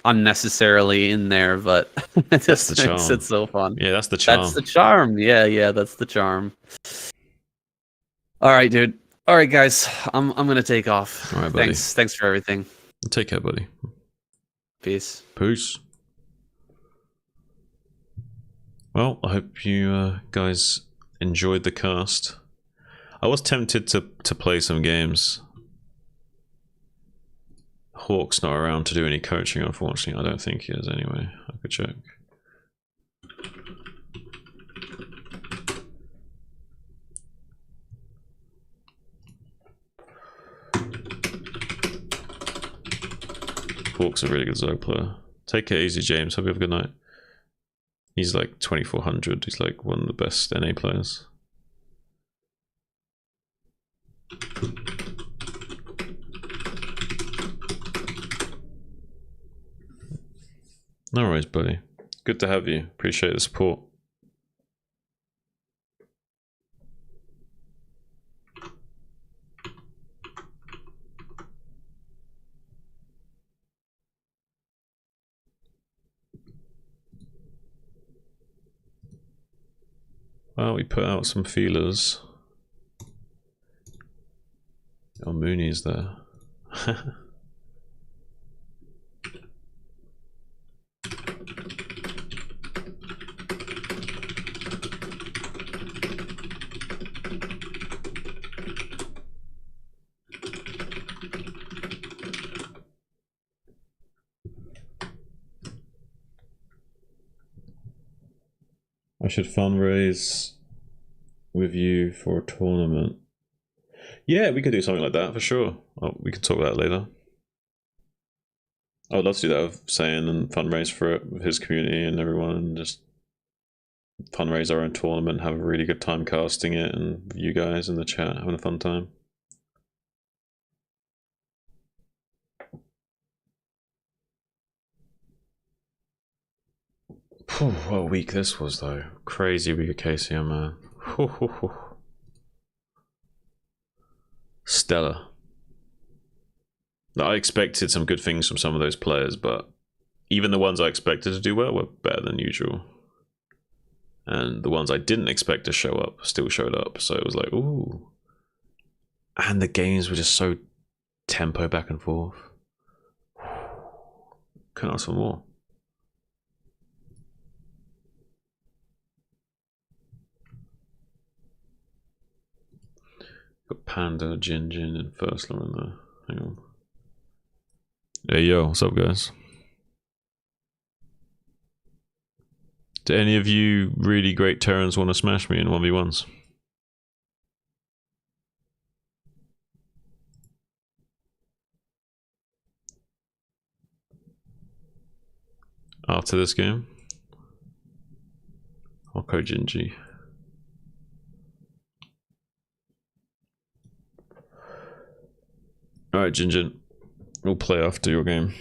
unnecessarily in there, but it just makes it so fun. Yeah, that's the charm. That's the charm. Yeah, that's the charm. All right, dude. All right, guys. I'm gonna take off. All right, buddy. Thanks for everything. Take care, buddy. Peace. Well, I hope you guys enjoyed the cast. I was tempted to play some games. Hawk's not around to do any coaching, unfortunately. I don't think he is anyway. I could check. Hawk's a really good Zerg player. Take it easy, James. Hope you have a good night. He's like 2400. He's like one of the best NA players. No worries, buddy. Good to have you. Appreciate the support. Well, we put out some feelers. Oh, Mooney's there. I should fundraise with you for a tournament. Yeah, we could do something like that for sure. Oh, we can talk about that later. I would love to do that with Sayan and fundraise for it with his community and everyone, and just fundraise our own tournament, have a really good time casting it, and you guys in the chat having a fun time. Whew, what a week this was, though. Crazy week of KCM, man. Stellar. I expected some good things from some of those players, but even the ones I expected to do well were better than usual. And the ones I didn't expect to show up still showed up, so it was like, ooh. And the games were just so tempo back and forth. Couldn't ask for more. Got Panda, Jin, and Firstler in there. Hang on. Hey yo, what's up, guys? Do any of you really great Terrans want to smash me in 1v1s? After this game? I'll code Jinji. Alright, Jinjin. We'll play after your game.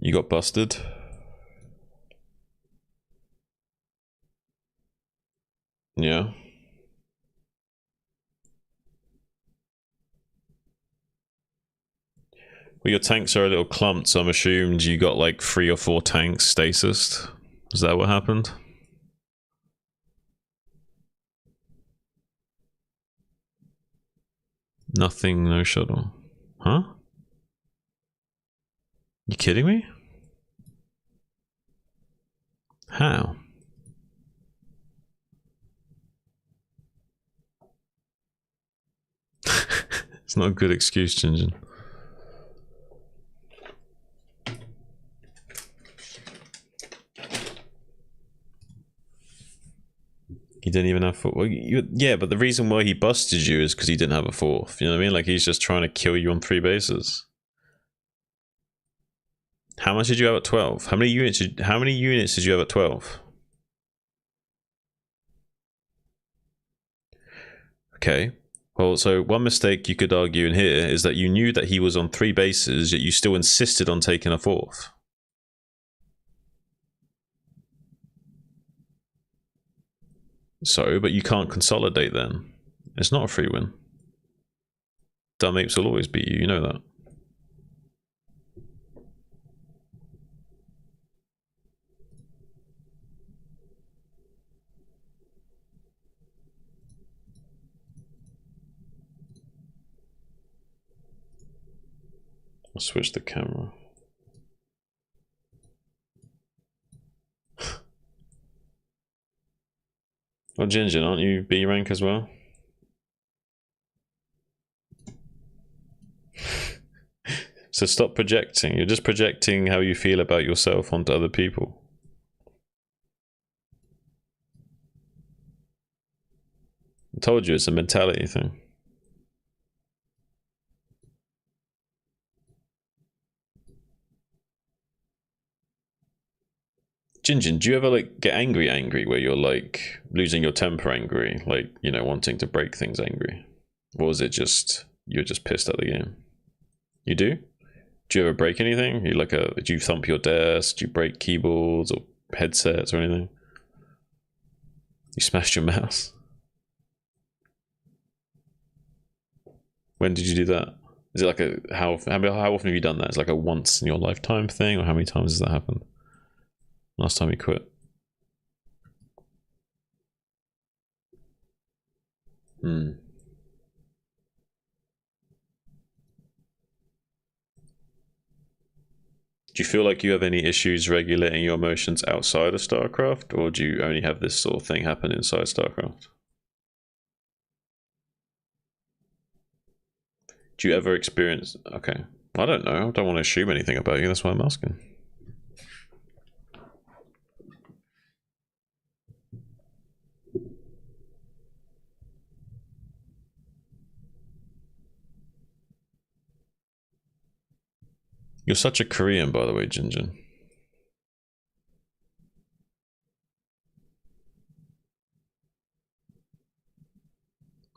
You got busted. Yeah. Well, your tanks are a little clumped, so I'm assumed you got like 3 or 4 tanks stasis. Is that what happened? Nothing, no shuttle. Huh? You kidding me? How? It's not a good excuse, Ginger. He didn't even have fourth. Well, yeah, but the reason why he busted you is because he didn't have a fourth. You know what I mean? Like, he's just trying to kill you on 3 bases. How much did you have at 12? How many units did you have at 12? Okay. Well, so one mistake you could argue in here is that you knew that he was on 3 bases, yet you still insisted on taking a fourth. So, but you can't consolidate then. It's not a free win. Dumb apes will always beat you, you know that. I'll switch the camera. Well, Ginger, aren't you B rank as well? So stop projecting. You're just projecting how you feel about yourself onto other people. I told you it's a mentality thing. Jinjin, do you ever like get angry where you're like losing your temper angry, like, you know, wanting to break things angry? Or is it just you're just pissed at the game? You do? Do you ever break anything? You like do you thump your desk? Do you break keyboards or headsets or anything? You smashed your mouse? When did you do that? Is it like a how often have you done that? Is it like a once in your lifetime thing, or how many times has that happened? Last time you quit? Hmm. Do you feel like you have any issues regulating your emotions outside of Starcraft, or do you only have this sort of thing happen inside Starcraft? Do you ever experience... Okay. I don't know. I don't want to assume anything about you. That's why I'm asking. You're such a Korean, by the way, Jinjin.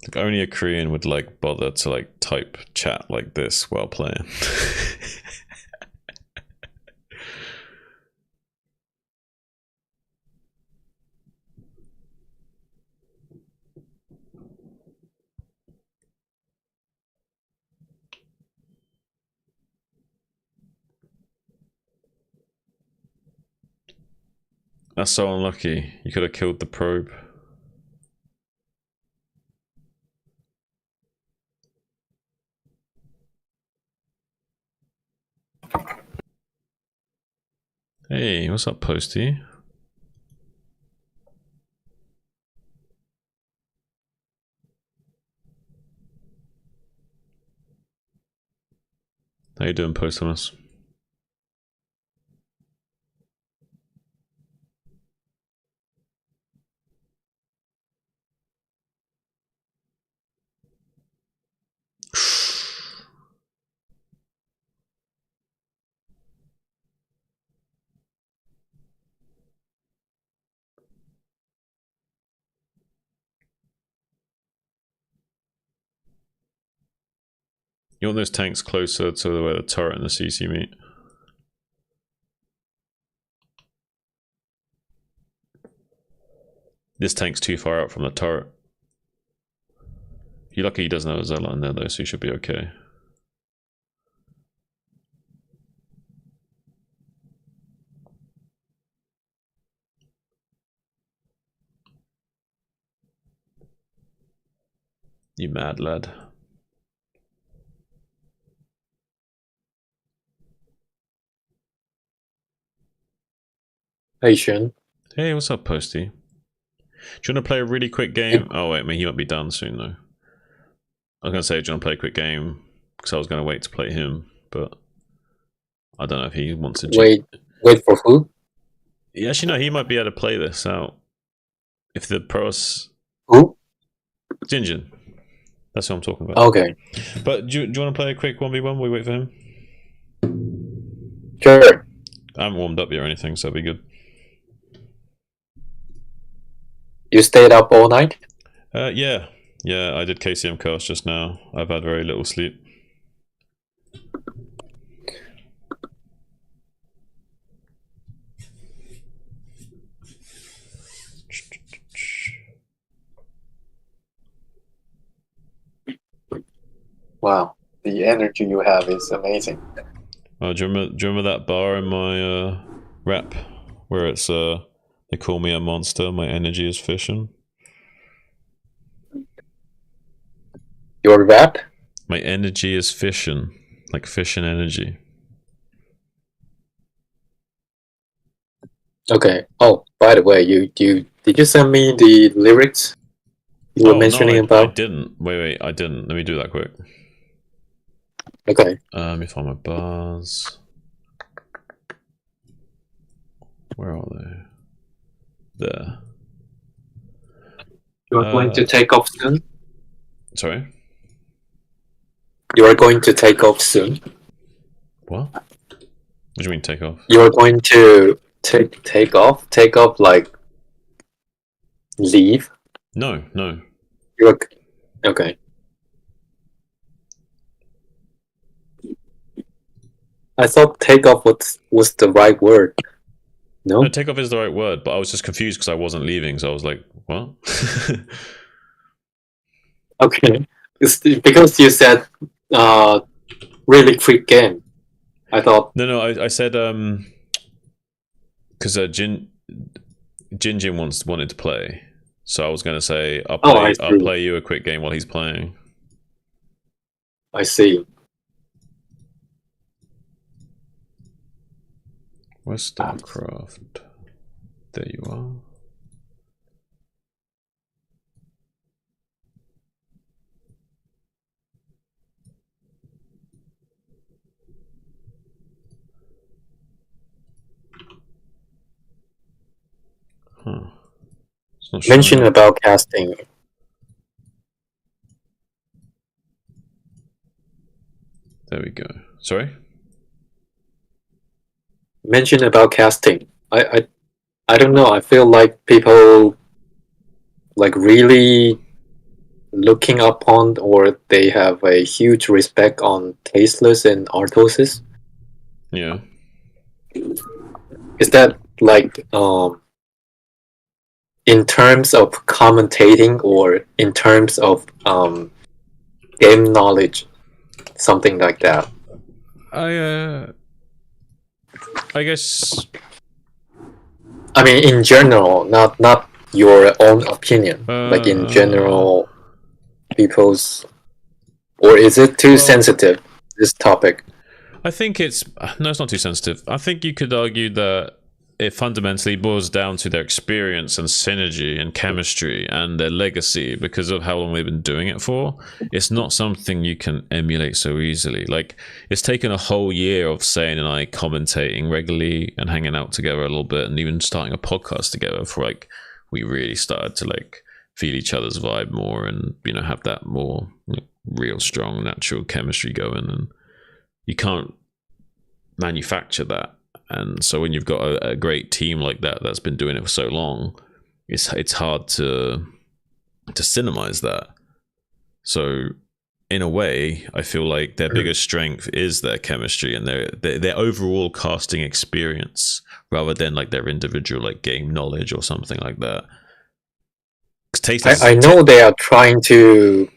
Like, only a Korean would like bother to like type chat like this while playing. That's so unlucky. You could have killed the probe. Hey, what's up, Posty? How you doing, Postumus? You want those tanks closer to where the turret and the CC meet. This tank's too far out from the turret. You're lucky he doesn't have a Zealot in there though, so you should be okay. You mad lad. Hey, Shen. Hey, what's up, Posty? Do you want to play a really quick game? Oh, wait, he might be done soon, though. I was going to say, do you want to play a quick game? Because I was going to wait to play him, but I don't know if he wants to... Wait for who? Yeah, actually, no, he might be able to play this out. If the pros... Who? Jinjin. That's what I'm talking about. Okay. But do you want to play a quick 1v1 while we wait for him? Sure. I haven't warmed up yet or anything, so it'll be good. You stayed up all night? Yeah. Yeah, I did KCM cast just now. I've had very little sleep. Wow, the energy you have is amazing. Do you remember that bar in my rap where it's they call me a monster, my energy is fishing? Your rap? My energy is fishing, like fishing energy. Okay. Oh, by the way, did you send me the lyrics you were mentioning no, about? I didn't. Wait, I didn't. Let me do that quick. Okay. Let me find my bars. Where are they? There. You are going to take off soon? Sorry? You are going to take off soon? What? What do you mean take off? You are going to take off? Take off like leave? No. You're okay. I thought take off was the right word. No? No, take off is the right word, but I was just confused because I wasn't leaving, so I was like, what? Okay. It's because you said really quick game. I thought No, I said because Jinjin wanted to play, so I was going to say I'll play you a quick game while he's playing. I see. Where's Starcraft? There you are. Huh. It's not Mention showing. about casting. There we go. Sorry? Mention about casting. I don't know. I feel like people like really looking upon, or they have a huge respect on Tasteless and Artosis. Yeah. Is that like in terms of commentating or in terms of game knowledge, something like that? I guess. I mean, in general, not your own opinion. Like in general, people's, or is it too sensitive? This topic. I think it's not too sensitive. I think you could argue that it fundamentally boils down to their experience and synergy and chemistry and their legacy because of how long they've been doing it for. It's not something you can emulate so easily. Like, it's taken a whole year of Sane and I commentating regularly and hanging out together a little bit and even starting a podcast together for like we really started to like feel each other's vibe more and, you know, have that more real strong natural chemistry going, and you can't manufacture that. And so when you've got a great team like that that's been doing it for so long, it's hard to cinemize that. So in a way, I feel like their biggest strength is their chemistry and their overall casting experience, rather than like their individual like game knowledge or something like that. I know they are trying to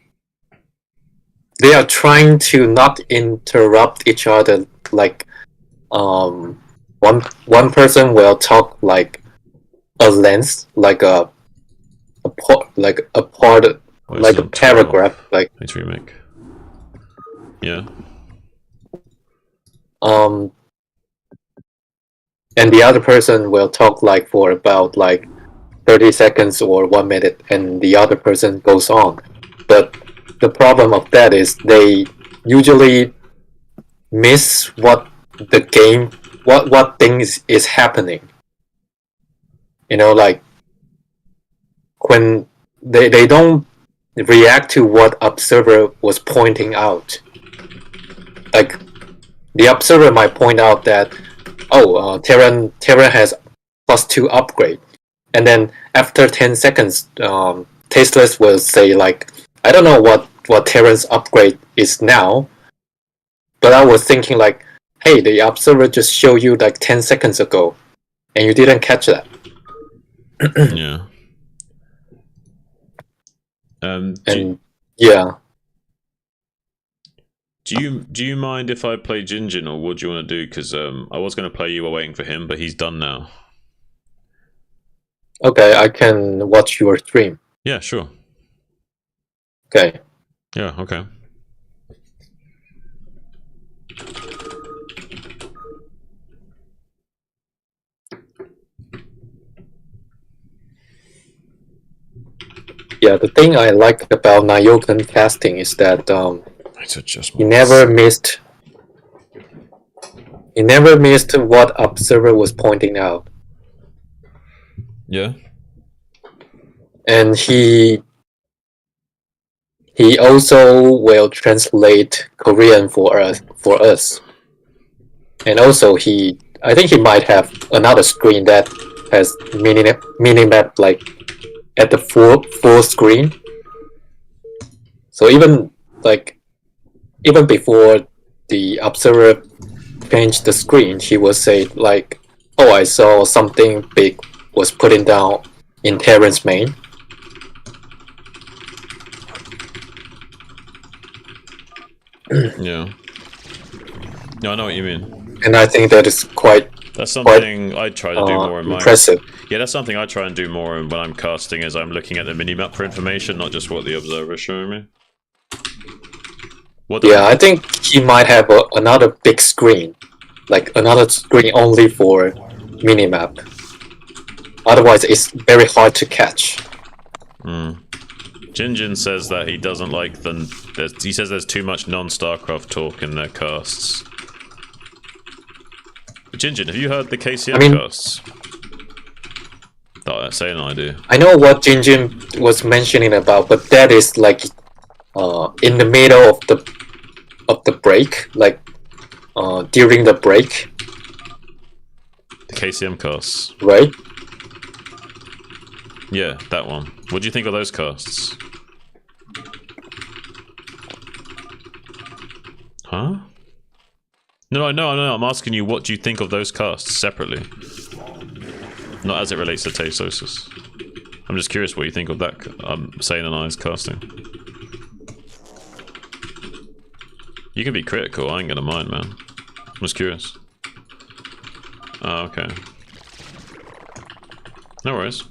not interrupt each other. Like one person will talk like a length, like a paragraph, like it's remake. Yeah. and the other person will talk like for about like 30 seconds or 1 minute, and the other person goes on. But the problem of that is they usually miss what the game, what things is happening. You know, like when they don't react to what observer was pointing out. Like the observer might point out that, oh, Terran has +2 upgrade, and then after 10 seconds, Tasteless will say like, I don't know what Terran's upgrade is now, but I was thinking like, hey, the observer just showed you like 10 seconds ago, and you didn't catch that. Yeah. Yeah. Do you mind if I play Jinjin, or what do you want to do? Because I was going to play you while waiting for him, but he's done now. Okay, I can watch your stream. Yeah, sure. Okay. Yeah, okay. Yeah, the thing I like about Nyokan casting is that he never missed what observer was pointing out. Yeah. And he also will translate Korean for us. And also I think he might have another screen that has minimap like at the full screen. So even before the observer changed the screen, he will say like, oh, I saw something big was putting down in Terran's main. Yeah. No, I know what you mean. And I think that is that's something I try to do more in impressive. Yeah, that's something I try and do more when I'm casting, is I'm looking at the minimap for information, not just what the observer is showing me. I think he might have another big screen, like another screen only for minimap. Otherwise, it's very hard to catch. Jinjin says that he doesn't like he says there's too much non-Starcraft talk in their casts. But Jinjin, have you heard the KCM casts? That Say and I do. I know what Jinjin was mentioning about, but that is like in the middle of the break, like during the break. The KCM casts. Right? Yeah, that one. What do you think of those casts? Huh? No, I'm asking you, what do you think of those casts separately? Not as it relates to Tasosis. I'm just curious what you think of that, Sane and I's casting. You can be critical, I ain't gonna mind, man. I'm just curious. Oh, okay. No worries.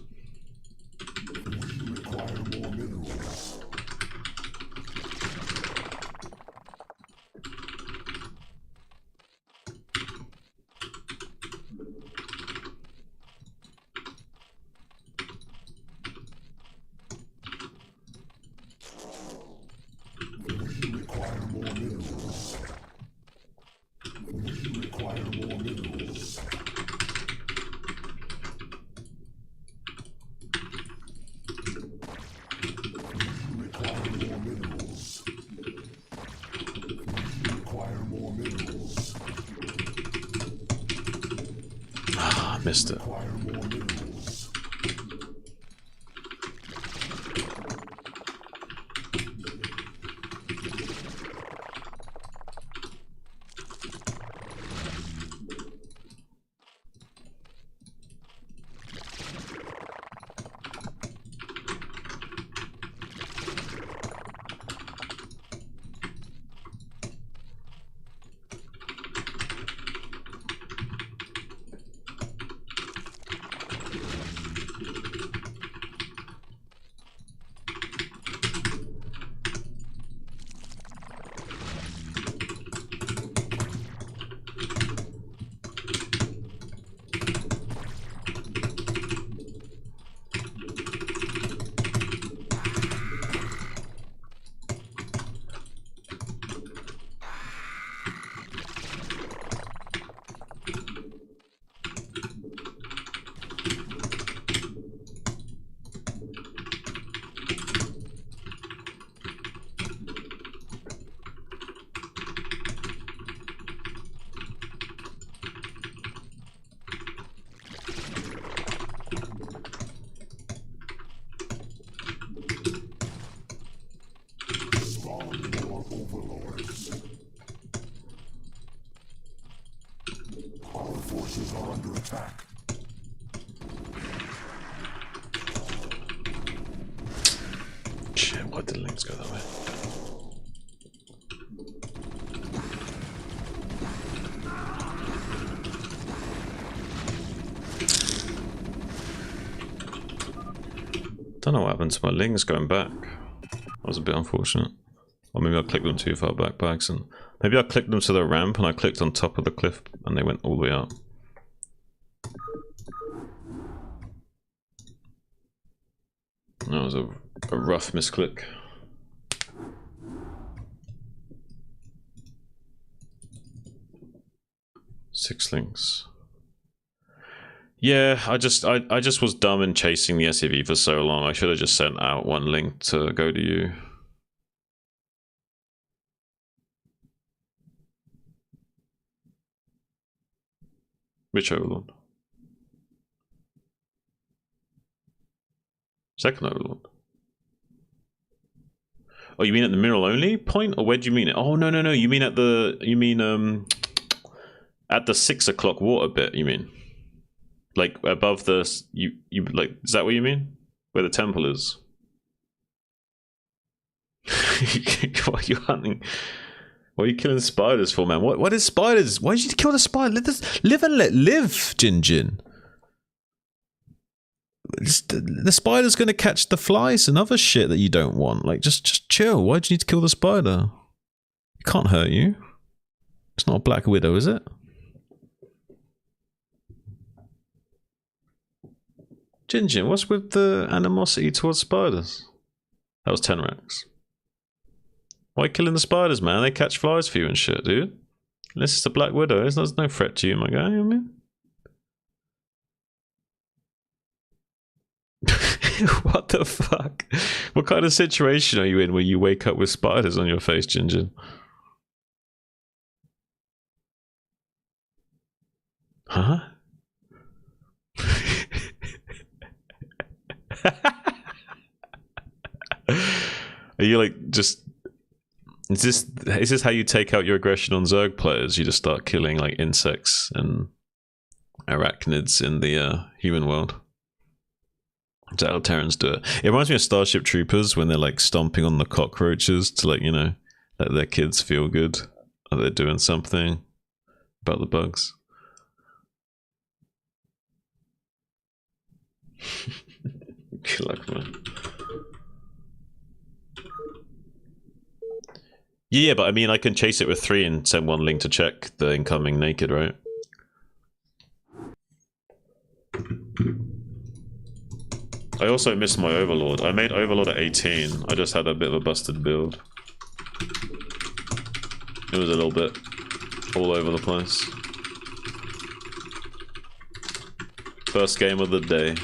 Missed it. Why did the links go that way? Don't know what happened to my links going back. That was a bit unfortunate. Or maybe I clicked them too far back by accident. Maybe I clicked them to the ramp and I clicked on top of the cliff and they went all the way up. That was a rough misclick. Six links. Yeah, I just was dumb in chasing the SAV for so long. I should have just sent out one link to go to you. Which overlord? Second overlord. Oh, you mean at the mineral only point, or where do you mean it? Oh no. You mean at the at the 6 o'clock water bit? You mean like above the you like? Is that what you mean? Where the temple is? What are you hunting? What are you killing spiders for, man? What is spiders? Why did you kill the spider? Let this live and let live, Jin Jin. The spider's gonna catch the flies and other shit that you don't want. Like, just chill. Why do you need to kill the spider? It can't hurt you. It's not a black widow, is it? Jin Jin, what's with the animosity towards spiders? That was 10 racks. Why killing the spiders, man? They catch flies for you and shit, dude. This is the black widow. There's no threat to you, my guy. I mean. What the fuck? What kind of situation are you in where you wake up with spiders on your face, Jin Jin? Huh? Are you like just... Is this how you take out your aggression on Zerg players? You just start killing like insects and arachnids in the human world? That's how Terrans do it. It reminds me of Starship Troopers when they're like stomping on the cockroaches to, like, you know, let their kids feel good that they're doing something about the bugs. Good luck, man. Yeah, but I mean, I can chase it with 3 and send one link to check the incoming naked, right? I also missed my Overlord. I made Overlord at 18. I just had a bit of a busted build. It was a little bit all over the place. First game of the day,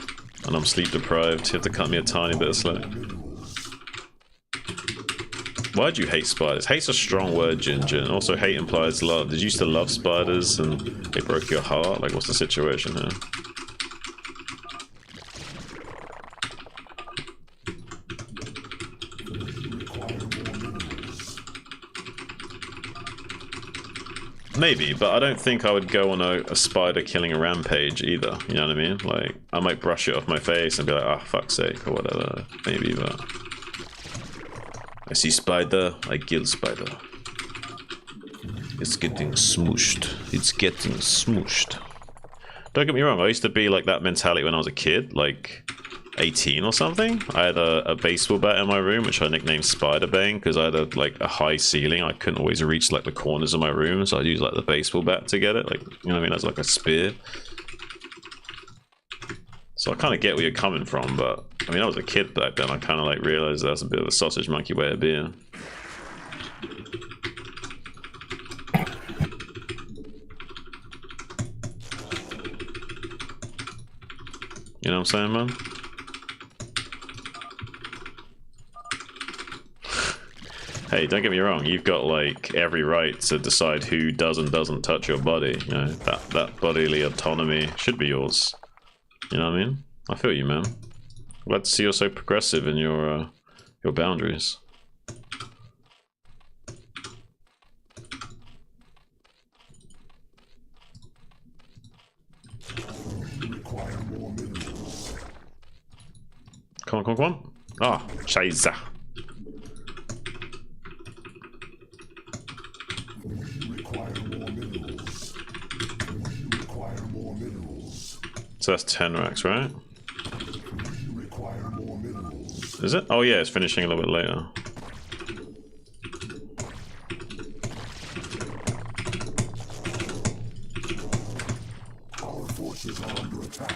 and I'm sleep deprived. You have to cut me a tiny bit of slack. Why do you hate spiders? Hate's a strong word, Jin Jin. Also, hate implies love. Did you used to love spiders and they broke your heart? Like, what's the situation here? Maybe, but I don't think I would go on a spider killing a rampage either. You know what I mean? Like, I might brush it off my face and be like, oh, fuck's sake, or whatever. Maybe, but... I see spider, I kill spider. It's getting smooshed. It's getting smooshed. Don't get me wrong, I used to be like that mentality when I was a kid, like 18 or something. I had a baseball bat in my room, which I nicknamed Spider Bang, because I had a high ceiling. I couldn't always reach like the corners of my room, so I'd use like the baseball bat to get it, like, you know what I mean, as like a spear. So I kind of get where you're coming from, but I mean, I was a kid back then. I kind of like realized that's a bit of a sausage monkey way of being. You know what I'm saying, man? Hey, don't get me wrong. You've got like every right to decide who does and doesn't touch your body. You know, that bodily autonomy should be yours. You know what I mean? I feel you, man. Glad to see you're so progressive in your boundaries. Come on, come on, come on. Ah, Scheiße. So that's 10 racks, right? Is it? Oh yeah, it's finishing a little bit later. Our forces are under attack.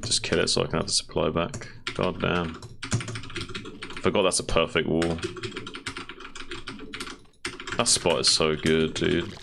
Just kill it so I can have the supply back. God damn. Forgot that's a perfect wall. That spot is so good, dude.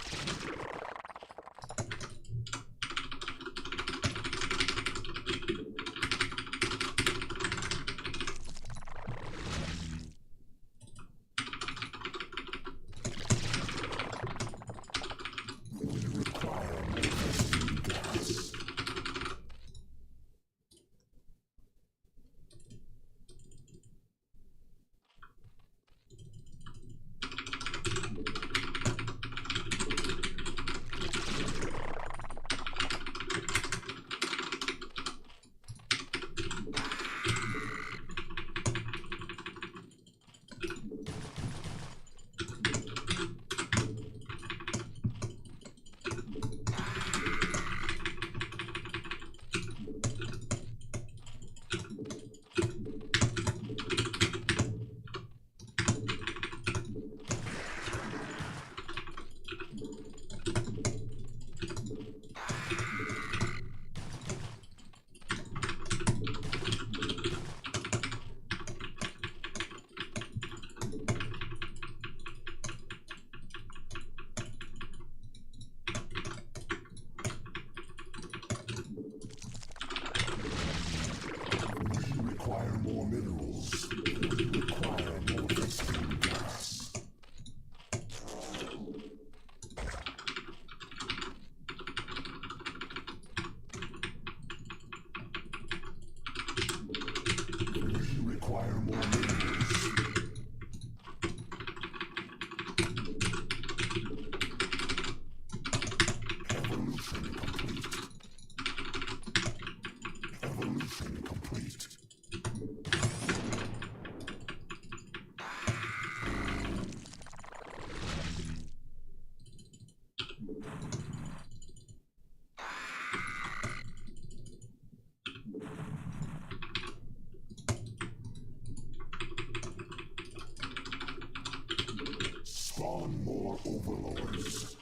Spawn more overlords.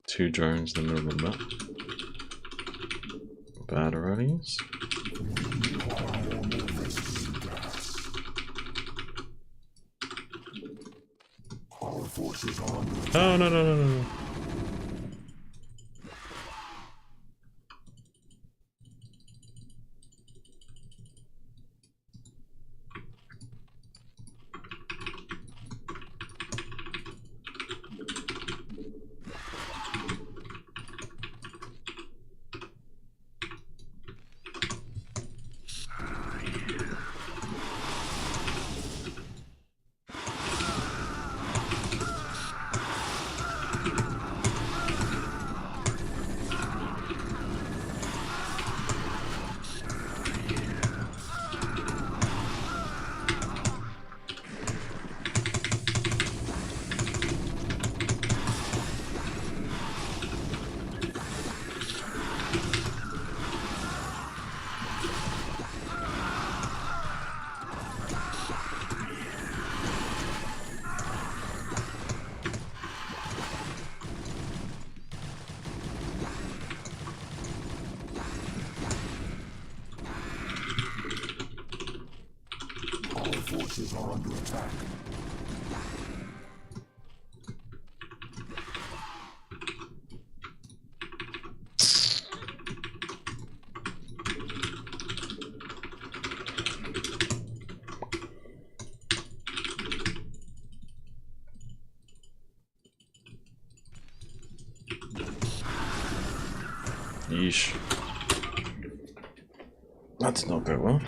Two drones in the middle of the map. Batteries. Our forces are under attack. Oh no. Our forces are under attack. Yeesh. That did not go well.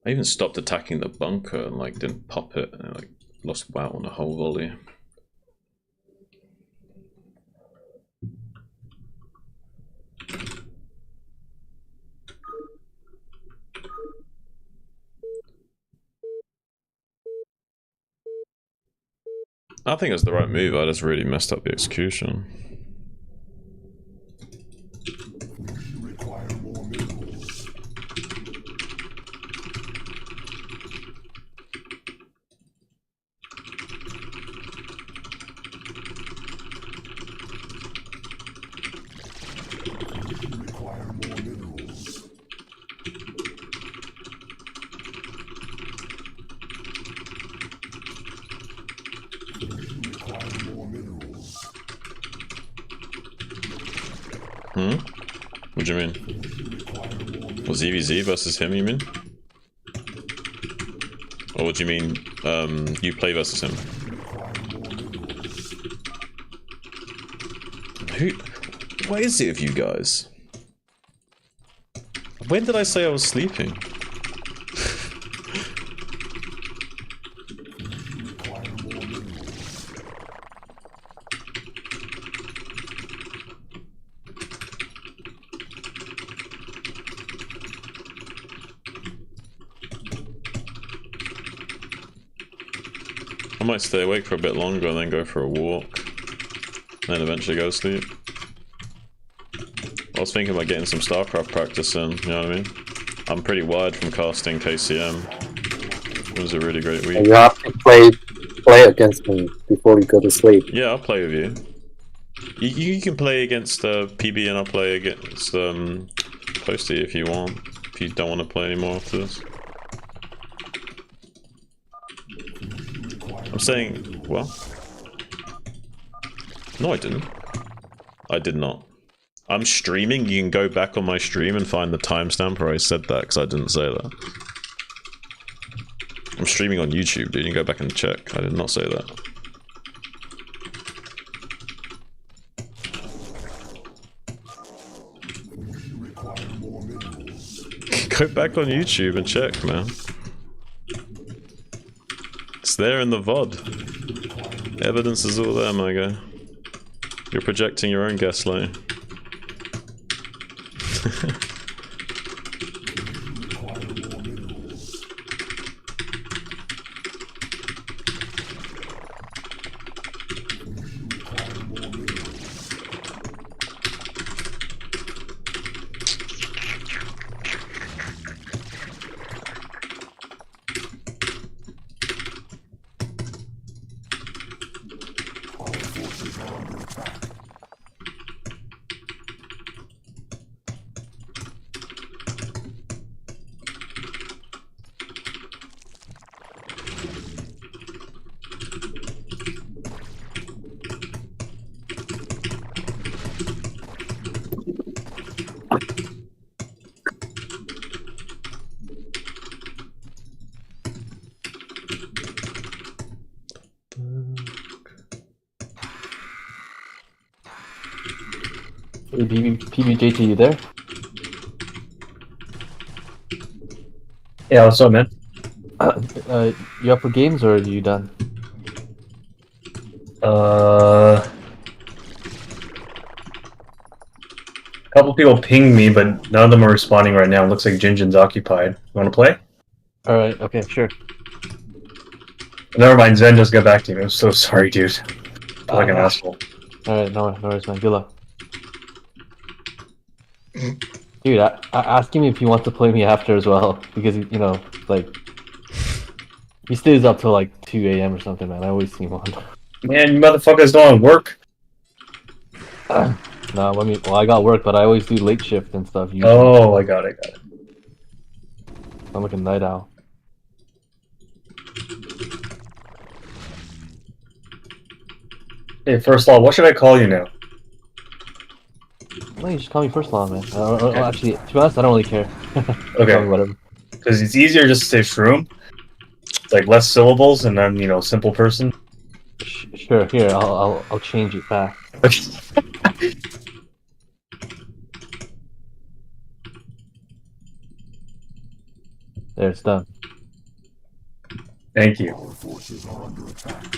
I even stopped attacking the bunker and like didn't pop it and like lost WoW on a whole volley. I think it's the right move, I just really messed up the execution. Require more minerals. Require more minerals. Require more minerals. Hmm? What do you mean? Well, ZVZ versus him, you mean? Or what do you mean, you play versus him? Who? What is it with you guys? When did I say I was sleeping? I might stay awake for a bit longer and then go for a walk. And then eventually go to sleep. I was thinking about getting some Starcraft practice in, you know what I mean? I'm pretty wired from casting KCM. It was a really great week. You have to play against me before you go to sleep. Yeah, I'll play with you. You can play against PB and I'll play against Posty if you want. If you don't want to play anymore after this. I'm saying, well? No, I didn't. I did not. I'm streaming. You can go back on my stream and find the timestamp where I said that, because I didn't say that. I'm streaming on YouTube, dude. You can go back and check. I did not say that. Go back on YouTube and check, man. It's there in the VOD. Evidence is all there, my guy. You're projecting your own gaslight. PBJT, you there? Yeah, what's up, man? You up for games or are you done? A couple people pinged me, but none of them are responding right now. It looks like Jinjin's occupied. You want to play? Alright, okay, sure. Never mind, Zen just got back to me. I'm so sorry, dude. I feel like an asshole. Alright, no worries, man. Good luck. Dude, ask him if he wants to play me after as well, because, you know, like, he stays up till like 2 AM or something, man. I always see him on. Man, you motherfuckers don't work. No, I mean, well, I got work, but I always do late shift and stuff. Usually. Oh, I got it. I'm like a night owl. Hey, first law, what should I call you now? No, you just call me first law, man. Actually, to be honest, I don't really care. Okay. Call me whatever. Because it's easier just to say shroom. It's like less syllables, and then simple person. Sure. Here, I'll change it back. There, it's done. Thank you. Our forces are under attack.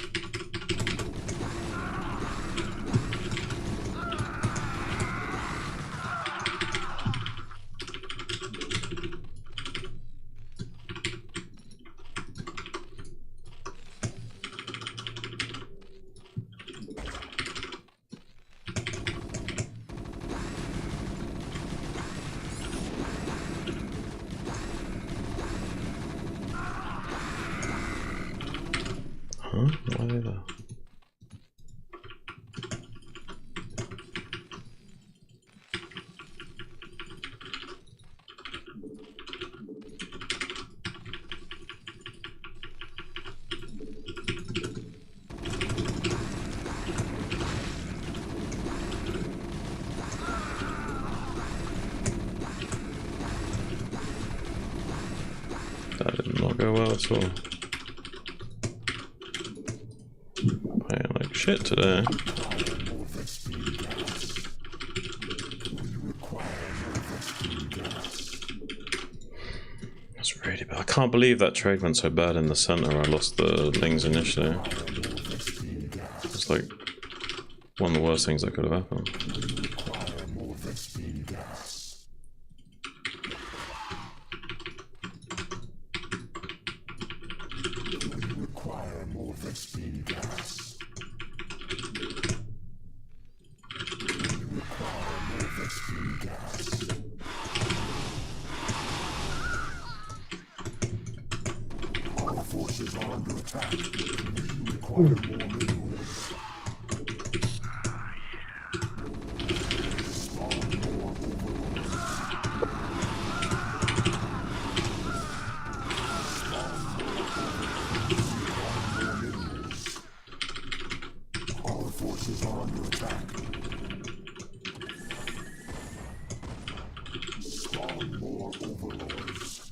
Huh? Why the... That did not go well at all. Playing like shit today. That's really bad. I can't believe that trade went so bad in the center. I lost the Lings initially. It's like one of the worst things that could have happened. Forces are under attack. We require more minerals. Our forces are under attack. Spawn more overlords.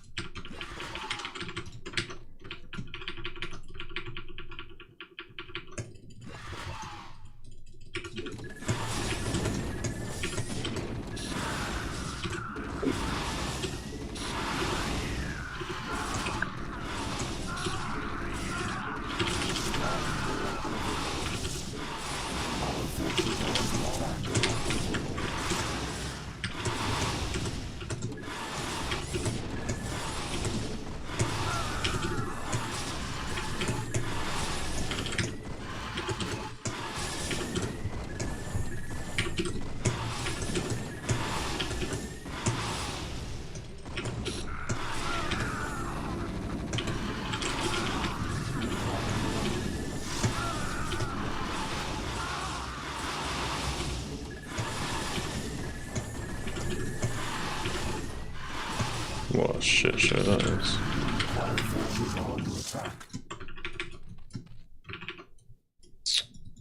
What a shit show that is.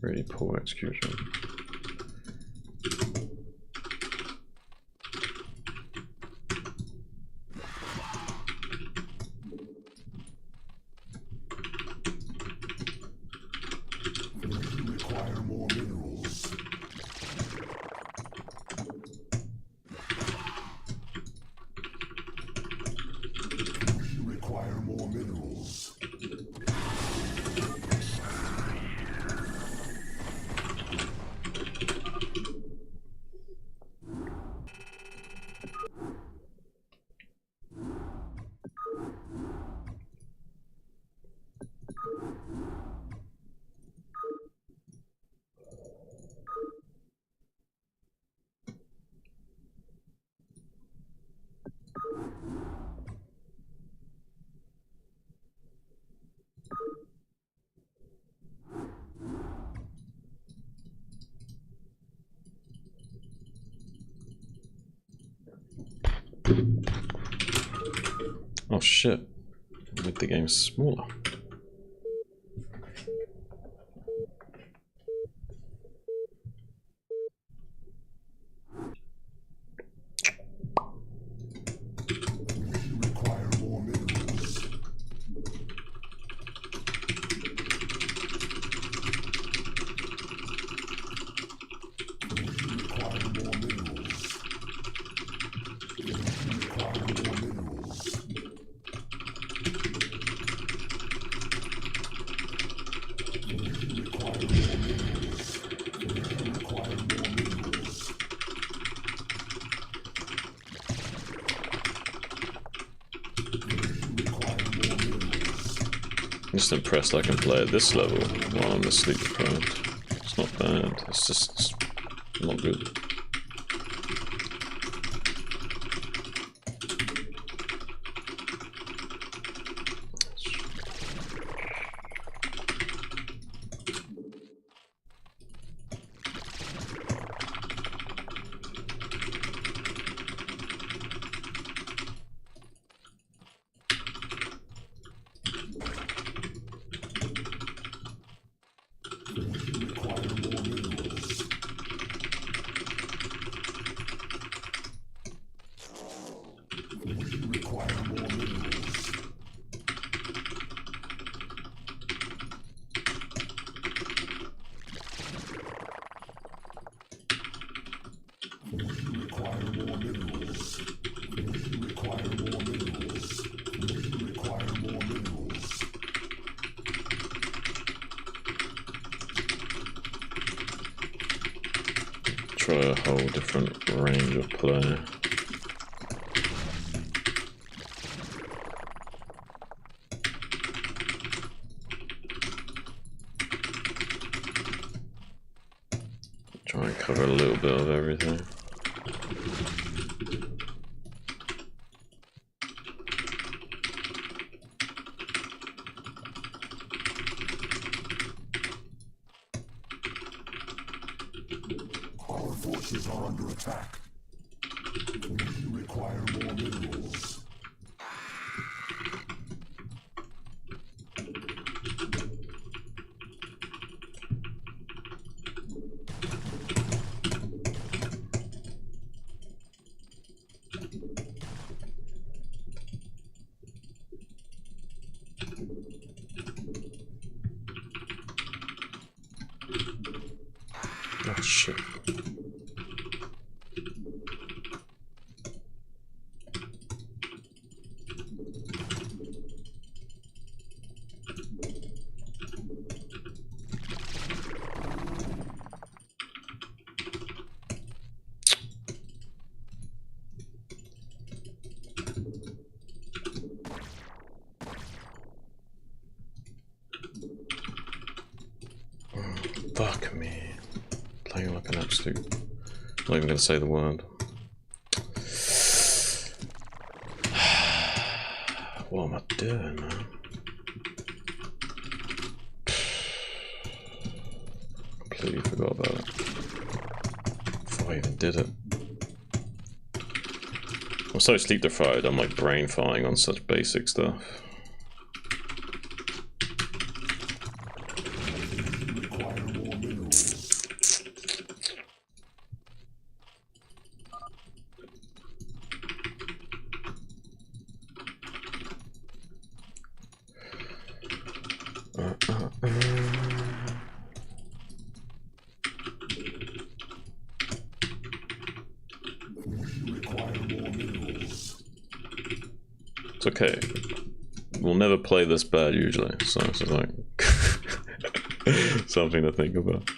Really poor execution. We require more minerals. We require more minerals. Oh shit. Make the game smaller. Require more minerals. Require more minerals. Require more minerals. Require more minerals. Require more minerals. Require more minerals. I'm just impressed I can play at this level while I'm asleep deprived. It's not bad, it's just not good. Require more minerals. Require more minerals. Require more minerals. Require more minerals. Require more minerals. Try a whole different range of play. Try and cover a little bit of everything. Our forces are under attack. Require more minerals. Oh shit. Fuck me. Playing like an absolute... I'm not even gonna say the word. What am I doing, man? Completely forgot about it. Before I even did it. I'm so sleep deprived, I'm like brain farting on such basic stuff. Require more minerals. Require more minerals. It's okay. We'll never play this bad usually, so it's just like something to think about.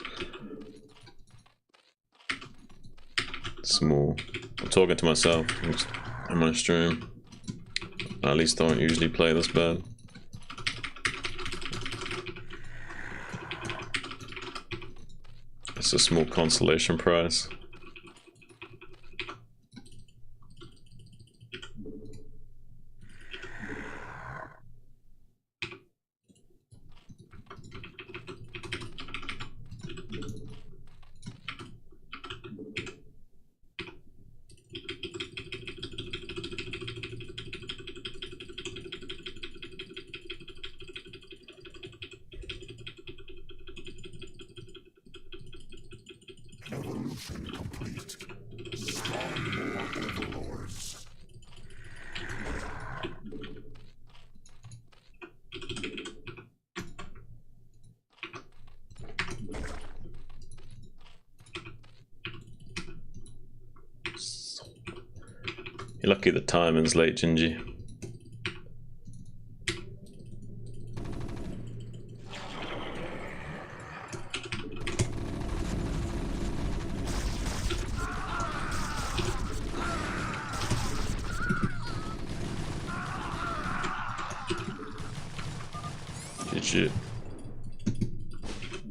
Small. I'm talking to myself on my stream. I at least don't usually play this bad. It's a small consolation prize. Evolution complete. Spawn more overlords. You're lucky the timing's late, Gingy. Shit.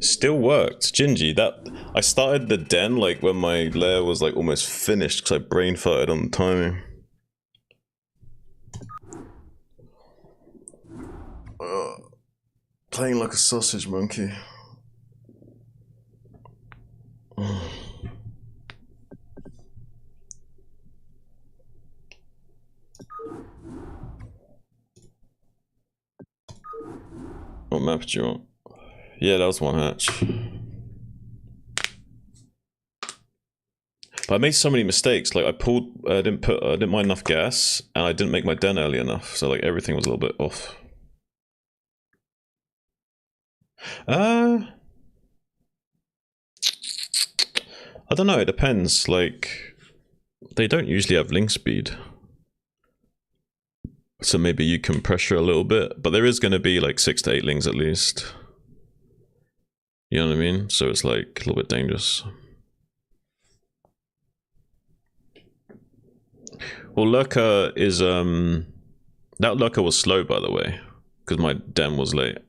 Still worked, Gingy. That I started the den like when my lair was like almost finished because I brain farted on the timing. Playing like a sausage monkey. What map do you want? Yeah, that was one hatch. But I made so many mistakes. Like I didn't mine enough gas, and I didn't make my den early enough. So like everything was a little bit off. I don't know. It depends. Like they don't usually have link speed, so maybe you can pressure a little bit. But there is going to be like 6 to 8 links at least. You know what I mean? So it's like a little bit dangerous. Well, Lurker is that Lurker was slow, by the way, because my den was late.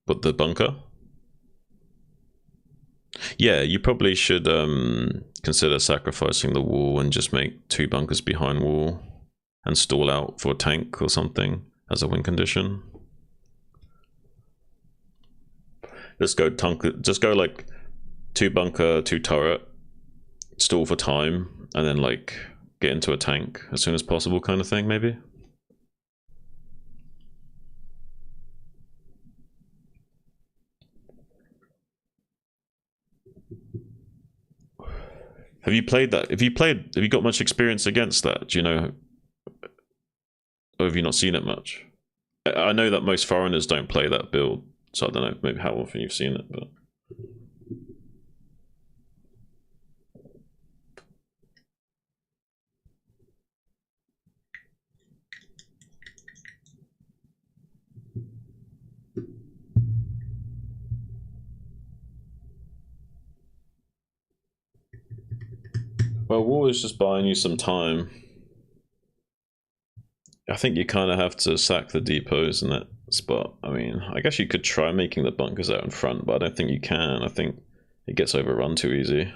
But the bunker? Yeah, you probably should consider sacrificing the wall and just make 2 bunkers behind wall and stall out for a tank or something as a win condition. Just go like 2 bunker, 2 turret, stall for time, and then like get into a tank as soon as possible kind of thing, maybe. Have you played that? Have you got much experience against that? Do you know? Or have you not seen it much? I know that most foreigners don't play that build, so I don't know maybe how often you've seen it, but. Well, War is just buying you some time. I think you kind of have to sack the depots in that spot. I mean, I guess you could try making the bunkers out in front, but I don't think you can. I think it gets overrun too easy.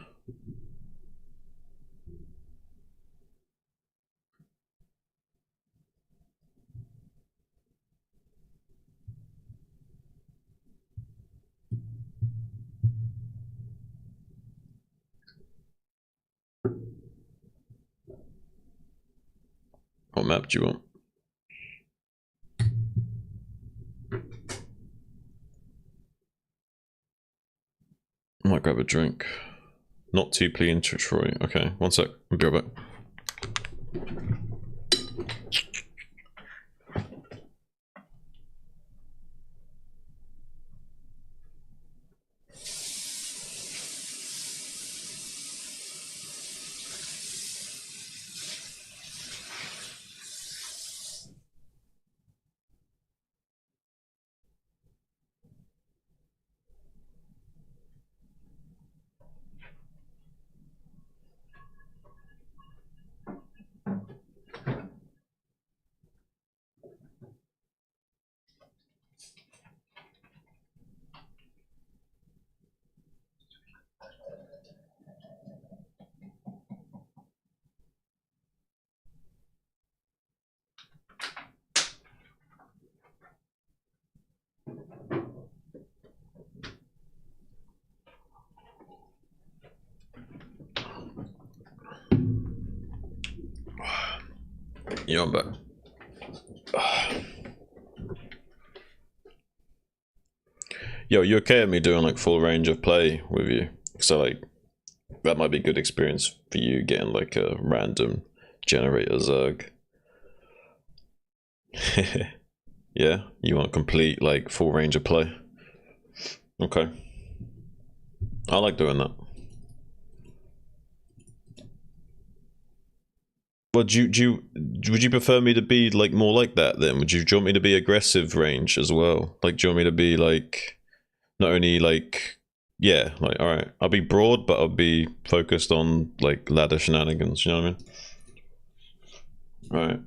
What map do you want? I might grab a drink. Not too clean, Troy. Okay, one sec. I'll be right back. Yeah, I'm back. Yo, you okay at me doing like full range of play with you? So like, that might be a good experience for you getting like a random generator Zerg. Yeah, you want complete like full range of play? Okay, I like doing that. Well, would you prefer me to be like more like that then? Do you want me to be aggressive range as well? Like, do you want me to be like not only like, yeah, like, all right, I'll be broad, but I'll be focused on like ladder shenanigans. You know what I mean? All right.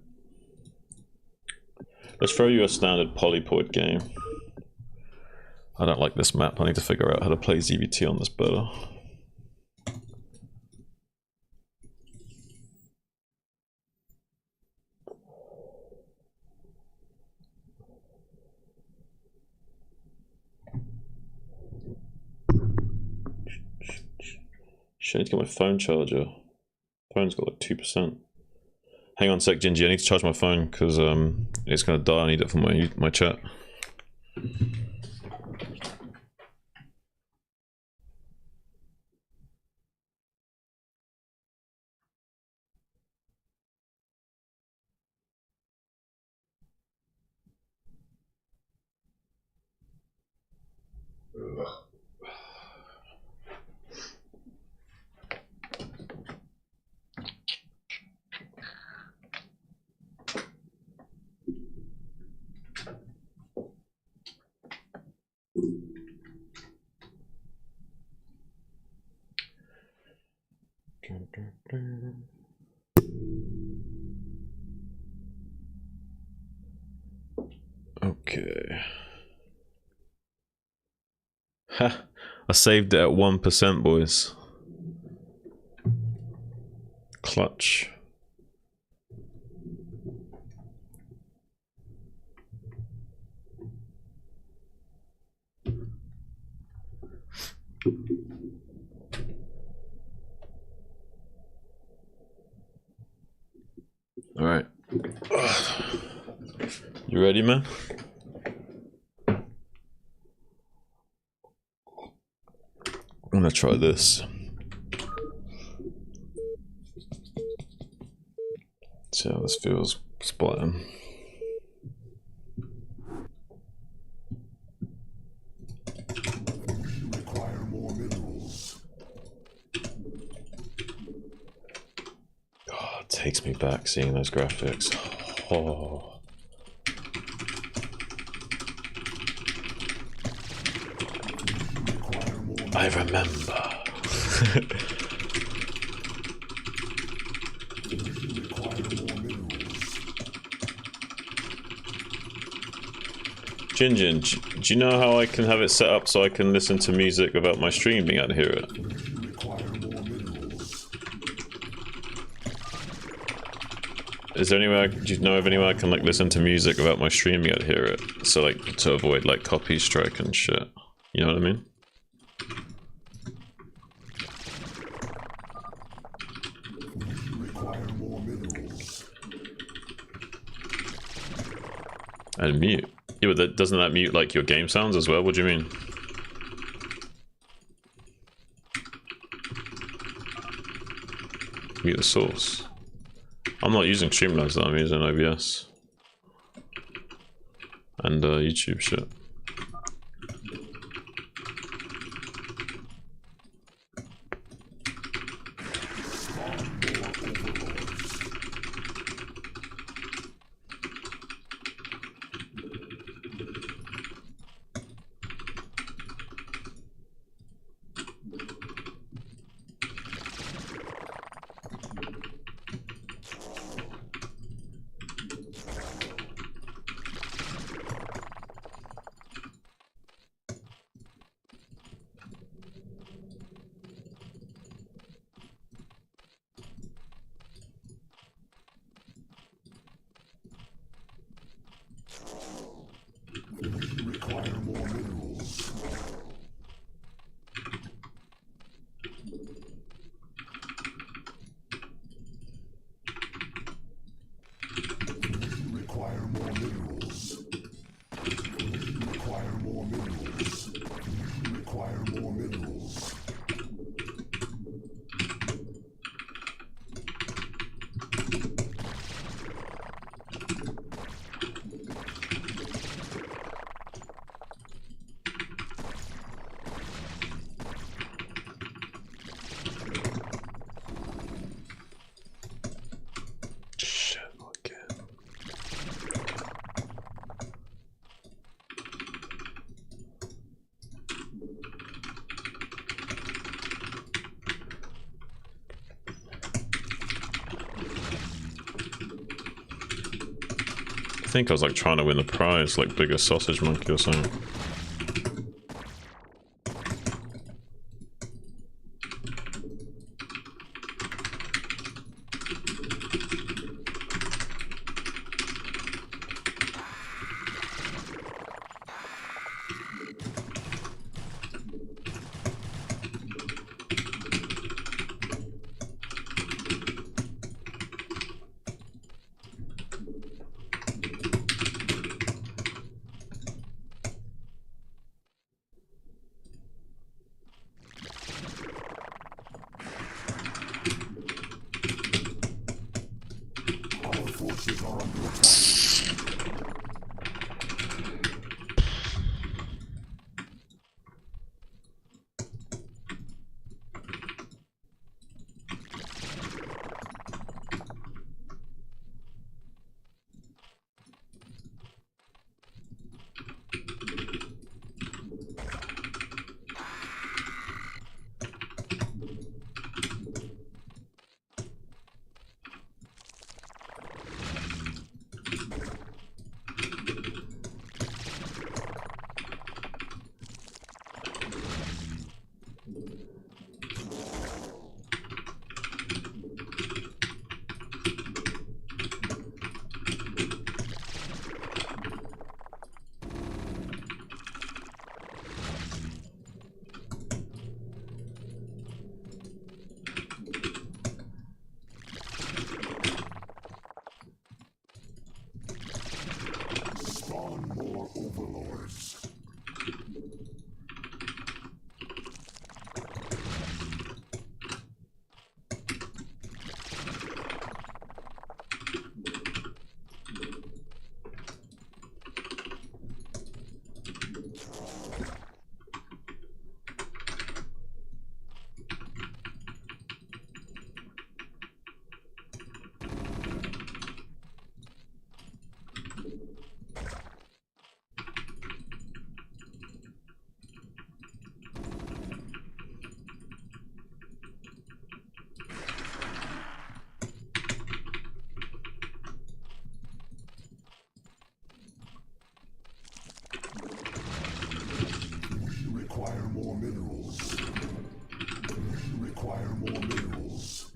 Let's throw you a standard polypoid game. I don't like this map. I need to figure out how to play ZVT on this better. Shit, I need to get my phone charger. Phone's got like 2%. Hang on a sec, Gingy. I need to charge my phone because it's gonna die. I need it for my chat. Okay. Ha! I saved it at 1%, boys. Clutch. All right. You ready, man? I'm gonna try this. See how this feels splitting. Require more minerals. Oh, it takes me back seeing those graphics. Oh. I remember. Jinjin, do you know how I can have it set up so I can listen to music without my stream being able to hear it? Is there anywhere, do you know of anywhere I can like listen to music without my stream being able to hear it? So like to avoid like copy strike and shit. You know what I mean? And mute. Yeah, but doesn't that mute like your game sounds as well? What do you mean? Mute the source. I'm not using Streamlabs though, I'm using OBS. And YouTube shit. Shit, again. I think I was like trying to win the prize, like biggest sausage monkey or something. Our forces are under attack. Spawn more overlords. We require more minerals. We require more minerals.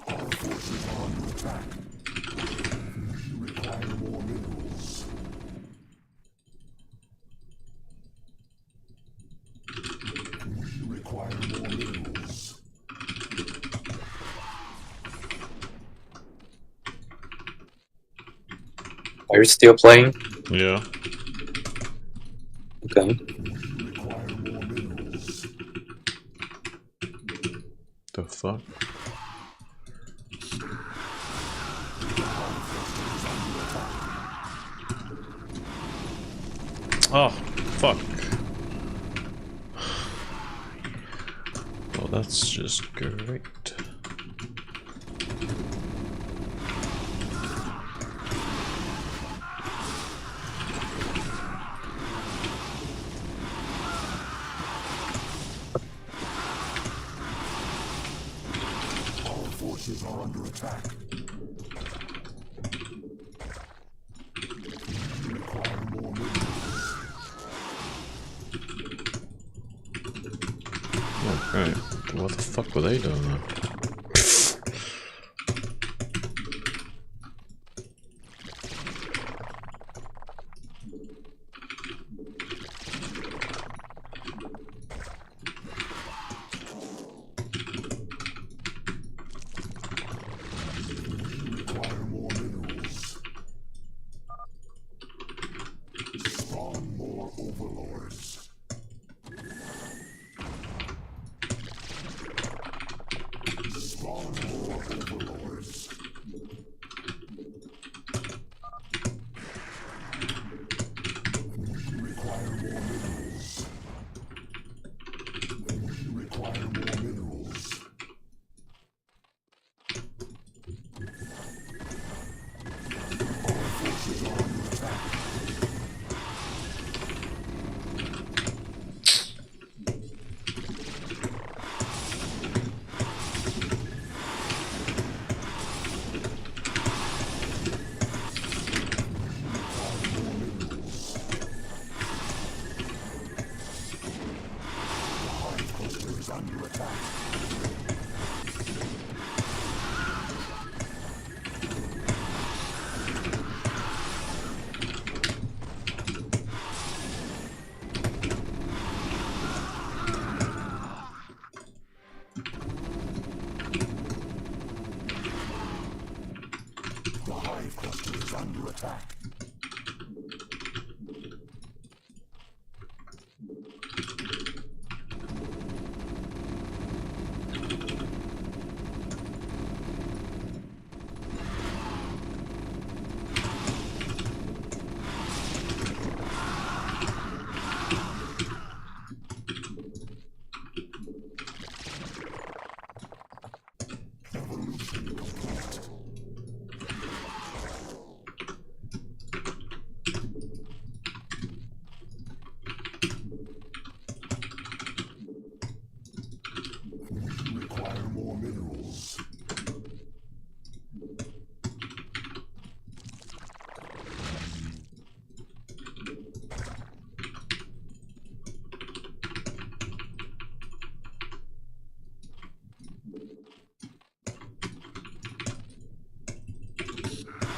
Our forces are under attack. We require more minerals. We require more minerals. Are you still playing? Yeah. Okay. We require more minerals. The fuck? Oh, fuck. Well, that's just great. Our forces are under attack. We require more minerals. Okay. What the fuck were they doing there? We require more minerals. Spawn more overlords. The hive cluster is under attack. Evolution complete. We require more minerals.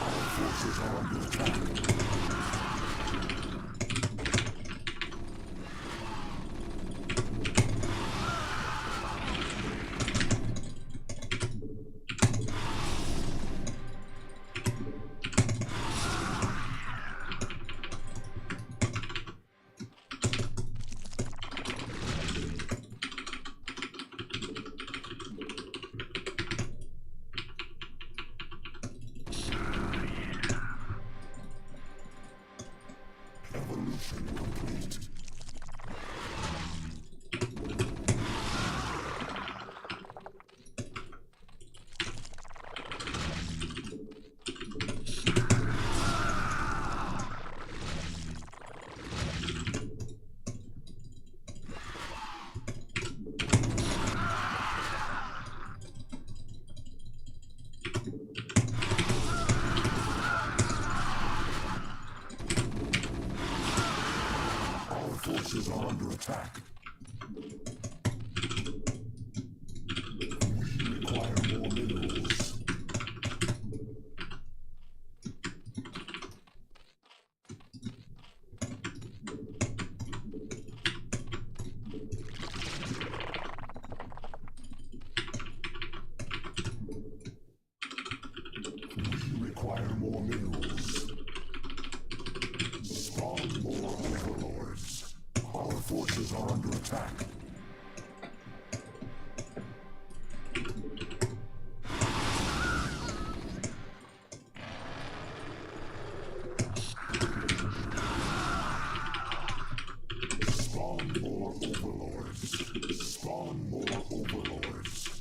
Our forces are under attack. Evolution complete. Our forces are under attack. We require more minerals. We require more minerals. Spawn more overlords. Our forces are under attack. Spawn more overlords. Spawn more overlords.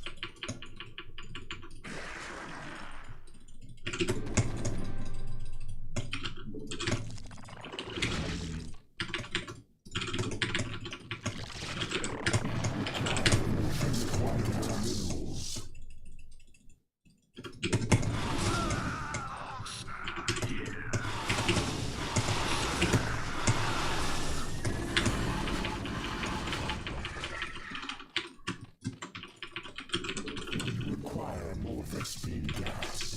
Require more minerals. We require more Vespine gas.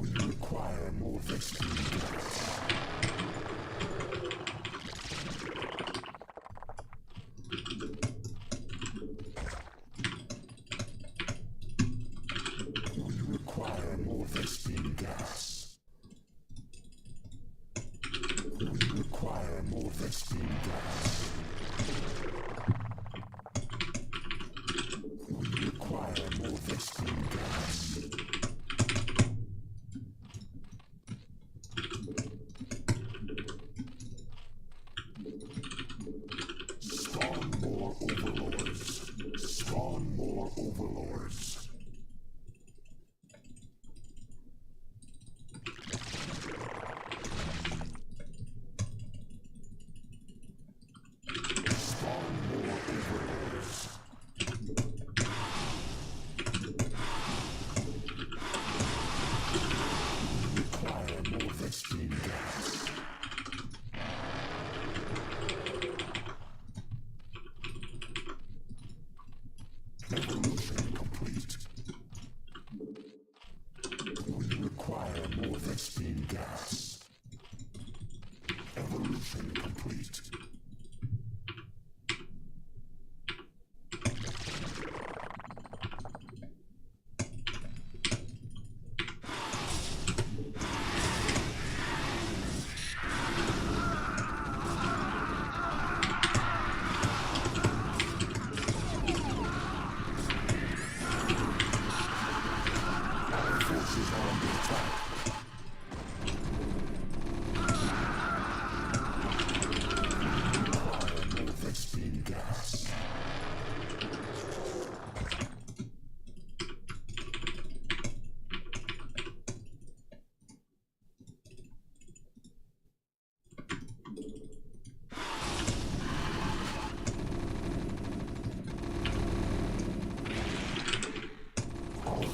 We require more Vespine gas. We require more Vespine gas. We require more Vespine gas. We require more Vespine gas. Spawn more overlords. Spawn more overlords. Evolution complete. We require more Vespine gas. Evolution complete.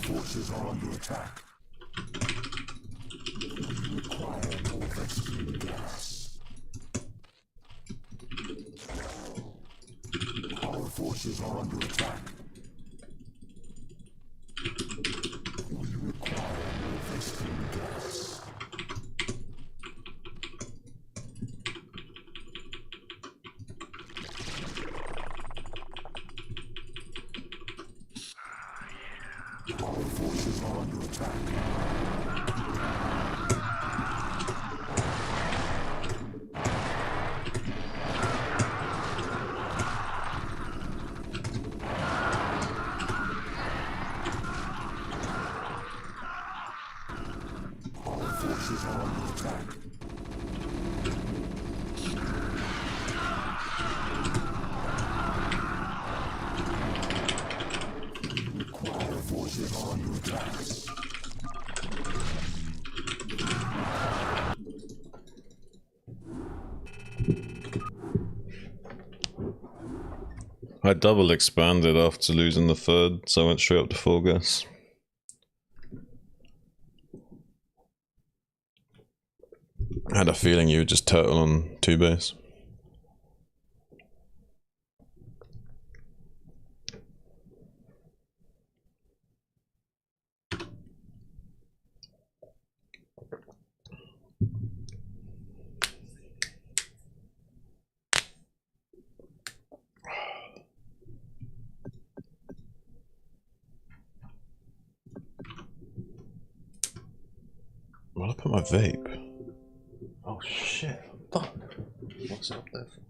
Forces are under attack. We require more Vespine gas. Our forces are under attack. We require more Vespine gas. Our forces are under attack. Our forces are under attack. We require forces are under attack. I double expanded after losing the third, so I went straight up to full gas. I had a feeling you would just turtle on 2 base. Where'd I put my vape? Oh shit, fuck. What's up there for?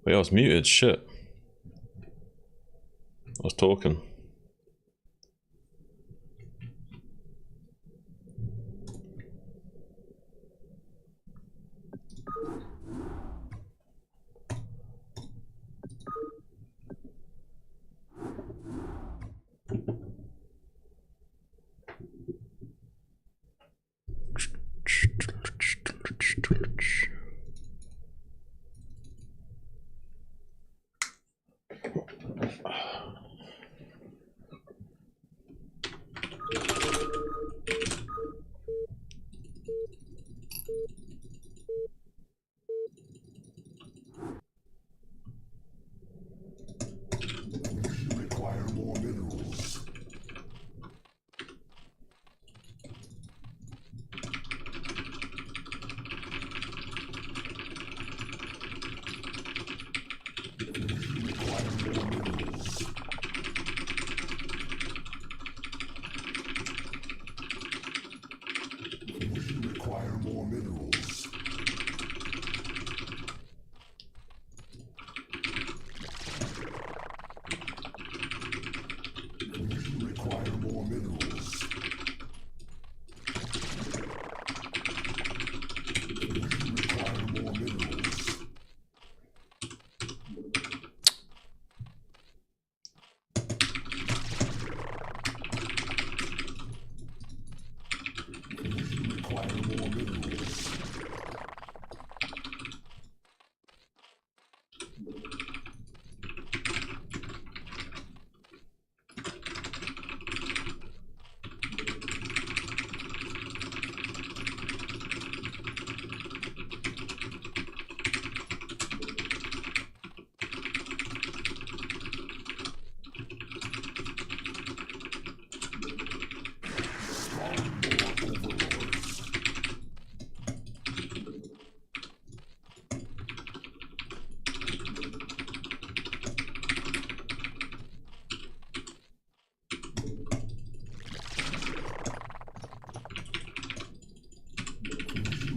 Wait, I was muted. Shit. I was talking. Require more minerals. Require more minerals. Require more minerals. Require more minerals.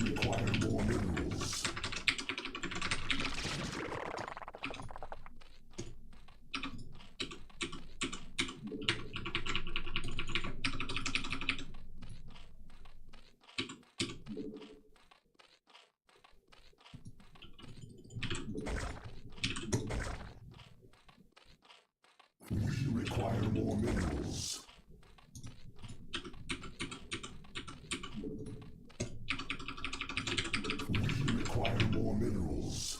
Require more minerals. Require more minerals. Require more minerals. Require more minerals.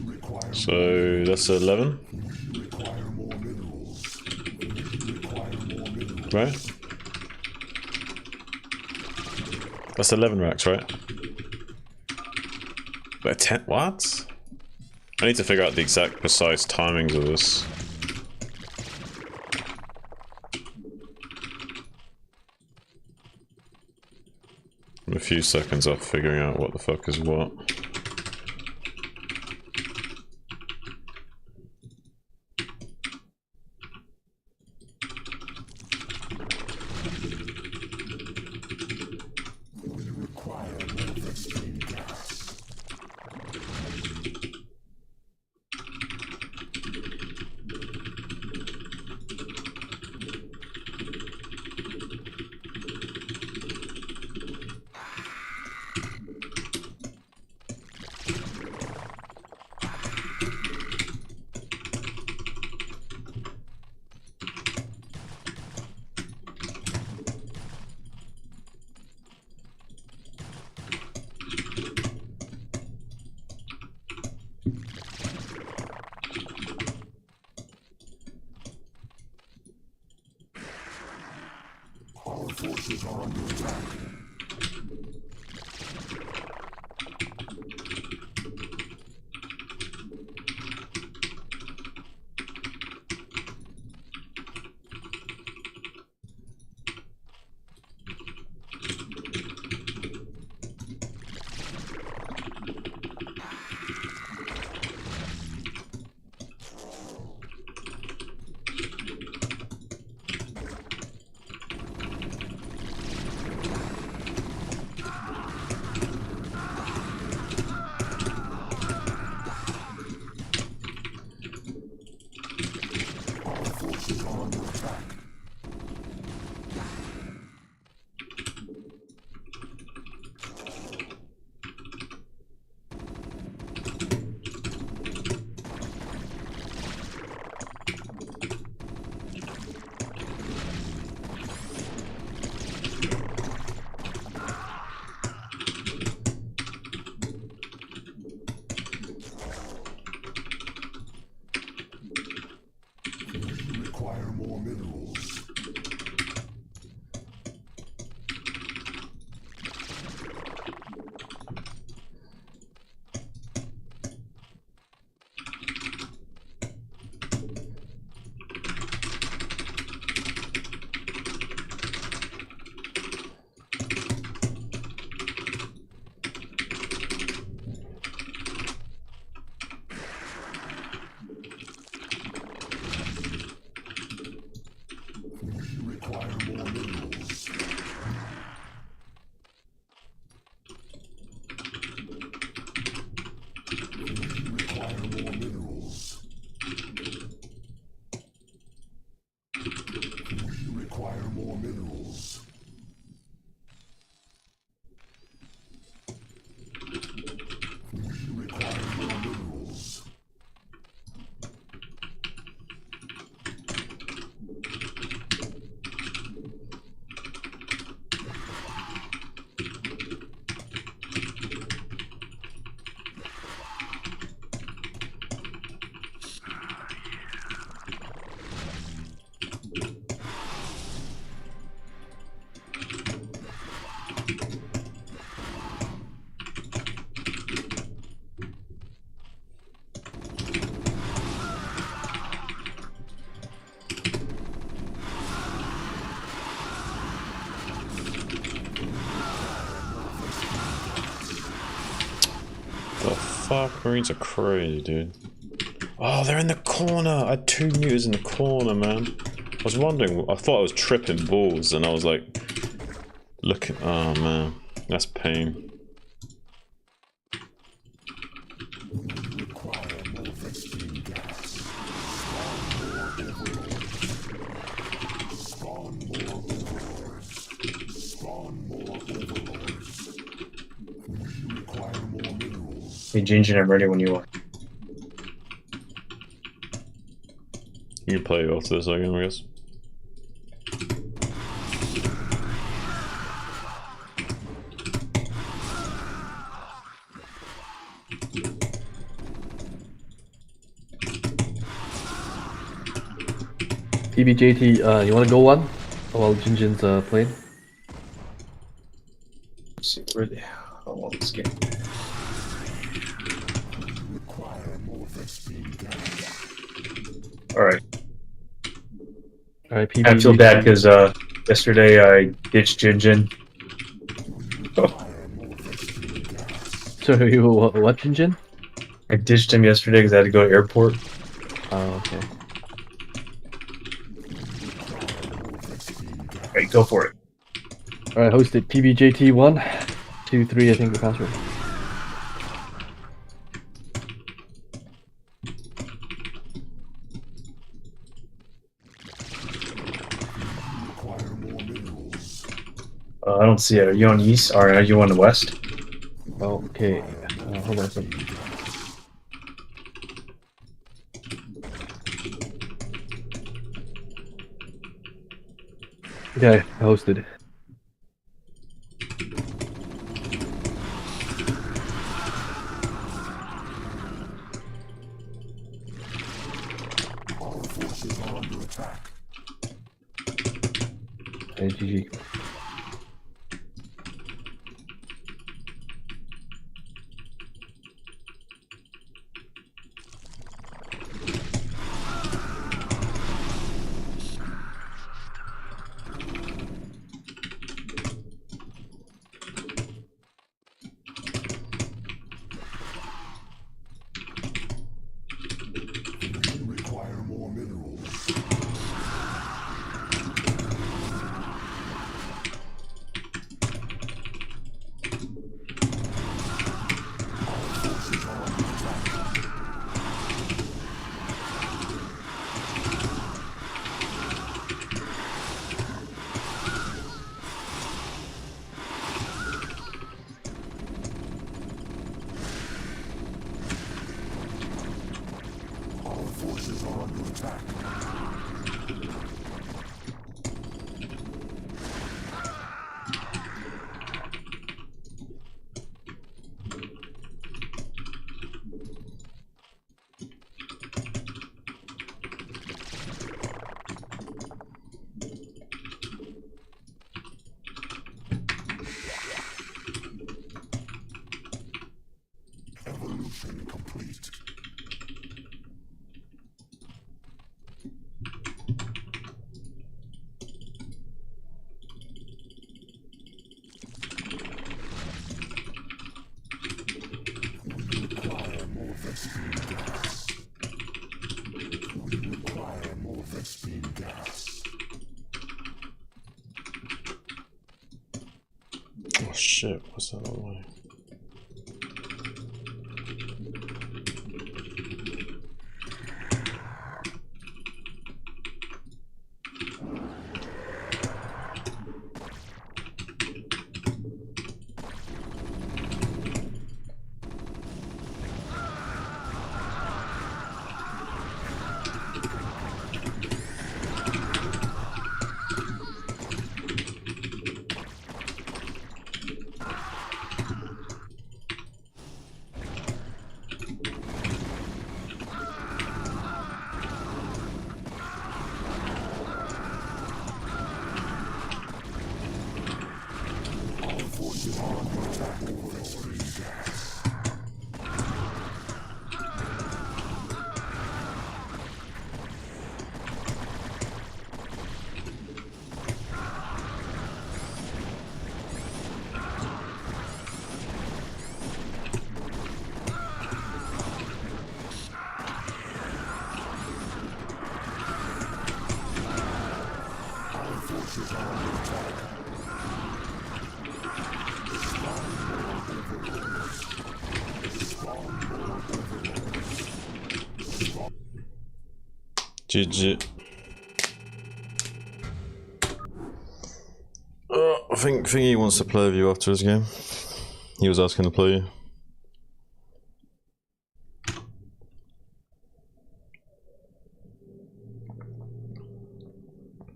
Require So that's 11, require more minerals. Require more minerals. right? That's 11 racks, right? But 10, what? I need to figure out the exact precise timings of this. I'm a few seconds off figuring out what the fuck is what. We require more vestige gas. Our forces are under attack. more minerals. We require more minerals. The fuck? Marines are crazy, dude. Oh, they're in the corner! I had 2 mutas in the corner, man. I was wondering, I thought I was tripping balls, and I was like, looking. Oh man, that's pain. We require more vaccine gas. Spawn more overlords. Spawn more overlords. We require more minerals. Hey, Ginger, I'm ready when you are. You can play after this again, I guess. PBJT, you wanna go one? While Jinjin's playing? Let's see where the hell is this game? Require more vaccine gas. Alright. Alright, PBJT. I feel bad because yesterday I ditched Jinjin. Require more vaccine gas. Sorry, what Jinjin? I ditched him yesterday because I had to go to airport. Oh, okay. Alright, go for it. Alright, hosted PBJT 1, 2, 3, I think the password. Require more minerals. I don't see it. Are you on east or are you on the west? Okay, hold on a second. Okay, hosted. Our forces are under attack. Hey, GG. We require more minerals. Our forces are under attack. Our forces are under attack. Evolution complete. We require more vaccine gas. We require more vaccine gas. Oh shit, what's that all way? GG. I think Thingy wants to play with you after his game. He was asking to play you.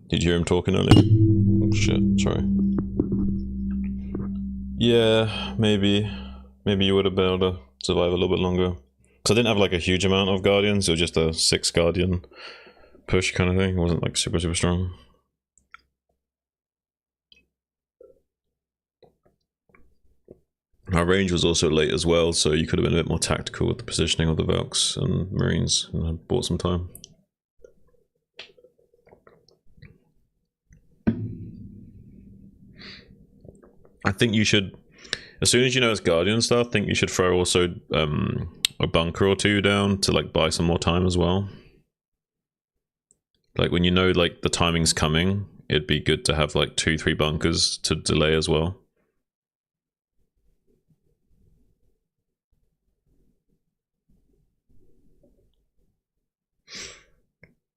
Did you hear him talking earlier? Oh shit, sorry. Yeah, maybe you would have been able to survive a little bit longer. Because I didn't have like a huge amount of guardians, it was just a 6 guardian push kind of thing. It wasn't like super strong. Our range was also late as well, so you could have been a bit more tactical with the positioning of the Valks and Marines and bought some time. I think you should, as soon as you know it's Guardian stuff, I think you should throw also a bunker or 2 down to like buy some more time as well. Like when you know like the timing's coming, it'd be good to have like 2-3 bunkers to delay as well.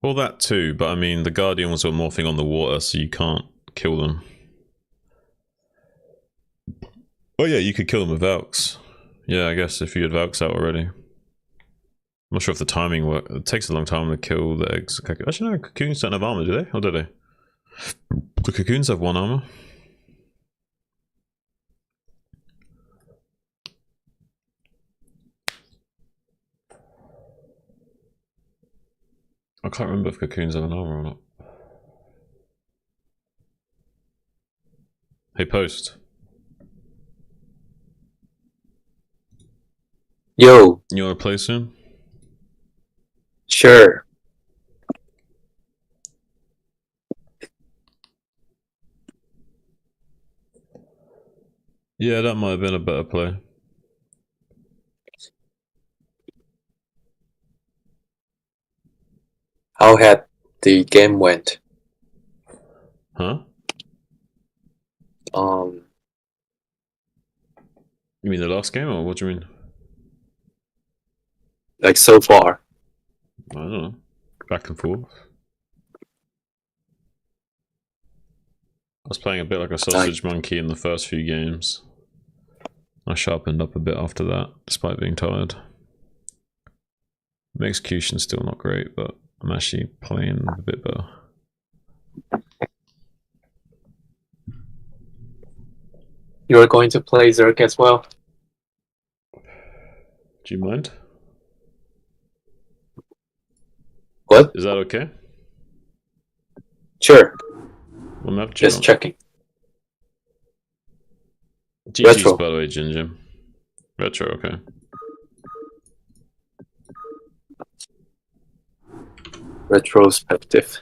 Well, that too, but I mean the Guardians are morphing on the water, so you can't kill them. Oh yeah, you could kill them with Valks. Yeah, I guess if you had Valks out already. I'm not sure if the timing works. It takes a long time to kill the eggs. Actually no, cocoons don't have armor, do they? Or do they? The cocoons have 1 armor. I can't remember if cocoons have an armor or not. Hey, Post. Yo. You wanna play soon? Sure. Yeah, that might have been a better play. How had the game went? Huh? Um, You mean the last game, or what do you mean? like so far. I don't know. Back and forth. I was playing a bit like a sausage monkey in the first few games. I sharpened up a bit after that, despite being tired. My execution's still not great, but I'm actually playing a bit better. You're going to play Zerg as well? Do you mind? What? Is that okay? Sure. What map do you Just want? checking. GG's, Retro. by the way, Ginger. Retro, okay. Retrospective.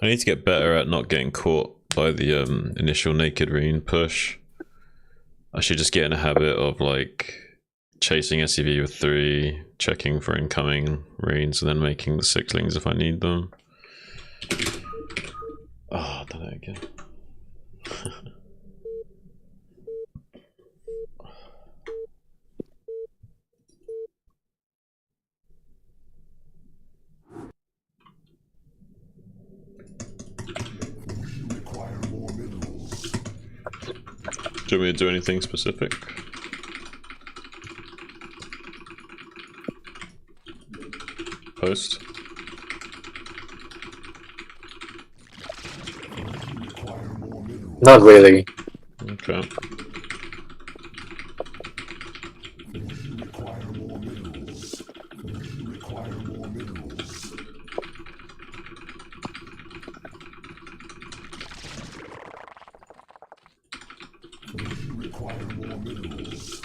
I need to get better at not getting caught by the initial naked Marine push. I should just get in a habit of like chasing SCV with 3, checking for incoming Marines, and then making the 6lings if I need them. Oh, I've done it again. Require more minerals. Do you want me to do anything specific? Post? Require more minerals. Not really. Okay. Require more minerals. Require more minerals. Require more minerals.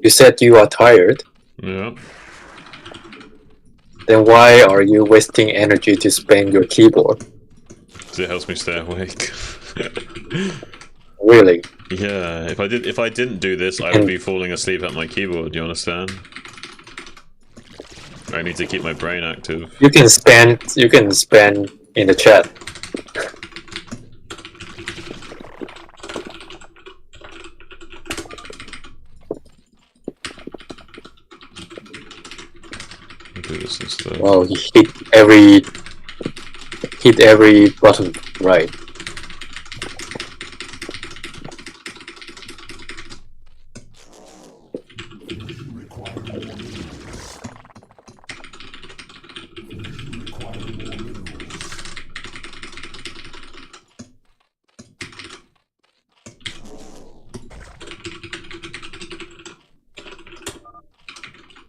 You said you are tired. Yeah. Then why are you wasting energy to spam your keyboard? Because it helps me stay awake. Really? Yeah. If I didn't do this, I would be falling asleep at my keyboard. Do you understand? I need to keep my brain active. You can spam in the chat. Do this instead. Well, you hit every button right.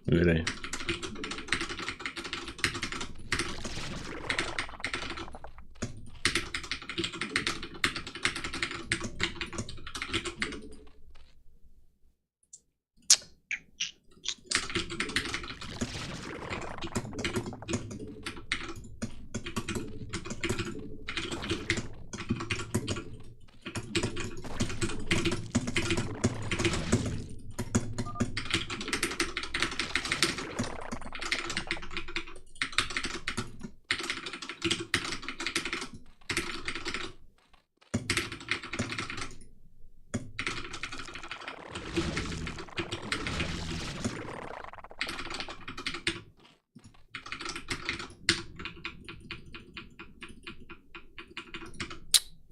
Really?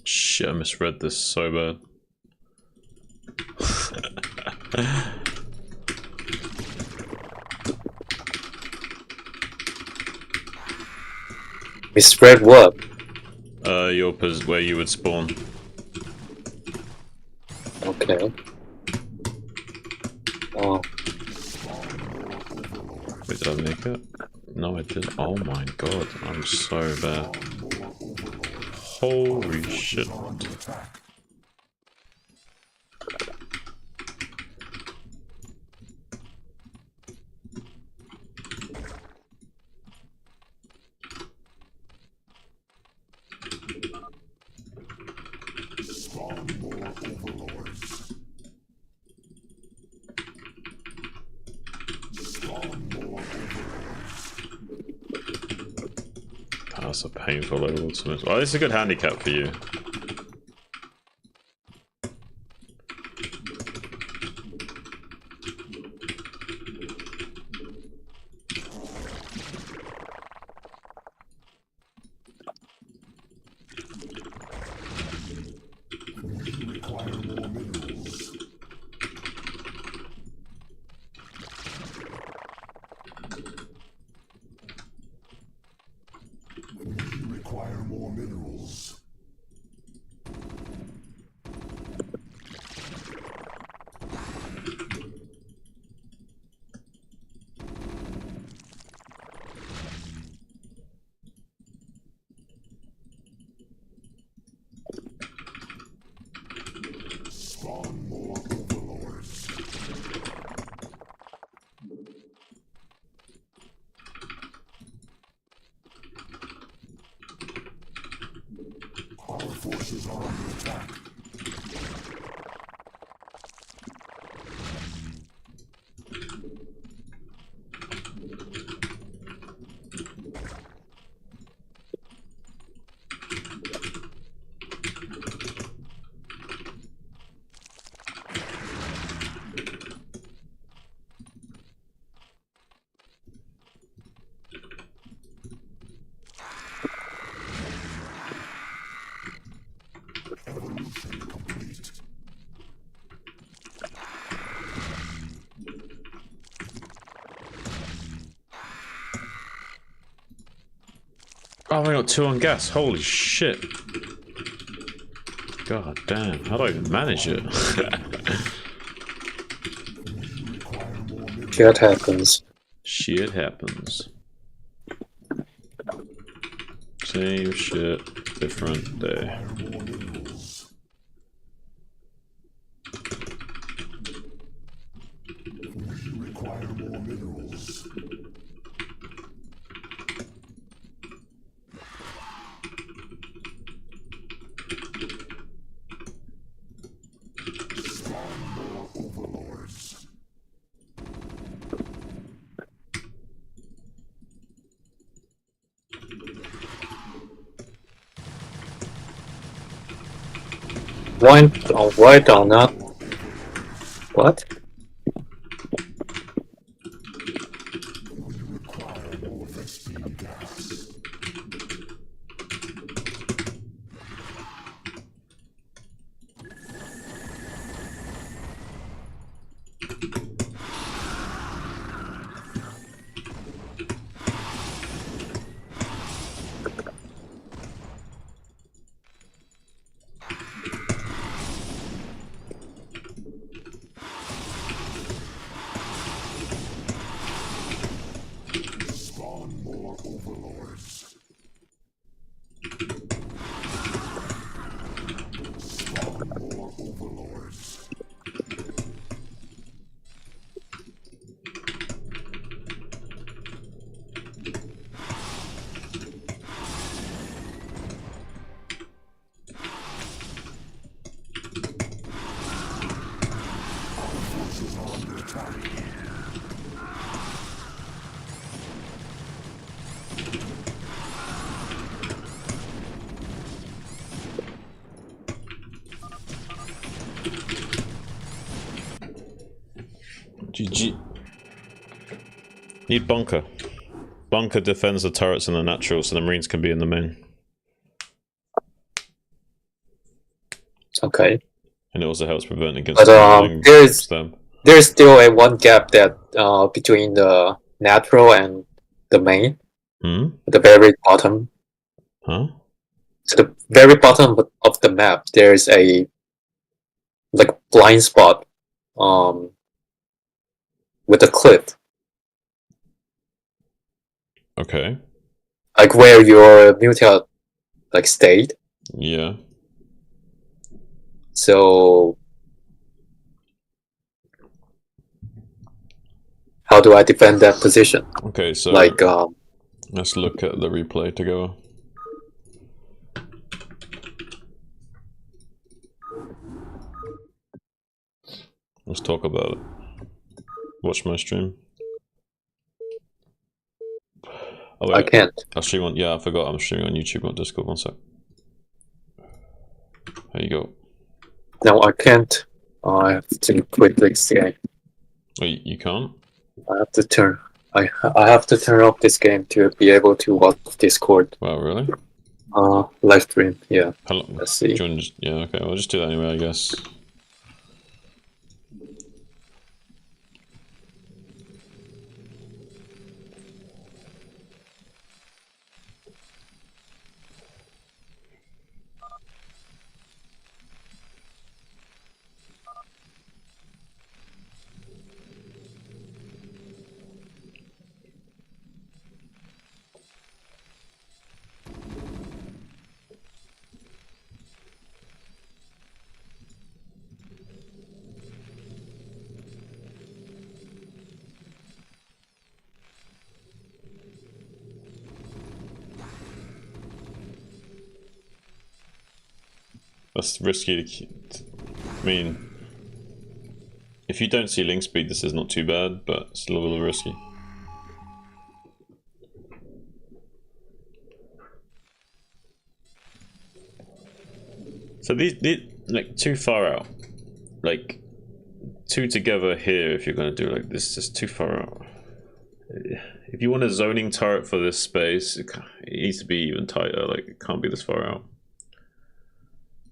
Shit, I misread this so bad. Misread what? Where you would spawn. Okay. Oh, Wait, did I make it? No, I didn't. Oh my god, I'm so bad. Holy shit. That's a painful overlord to miss. Well, this is a good handicap for you. Require more minerals. Spawn more overlords. Our forces are under attack. Evolution complete. Oh, I got 2 on gas. Holy shit. God damn, how do I even manage it? shit happens. Shit happens. Same shit, different day. minerals. Spawn more overlords. Why do not? What? We require more Vespene gas. Spawn more overlords. Spawn more overlords. Our forces are under attack. GG. Need bunker. Bunker defends the turrets and the natural, so the marines can be in the main. Okay. And it also helps prevent against But them. there's still a one gap that between the natural and the main. Hmm? The very bottom. Huh? So the very bottom of the map, there's a like blind spot, with a cliff, Okay. like where your mutant like stayed. Yeah. So how do I defend that position? Okay, so Like let's look at the replay together. Let's talk about it. Watch my stream. Oh, wait. I can't. I'll stream on. Yeah, I forgot. I'm streaming on YouTube, not Discord. One sec. There you go. No, I can't. I have to quit this game. Oh, you can't? I have to turn. I have to turn off this game to be able to watch Discord. Wow, really? Live stream. Yeah. How long? Let's see. Do you want to yeah, okay. We'll just do that anyway, I guess. That's risky to keep. I mean, if you don't see link speed, this is not too bad, but it's a little risky. So these like too far out. Like two together here. If you're gonna do like this, is too far out. If you want a zoning turret for this space, it needs to be even tighter. Like it can't be this far out.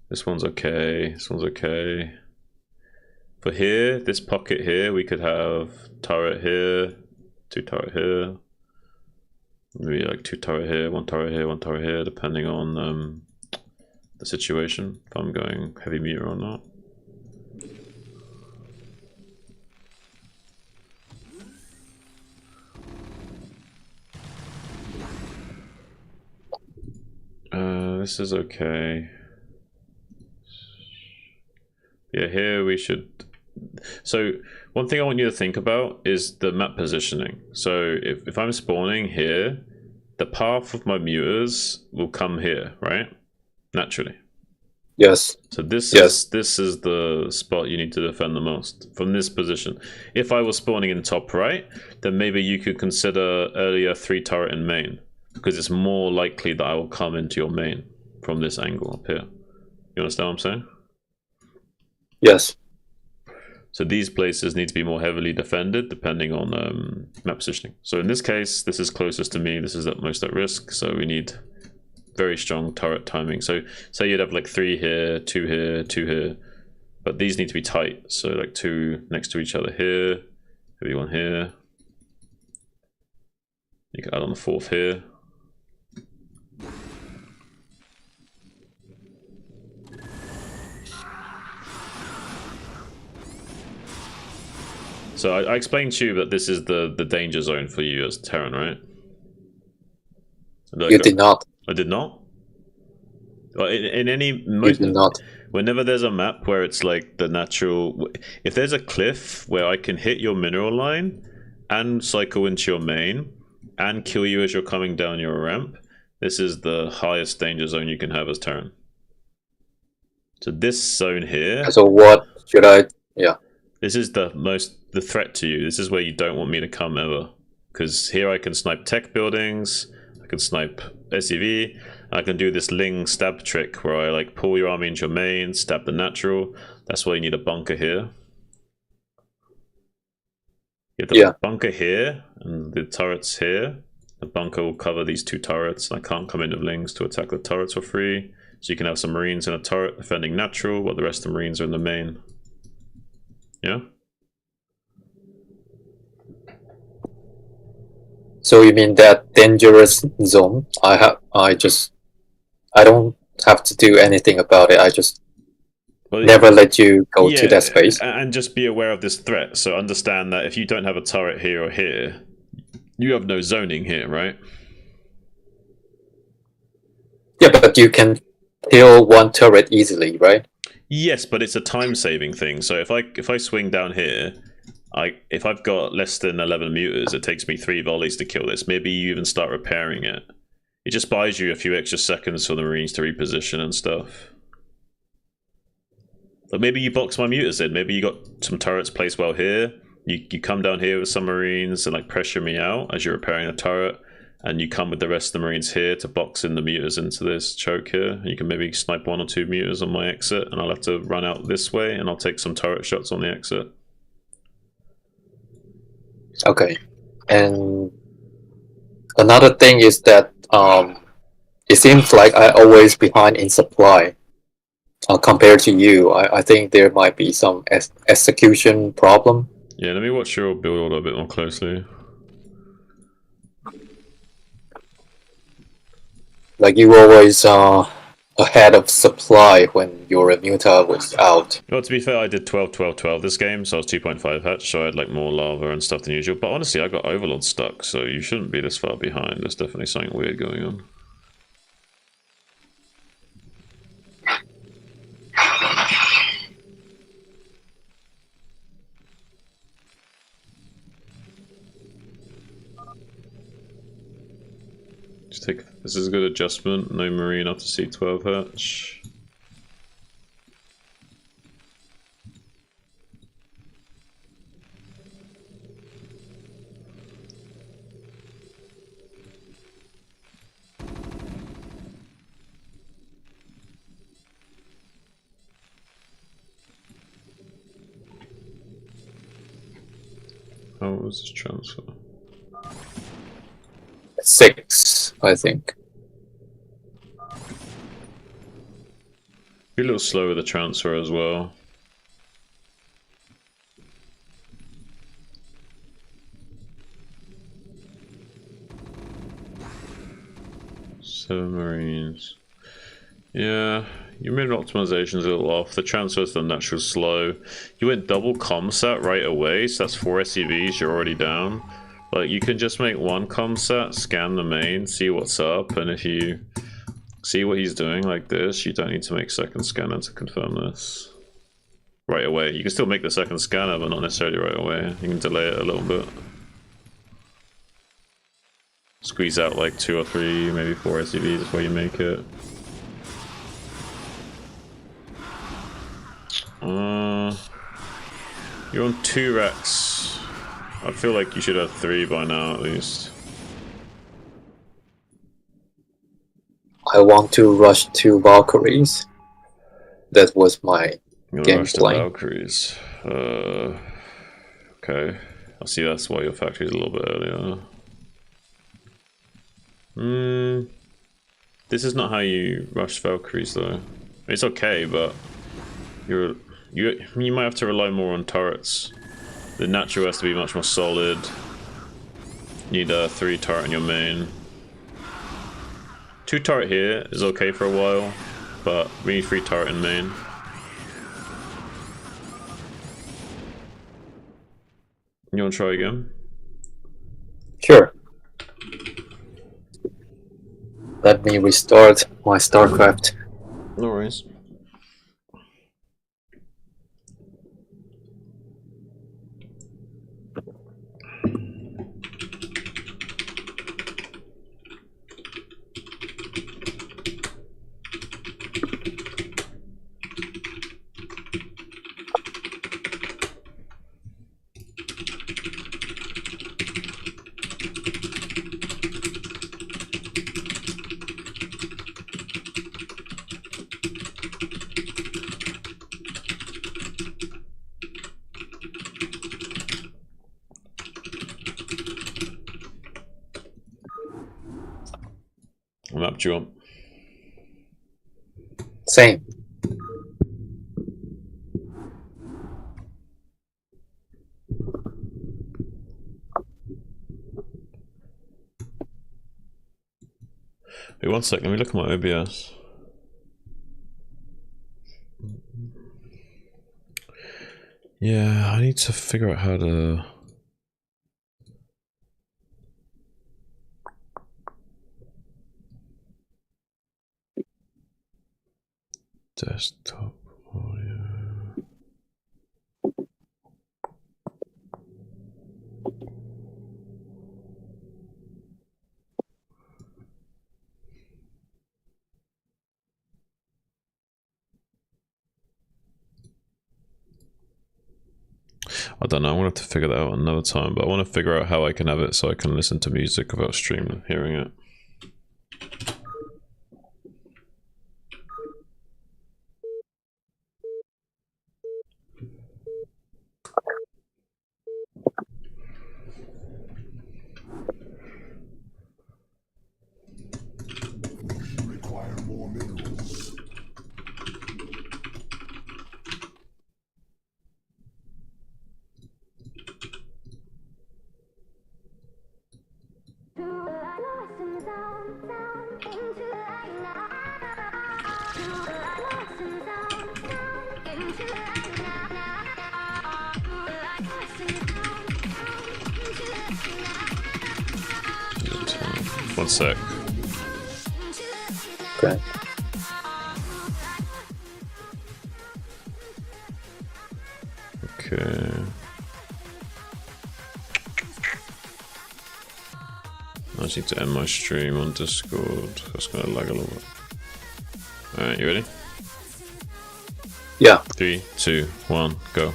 This one's okay. This one's okay. For here, this pocket here, we could have turret here, two turret here. Maybe like two turret here, one turret here, one turret here, depending on the situation. If I'm going heavy meter or not. This is okay. Yeah, here we should So one thing I want you to think about is the map positioning. So if I'm spawning here, the path of my muters will come here, right? Naturally. Yes. So this Yes. is the spot you need to defend the most from this position. If I was spawning in top right, then maybe you could consider earlier 3 turret in main, because it's more likely that I will come into your main from this angle up here. You understand what I'm saying? Yes. So these places need to be more heavily defended depending on map positioning. So in this case, this is closest to me. This is at most at risk. So we need very strong turret timing. So say you'd have like 3 here, 2 here, 2 here, but these need to be tight. So like 2 next to each other here, maybe 1 here. You can add on the 4th here. So I explained to you that this is the danger zone for you as Terran, right? You did not. I did not? Well, in any... You did not. Whenever there's a map where it's like the natural... If there's a cliff where I can hit your mineral line and cycle into your main and kill you as you're coming down your ramp, this is the highest danger zone you can have as Terran. So this zone here... So what should I... Yeah. This is the threat to you. This is where you don't want me to come ever. Because here I can snipe tech buildings, I can snipe SCV, I can do this Ling stab trick where I like pull your army into your main, stab the natural. That's why you need a bunker here. You have the bunker here, and the turrets here. The bunker will cover these 2 turrets, and I can't come in with Lings to attack the turrets for free. So you can have some Marines in a turret defending natural, while the rest of the Marines are in the main. Yeah? So you mean that dangerous zone? I don't have to do anything about it. I just never let you go to that space. And just be aware of this threat. So understand that if you don't have a turret here or here, you have no zoning here, right? Yeah, but you can kill 1 turret easily, right? Yes, but it's a time-saving thing. So if I swing down here, if I've got less than 11 muters, it takes me 3 volleys to kill this. Maybe you even start repairing it. It just buys you a few extra seconds for the Marines to reposition and stuff. But maybe you box my muters in. Maybe you got some turrets placed well here. You come down here with some Marines and like pressure me out as you're repairing a turret. And you come with the rest of the Marines here to box in the muters into this choke here. You can maybe snipe 1 or 2 muters on my exit, and I'll have to run out this way, and I'll take some turret shots on the exit. Okay. And another thing is that it seems like I'm always behind in supply compared to you. I think there might be some execution problem. Yeah, let me watch your build order a bit more closely. Like you always ahead of supply when your Remuta was out. Well, to be fair, I did 12-12-12 this game, so I was 2.5 hatch, so I had like more lava and stuff than usual. But honestly, I got Overlord stuck, so you shouldn't be this far behind. There's definitely something weird going on. This is a good adjustment. No Marine after C12 hatch. How was this transfer? 6, I think. Be a little slow with the transfer as well. Marines. Yeah, your mid optimization's a little off. The transfer's the natural slow. You went double comsat right away, so that's 4 SCVs, you're already down. Like, you can just make 1 comsat, scan the main, see what's up, and if you see what he's doing like this, you don't need to make second scanner to confirm this. right away. You can still make the second scanner, but not necessarily right away. You can delay it a little bit. Squeeze out like 2 or 3, maybe 4 SCVs before you make it. You're on 2 racks. I feel like you should have 3 by now at least. I want to rush 2 Valkyries. That was my game Rush to plan. Valkyries. Okay. I see that's why your factory's a little bit earlier. This is not how you rush Valkyries though. It's okay, but you might have to rely more on turrets. The natural has to be much more solid. You need a 3 turret in your main. 2 turret here is okay for a while, but we need 3 turret in main. You want to try again? Sure. Let me restart my Starcraft. No worries. What map do you want? Same. Wait, 1 sec, let me look at my OBS. Yeah, I need to figure out how to... Desktop audio... I don't know, I'm gonna have to figure that out another time, but I want to figure out how I can have it so I can listen to music without streaming, hearing it. We require more minerals. One sec. Okay. Okay. I just need to end my stream on Discord. That's gonna lag a little bit. Alright, you ready? Yeah. 3, 2, 1, go.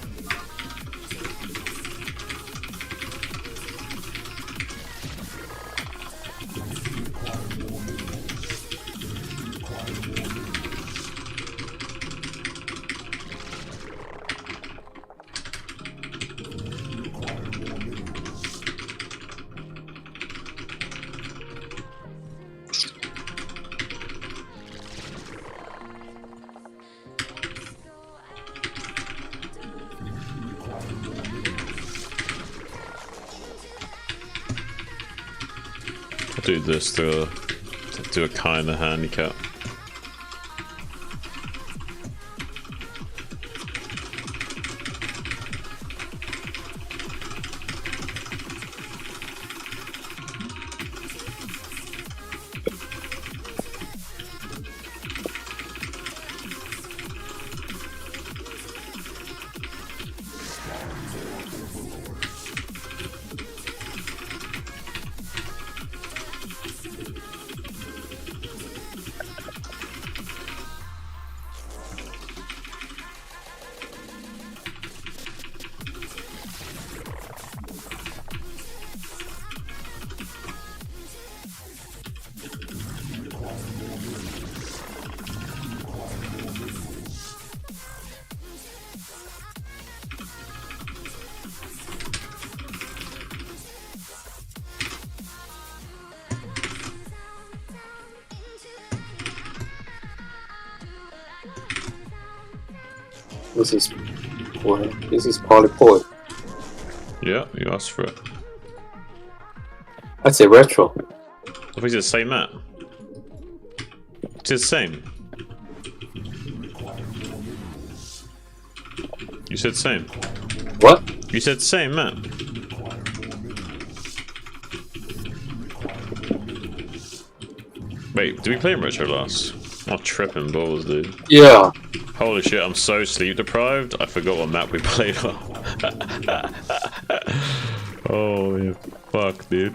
I'll do this to do a kind of handicap. This is what? This is polypod. Yeah, you asked for it. I'd say retro. I think it's the same map. It's the same. You said same. What? You said same map. Wait, did we play retro last? I'm tripping balls, dude. Yeah. Holy shit, I'm so sleep deprived. I forgot what map we played on. Oh, yeah, fuck, dude.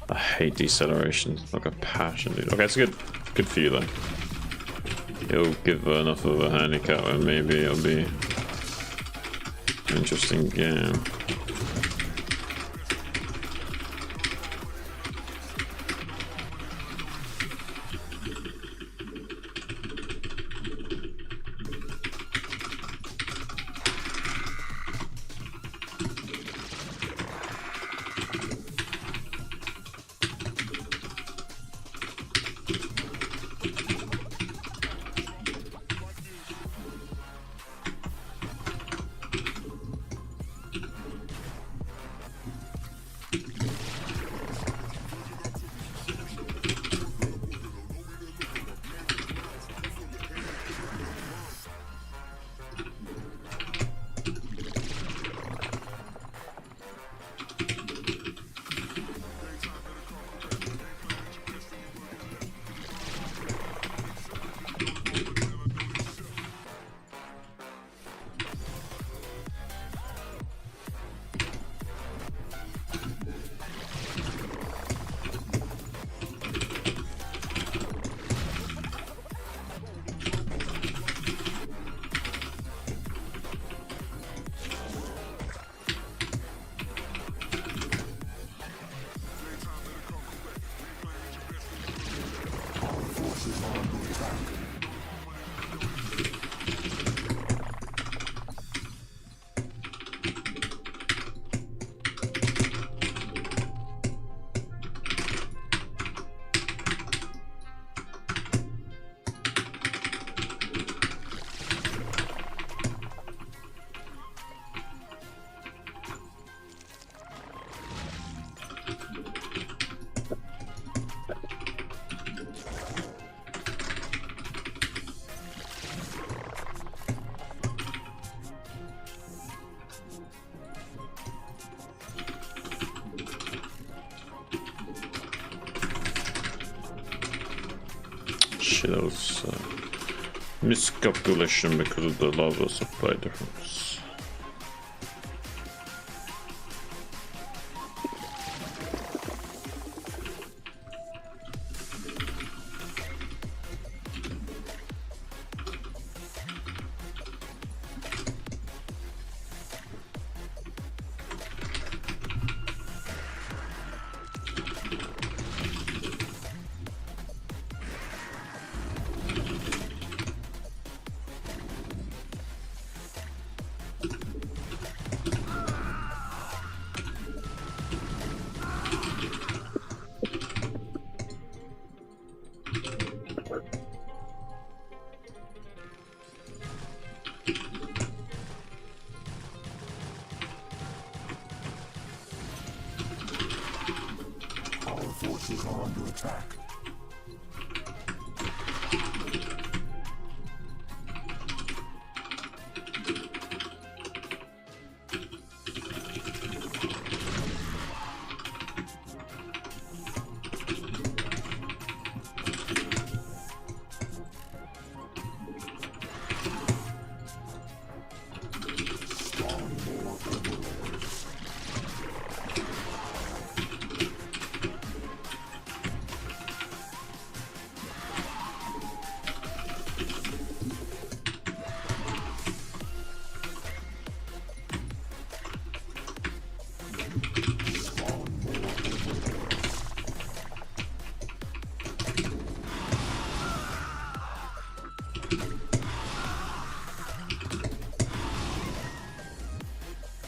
I hate deceleration. Like a passion, dude. Okay, it's good for you though. It'll give enough of a handicap and maybe it'll be an interesting game. Shit, that was miscalculation because of the lava supply difference.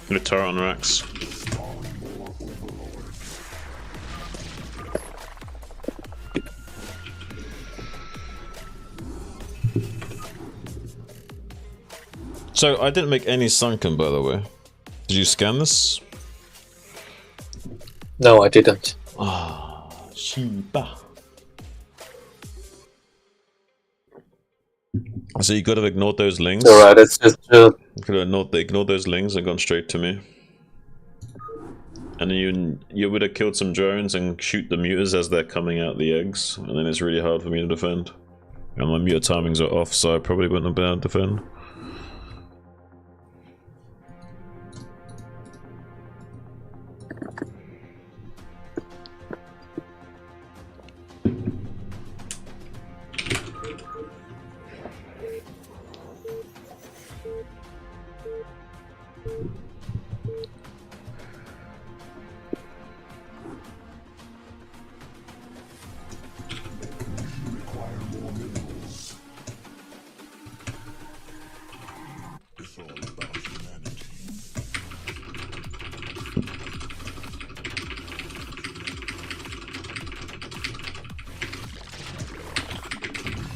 The turret on racks. So I didn't make any sunken, by the way. Did you scan this? No, I didn't. Ah, Shiba. So you could have ignored those links. Alright, it's just You could have ignored those links and gone straight to me. And then you would have killed some drones and shoot the muters as they're coming out the eggs, and then it's really hard for me to defend. And my muter timings are off, so I probably wouldn't have been able to defend. Require more minerals. It's all about humanity.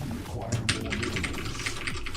Require more minerals.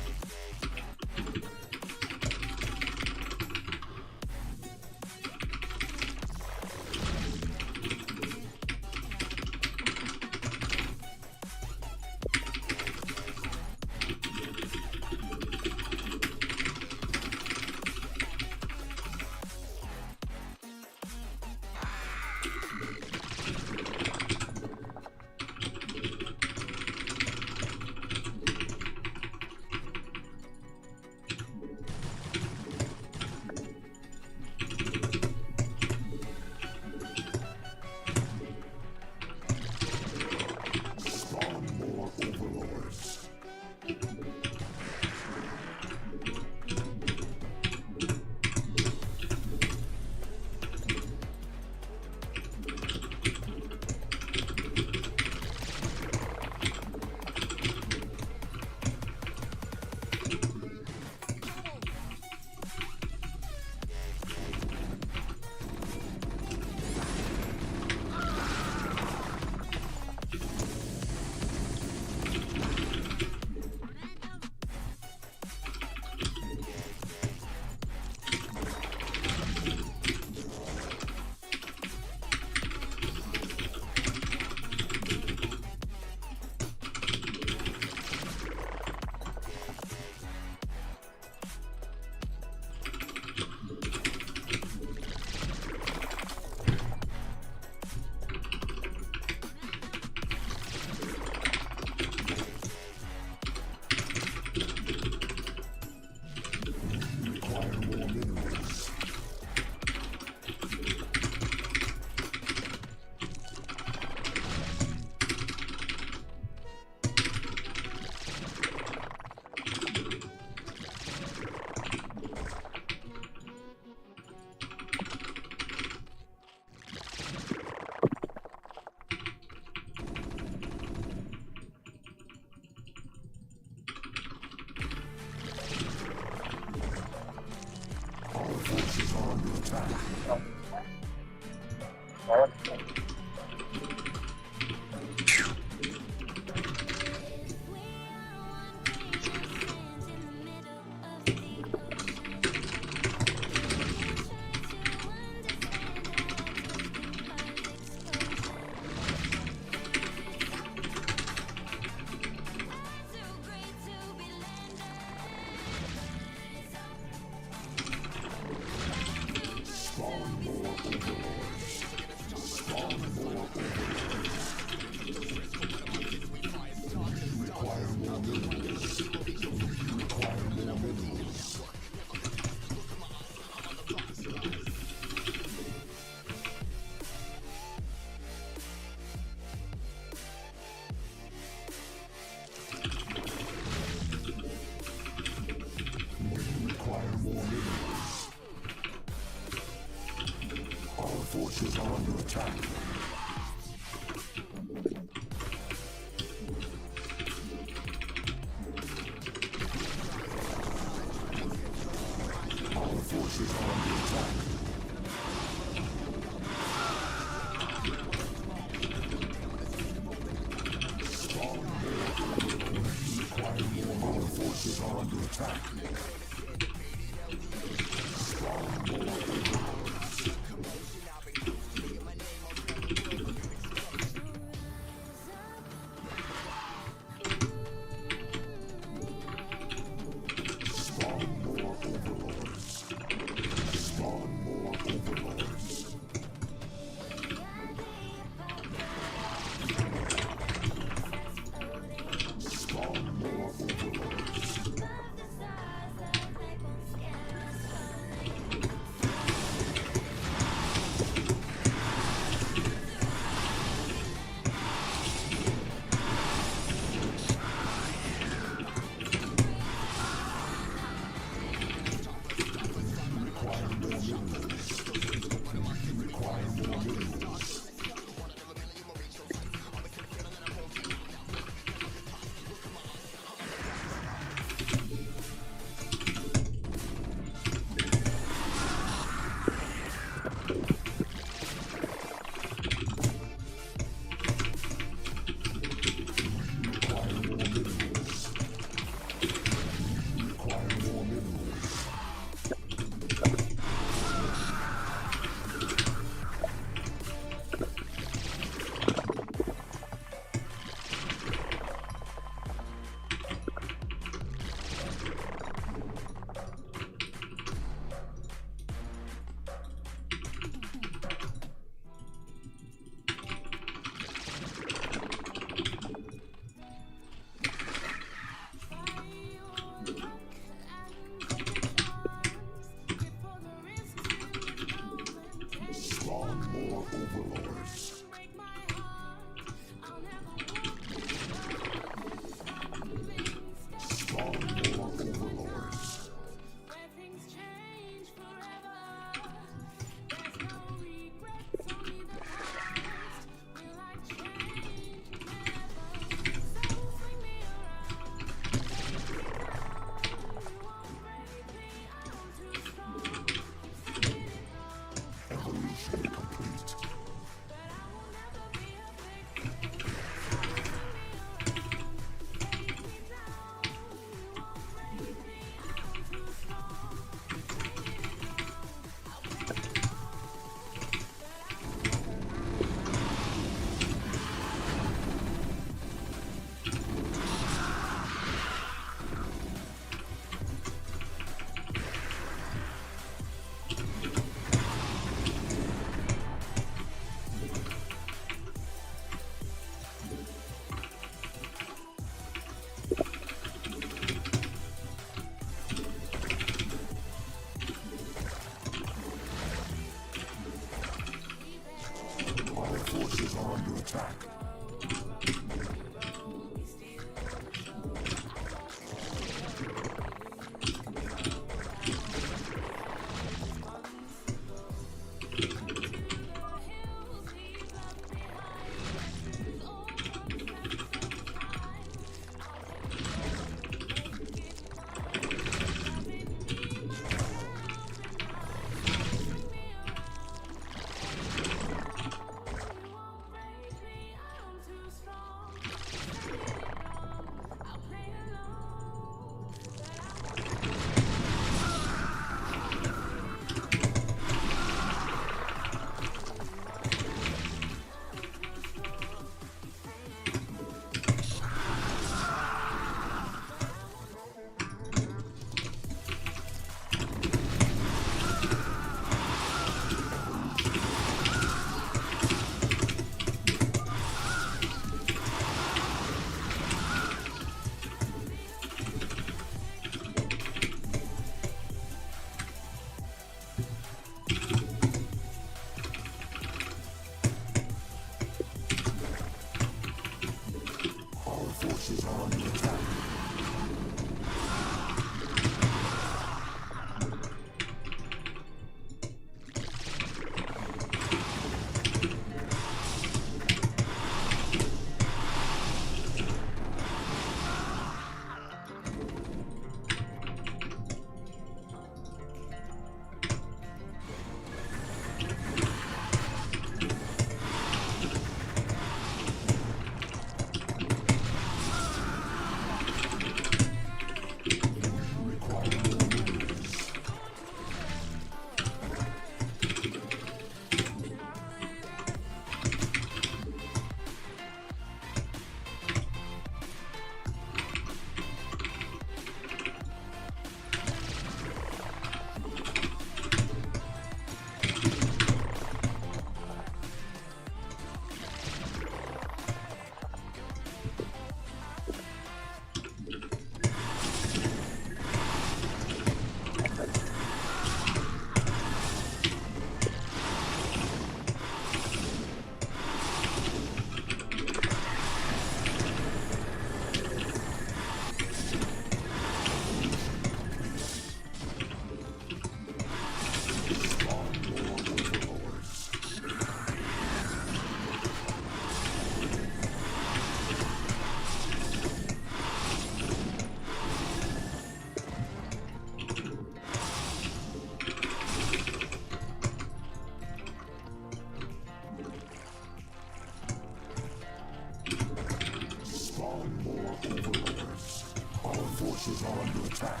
forces are under attack.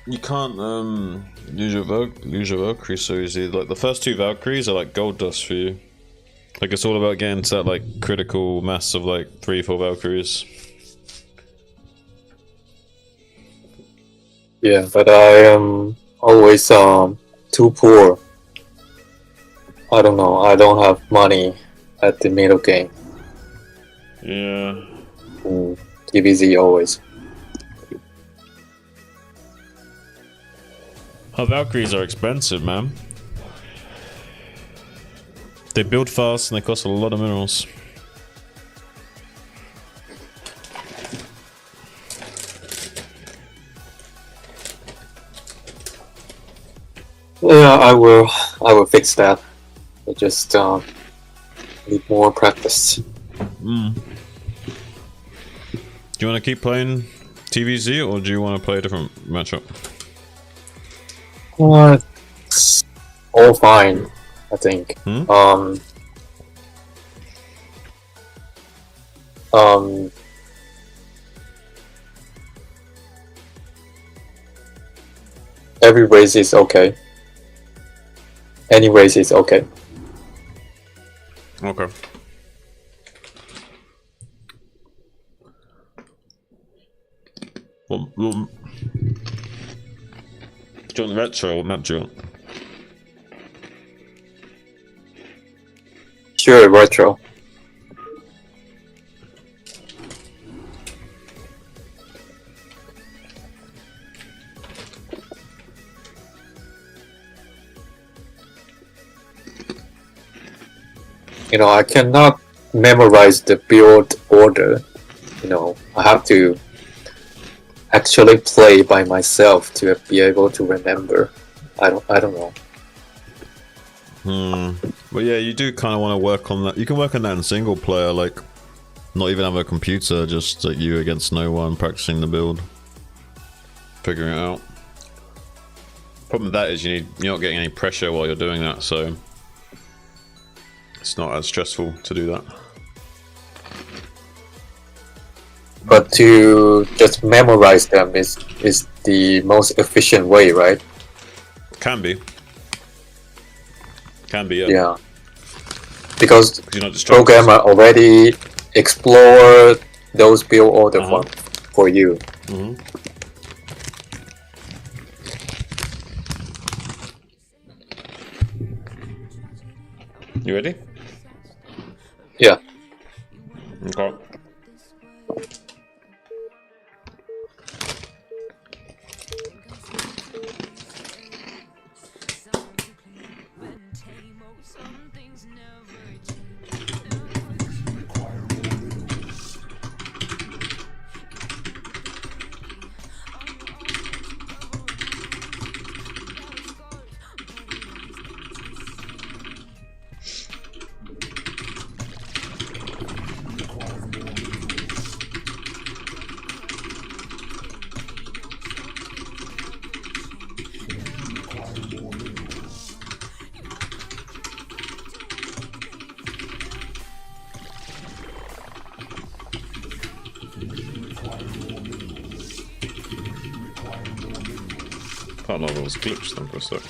You can't lose your Valkyrie so easy. Like the first 2 Valkyries are like gold dust for you. Like it's all about getting to that like critical mass of like 3-4 Valkyries. Yeah, but I am always too poor. I don't know. I don't have money at the middle game. Yeah. DBZ always. Oh, Valkyries are expensive, man. They build fast and they cost a lot of minerals. Yeah, I will fix that. I just need more practice. Do you want to keep playing TVZ or do you want to play a different matchup? It's all fine, I think. Every race is okay. Any race is okay. Okay. Well, do you want retro or map do you want? Sure, retro. You know, I cannot memorize the build order. You know, I have to actually play by myself to be able to remember. I don't know. But yeah, you do kind of want to work on that. You can work on that in single player, like not even have a computer, just like you against no one, practicing the build, figuring it out. Problem with that is you're not getting any pressure while you're doing that, so it's not as stressful to do that. But to just memorize them is the most efficient way, right? Can be. Can be, yeah. Yeah. Because you're not distracted. Programmer already explore those build order for you. You ready? Yeah. Okay. Can't know if it was glitched then for a sec.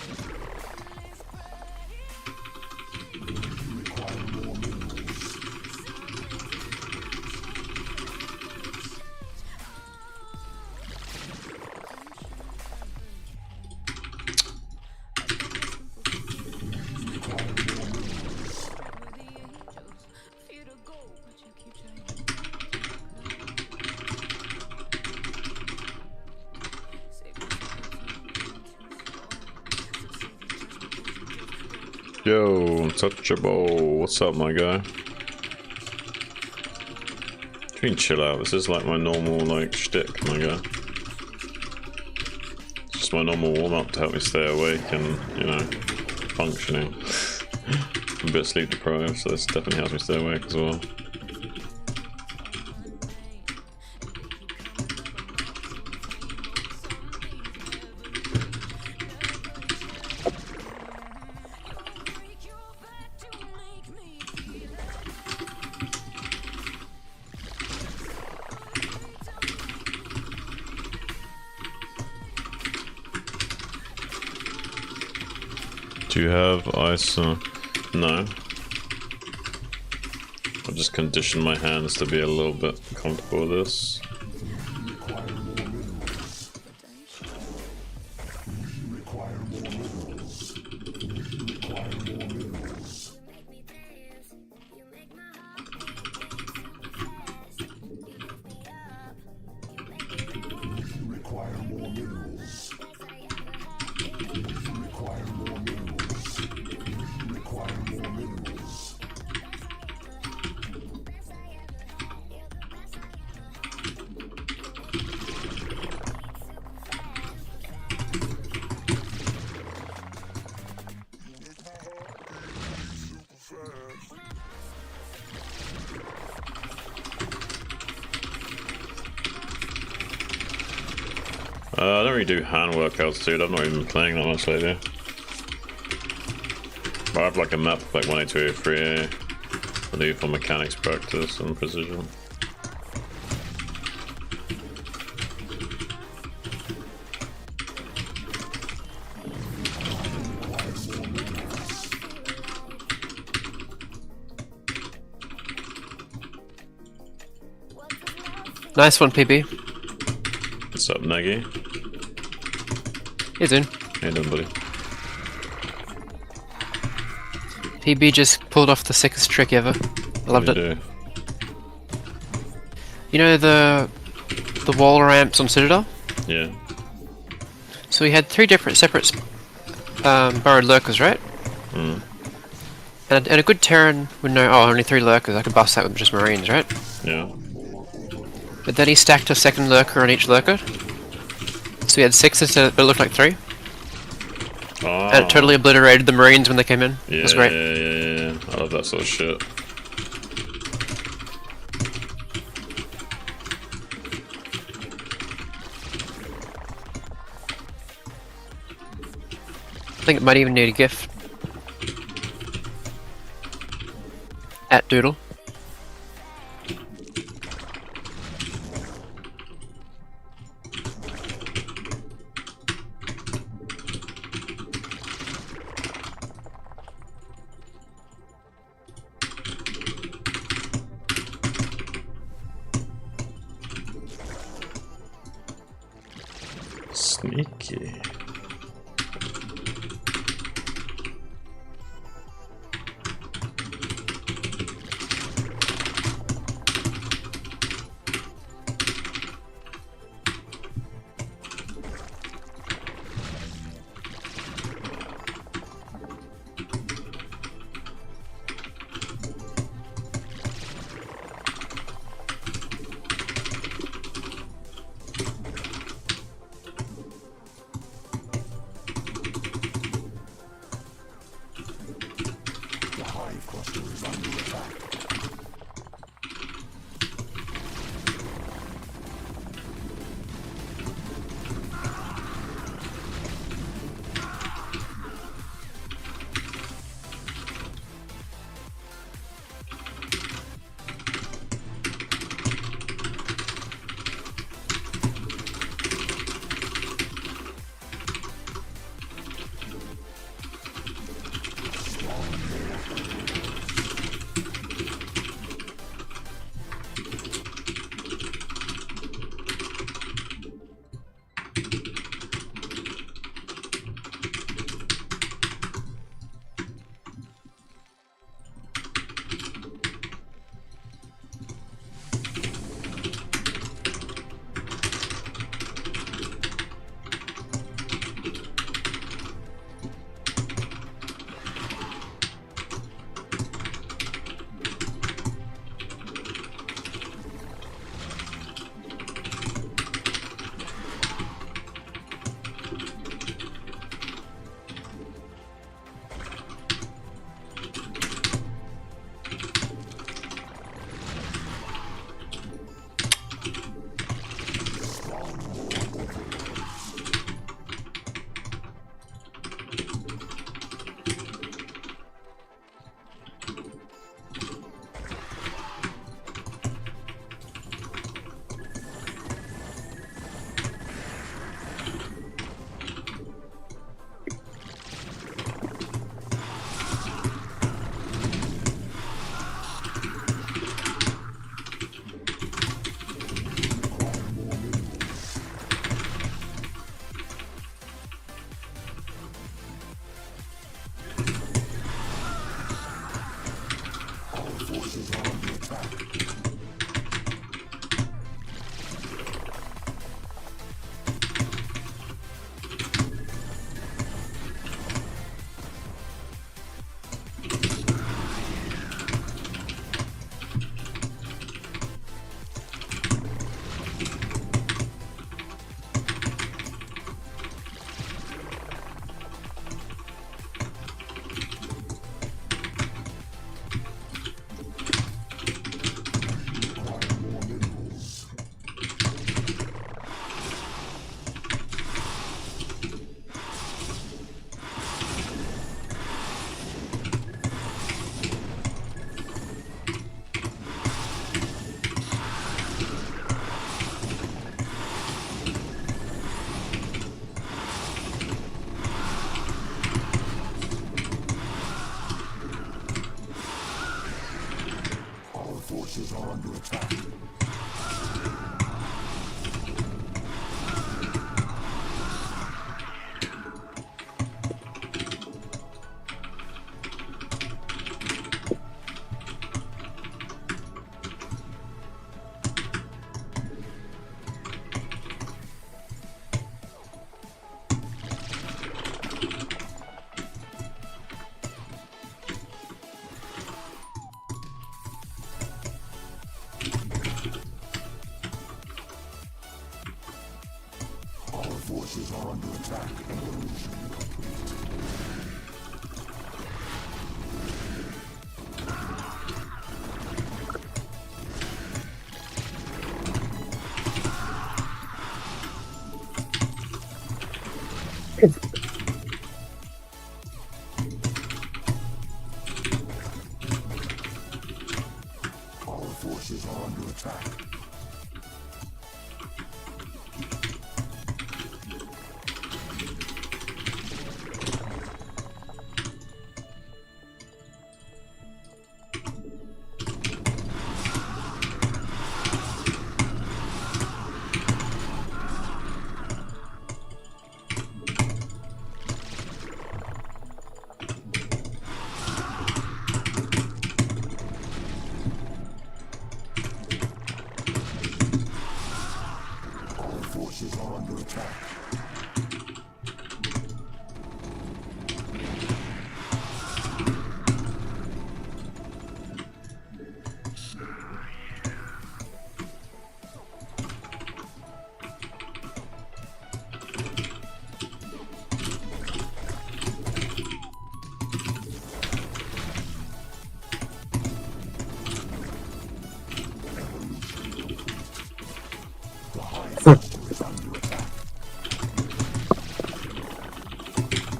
Yo, untouchable. What's up, my guy? You can chill out. This is like my normal like shtick, my guy. It's just my normal warm up to help me stay awake and, you know, functioning. I'm a bit sleep deprived, so this definitely helps me stay awake as well. Do you have ice? No. I've just conditioned my hands to be a little bit comfortable with this. I don't really do hand workouts, dude. I'm not even playing that much lately. But I have like a map like 18283A. I do for mechanics practice and precision. Nice one, PB. What's up, Nagy? Hey, Zune. How you doing, buddy? PB just pulled off the sickest trick ever. I loved it. You know the wall ramps on Citadel? Yeah. So we had 3 different separate burrowed lurkers, right? Mm. And a good Terran would know, oh, only 3 lurkers, I could bust that with just Marines, right? Yeah. But then he stacked a second lurker on each lurker. So we had 6 instead of, but it looked like 3. Oh. And it totally obliterated the Marines when they came in. Yeah, It was great. yeah. I love that sort of shit. I think it might even need a GIF. At Doodle. Sneaky. forces are under attack. Our forces are under attack. Our forces are under attack. The hive tower is under attack.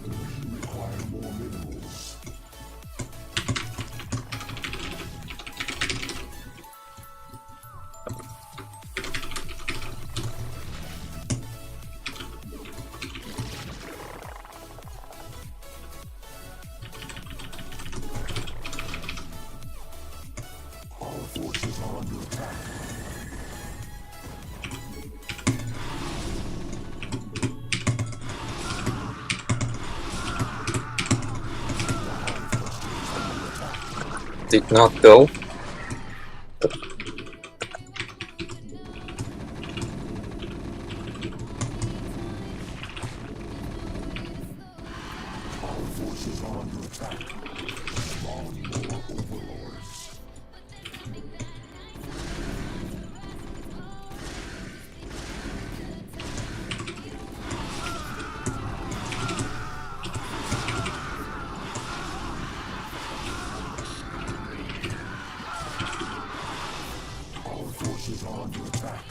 We require more minerals. Our forces are under attack. Did not go. Our forces are under attack. Spawn more overlords. Our forces are under attack.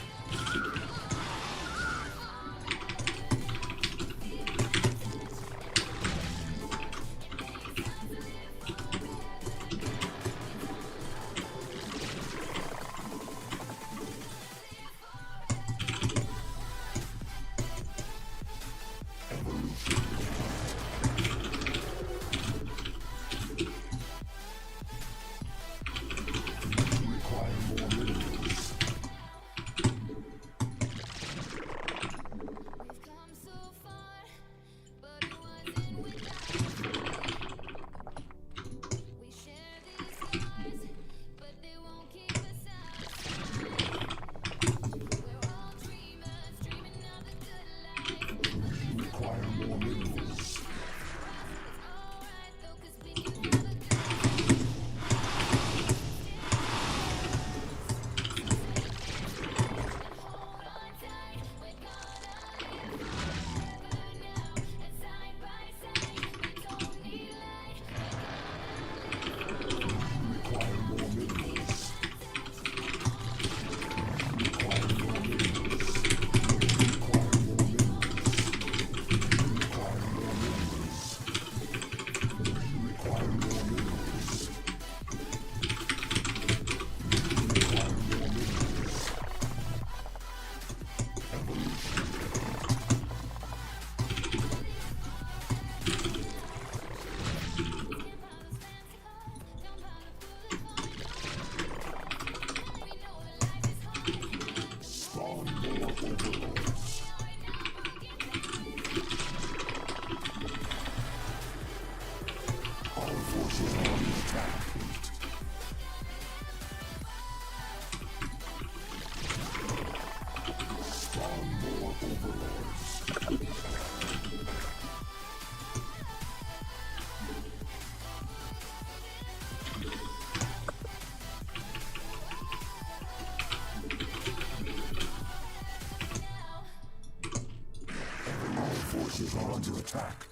forces are under attack.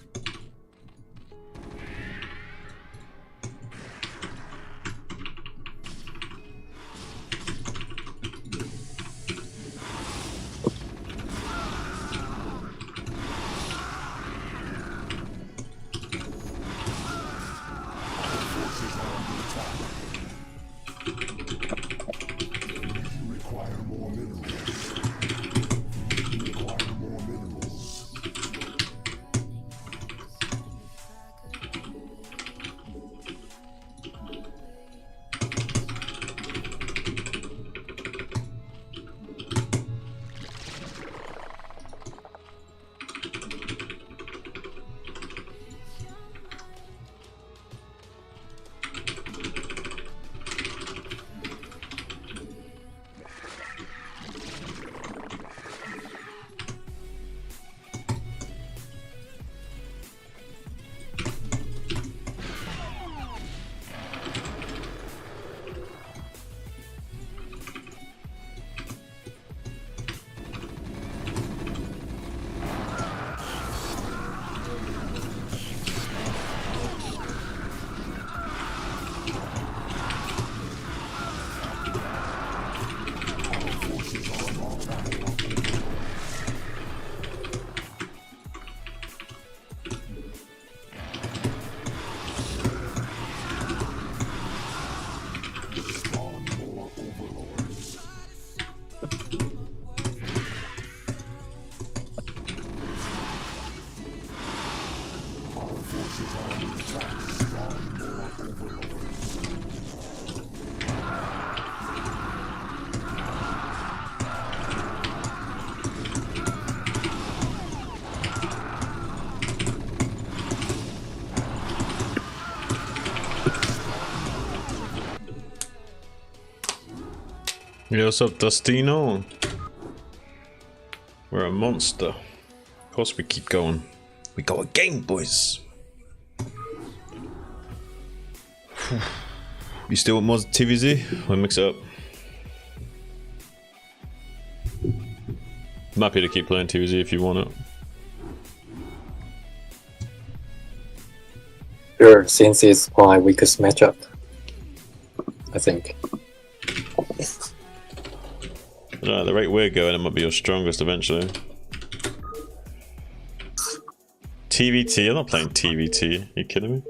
Yo, what's up, Dustino? We're a monster. Of course we keep going. We got a game, boys. You still want more TVZ? We'll mix it up. I'm happy to keep playing TVZ if you want it. Sure, since it's my weakest matchup, I think. The rate we're going, it might be your strongest eventually. TVT? I'm not playing TVT. Are you kidding me?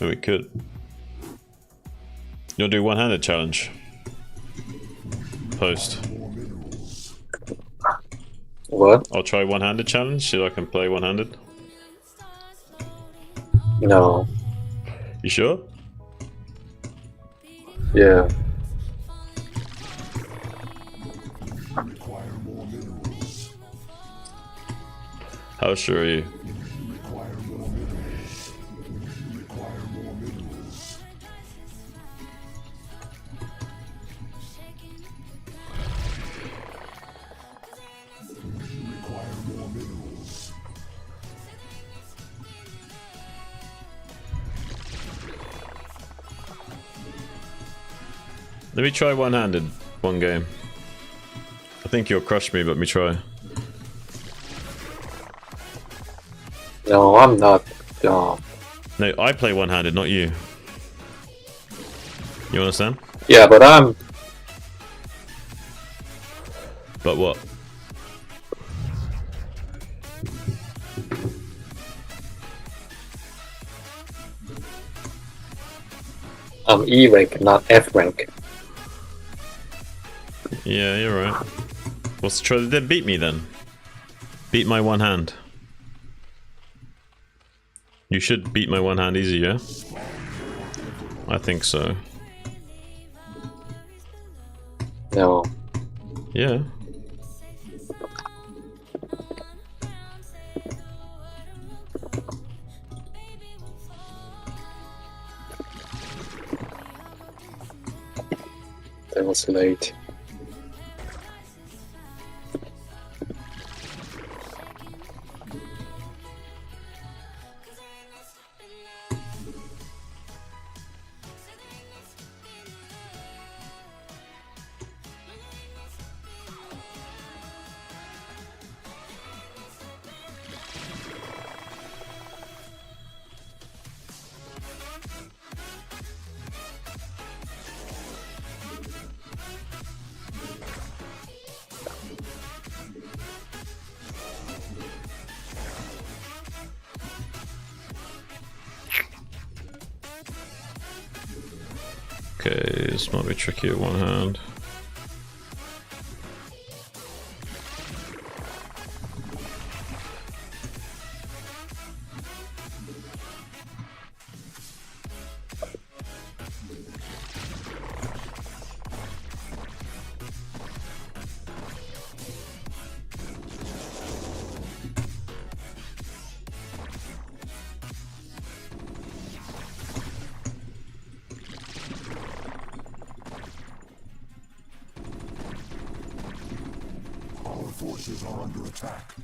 Oh, we could. You'll do one-handed challenge. Post. What? I'll try one-handed challenge. See if I can play one-handed. No. You sure? Yeah. Require more minerals. How sure are you? Require more minerals. Require more minerals. Require more minerals. Let me try one-handed one game. I think you'll crush me, but let me try. No, I'm not. No, I play one-handed, not you. You understand? Yeah, but I'm. But what? I'm E rank, not F rank. Yeah, you're right. What's the try? Then beat me then. Beat my one hand. You should beat my one hand easy, yeah? I think so. No. Yeah. That was late. This might be tricky at one hand. Our forces are under attack.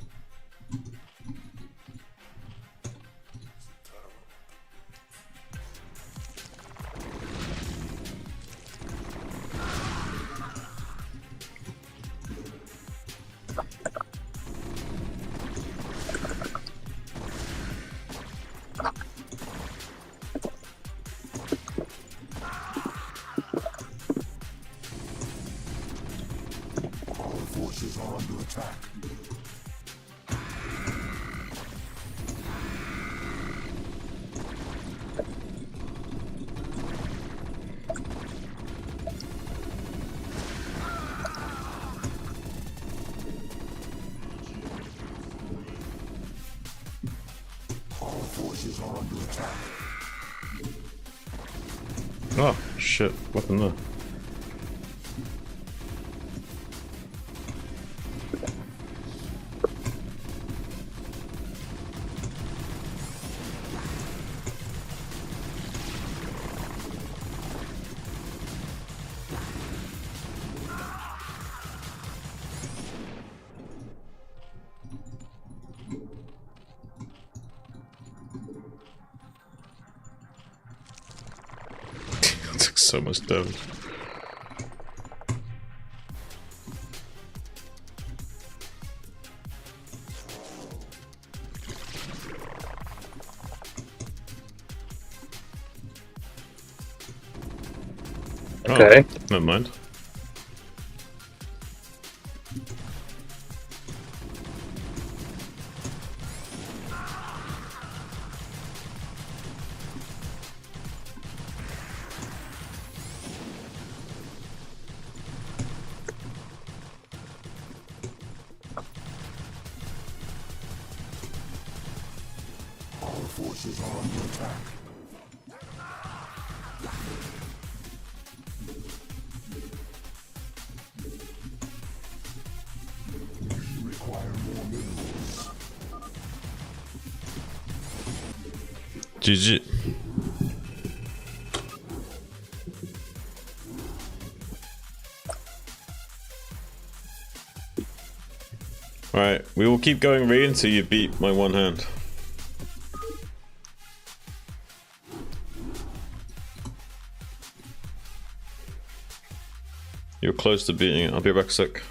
Our forces are under attack. Our forces are under attack. Oh, shit. Weapon there. Took so much damage. Okay. Oh, never mind. Our forces are under attack. We require more minerals. GG. Alright, we will keep going Rhea until you beat my one hand. You're close to beating it. I'll be back a sec.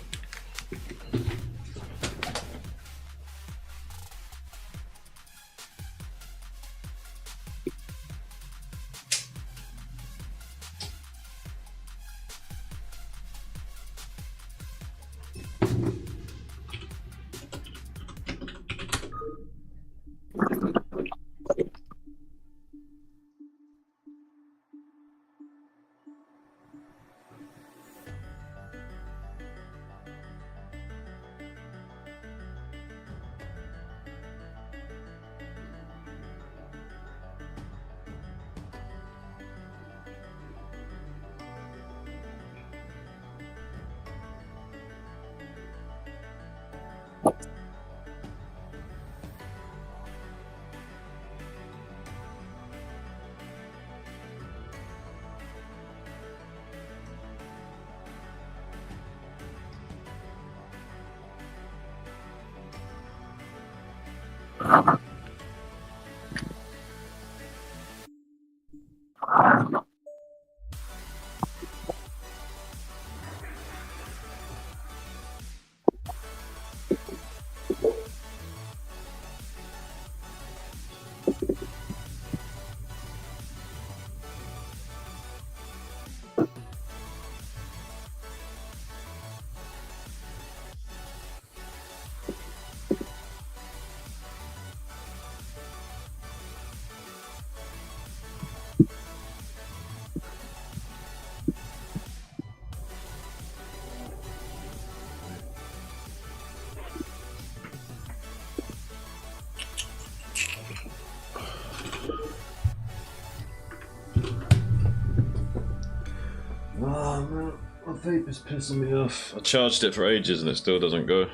vape is pissing me off. I charged it for ages and it still doesn't go.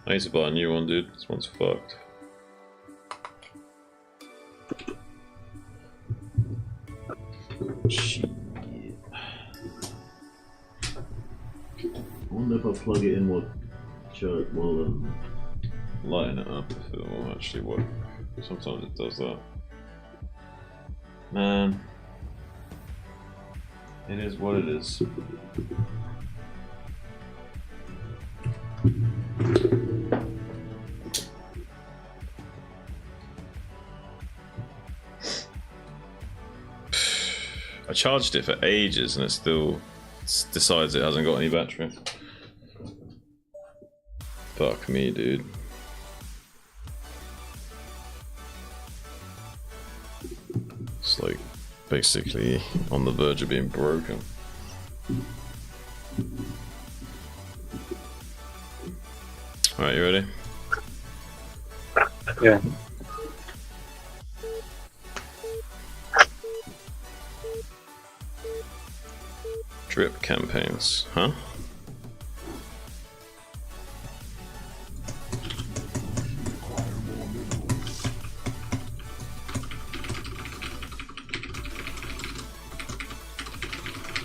I need to buy a new one, dude. This one's fucked. Shit. I wonder if I plug it in while lighting it up, if it will actually work. Sometimes it does that. Man. It is what it is. I charged it for ages and it still decides it hasn't got any battery. Fuck me, dude. It's like basically on the verge of being broken. Alright, you ready? Yeah. Drip campaigns, huh?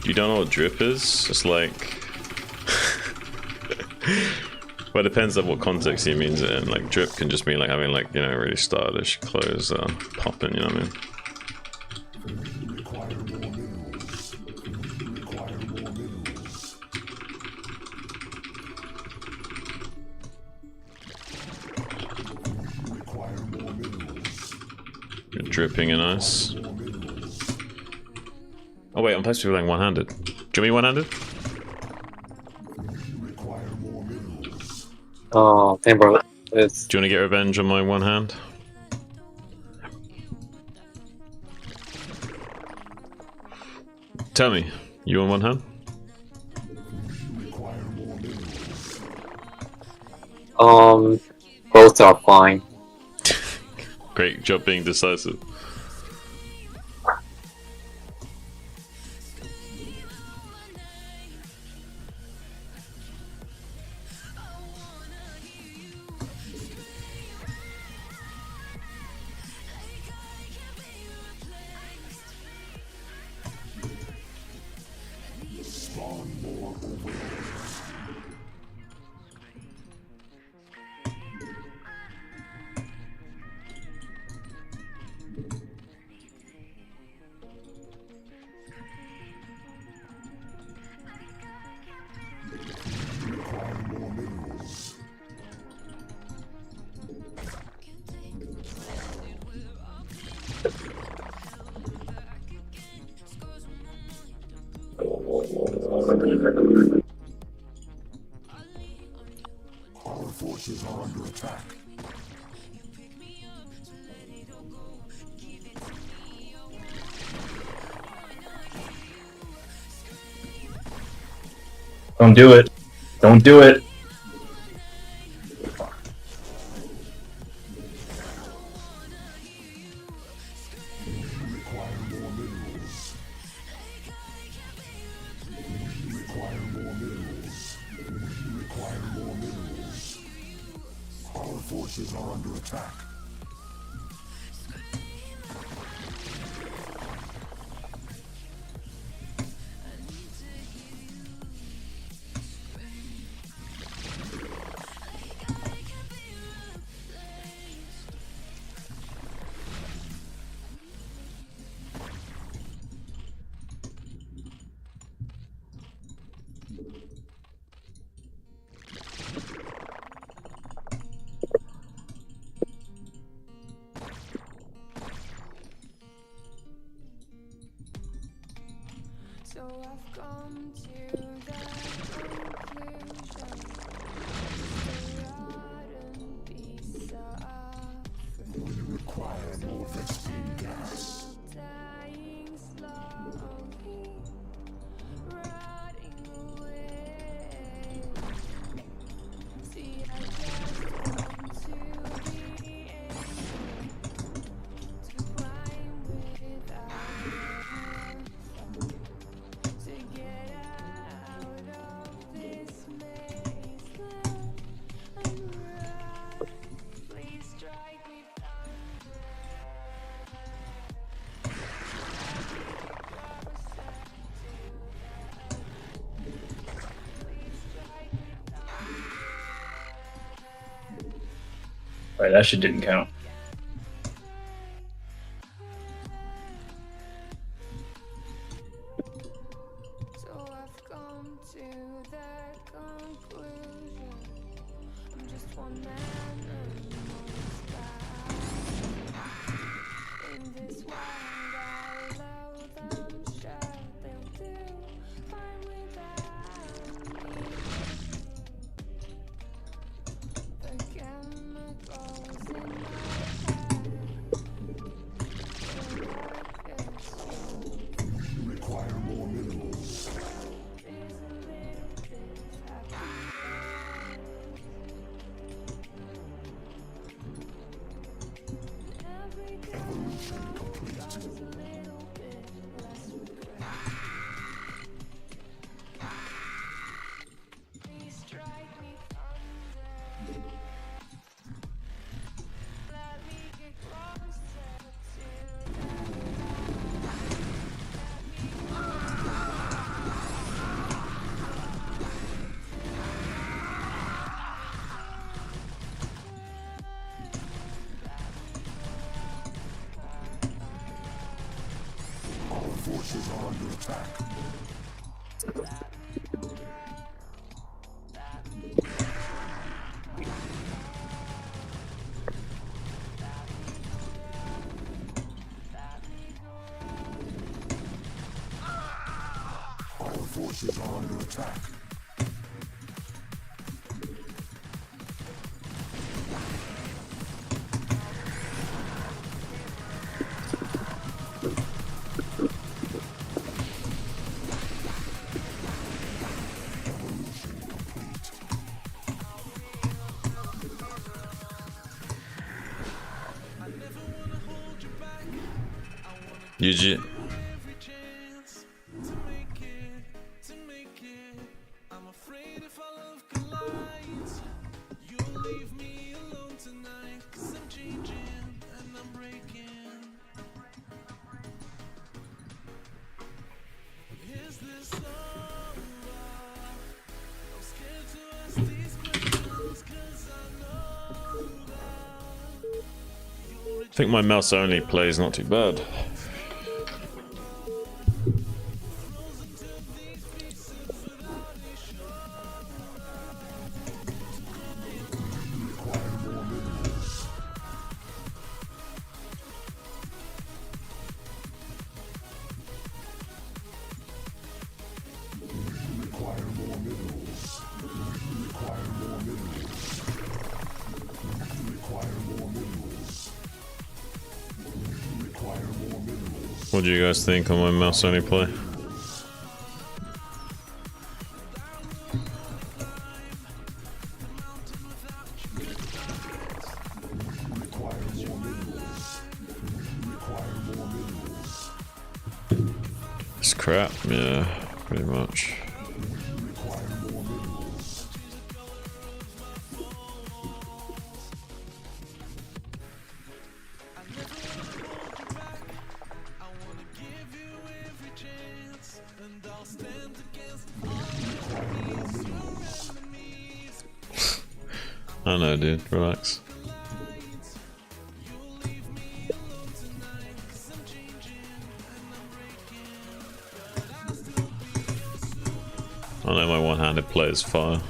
You don't know what drip is? It's like... well, it depends on what context he means it in. Like, drip can just mean like having like, you know, really stylish clothes popping, you know what I mean? You're dripping in ice. Oh wait, I'm supposed to be playing one-handed. Do you want me one-handed? Oh, damn, bro. It's... Do you want to get revenge on my one hand? Tell me, you on one hand? Both are fine. Great job being decisive. Our forces are under attack. Don't do it. Don't do it. Our forces are under attack. So I've come to the conclusion the rotten piece of We require more vaccine gas. dying slowly, rotting away. See, I just want to be able to climb without to get out. Right, that shit didn't count. So I've come to that conclusion. I'm just one man amongst God. In this world, I love them, sure they'll do fine without me. The chemicals in my head will work as well. Require more minerals. These little things happen. Every day Evolution complete. comes a little bit less regret. Please strike me thunder. Let me get closer to that. Our forces are under attack. Our forces are under attack. Evolution complete. GG. I think my mouse only play is not too bad. Require more minerals. Require more minerals. Require more minerals. Require more minerals. What do you guys think on my mouse only play? Require more minerals. Require more minerals. It's crap, yeah, pretty much. Require more minerals. I know, dude, relax. I know my one-handed play is fire.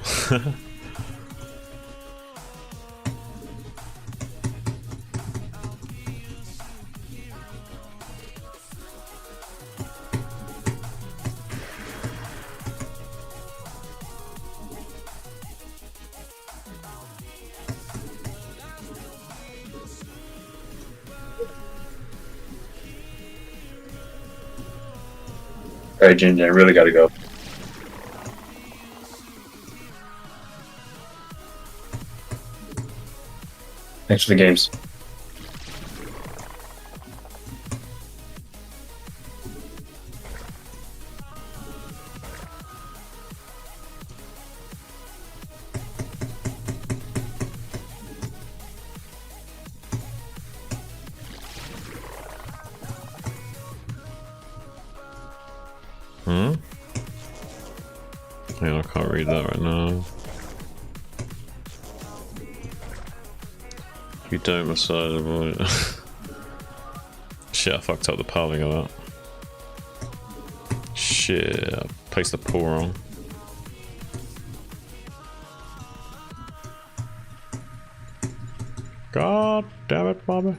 Alright, Ginger, I really gotta go. Thanks for the games. Hmm? Yeah, I can't read that right now. You don't massage the boy. Shit, I fucked up the pathing of that. Shit, I placed the pull wrong. God damn it, Bobby.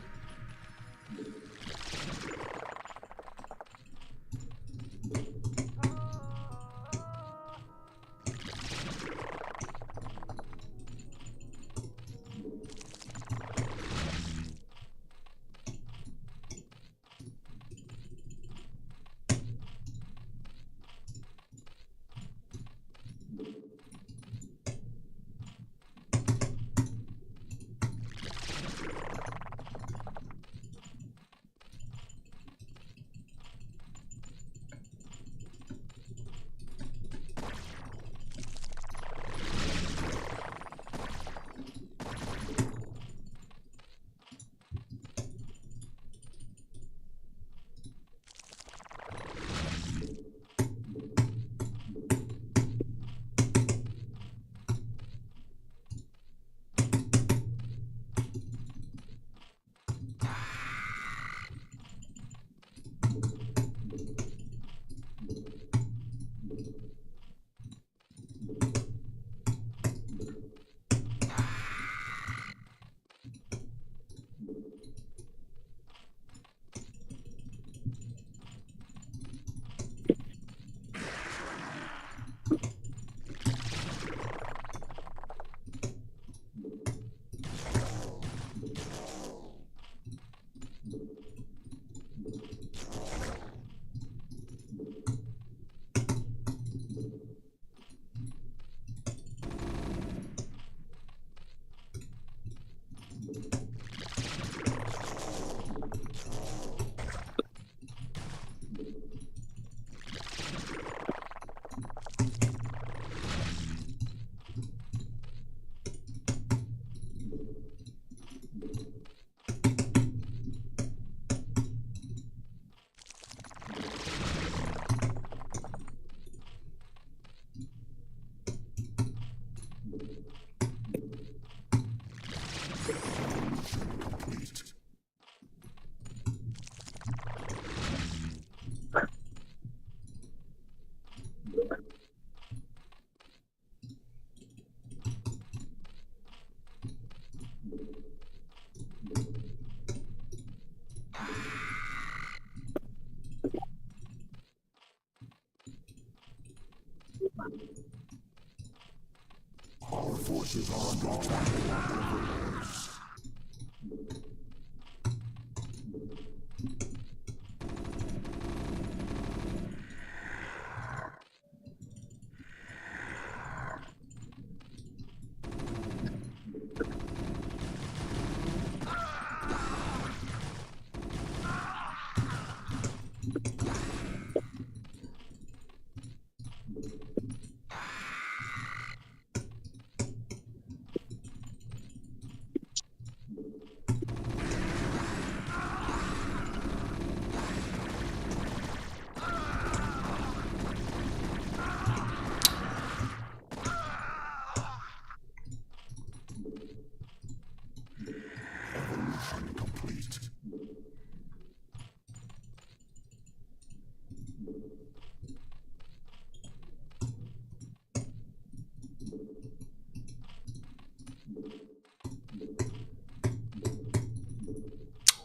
Our forces are under attack.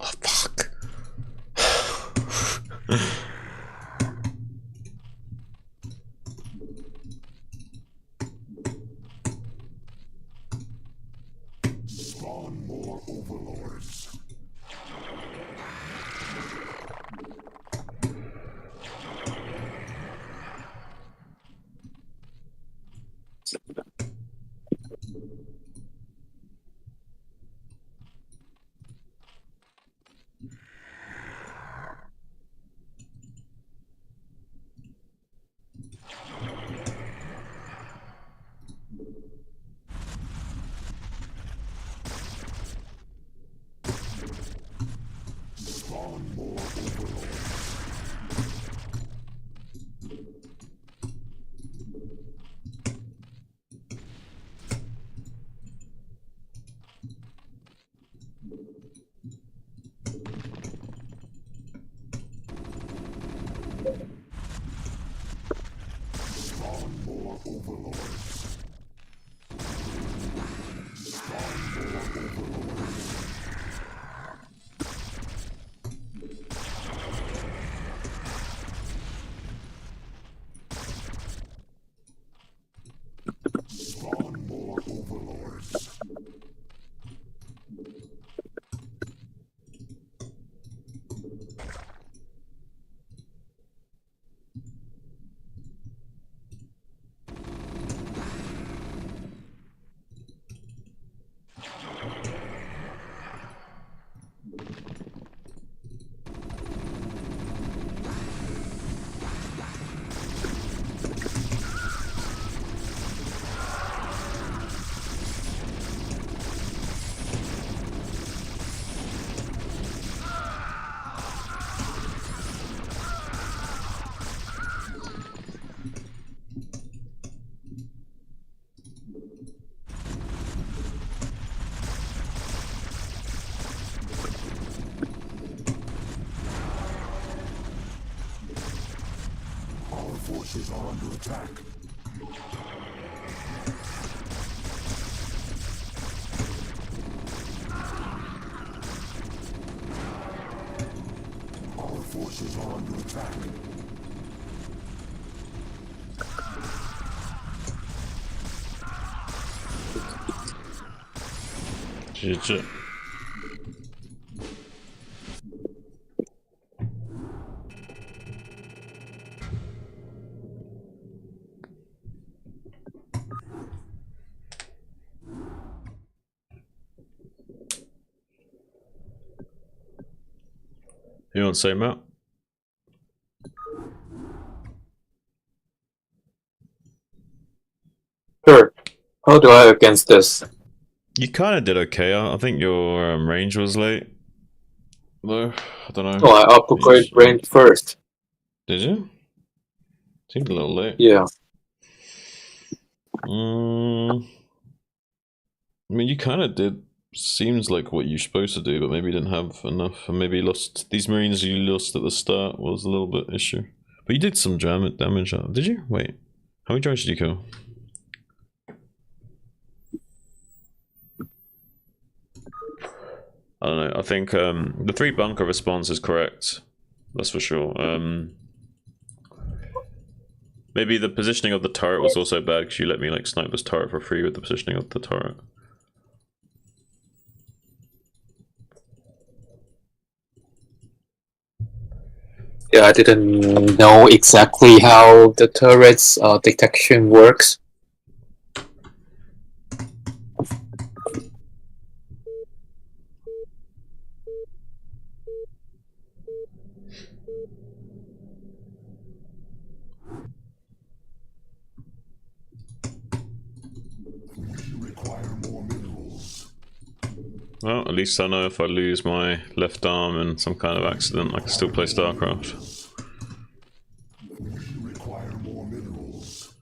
Oh, fuck. Spawn more overlords. Spawn more overlords. overlords. Spawn more overlords. Spawn more overlords. Our forces are under attack. Our forces are under attack. 机制。You want to say, Matt? Sure. How do I against this? You kind of did okay. I think your range was late. Though, I don't know. Oh, I upgrade range first. Did you? Seemed a little late. Yeah. I mean, you kind of did. Seems like what you're supposed to do, but maybe you didn't have enough, and maybe you lost these marines you lost at the start was a little bit issue. But you did some damage. Did you? Wait, how many drones did you kill? I don't know. I think the 3 bunker response is correct. That's for sure. Maybe the positioning of the turret was also bad because you let me like snipe this turret for free with the positioning of the turret. Yeah, I didn't know exactly how the turret's detection works. Well, at least I know if I lose my left arm in some kind of accident, I can still play Starcraft. Require more minerals.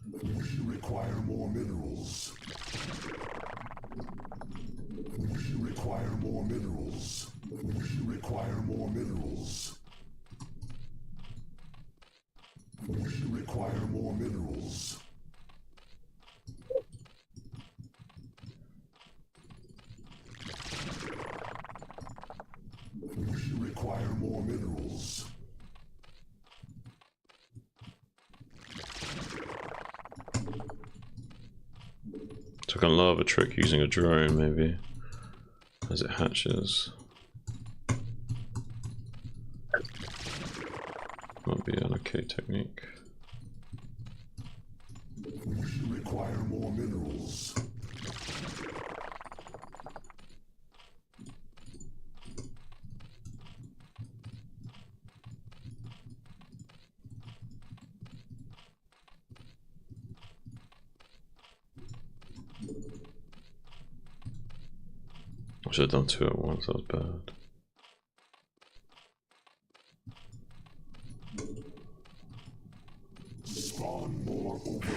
Require more minerals. Require more minerals. Require more minerals. Require more minerals. Require more minerals. Took a lava trick using a drone, maybe, as it hatches. Might be an okay technique. Require more minerals. I should have done 2 at once, that was bad. Spawn more overlords.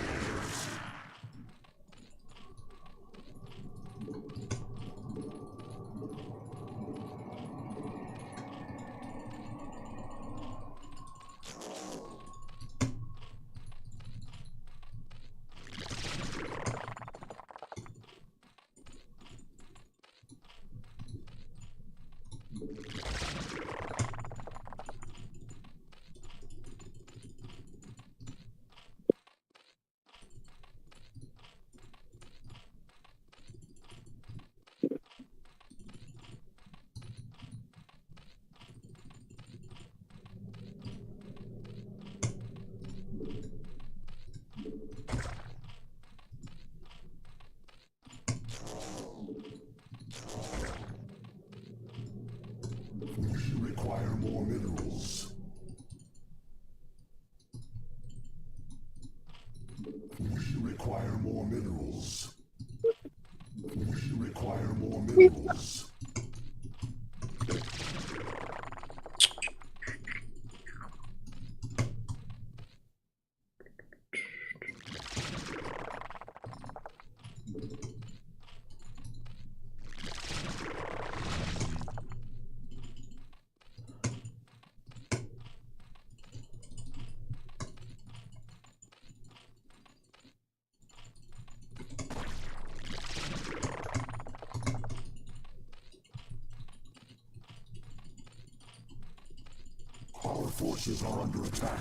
forces are under attack.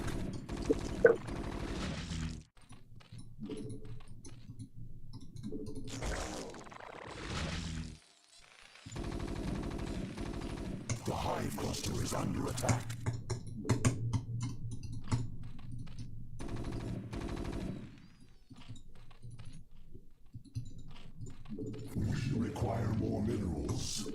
The hive cluster is under attack. We require more minerals.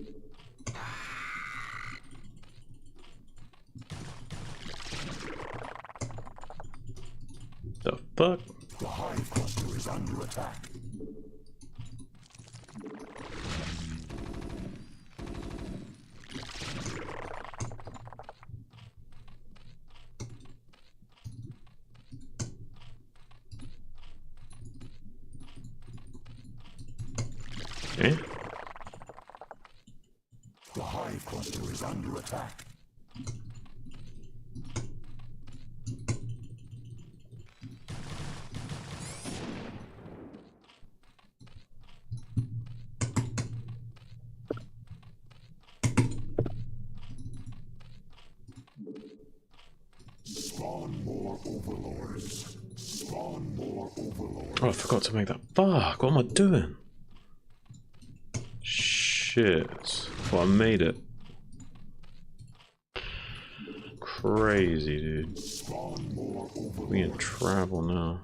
The fuck? The hive cluster is under attack. Eh? The hive cluster is under attack. Spawn more overlords. Spawn more overlords. Oh, I forgot to make that. Fuck, what am I doing? Shit. Well, I made it. Crazy, dude. Spawn more overlords. We in trouble now.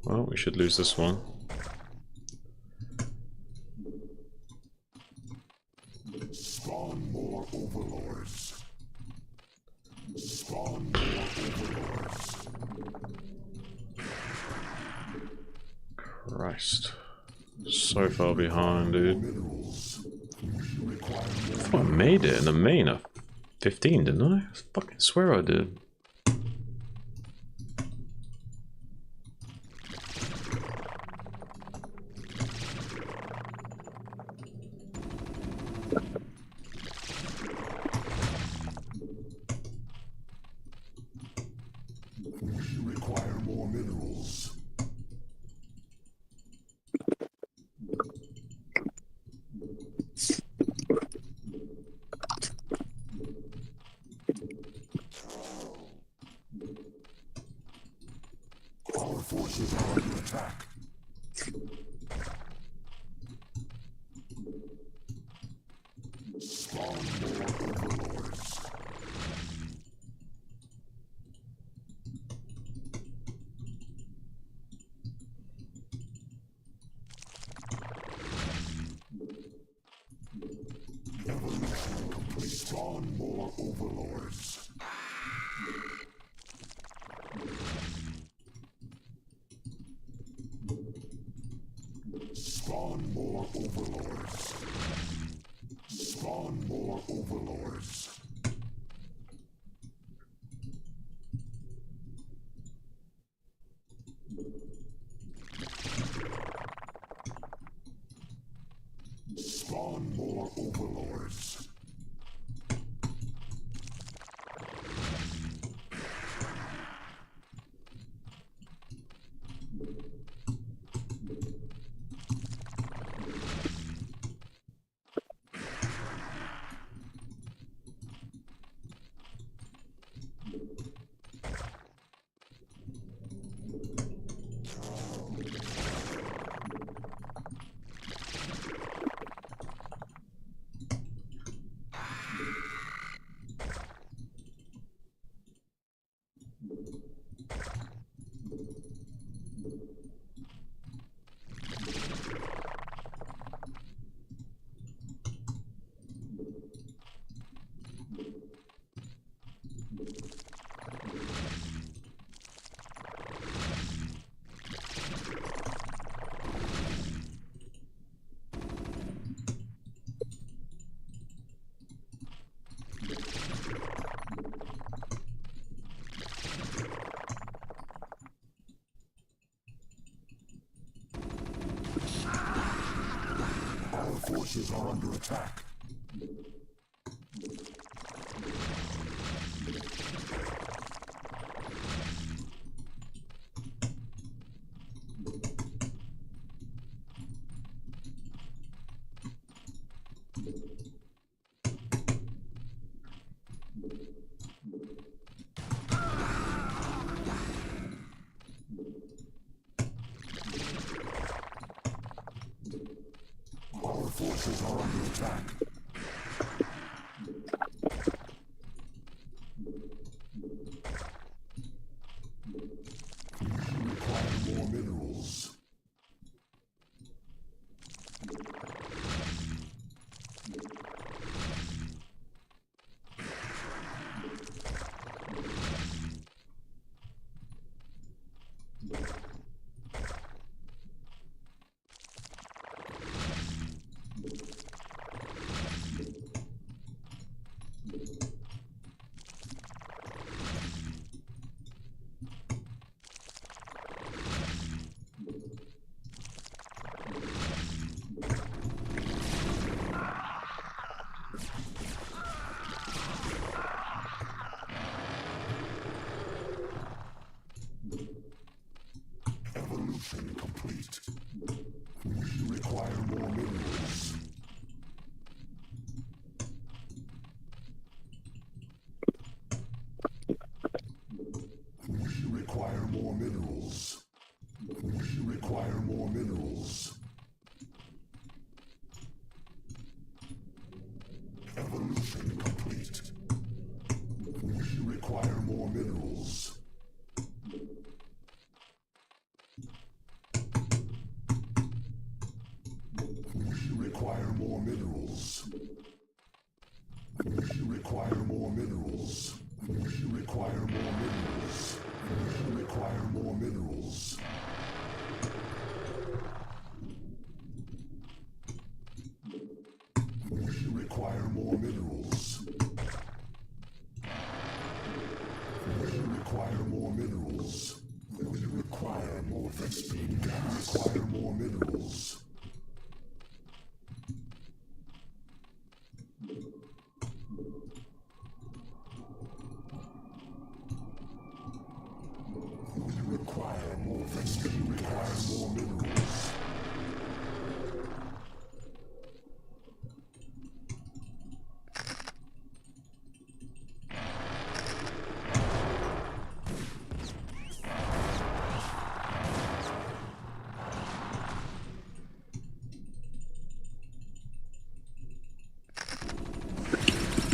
Well, we should lose this one. Spawn more overlords. Spawn more overlords. Christ. So far behind, dude. Minerals. We require more. I thought I made it in the main of 15, didn't I? I fucking swear I did. We require more minerals. Our forces are under attack. Spawn more overlords. Evolution complete. Spawn more overlords. Spawn more overlords. Spawn more overlords. Spawn more overlords. Our forces are under attack. forces are under attack. Require more minerals. Evolution complete. We require more minerals. We require more minerals. We require more minerals. Evolution complete. We require more minerals. We require more minerals. We require more minerals. We require more minerals. We require more minerals. We require more minerals. We require more minerals. We require more Vespine gas. We require more minerals. We require more Vespine. We require more minerals.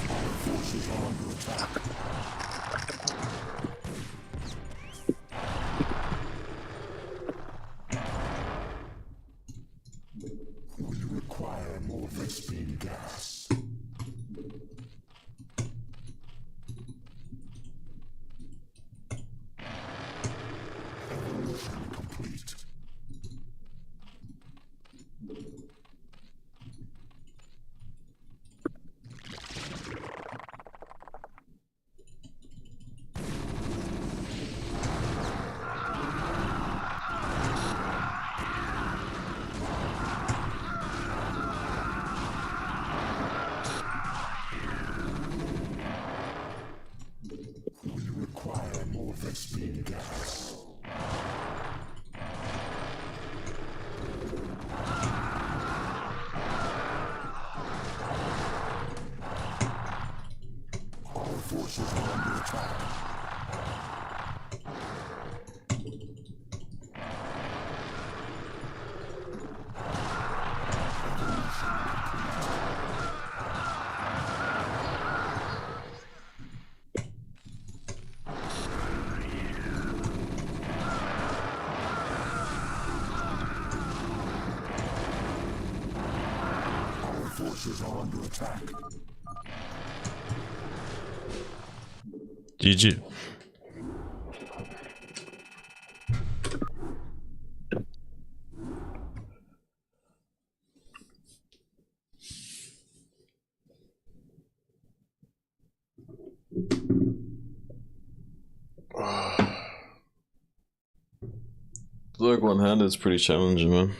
Our forces are under attack. We require more Vespine gas. Evolution complete. We require more Vespine gas. Our forces are under attack. Our forces are under attack. GG. Look, one hand is pretty challenging, man.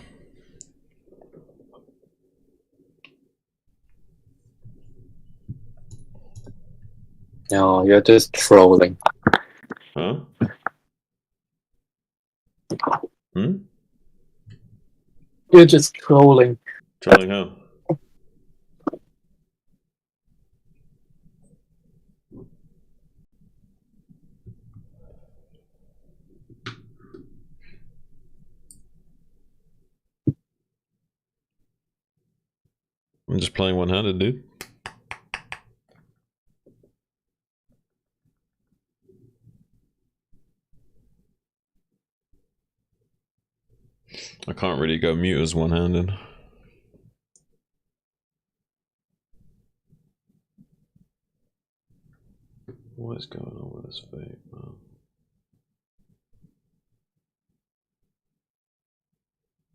No, you're just trolling. Huh? Hmm? You're just trolling. Trolling how? I'm just playing one-handed, dude. I can't really go mute as one-handed. What is going on with this vape, man?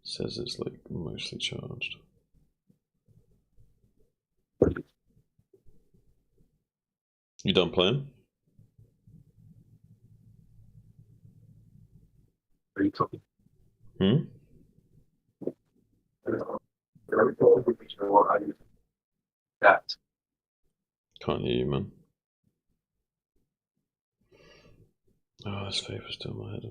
Says it's like mostly charged. You done playing? Are you talking? Hmm? That. Can't hear you, man. Oh, this vape is still in my head.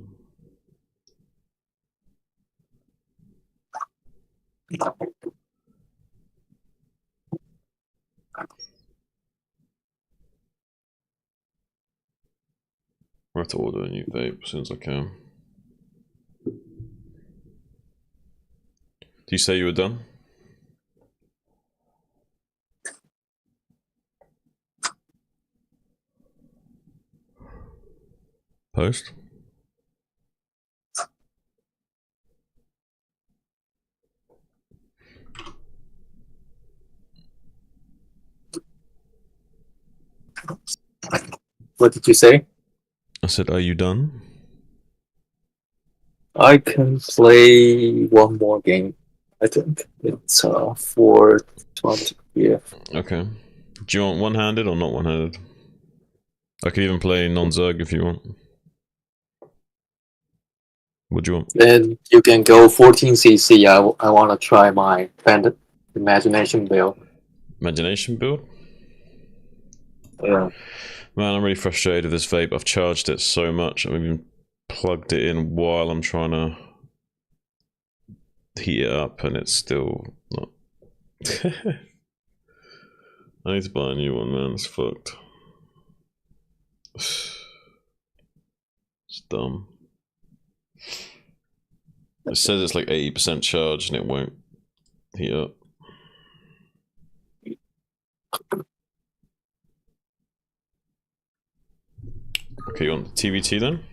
I have to order a new vape as soon as I can. Do you say you were done? Post? What did you say? I said, are you done? I can play one more game. I think it's 420. Yeah. Okay. Do you want one-handed or not one-handed? I could even play non-Zerg if you want. What do you want? Then you can go 14cc. I want to try my Bandit Imagination build. Imagination build? Yeah. Man, I'm really frustrated with this vape. I've charged it so much. I've even plugged it in while I'm trying to heat it up, and it's still not. I need to buy a new one, man. It's fucked. It's dumb. It says it's like 80% charged and it won't heat up. Okay, you want the TVT then?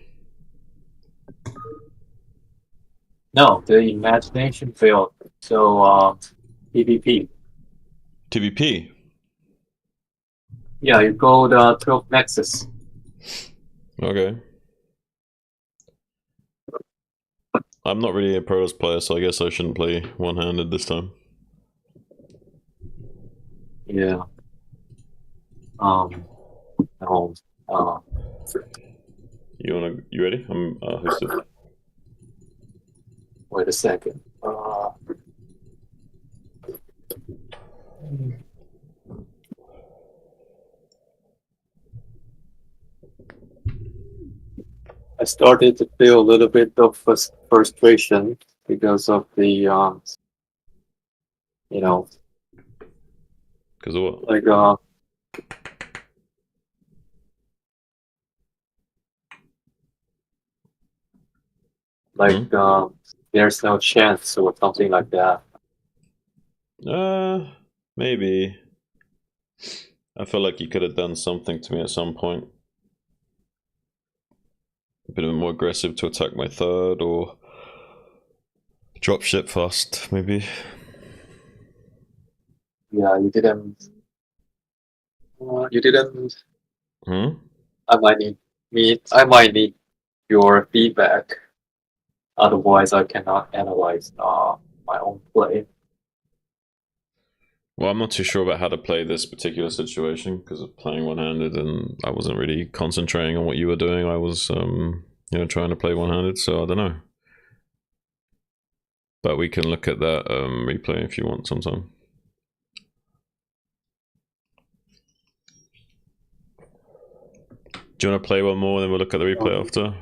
No, the Imagination build. So PvP. TVP? Yeah, you go the 12 Nexus. Okay. I'm not really a Protoss player, so I guess I shouldn't play one-handed this time. Yeah. No. You ready? I'm hosted. Wait a second. I started to feel a little bit of frustration because of the, you know, Because of what? like, there's no chance or something like that. Maybe. I feel like you could have done something to me at some point. A bit more aggressive to attack my third, or drop ship fast, maybe. Yeah, you didn't. You didn't. Hmm? I might need your feedback. Otherwise, I cannot analyze my own play. Well, I'm not too sure about how to play this particular situation because of playing one-handed, and I wasn't really concentrating on what you were doing. I was, trying to play one-handed, so I don't know. But we can look at that replay if you want sometime. Do you want to play one more, then we'll look at the replay after?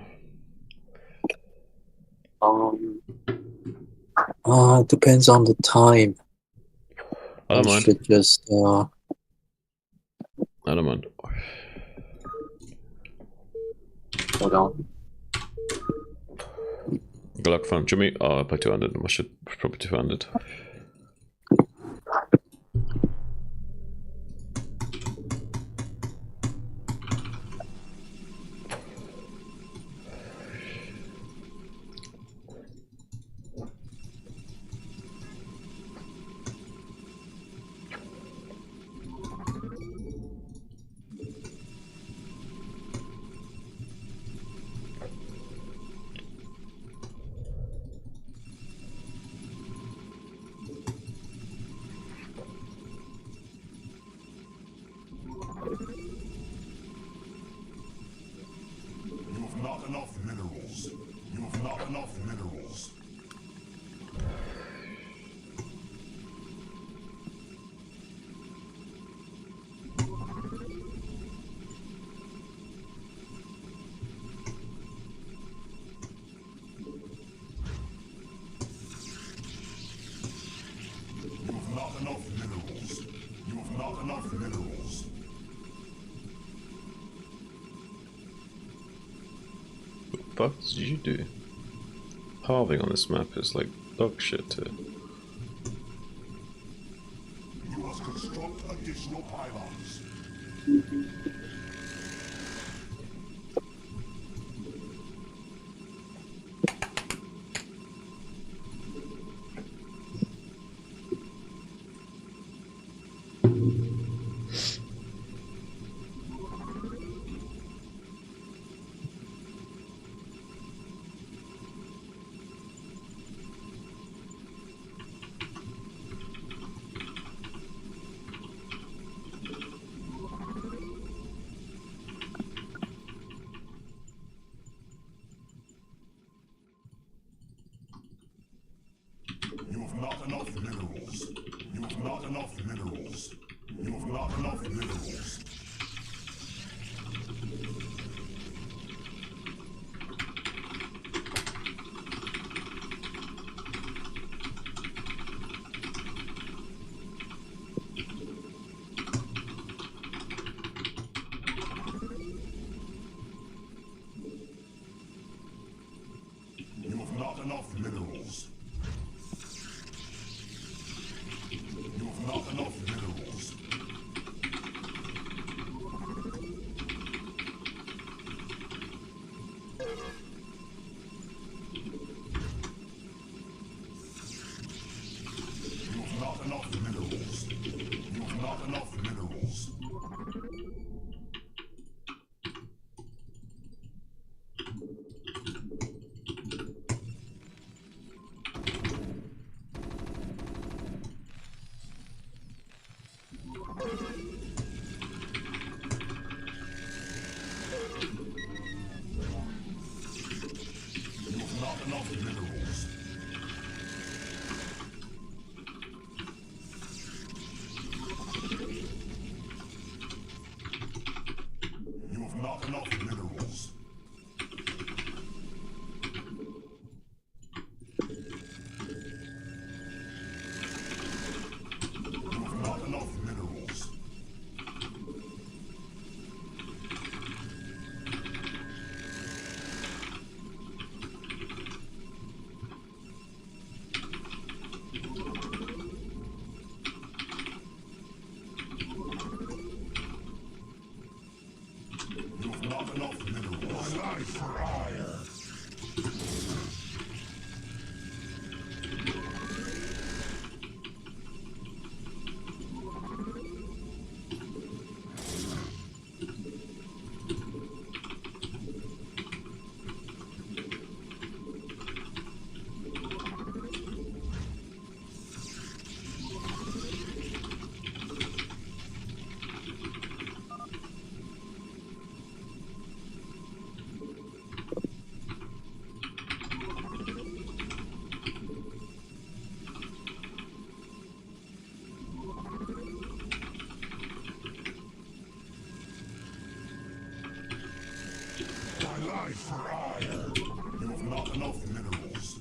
Depends on the time. I don't mind. Should just I don't mind. hold on. Good luck, fam. Do you mean? Oh, I play 200. I should probably 200. enough minerals. What the fuck did you do? Halving on this map is like dog shit too. You must construct additional pylons. You have not enough minerals. You have not enough minerals. You have not enough minerals. You have not enough minerals. You have not enough minerals. You have not enough minerals. You have not enough minerals. You have not enough minerals. You have not enough minerals. You have not enough minerals. You have not enough minerals. My life for hire. My life for hire. You have not enough minerals.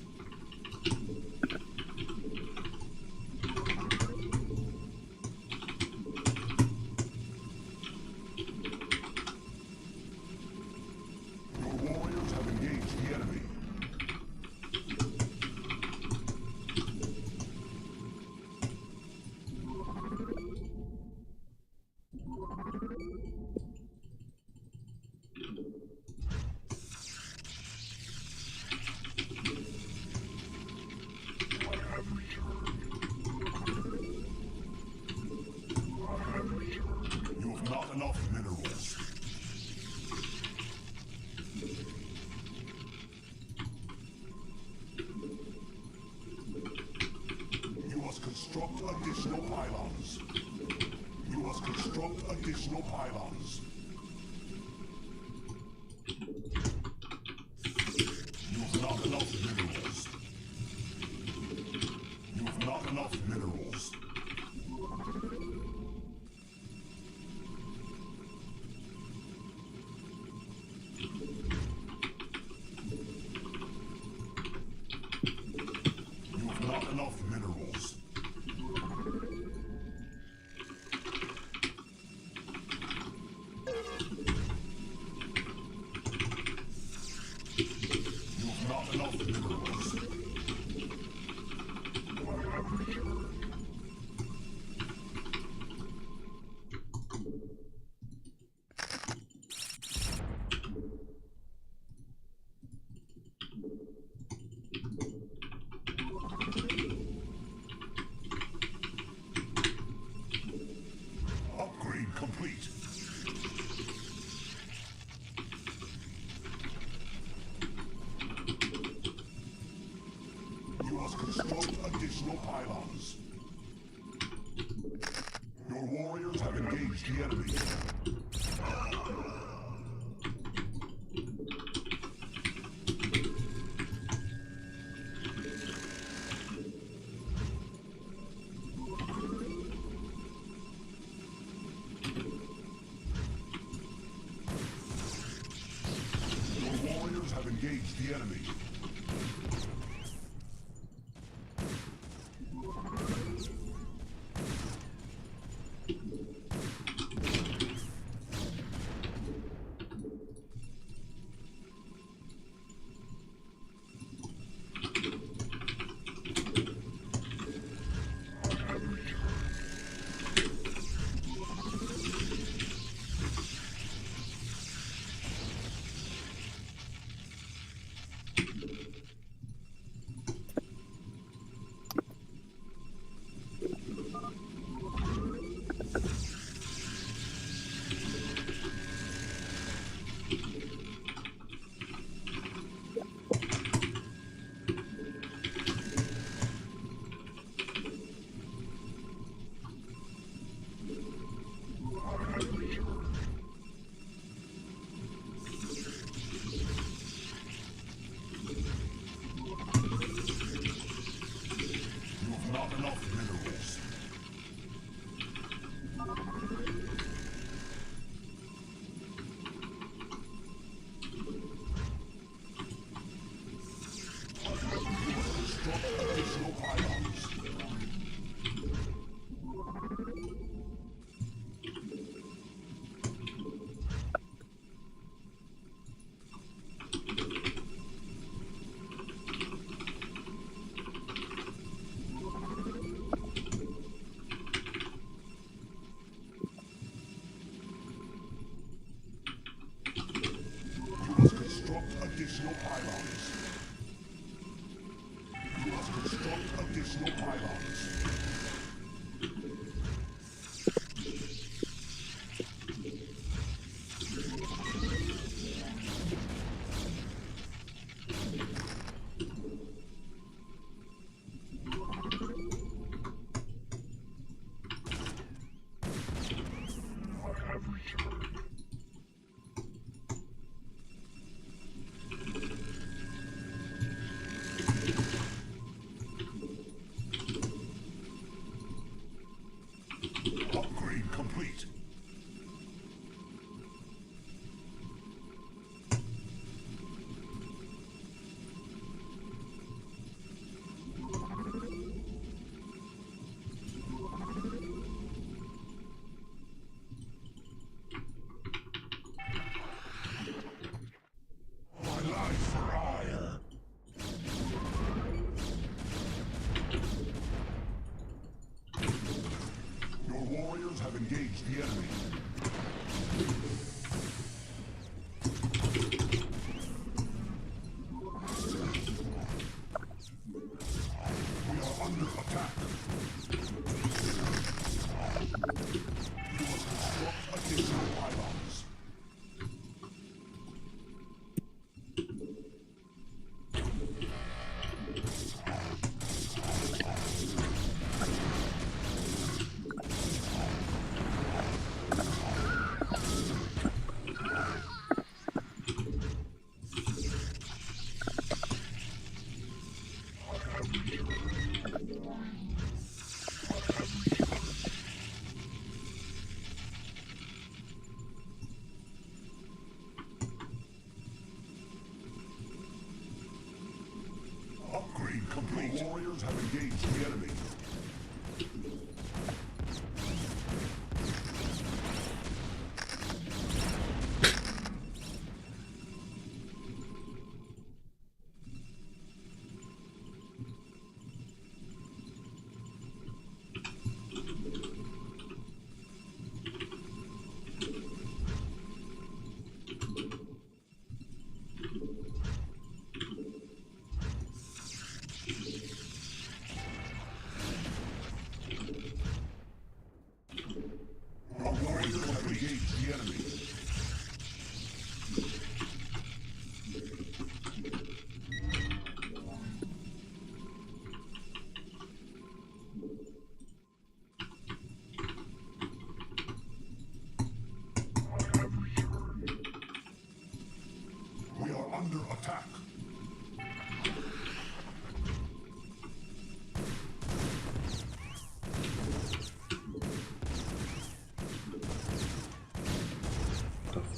Your warriors have engaged the enemy. You have not enough minerals. You must construct additional pylons. You must construct additional pylons. You have not enough minerals. You have not enough minerals. You have not enough minerals. must construct additional pylons. Your warriors have engaged the enemy. Your warriors have engaged the enemy. Not enough minerals. Construct additional pylons. You must construct additional pylons. You must construct additional pylons. Upgrade complete. My life for hire. Your warriors have engaged the enemy. We are under attack. You must construct additional pylons. Upgrade complete. Your warriors have engaged the enemy.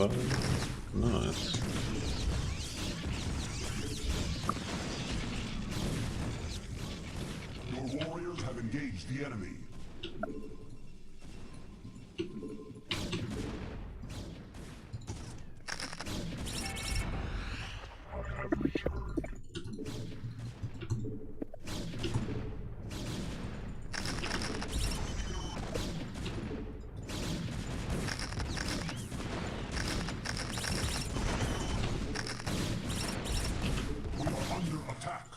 5. Nice. Your warriors have engaged the enemy. We are under attack.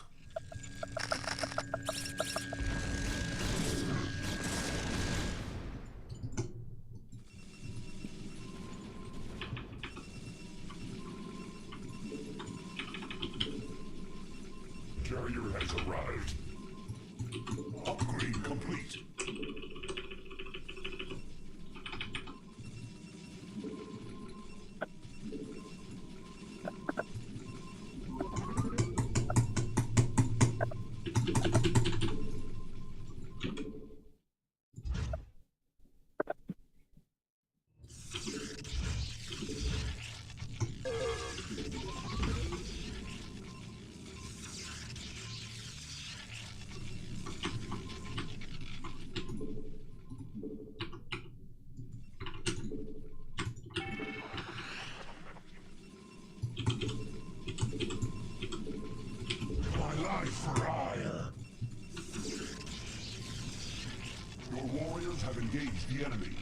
Carrier has arrived. Upgrade complete. My life for hire. Your warriors have engaged the enemy.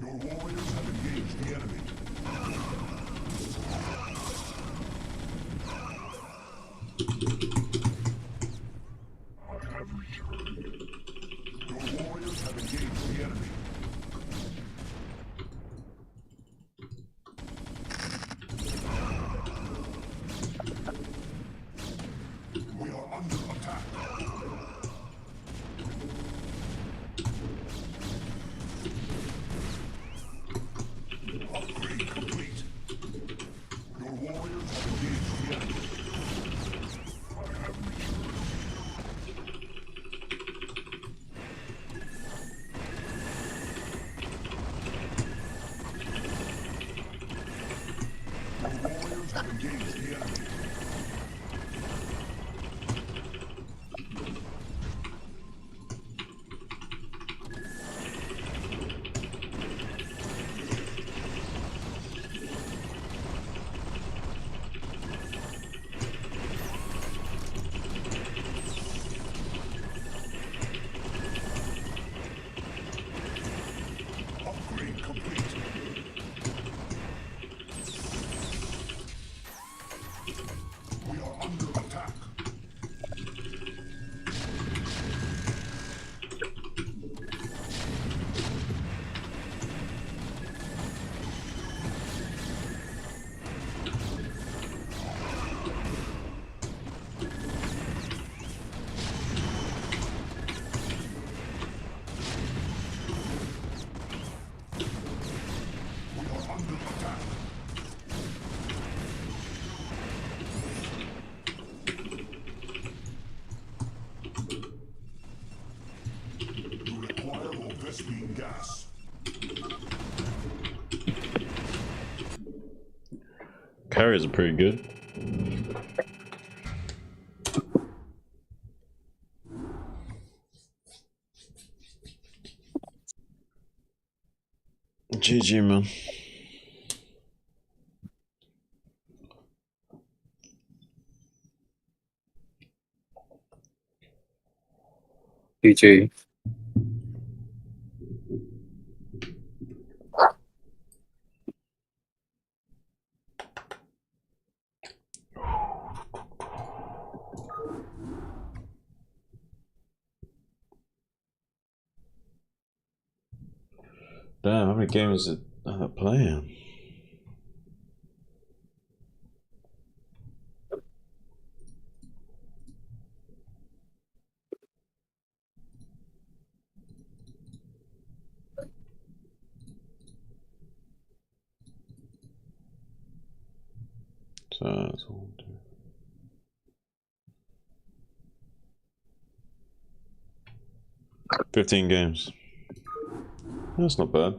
Your warriors have engaged the enemy. Your warriors have engaged the enemy. We are under attack. Upgrade complete. Your warriors have engaged the enemy. I have returned. Your warriors have engaged the enemy. Upgrade complete. We are under attack. We are under attack. You require more Vespine gas. Carriers are pretty good. GG, man. GG. Damn, how many games is it playing? So that's all. 15 games. That's not bad.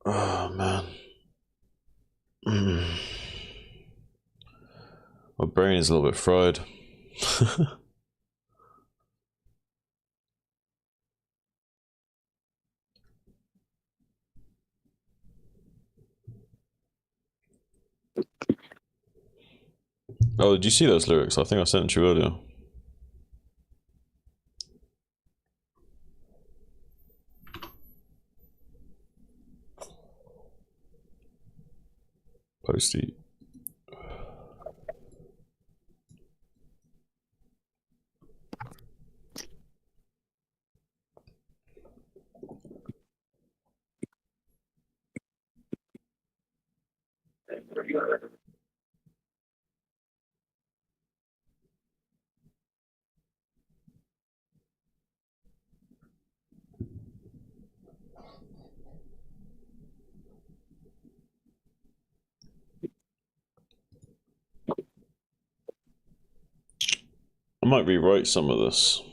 Oh man. My brain is a little bit fried. Oh, did you see those lyrics? I think I sent them to you earlier. Posty. I might rewrite some of this.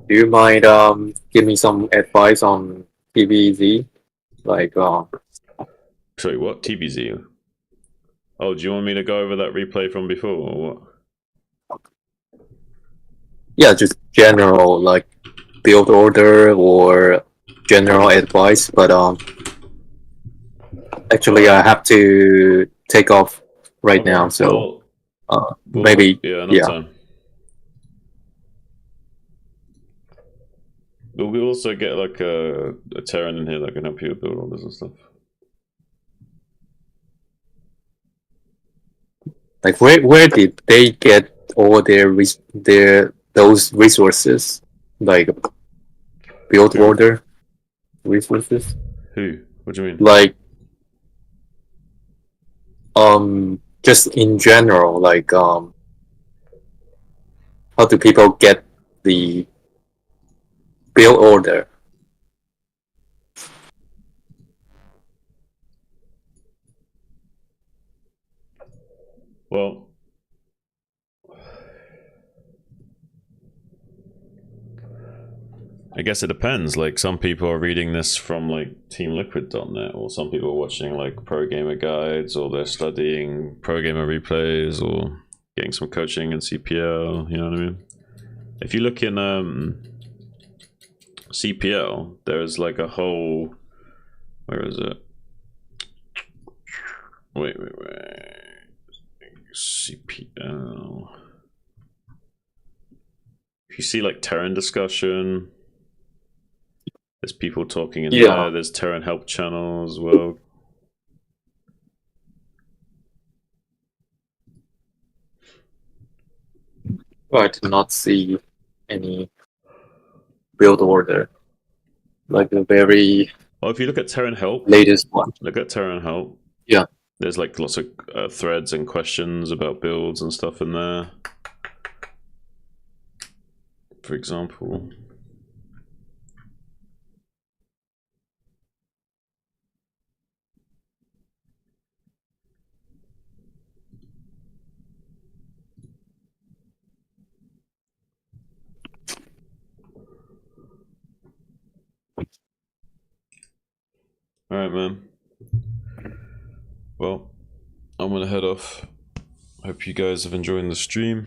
Do you mind give me some advice on TBZ? Like Sorry, what? TBZ? Oh, do you want me to go over that replay from before, or what? yeah, just general like build order or general advice, but actually I have to take off right Okay, now, so well, maybe enough time. We'll also get like a Terran in here that can help you build orders and stuff. like where did they get all their those resources, like build order resources? Who? What do you mean? Like just in general, like how do people get the build order? Well, I guess it depends. Like, some people are reading this from like TeamLiquid.net, or some people are watching like pro gamer guides, or they're studying pro gamer replays, or getting some coaching in CPL. You know what I mean? If you look in CPL, there's like a whole, where is it? Wait. CPL. If you see like Terran discussion, there's people talking in there. There's Terran help channel as well. Well, I did not see any build order, like the very Well, if you look at Terran help, latest one. Look at Terran help. Yeah. There's like lots of threads and questions about builds and stuff in there. For example. Alright, man. Well, I'm gonna head off. Hope you guys have enjoyed the stream.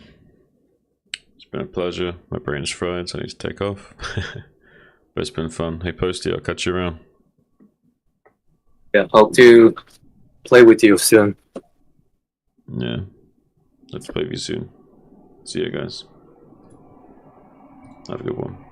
It's been a pleasure. My brain's fried, so I need to take off. But it's been fun. Hey, Posty, I'll catch you around. Yeah, hope to play with you soon. Yeah. Let's play with you soon. See you guys. Have a good one.